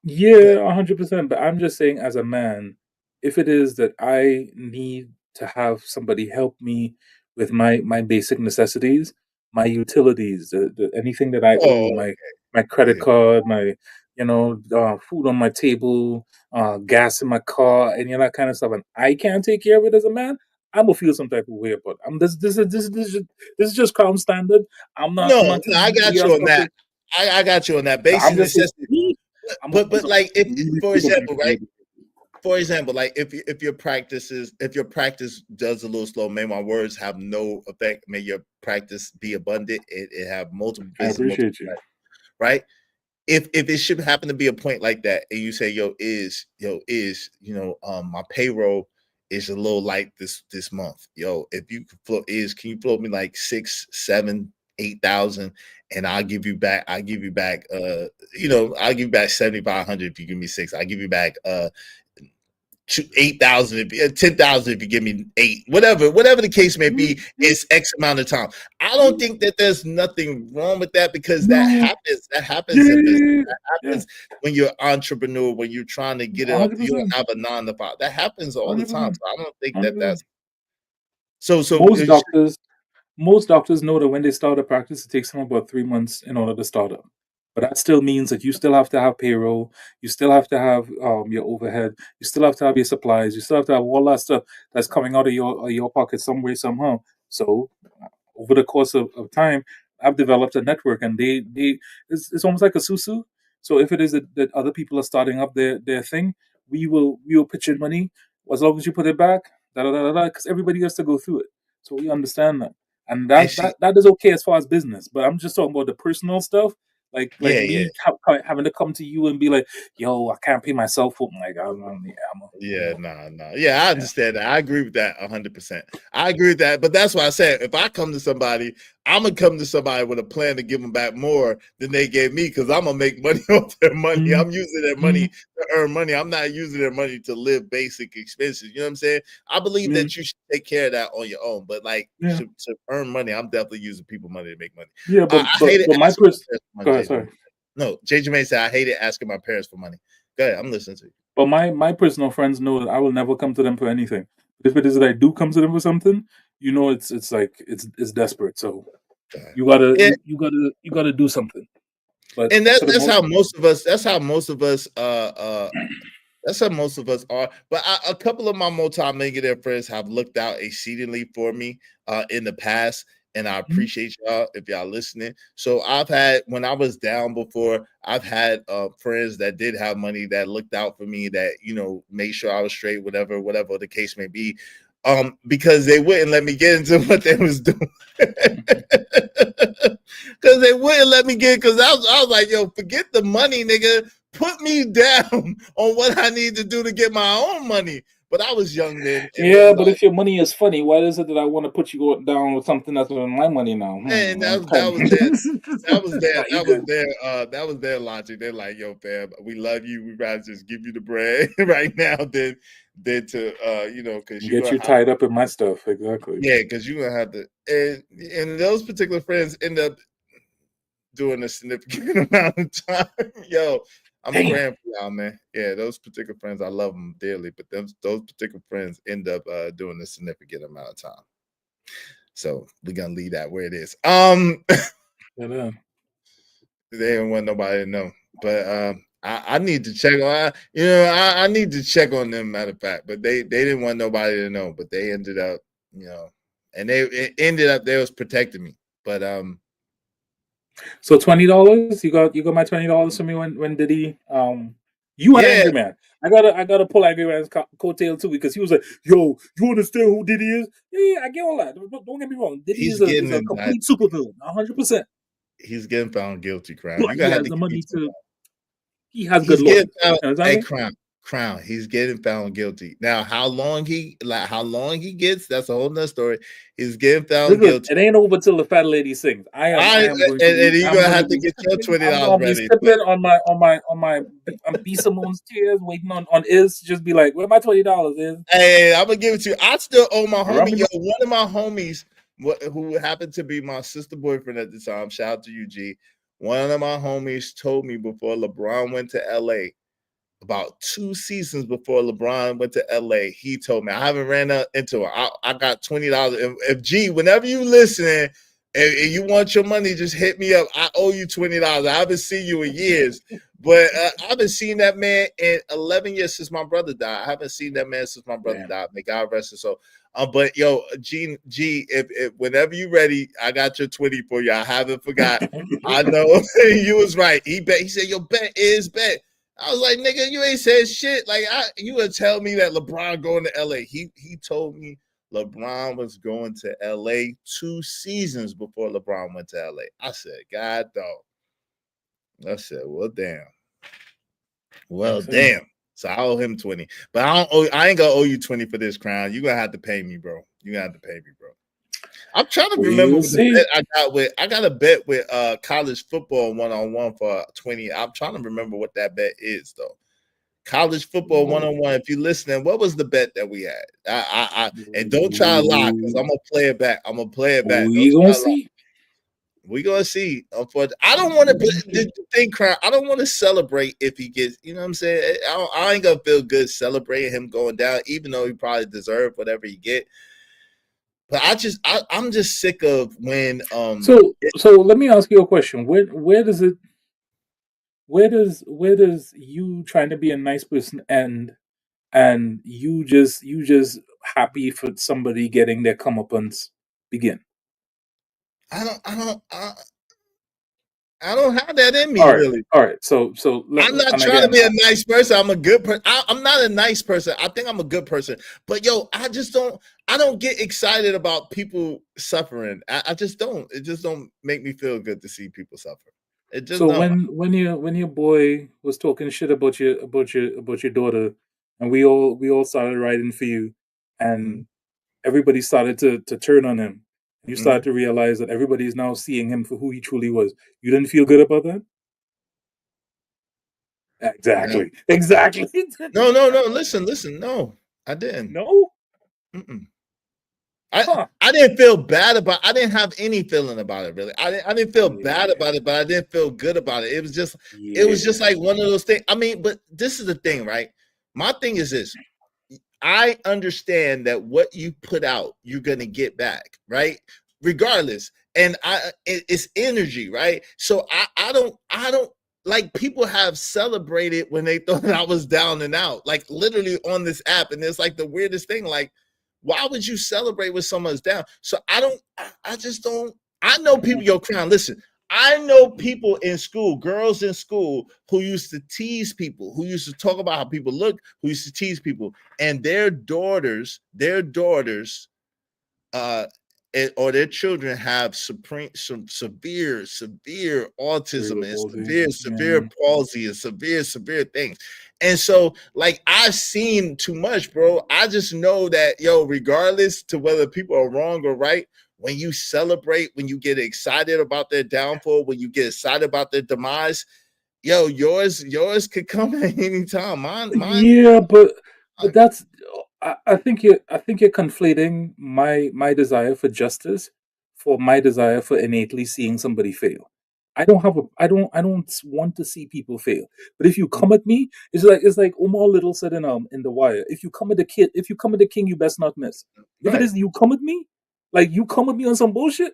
yeah, 100%. But I'm just saying, as a man, if it is that I need to have somebody help me with my basic necessities, my utilities, anything that I owe, my credit card, my food on my table, gas in my car, any of that kind of stuff, and I can't take care of it as a man, I'm gonna feel some type of way about it. This is just calm standard. I'm not No, telling I you got you on that. I got you on that. Basic I'm just saying, necessity. But like, if for example, right? For example, like if your practice does a little slow, may my words have no effect. May your practice be abundant. It have multiple I business, appreciate you. right? If it should happen to be a point like that, and you say, my payroll is a little light this month. Yo, if you can you float me like $6,000, 8,000, and I'll give you back. I'll give you back. I'll give you back 7,500 if you give me 6. I'll give you back 8,000, 10,000 if you give me 8. Whatever the case may be, it's X amount of time. I don't think that there's nothing wrong with that because that happens. That happens in business. That happens when you're an entrepreneur, when you're trying to get it up. You don't have a 9 to 5. That happens all the time. So I don't think that that's so. Most doctors know that when they start a practice, it takes them about 3 months in order to start up. But that still means that you still have to have payroll, you still have to have your overhead, you still have to have your supplies, you still have to have all that stuff that's coming out of your pocket some way, somehow. So over the course of time, I've developed a network, and it's almost like a susu. So if it is that other people are starting up their thing, we will pitch in money as long as you put it back, because everybody has to go through it. So we understand that. And that is okay as far as business, but I'm just talking about the personal stuff, like me having to come to you and be like, "Yo, I can't pay my cell phone." Like, I understand that. I agree with that 100%. I agree with that, but that's why I said if I come to somebody, I'm gonna come to somebody with a plan to give them back more than they gave me because I'm gonna make money off their money. I'm using their money to earn money. I'm not using their money to live basic expenses. You know what I'm saying? I believe that you should take care of that on your own, but like to earn money, I'm definitely using people money to make money. Yeah, but I hate it. my go ahead, sorry. No, JJ May said I hated asking my parents for money. Go ahead, I'm listening to you. But my personal friends know that I will never come to them for anything. If it is that I do come to them for something, it's like it's desperate. So you gotta do something. But and that's how most of us. That's how most of us. That's how most of us are. But a couple of my multi-millionaire friends have looked out exceedingly for me in the past. And I appreciate y'all if y'all listening. So I've had, when I was down before, I've had friends that did have money that looked out for me, that, made sure I was straight, whatever the case may be. Because they wouldn't let me get into what they was doing. Because they wouldn't let me get, because I was like, yo, forget the money, nigga. Put me down on what I need to do to get my own money. But I was young then. Yeah, but if your money is funny, why is it that I want to put you down with something that's on my money now? And that was their logic. They're like, yo, fam, we love you. We'd rather just give you the bread right now than to because you get you tied up in my stuff. Exactly. Yeah, because you're gonna have to, and those particular friends end up doing a significant amount of time. Yo, I'm praying for y'all, man. Yeah, those particular friends, I love them dearly, but those particular friends end up doing a significant amount of time. So we're gonna leave that where it is. They didn't want nobody to know, but I need to check on. I need to check on them. Matter of fact, but they didn't want nobody to know, but they ended up, and it ended up they was protecting me, but So $20, you got my $20 for me when Diddy you an angry man. I gotta pull Angry Man's coattail too, because he was like, yo, you understand who Diddy is? Yeah, I get all that. Don't get me wrong. Diddy is a complete supervillain, 100%. He's getting found guilty, Crown. But he has the money to. He has good lawyers. Hey, Crown. He's getting found guilty. Now, how long he gets, that's a whole nother story. He's getting found guilty. It ain't over till the fat lady sings. And you're gonna have to get your $20 ready. Sipping on my B Simone's tears, waiting on Iz. Just be like, where my $20 is? Hey, I'm gonna give it to you. I still owe my homie. Yo, one of my homies, who happened to be my sister boyfriend at the time. Shout out to you, G. One of my homies told me before LeBron went to LA. About 2 seasons before LeBron went to LA, he told me, I haven't ran into her. I got $20. If G, whenever you listening and you want your money, just hit me up. I owe you $20. I haven't seen you in years, but I haven't seen that man in 11 years since my brother died. I haven't seen that man since my brother died. May God rest his soul. But yo, G, if whenever you ready, I got your 20 for you. I haven't forgot. I know you was right. He said, yo, bet. I was like, nigga, you ain't said shit. Like, you would tell me that LeBron going to LA. He told me LeBron was going to LA 2 seasons before LeBron went to LA. I said, God dog. I said, well, damn. Well, damn. So I owe him 20. But I ain't gonna owe you 20 for this, Crown. You're gonna have to pay me, bro. You're gonna have to pay me, bro. I'm trying to We remember will what the see. bet I got with. I got a bet with college football 1-on-1 for 20. I'm trying to remember what that bet is though. College football 1-on-1. If you're listening, what was the bet that we had? And don't try to lie because I'm gonna play it back. I'm gonna play it back. We Don't gonna try to lie. see. We're gonna see. I don't want to think crowd. I don't want to celebrate if he gets, you know what I'm saying? I ain't gonna feel good celebrating him going down, even though he probably deserved whatever he get. But I'm just sick of when So let me ask you a question. Where does you trying to be a nice person and you just happy for somebody getting their comeuppance begin? I don't have that in me, really. All right. So I'm not trying to be a nice person. I'm a good person. I'm not a nice person. I think I'm a good person. But yo, I don't get excited about people suffering. I just don't. It just don't make me feel good to see people suffer. It just So don't. when your boy was talking shit about your daughter, and we all started riding for you, and everybody started to turn on him, and you started to realize that everybody is now seeing him for who he truly was. You didn't feel good about that? Exactly. Exactly. No. Listen. No, I didn't. No. Mm-mm. I didn't feel bad about. I didn't have any feeling about it really. I didn't feel bad about it, but I didn't feel good about it. It was just like one of those things. I mean, but this is the thing, right? My thing is this. I understand that what you put out, you're gonna get back, right? Regardless, and it's energy, right? So I don't like people have celebrated when they thought I was down and out, like literally on this app, and it's like the weirdest thing, like. Why would you celebrate when someone's down? So I just don't. I know people, yo, Crown, listen. I know people in school, girls in school, who used to tease people, who used to talk about how people look, who used to tease people, and their daughters, or their children have some severe autism and severe palsy and severe things. And so, like, I've seen too much, bro. I just know that, yo, regardless to whether people are wrong or right, when you celebrate, when you get excited about their downfall, when you get excited about their demise, yo, yours could come at any time. Mine. Yeah, but that's. I think you're conflating my desire for justice for my desire for innately seeing somebody fail. I don't want to see people fail. But if you come at me, it's like Omar Little said in The Wire. If you come at the king, you best not miss. If it is you come at me, like you come at me on some bullshit,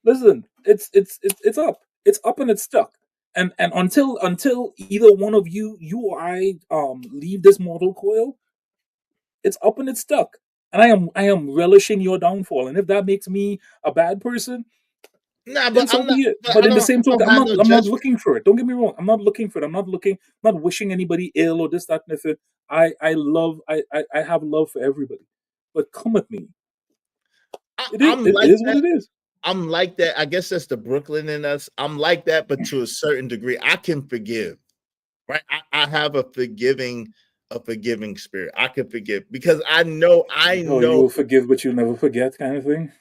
listen, it's up. It's up and it's stuck. And until either one of you or I leave this mortal coil, it's up and it's stuck. And I am relishing your downfall. And if that makes me a bad person, nah, then so be it. But in the same token, I'm not looking for it. Don't get me wrong. I'm not looking for it. I'm not wishing anybody ill or this, that, and the thing. I have love for everybody. But come at me. It is what it is. I'm like that. I guess that's the Brooklyn in us. I'm like that, but to a certain degree, I can forgive. Right? I have a forgiving spirit. I can forgive because I know. You will forgive, but you'll never forget, kind of thing.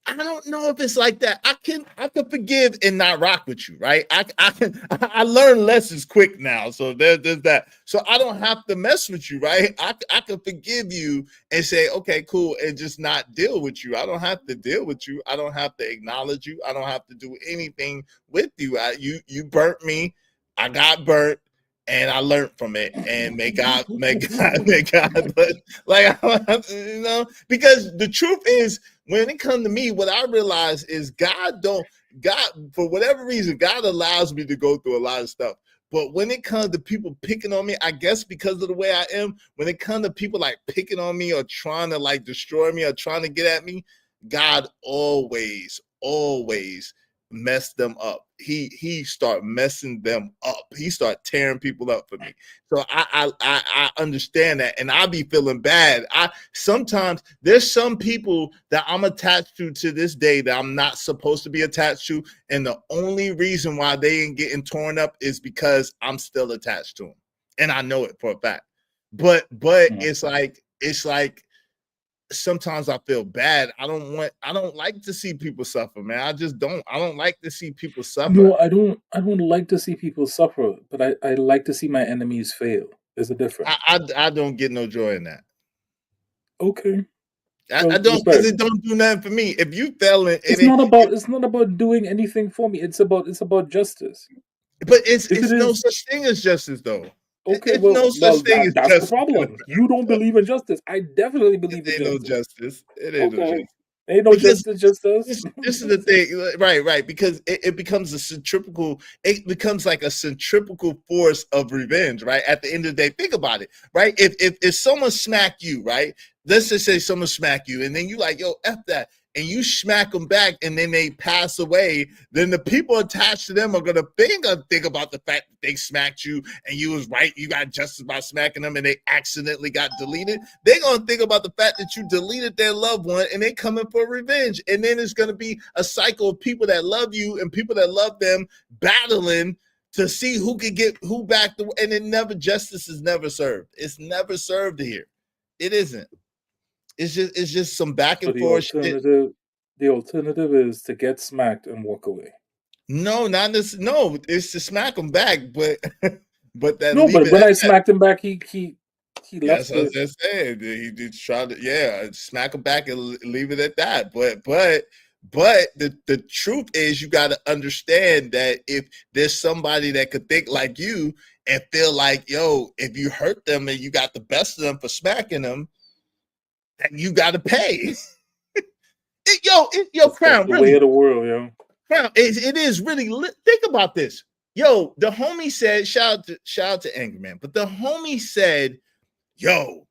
I don't know if it's like that. I can forgive and not rock with you, right? I learn lessons quick now, so there's that. So I don't have to mess with you, right? I can forgive you and say, okay, cool, and just not deal with you. I don't have to deal with you. I don't have to acknowledge you. I don't have to do anything with you. You burnt me. I got burnt. And I learned from it, and may God, but like, you know, because the truth is, when it comes to me, what I realize is God, for whatever reason, God allows me to go through a lot of stuff. But when it comes to people picking on me, I guess because of the way I am, when it comes to people like picking on me or trying to like destroy me or trying to get at me, God always mess them up. He start messing them up. He start tearing people up for me. So I understand that, and I be feeling bad. Sometimes there's some people that I'm attached to this day that I'm not supposed to be attached to, and the only reason why they ain't getting torn up is because I'm still attached to them, and I know it for a fact. But it's like sometimes I feel bad. I don't like to see people suffer, man. I don't like to see people suffer. No, I don't like to see people suffer, but I like to see my enemies fail. There's a difference. I don't get no joy in that. Okay. I don't, because it don't do nothing for me. If you fail in it's not about doing anything for me. It's about justice. But it's no such thing as justice, though. Okay, it's no such thing as that's justice. the problem. You don't believe in justice. I definitely believe in justice. No justice. It ain't no justice. Ain't no justice, just us. This is the thing, right? Because it becomes a centrifugal. It becomes like a centrifugal force of revenge, right? At the end of the day, think about it, right? If someone smack you, right? Let's just say someone smack you, and then you like, yo, F that, and you smack them back, and then they pass away, then the people attached to them are gonna think about the fact that they smacked you, and you was right, you got justice by smacking them, and they accidentally got deleted. They're gonna think about the fact that you deleted their loved one, and they coming for revenge, and then it's gonna be a cycle of people that love you and people that love them battling to see who could get who back, and justice is never served. It's never served here. It isn't. It's just some back and forth shit. The alternative is to get smacked and walk away. No, not this. No, it's to smack him back, but that. No, but when I smacked him back, he left. That's what I just said. He did try to smack him back and leave it at that. But the truth is, you got to understand that if there's somebody that could think like you and feel like, yo, if you hurt them and you got the best of them for smacking them, that you got to pay. Crown, the really, way of the world, yo. Crown, it is really. Think about this, yo. The homie said, shout out to Angerman, but the homie said, yo,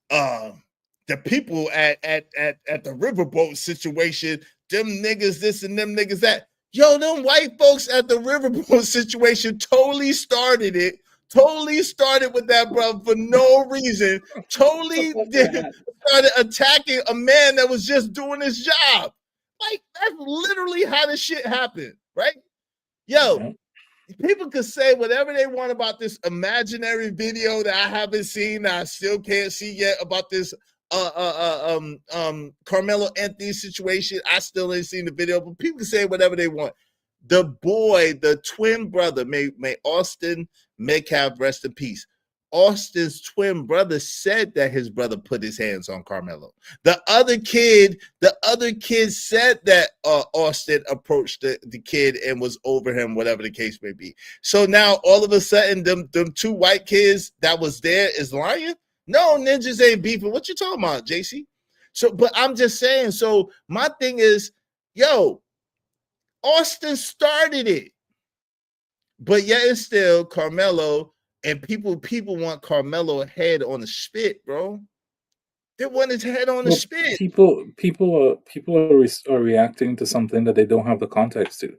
the people at the riverboat situation, them niggas this and them niggas that. Yo, them white folks at the riverboat situation totally started it. Totally started with that, bro, for no reason. Totally started attacking a man that was just doing his job. Like, that's literally how this shit happened, right? Yo, people could say whatever they want about this imaginary video that I haven't seen, that I still can't see yet, about this Carmelo Anthony situation. I still ain't seen the video, but people can say whatever they want. The boy, the twin brother, may Austin Metcalf rest in peace. Austin's twin brother said that his brother put his hands on Carmelo. The other kid said that Austin approached the kid and was over him, whatever the case may be. So now all of a sudden, them two white kids that was there is lying? No, ninjas ain't beefing. What you talking about, JC? So, but I'm just saying, so my thing is, yo, Austin started it, but yet it's still Carmelo, and people want Carmelo head on the spit, bro. They want his head on the spit. People are reacting to something that they don't have the context to,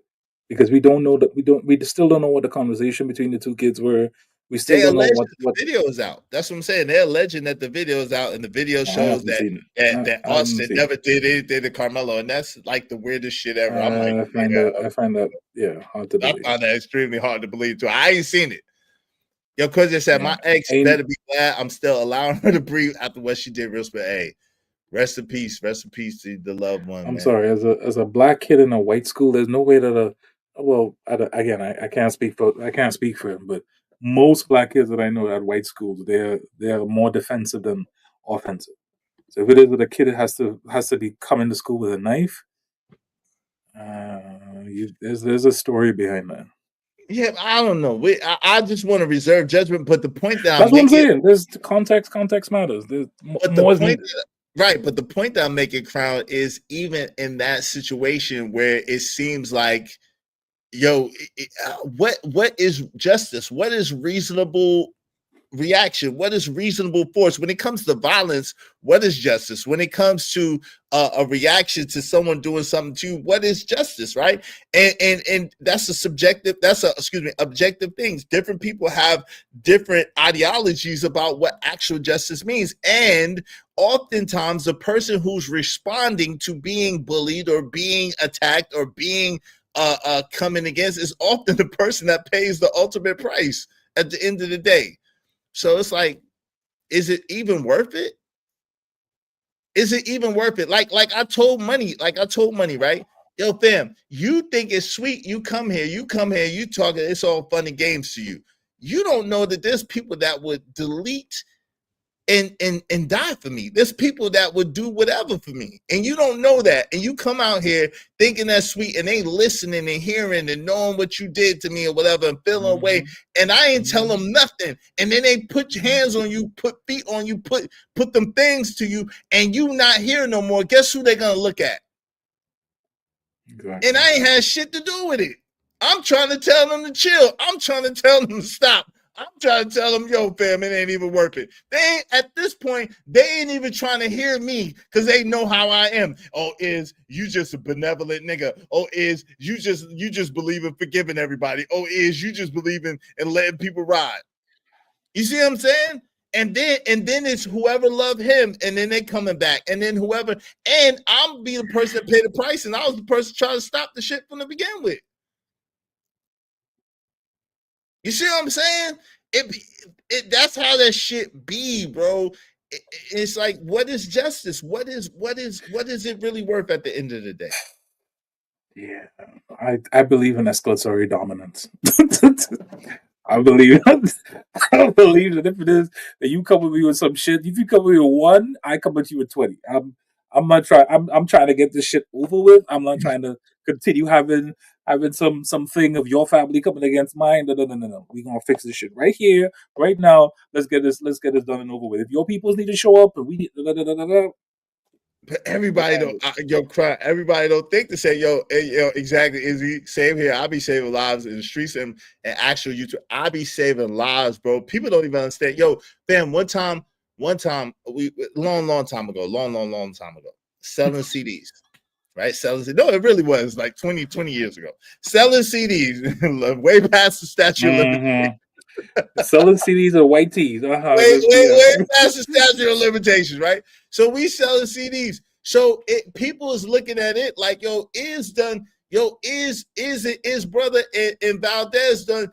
because we don't know that we still don't know what the conversation between the two kids were. We still don't know what the video is out. That's what I'm saying. They're alleging that the video is out, and the video shows that Austin never did anything to Carmelo, and that's like the weirdest shit ever. I'm like, I find that hard to believe. I find that extremely hard to believe too. I ain't seen it. Yo, cause they said my ex better be glad I'm still allowing her to breathe after what she did. Real spit. Hey, rest in peace to the loved one. I'm sorry, as a black kid in a white school, there's no way that I can't speak for him, but most black kids that I know at white schools, they're more defensive than offensive. So if it is that a kid has to be coming to school with a knife, there's a story behind that. Yeah, I don't know. I just want to reserve judgment, but the point that that's what I'm saying. There's context matters. There's but the point that I'm making, Crown, is even in that situation where it seems like, yo, what is justice? What is reasonable reaction? What is reasonable force? When it comes to violence, what is justice? When it comes to a reaction to someone doing something to you, what is justice, right? And that's objective things. Different people have different ideologies about what actual justice means. And oftentimes the person who's responding to being bullied or being attacked or being coming against is often the person that pays the ultimate price at the end of the day. So it's like, is it even worth it? Is it even worth it? Like I told money, right? Yo, fam, you think it's sweet. You come here, you talking, it's all fun and games to you. You don't know that there's people that would delete and die for me. There's people that would do whatever for me. And you don't know that. And you come out here thinking that's sweet and they listening and hearing and knowing what you did to me or whatever and feeling away. And I ain't tell them nothing. And then they put hands on you, put feet on you, put them things to you, and you not here no more. Guess who they're gonna look at? Exactly. And I ain't had shit to do with it. I'm trying to tell them to chill. I'm trying to tell them to stop. I'm trying to tell them, yo, fam, it ain't even worth it. They ain't, at this point, they ain't even trying to hear me because they know how I am. Oh, is you just a benevolent nigga? Oh, is you just believe in forgiving everybody? Oh, is you just believe in letting people ride? You see what I'm saying? And then it's whoever love him, and then they coming back, and then whoever, and I'm be the person that paid the price, and I was the person trying to stop the shit from the begin with. You see what I'm saying? That's how that shit be, bro. It's like, what is justice? What is it really worth at the end of the day? Yeah, I believe in escalatory dominance. I believe that if it is that you come with me with some shit, if you come with me with 1, I come with you with 20. I'm not trying. I'm trying to get this shit over with. I'm not trying to continue having something of your family coming against mine. No. We're gonna fix this shit right here, right now. Let's get this done and over with. If your peoples need to show up and we need But everybody don't, cry. Everybody don't think to say, yo, exactly. Is he same here? I be saving lives in the streets and actual YouTube. I be saving lives, bro. People don't even understand. Yo, fam, one time, we long time ago, selling CDs, right? No, it really was like 20 years ago. Selling CDs, way past the statute of limitations. Selling CDs or white tees. Way past the statute of limitations, right? So we selling CDs. So people is looking at it like, yo, is done. Yo, is brother and Valdez done?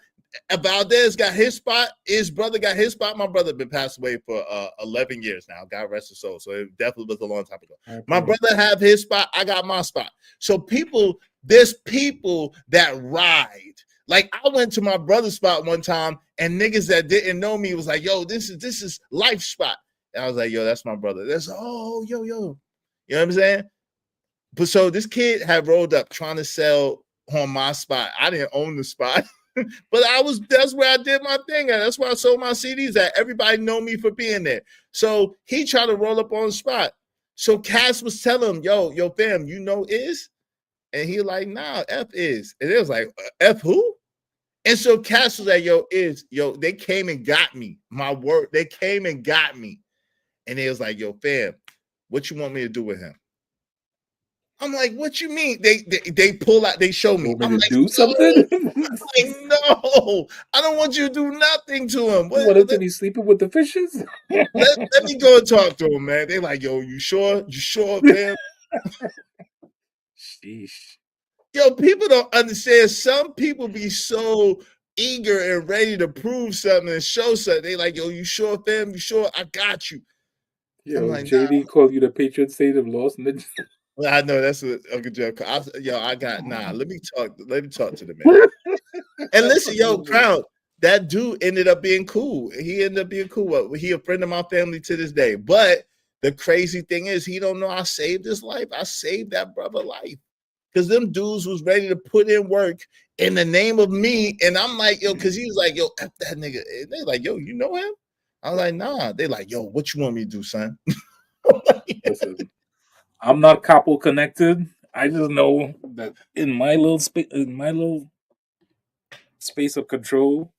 Valdez got his spot. His brother got his spot. My brother been passed away for 11 years now. God rest his soul. So it definitely was a long time ago. Okay. My brother have his spot. I got my spot. So there's people that ride. Like I went to my brother's spot one time, and niggas that didn't know me was like, "Yo, this is life spot." And I was like, "Yo, that's my brother." That's yo. You know what I'm saying? But so this kid had rolled up trying to sell on my spot. I didn't own the spot, but that's where I did my thing at. That's where I sold my CDs at. Everybody know me for being there. So he tried to roll up on the spot. So Cass was telling him, yo, fam, you know is? And he like, nah, F is. And it was like, F who? And so Cass was like, they came and got me. My word, they came and got me. And they was like, yo, fam, what you want me to do with him? I'm like, what you mean? They pull out, they show me. I'm like, do something? I'm like, no, I don't want you to do nothing to him. You want him to be sleeping with the fishes? let me go and talk to him, man. They like, yo, you sure? You sure, fam? Sheesh. Yo, people don't understand. Some people be so eager and ready to prove something and show something. They like, yo, you sure, fam? You sure? I got you. Yo, like, JD called you the patron saint of lost. Well, I know that's a good joke. I got Let me talk to the man. And listen, yo, Crown, that dude ended up being cool. He ended up being cool. He a friend of my family to this day. But the crazy thing is, he don't know I saved his life. I saved that brother life. Because them dudes was ready to put in work in the name of me. And I'm like, yo, because he was like, yo, F that nigga. And they like, yo, you know him? I was like, nah. They like, yo, what you want me to do, son? Listen, I'm not capo connected. I just know that in my little space of control,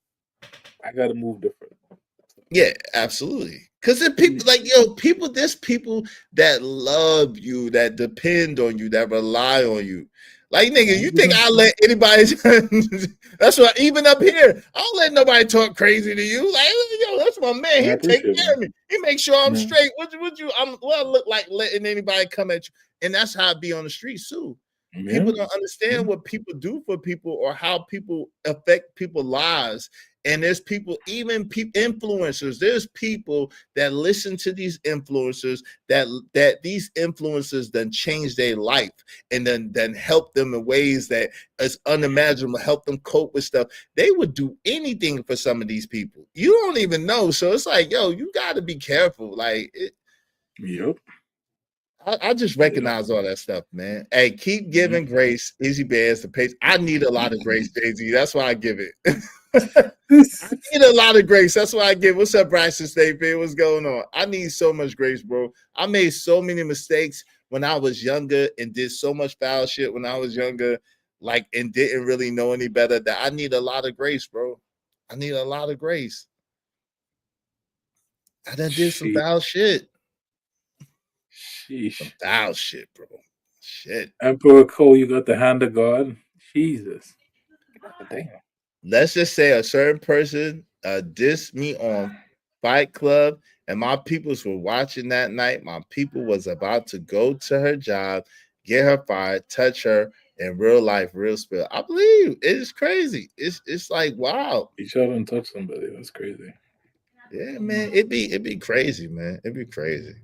I gotta move different. Yeah, absolutely. Because there's people like, there's people that love you, that depend on you, that rely on you. Like, nigga, you think I let anybody? That's why even up here, I don't let nobody talk crazy to you. Like, yo, that's my man. He take care of me. He make sure I'm straight. What I look like letting anybody come at you? And that's how it be on the streets too. People don't understand what people do for people or how people affect people's lives And there's people, even influencers, there's people that listen to these influencers that these influencers then change their life and then help them in ways that is unimaginable, help them cope with stuff. They would do anything for some of these people. You don't even know. So it's like, yo, you got to be careful. Like, yep. I just recognize all that stuff, man. Hey, keep giving grace. Izzy Bears the pace. I need a lot of grace, Jay-Z. That's why I give it. I need a lot of grace. That's why I give. What's up, Bryson State? What's going on? I need so much grace, bro. I made so many mistakes when I was younger and did so much foul shit when I was younger, like, and didn't really know any better, that I need a lot of grace, bro. I need a lot of grace. I done did some foul shit. Sheesh. Some foul shit, bro. Shit. Emperor Cole, you got the hand of God. Jesus. Damn. Let's just say a certain person dissed me on Fight Club, and my peoples were watching that night. My people was about to go to her job, get her fired, touch her in real life, real spill. I believe it's crazy. It's like, wow. You shot and touch somebody. That's crazy. Yeah, man. It'd be crazy, man. It'd be crazy.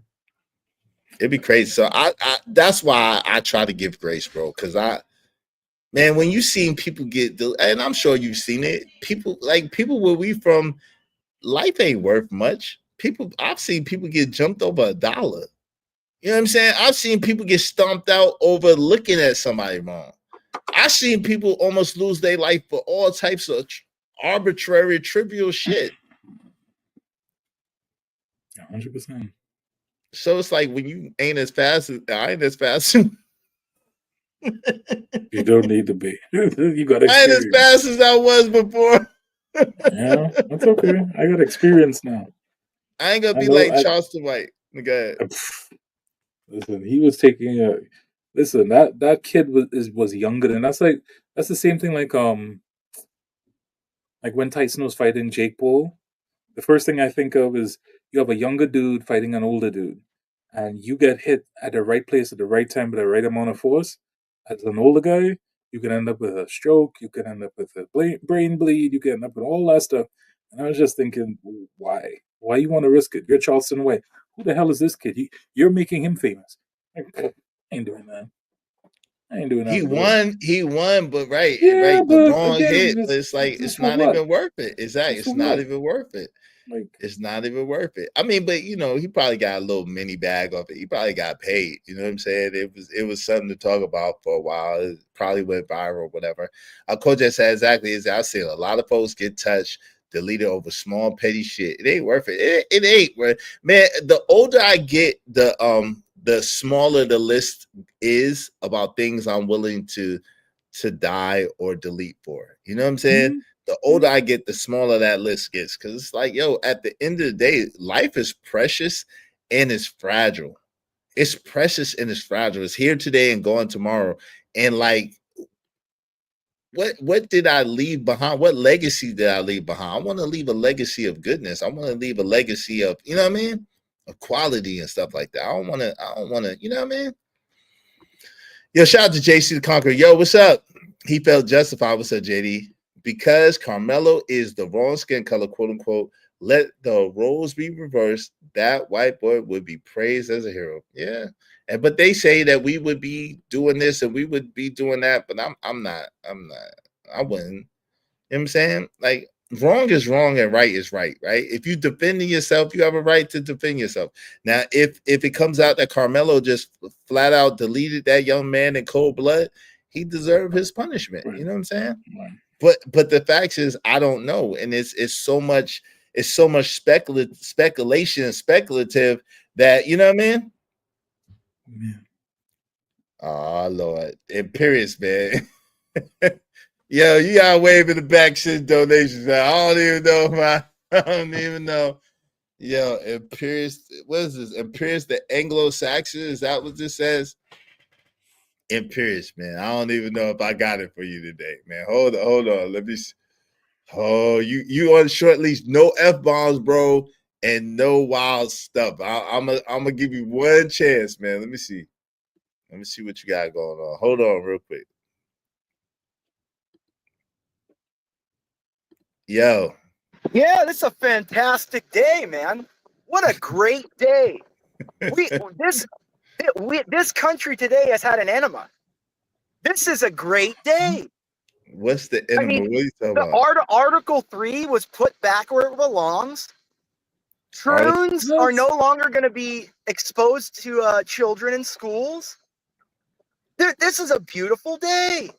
It'd be crazy. So I that's why I try to give grace, bro. Because man, when you seen people get, and I'm sure you've seen it, people where we from, life ain't worth much. I've seen people get jumped over $1. You know what I'm saying? I've seen people get stomped out over looking at somebody wrong. I've seen people almost lose their life for all types of arbitrary, trivial shit. 100%. So it's like when you ain't as fast as I ain't as fast. You don't need to be. You got experience. I ain't as fast as I was before. Yeah, that's okay. I got experience now. I ain't gonna be like Charleston White. Listen, he was taking a. Listen, that kid was younger than that's the same thing like when Tyson was fighting Jake Paul. The first thing I think of is you have a younger dude fighting an older dude, and you get hit at the right place at the right time with the right amount of force. As an older guy, you can end up with a stroke, you can end up with a brain bleed, you can end up with all that stuff. And I was just thinking, why? Why you want to risk it? You're Charleston White. Who the hell is this kid? You're making him famous. I ain't doing that. I ain't doing that. He won, but right, Yeah, the but wrong again, hit. But it's like it's not even worth it. Exactly, it's not even worth it. Like, it's not even worth it. I mean, but he probably got a little mini bag off it. He probably got paid. You know what I'm saying? It was something to talk about for a while. It probably went viral, whatever. Coach said exactly is I've seen a lot of folks get touched, deleted over small petty shit. It ain't worth it. It ain't, man. The older I get, the smaller the list is about things I'm willing to die or delete for. You know what I'm saying? Mm-hmm. The older I get, the smaller that list gets. Because it's like, yo, at the end of the day, life is precious and it's fragile. It's precious and it's fragile. It's here today and gone tomorrow. And like, what did I leave behind? What legacy did I leave behind? I want to leave a legacy of goodness. I want to leave a legacy of, you know what I mean? Equality and stuff like that. I don't want to, you know what I mean? Yo, shout out to JC the Conqueror. Yo, what's up? He felt justified. What's up, JD? Because Carmelo is the wrong skin color, quote unquote. Let the roles be reversed. That white boy would be praised as a hero. Yeah. But they say that we would be doing this and we would be doing that, but I'm not. I wouldn't. You know what I'm saying? Like, wrong is wrong and right is right, right? If you defending yourself, you have a right to defend yourself. Now, if it comes out that Carmelo just flat out deleted that young man in cold blood, he deserved his punishment. You know what I'm saying? But the fact is, I don't know, and it's so much speculation and speculative that, you know what I mean? Yeah. Oh Lord, Imperious, man. Yo, you gotta wave in the back shit donations, man. I don't even know if I don't even know. Yo, Imperious, what is this? Imperious the Anglo-Saxon? Is that what this says? Imperious, man. I don't even know if I got it for you today, man. Hold on. Let me see. Oh, you on short leash, no F-bombs, bro, and no wild stuff. I'm gonna give you one chance, man. Let me see what you got going on. Hold on real quick. Yo, Yeah, this is a fantastic day, man. What a great day. This country today has had an enema. This is a great day. What's the I enema? mean, What are you talking the about? Article 3 was put back where it belongs. Troons are no longer going to be exposed to children in schools. This is a beautiful day.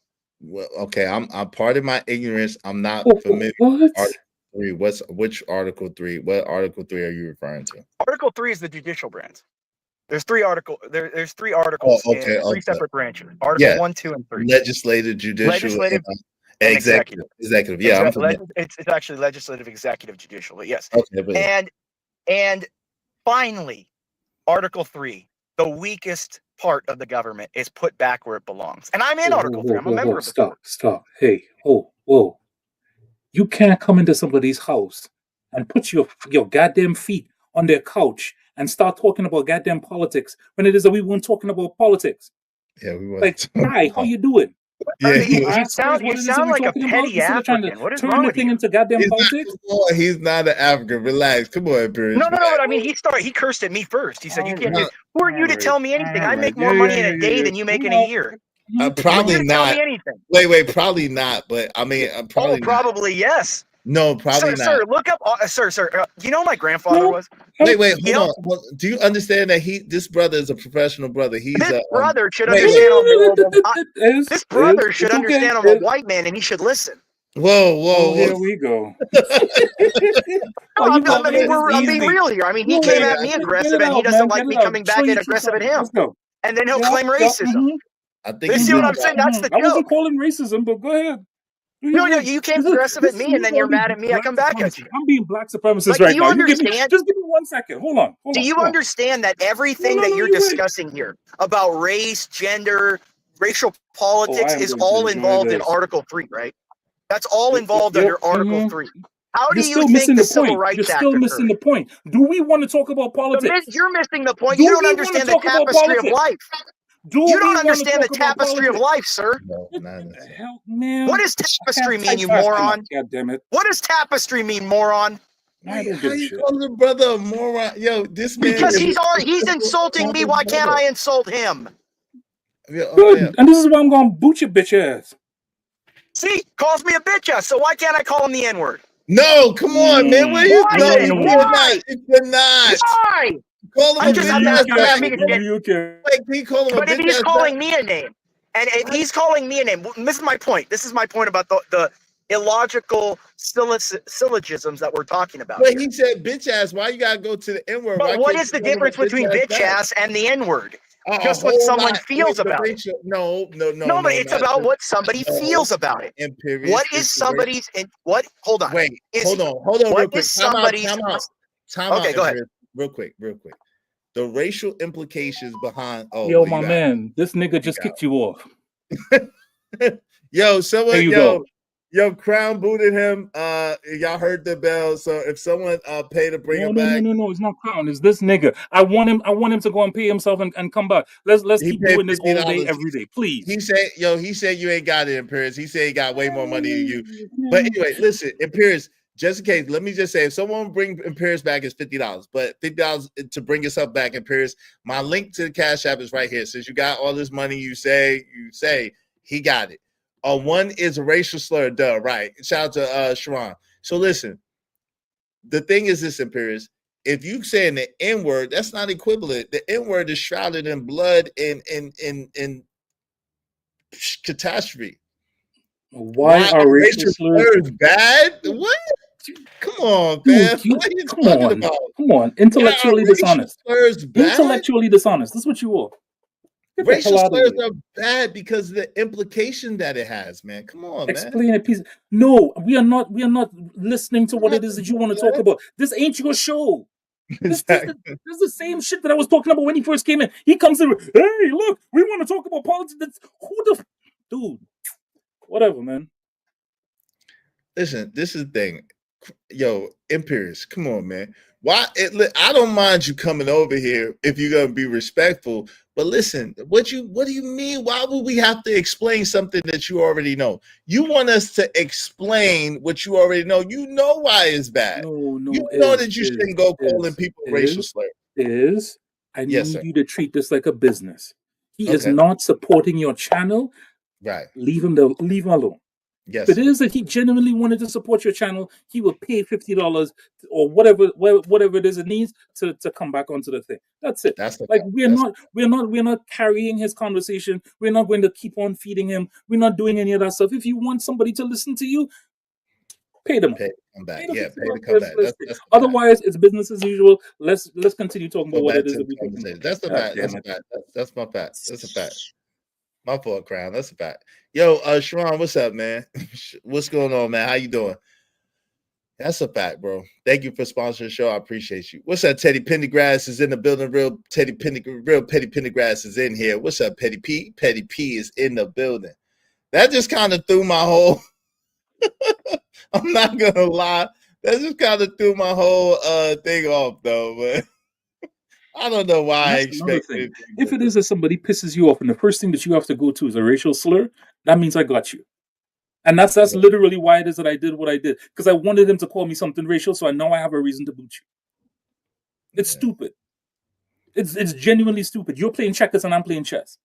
Well, okay, I'm part of my ignorance. I'm not familiar What? with Article 3. Which Article 3? What Article 3 are you referring to? Article 3 is the judicial branch. There's three articles Oh, in okay, three okay. separate branches. Article Yeah. 1, 2, and 3. Legislative, judicial, Legislative and and executive. Executive. Yeah, I'm familiar. It's actually legislative, executive, judicial, but yes. Okay, but yeah. And finally, Article 3, the weakest part of the government, is put back where it belongs. And I'm in Article 3. I'm a member of the court. Stop. Hey, whoa. You can't come into somebody's house and put your goddamn feet on their couch and start talking about goddamn politics when it is that we weren't talking about politics. Yeah, we were. Like, hi, how you doing? Yeah, You sound like a petty African. What is wrong with you? Into goddamn politics? He's not an African. Relax. Come on, Pierce. No, but I mean, he cursed at me first. He said, "You can't. Who are you to tell me anything? I make more money in a day than you make in a year." Probably not. Tell me anything. Wait, probably not. But I mean, probably yes. No, probably not. Sir, look up, sir. You know who my grandfather was? Wait, hold on. Do you understand that this brother is a professional brother? This brother should understand. This brother should understand I'm a white man and he should listen. Whoa. Here we go. I'm being real here. I mean, he came at me aggressive and he doesn't like me coming back and aggressive at him. And then he'll claim racism. I think you see what I'm saying? That's the joke. I wasn't calling racism, but go ahead. No, you came aggressive at me, and then you're mad at me. I come back at you. I'm being black supremacist right now. Just give me 1 second. Hold on. Do you understand that everything that you're discussing here about race, gender, racial politics is all involved in Article 3, right? That's all involved under Article 3. How do you think the Civil Rights Act You're still missing the point. Do we want to talk about politics? You're missing the point. You don't understand the tapestry of life. You don't understand the tapestry of life, sir. No, not hell, man. What does tapestry mean, you moron? God damn it. What does tapestry mean, moron? How you call the brother a moron? Yo, this man. Because he's insulting me. Why can't I insult him? Good. And this is why I'm going to boot your bitch ass. See, calls me a bitch ass. So why can't I call him the N-word? No, come on, man. What are you doing? Why? You're not. Why? Call him a bitch ass. But if he's calling me a name, and if he's calling me a name, this is my point. This is my point about the illogical syllogisms that we're talking about. But he said bitch ass. Why you gotta go to the N-word? But what is the difference between bitch ass and the N-word? Just what someone feels about it. No, but it's about what somebody feels about it. What is somebody's? Hold on. Wait, hold on. What is somebody's? Time out. Okay, go ahead. Real quick. The racial implications behind. Yo, my man, this nigga just kicked you off. Yo, someone. Go. Yo, Crown booted him. Y'all heard the bell. So if someone pay to bring him back. No, it's not Crown. It's this nigga. I want him to go and pay himself and come back. Let's keep doing this all day, every day, please. He said you ain't got it, Imperius. He said he got way more money than you. But anyway, listen, Imperius, just in case, let me just say, if someone bring Imperius back, it's $50. But $50 to bring yourself back, Imperius, my link to the Cash App is right here. Since you got all this money, you say he got it. One is a racial slur, right? Shout out to Sharon. So listen, the thing is this, Imperius. If you saying the N-word, that's not equivalent. The N-word is shrouded in blood and in catastrophe. Why are racial slurs bad? What? Come on, man. What are you talking about? Come on. Intellectually dishonest. Slurs bad? Intellectually dishonest. That's what you are. Racial slurs are bad because of the implication that it has, man. Come on, Explain it, please. No, we are not listening to what it is that you want to talk about. This ain't your show. This is the same shit that I was talking about when he first came in. He comes in, hey, look, we want to talk about politics. Dude, whatever, man. Listen, this is the thing. Yo, Imperious, come on, man. Why? I don't mind you coming over here if you're gonna be respectful. But listen, what do you mean? Why would we have to explain something that you already know? You want us to explain what you already know. You know why it's bad. No, You know that you shouldn't go calling people racial slurs. I Yes, need sir. you to treat this like a business. He is Okay. not supporting your channel. Right. Leave him alone. Yes. If it is that he genuinely wanted to support your channel, he will pay $50 or whatever it is it needs to come back onto the thing. That's it. That's the Like fact. we're not carrying his conversation. We're not going to keep on feeding him. We're not doing any of that stuff. If you want somebody to listen to you, pay them. Pay to come back. Pay them Yeah, $50. pay to come back. Let's That's Otherwise, it's business as usual. Let's continue talking go about what back it is to that the we're talking conversation. about. That's the God fact. damn That's a it. fact. That's my fact. That's a fact. My fault, Crown. That's a fact. Yo, Sharon, what's up, man? What's going on, man? How you doing? That's a fact, bro. Thank you for sponsoring the show. I appreciate you. What's up, Teddy Pendergrass is in the building. Real Petty Pendergrass is in here. What's up, Petty P? Petty P is in the building. That just kind of threw my whole. I'm not gonna lie. That just kind of threw my whole thing off, though. But I don't know why I That's another expect thing. it. If it is that somebody pisses you off and the first thing that you have to go to is a racial slur, that means I got you. And that's literally why it is that I did what I did. Because I wanted him to call me something racial, so I know I have a reason to boot you. It's stupid. It's genuinely stupid. You're playing checkers and I'm playing chess.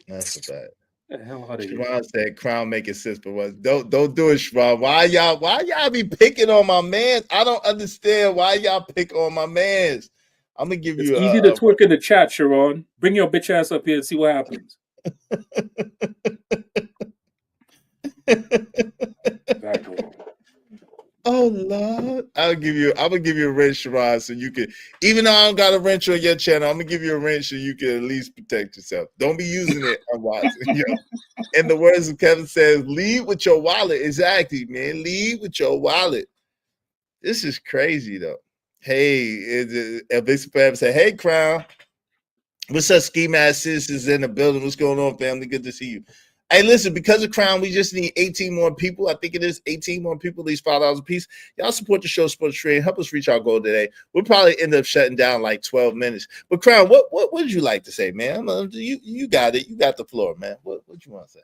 That's a fact. The hell out of here. Sharon said Crown making sense, but what? Don't do it, Sharon. Why y'all be picking on my man? I don't understand why y'all pick on my mans. I'm gonna give It's you easy to twerk in the chat, Sharon. Bring your bitch ass up here and see what happens. Oh Lord, I'm gonna give you a wrench, Sharon, so you can. Even though I don't got a wrench on your channel, I'm gonna give you a wrench so you can at least protect yourself. Don't be using it unwisely. In the words of Kevin says, lead with your wallet. Exactly, man. Lead with your wallet. This is crazy though. Hey, Big Fab said, "Hey, Crown, what's up, Ski Mask Citizens in the building? What's going on, family? Good to see you." Hey, listen, because of Crown, we just need 18 more people. I think it is 18 more people, at least $5 a piece. Y'all support the show, support the stream, help us reach our goal today. We'll probably end up shutting down like 12 minutes. But Crown, what would you like to say, man? You got it. You got the floor, man. What you want to say?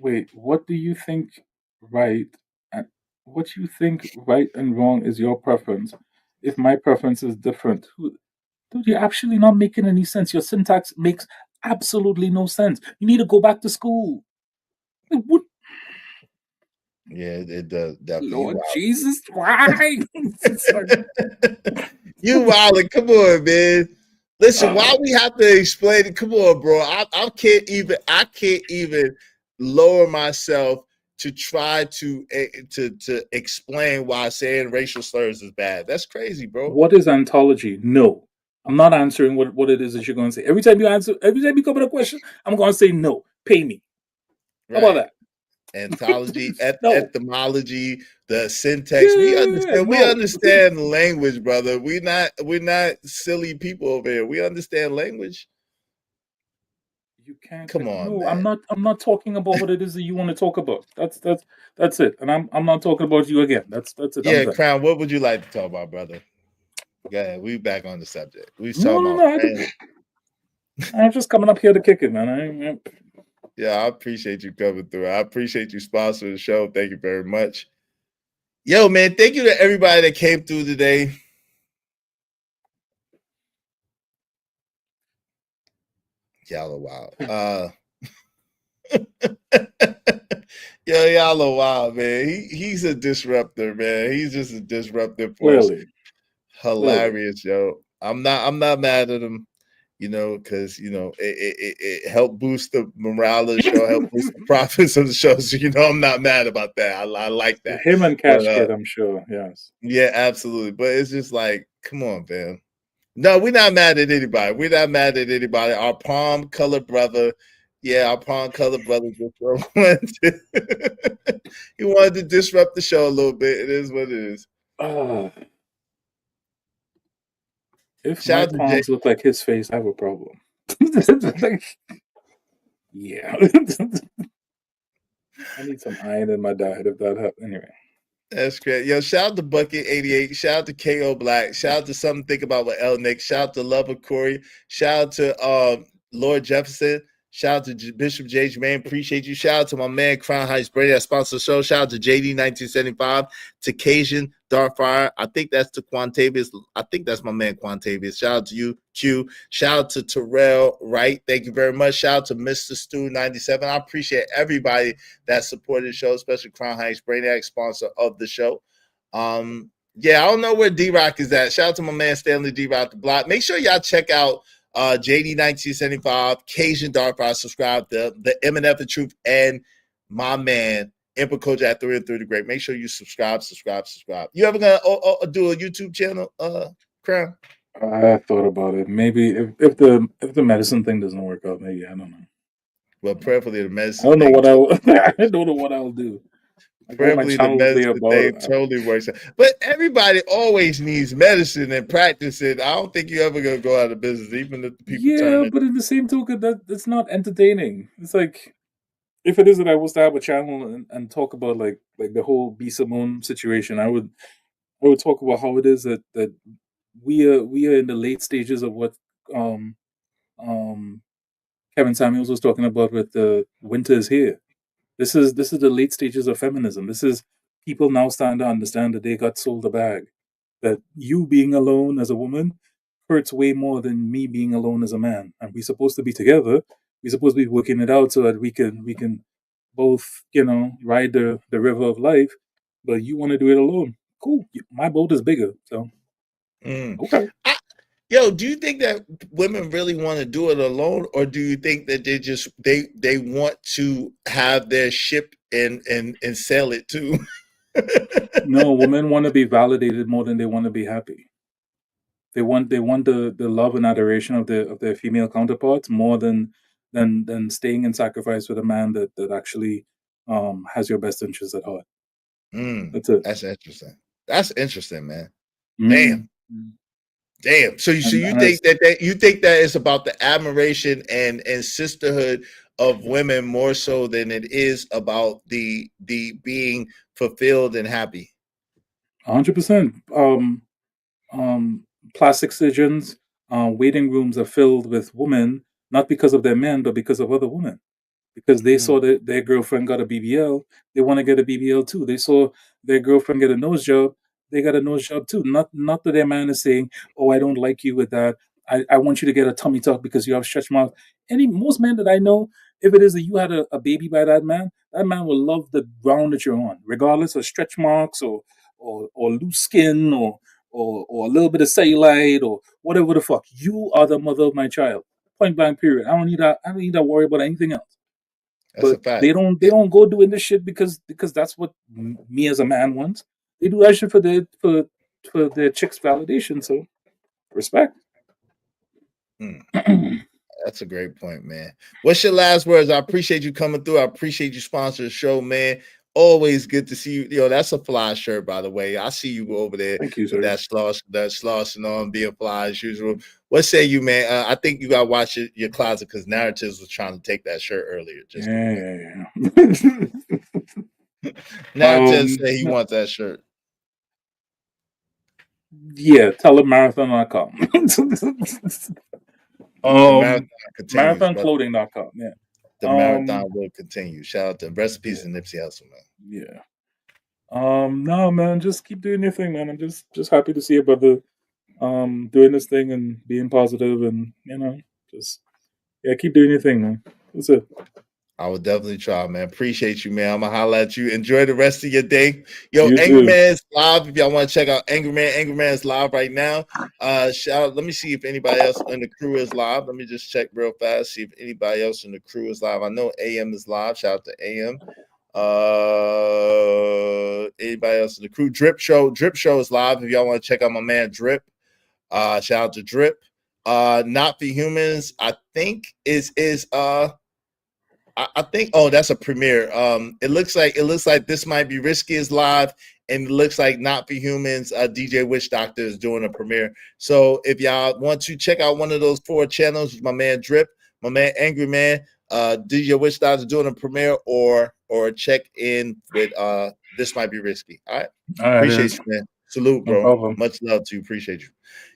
Wait, what do you think right? What you think right and wrong is your preference. If my preference is different, dude, you're actually not making any sense. Your syntax makes absolutely no sense. You need to go back to school. Like, what? Yeah, it does. Definitely. Lord Jesus, why? You wildin', come on, man. Listen, why we have to explain it? Come on, bro. I can't even lower myself to try to explain why saying racial slurs is bad. That's crazy, bro. What is ontology? No. I'm not answering what it is that you're going to say. Every time you come with a question, I'm going to say no. Pay me. How about that? Ontology, etymology, the syntax. We understand language, brother. We're not silly people over here. We understand language. You can't. Come on, no, man. I'm not talking about what it is that you want to talk about. That's it. And I'm not talking about you again. That's it. Yeah, Crown. What would you like to talk about, brother? Yeah, we back on the subject. We talking about friends. I'm just coming up here to kick it, man. Yeah, I appreciate you coming through. I appreciate you sponsoring the show. Thank you very much. Yo, man, thank you to everybody that came through today. Y'all are wild. Yo, y'all are wild, man. He's a disruptor, man. He's just a disruptive force. Hilarious, yo. I'm not mad at him. Because it helped boost the morale of the show, help boost the profits of the show. So I'm not mad about that. I like that. Him and Cash Kid, I'm sure. Yes. Yeah, absolutely. But it's just like, come on, man. No, we're not mad at anybody. We're not mad at anybody. Our palm color brother, our palm color brother just he wanted to disrupt the show a little bit. It is what it is. If my palms look like his face, I have a problem. Yeah. I need some iron in my diet if that happens. Anyway. That's great. Yo, shout out to Bucket88. Shout out to KO Black. Shout out to Something to Think About with El Nick. Shout out to Lover Corey. Shout out to Lord Jefferson. Shout out to Bishop J. Jermaine. Appreciate you. Shout out to my man Crown Heights Brady that sponsors the show. Shout out to JD1975, to Cajun Darkfire. I think that's to Quantavious. I think that's my man Quantavious. Shout out to you, Q. Shout out to Terrell Wright. Thank you very much. Shout out to Mr. Stu 97. I appreciate everybody that supported the show, especially Crown Heights Brainiac, sponsor of the show. Yeah, I don't know where D-Rock is at. Shout out to my man Stanley D-Rock the Block. Make sure y'all check out JD1975, Cajun Darkfire, subscribe to the MNF the Truth, and my man Emperor Coach at 3 and 3 the Great. Make sure you subscribe. You ever gonna do a YouTube channel, Crown? I thought about it. Maybe if the medicine thing doesn't work out, maybe, I don't know. Well, prayerfully the medicine. I don't know what I don't know what I'll do. Prayerfully the medicine thing totally works out. But everybody always needs medicine and practice it. I don't think you're ever gonna go out of business, even if the people turn it. But in the same token, that's not entertaining. It's like, if it is that I was to have a channel and talk about like the whole B Simone situation, I would talk about how it is that we are in the late stages of what Kevin Samuels was talking about with the winter is here. This is the late stages of feminism. This is people now starting to understand that they got sold a bag. That you being alone as a woman hurts way more than me being alone as a man. And we're supposed to be together. We're supposed to be working it out so that we can both, ride the river of life. But you want to do it alone. Cool. My boat is bigger. So okay. Yo, do you think that women really want to do it alone, or do you think that they want to have their ship and sail it too? No, women want to be validated more than they want to be happy. They want the love and adoration of their female counterparts more than staying in sacrifice with a man that actually has your best interests at heart. That's it. That's interesting. That's interesting, man. Damn. So you think that it's about the admiration and sisterhood of women more so than it is about the being fulfilled and happy? 100%. Plastic surgeons, waiting rooms are filled with women, not because of their men, but because of other women. Because they saw that their girlfriend got a BBL, they want to get a BBL too. They saw their girlfriend get a nose job, they got a nose job too. Not that their man is saying, "Oh, I don't like you with that. I want you to get a tummy tuck because you have stretch marks." Most men that I know, if it is that you had a baby by that man will love the ground that you're on, regardless of stretch marks or loose skin or a little bit of cellulite or whatever the fuck. You are the mother of my child. Point blank. Period. I don't need to worry about anything else. That's a fact. They don't go doing this shit because that's what me as a man wants. They do that shit for their chick's validation. So respect. That's a great point, man. What's your last words? I appreciate you coming through. I appreciate you sponsoring the show, man. Always good to see you. Yo, that's a fly shirt, by the way. I see you over there. Thank you, sir. That sloshing on, being fly as usual. What say you, man? I think you got to watch your closet because Narratives was trying to take that shirt earlier. Narratives say he wants that shirt. Yeah, telemarathon.com. Marathonclothing.com. Yeah. The marathon will continue. Shout out to rest in peace and Nipsey Hussle, man. Yeah. No, man, just keep doing your thing, man. I'm just happy to see your brother doing this thing and being positive and just keep doing your thing, man. That's it. I will definitely try, man. Appreciate you, man. I'm gonna holler at you. Enjoy the rest of your day. Yo, You Angry too. Man's live. If y'all want to check out Angry Man's live right now. Let me see if anybody else in the crew is live. Let me just check real fast, see if anybody else in the crew is live. I know AM is live. Shout out to AM. Anybody else in the crew? Drip Show is live. If y'all want to check out my man Drip. Shout out to Drip. Not for Humans, I think I think that's a premiere. It looks like This Might Be Risky is live, and it looks like Not for Humans, DJ Witch Doctor is doing a premiere. So if y'all want to check out one of those 4 channels, my man Drip, my man Angry Man, DJ Wish Stars doing a premiere or check in with This Might Be Risky. All right. Appreciate you, man. Salute, bro. Much love to you. Appreciate you.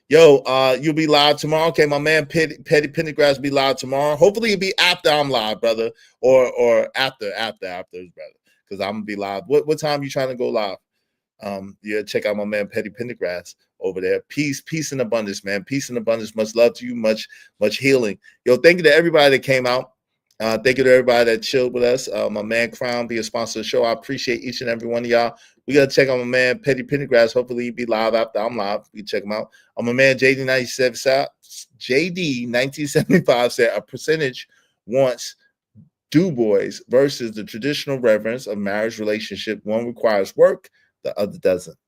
Yo, you'll be live tomorrow. Okay, my man Petty Pendergrass will be live tomorrow. Hopefully it'll be after I'm live, brother. Or after his brother. Because I'm gonna be live. What time you trying to go live? Yeah, check out my man Petty Pendergrass over there. Peace and abundance, man. Peace and abundance. Much love to you. Much healing. Yo, thank you to everybody that came out. Thank you to everybody that chilled with us. My man Crown be a sponsor of the show. I appreciate each and every one of y'all. We gotta check out my man Petty Pendergrass. Hopefully he'll be live after I'm live. We can check him out. My man JD1975 said a percentage wants Du Bois versus the traditional reverence of marriage relationship. One requires work, the other doesn't.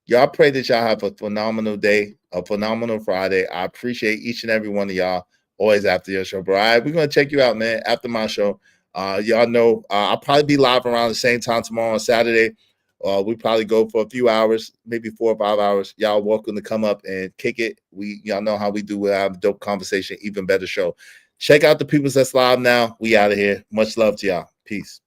Y'all pray that y'all have a phenomenal day, a phenomenal Friday. I appreciate each and every one of y'all. Always after your show, bro. All right, we're gonna check you out, man. After my show, y'all know I'll probably be live around the same time tomorrow on Saturday. We probably go for a few hours, maybe 4 or 5 hours. Y'all welcome to come up and kick it. Y'all know how we do. We have a dope conversation, even better show. Check out the people that's live now. We out of here. Much love to y'all. Peace.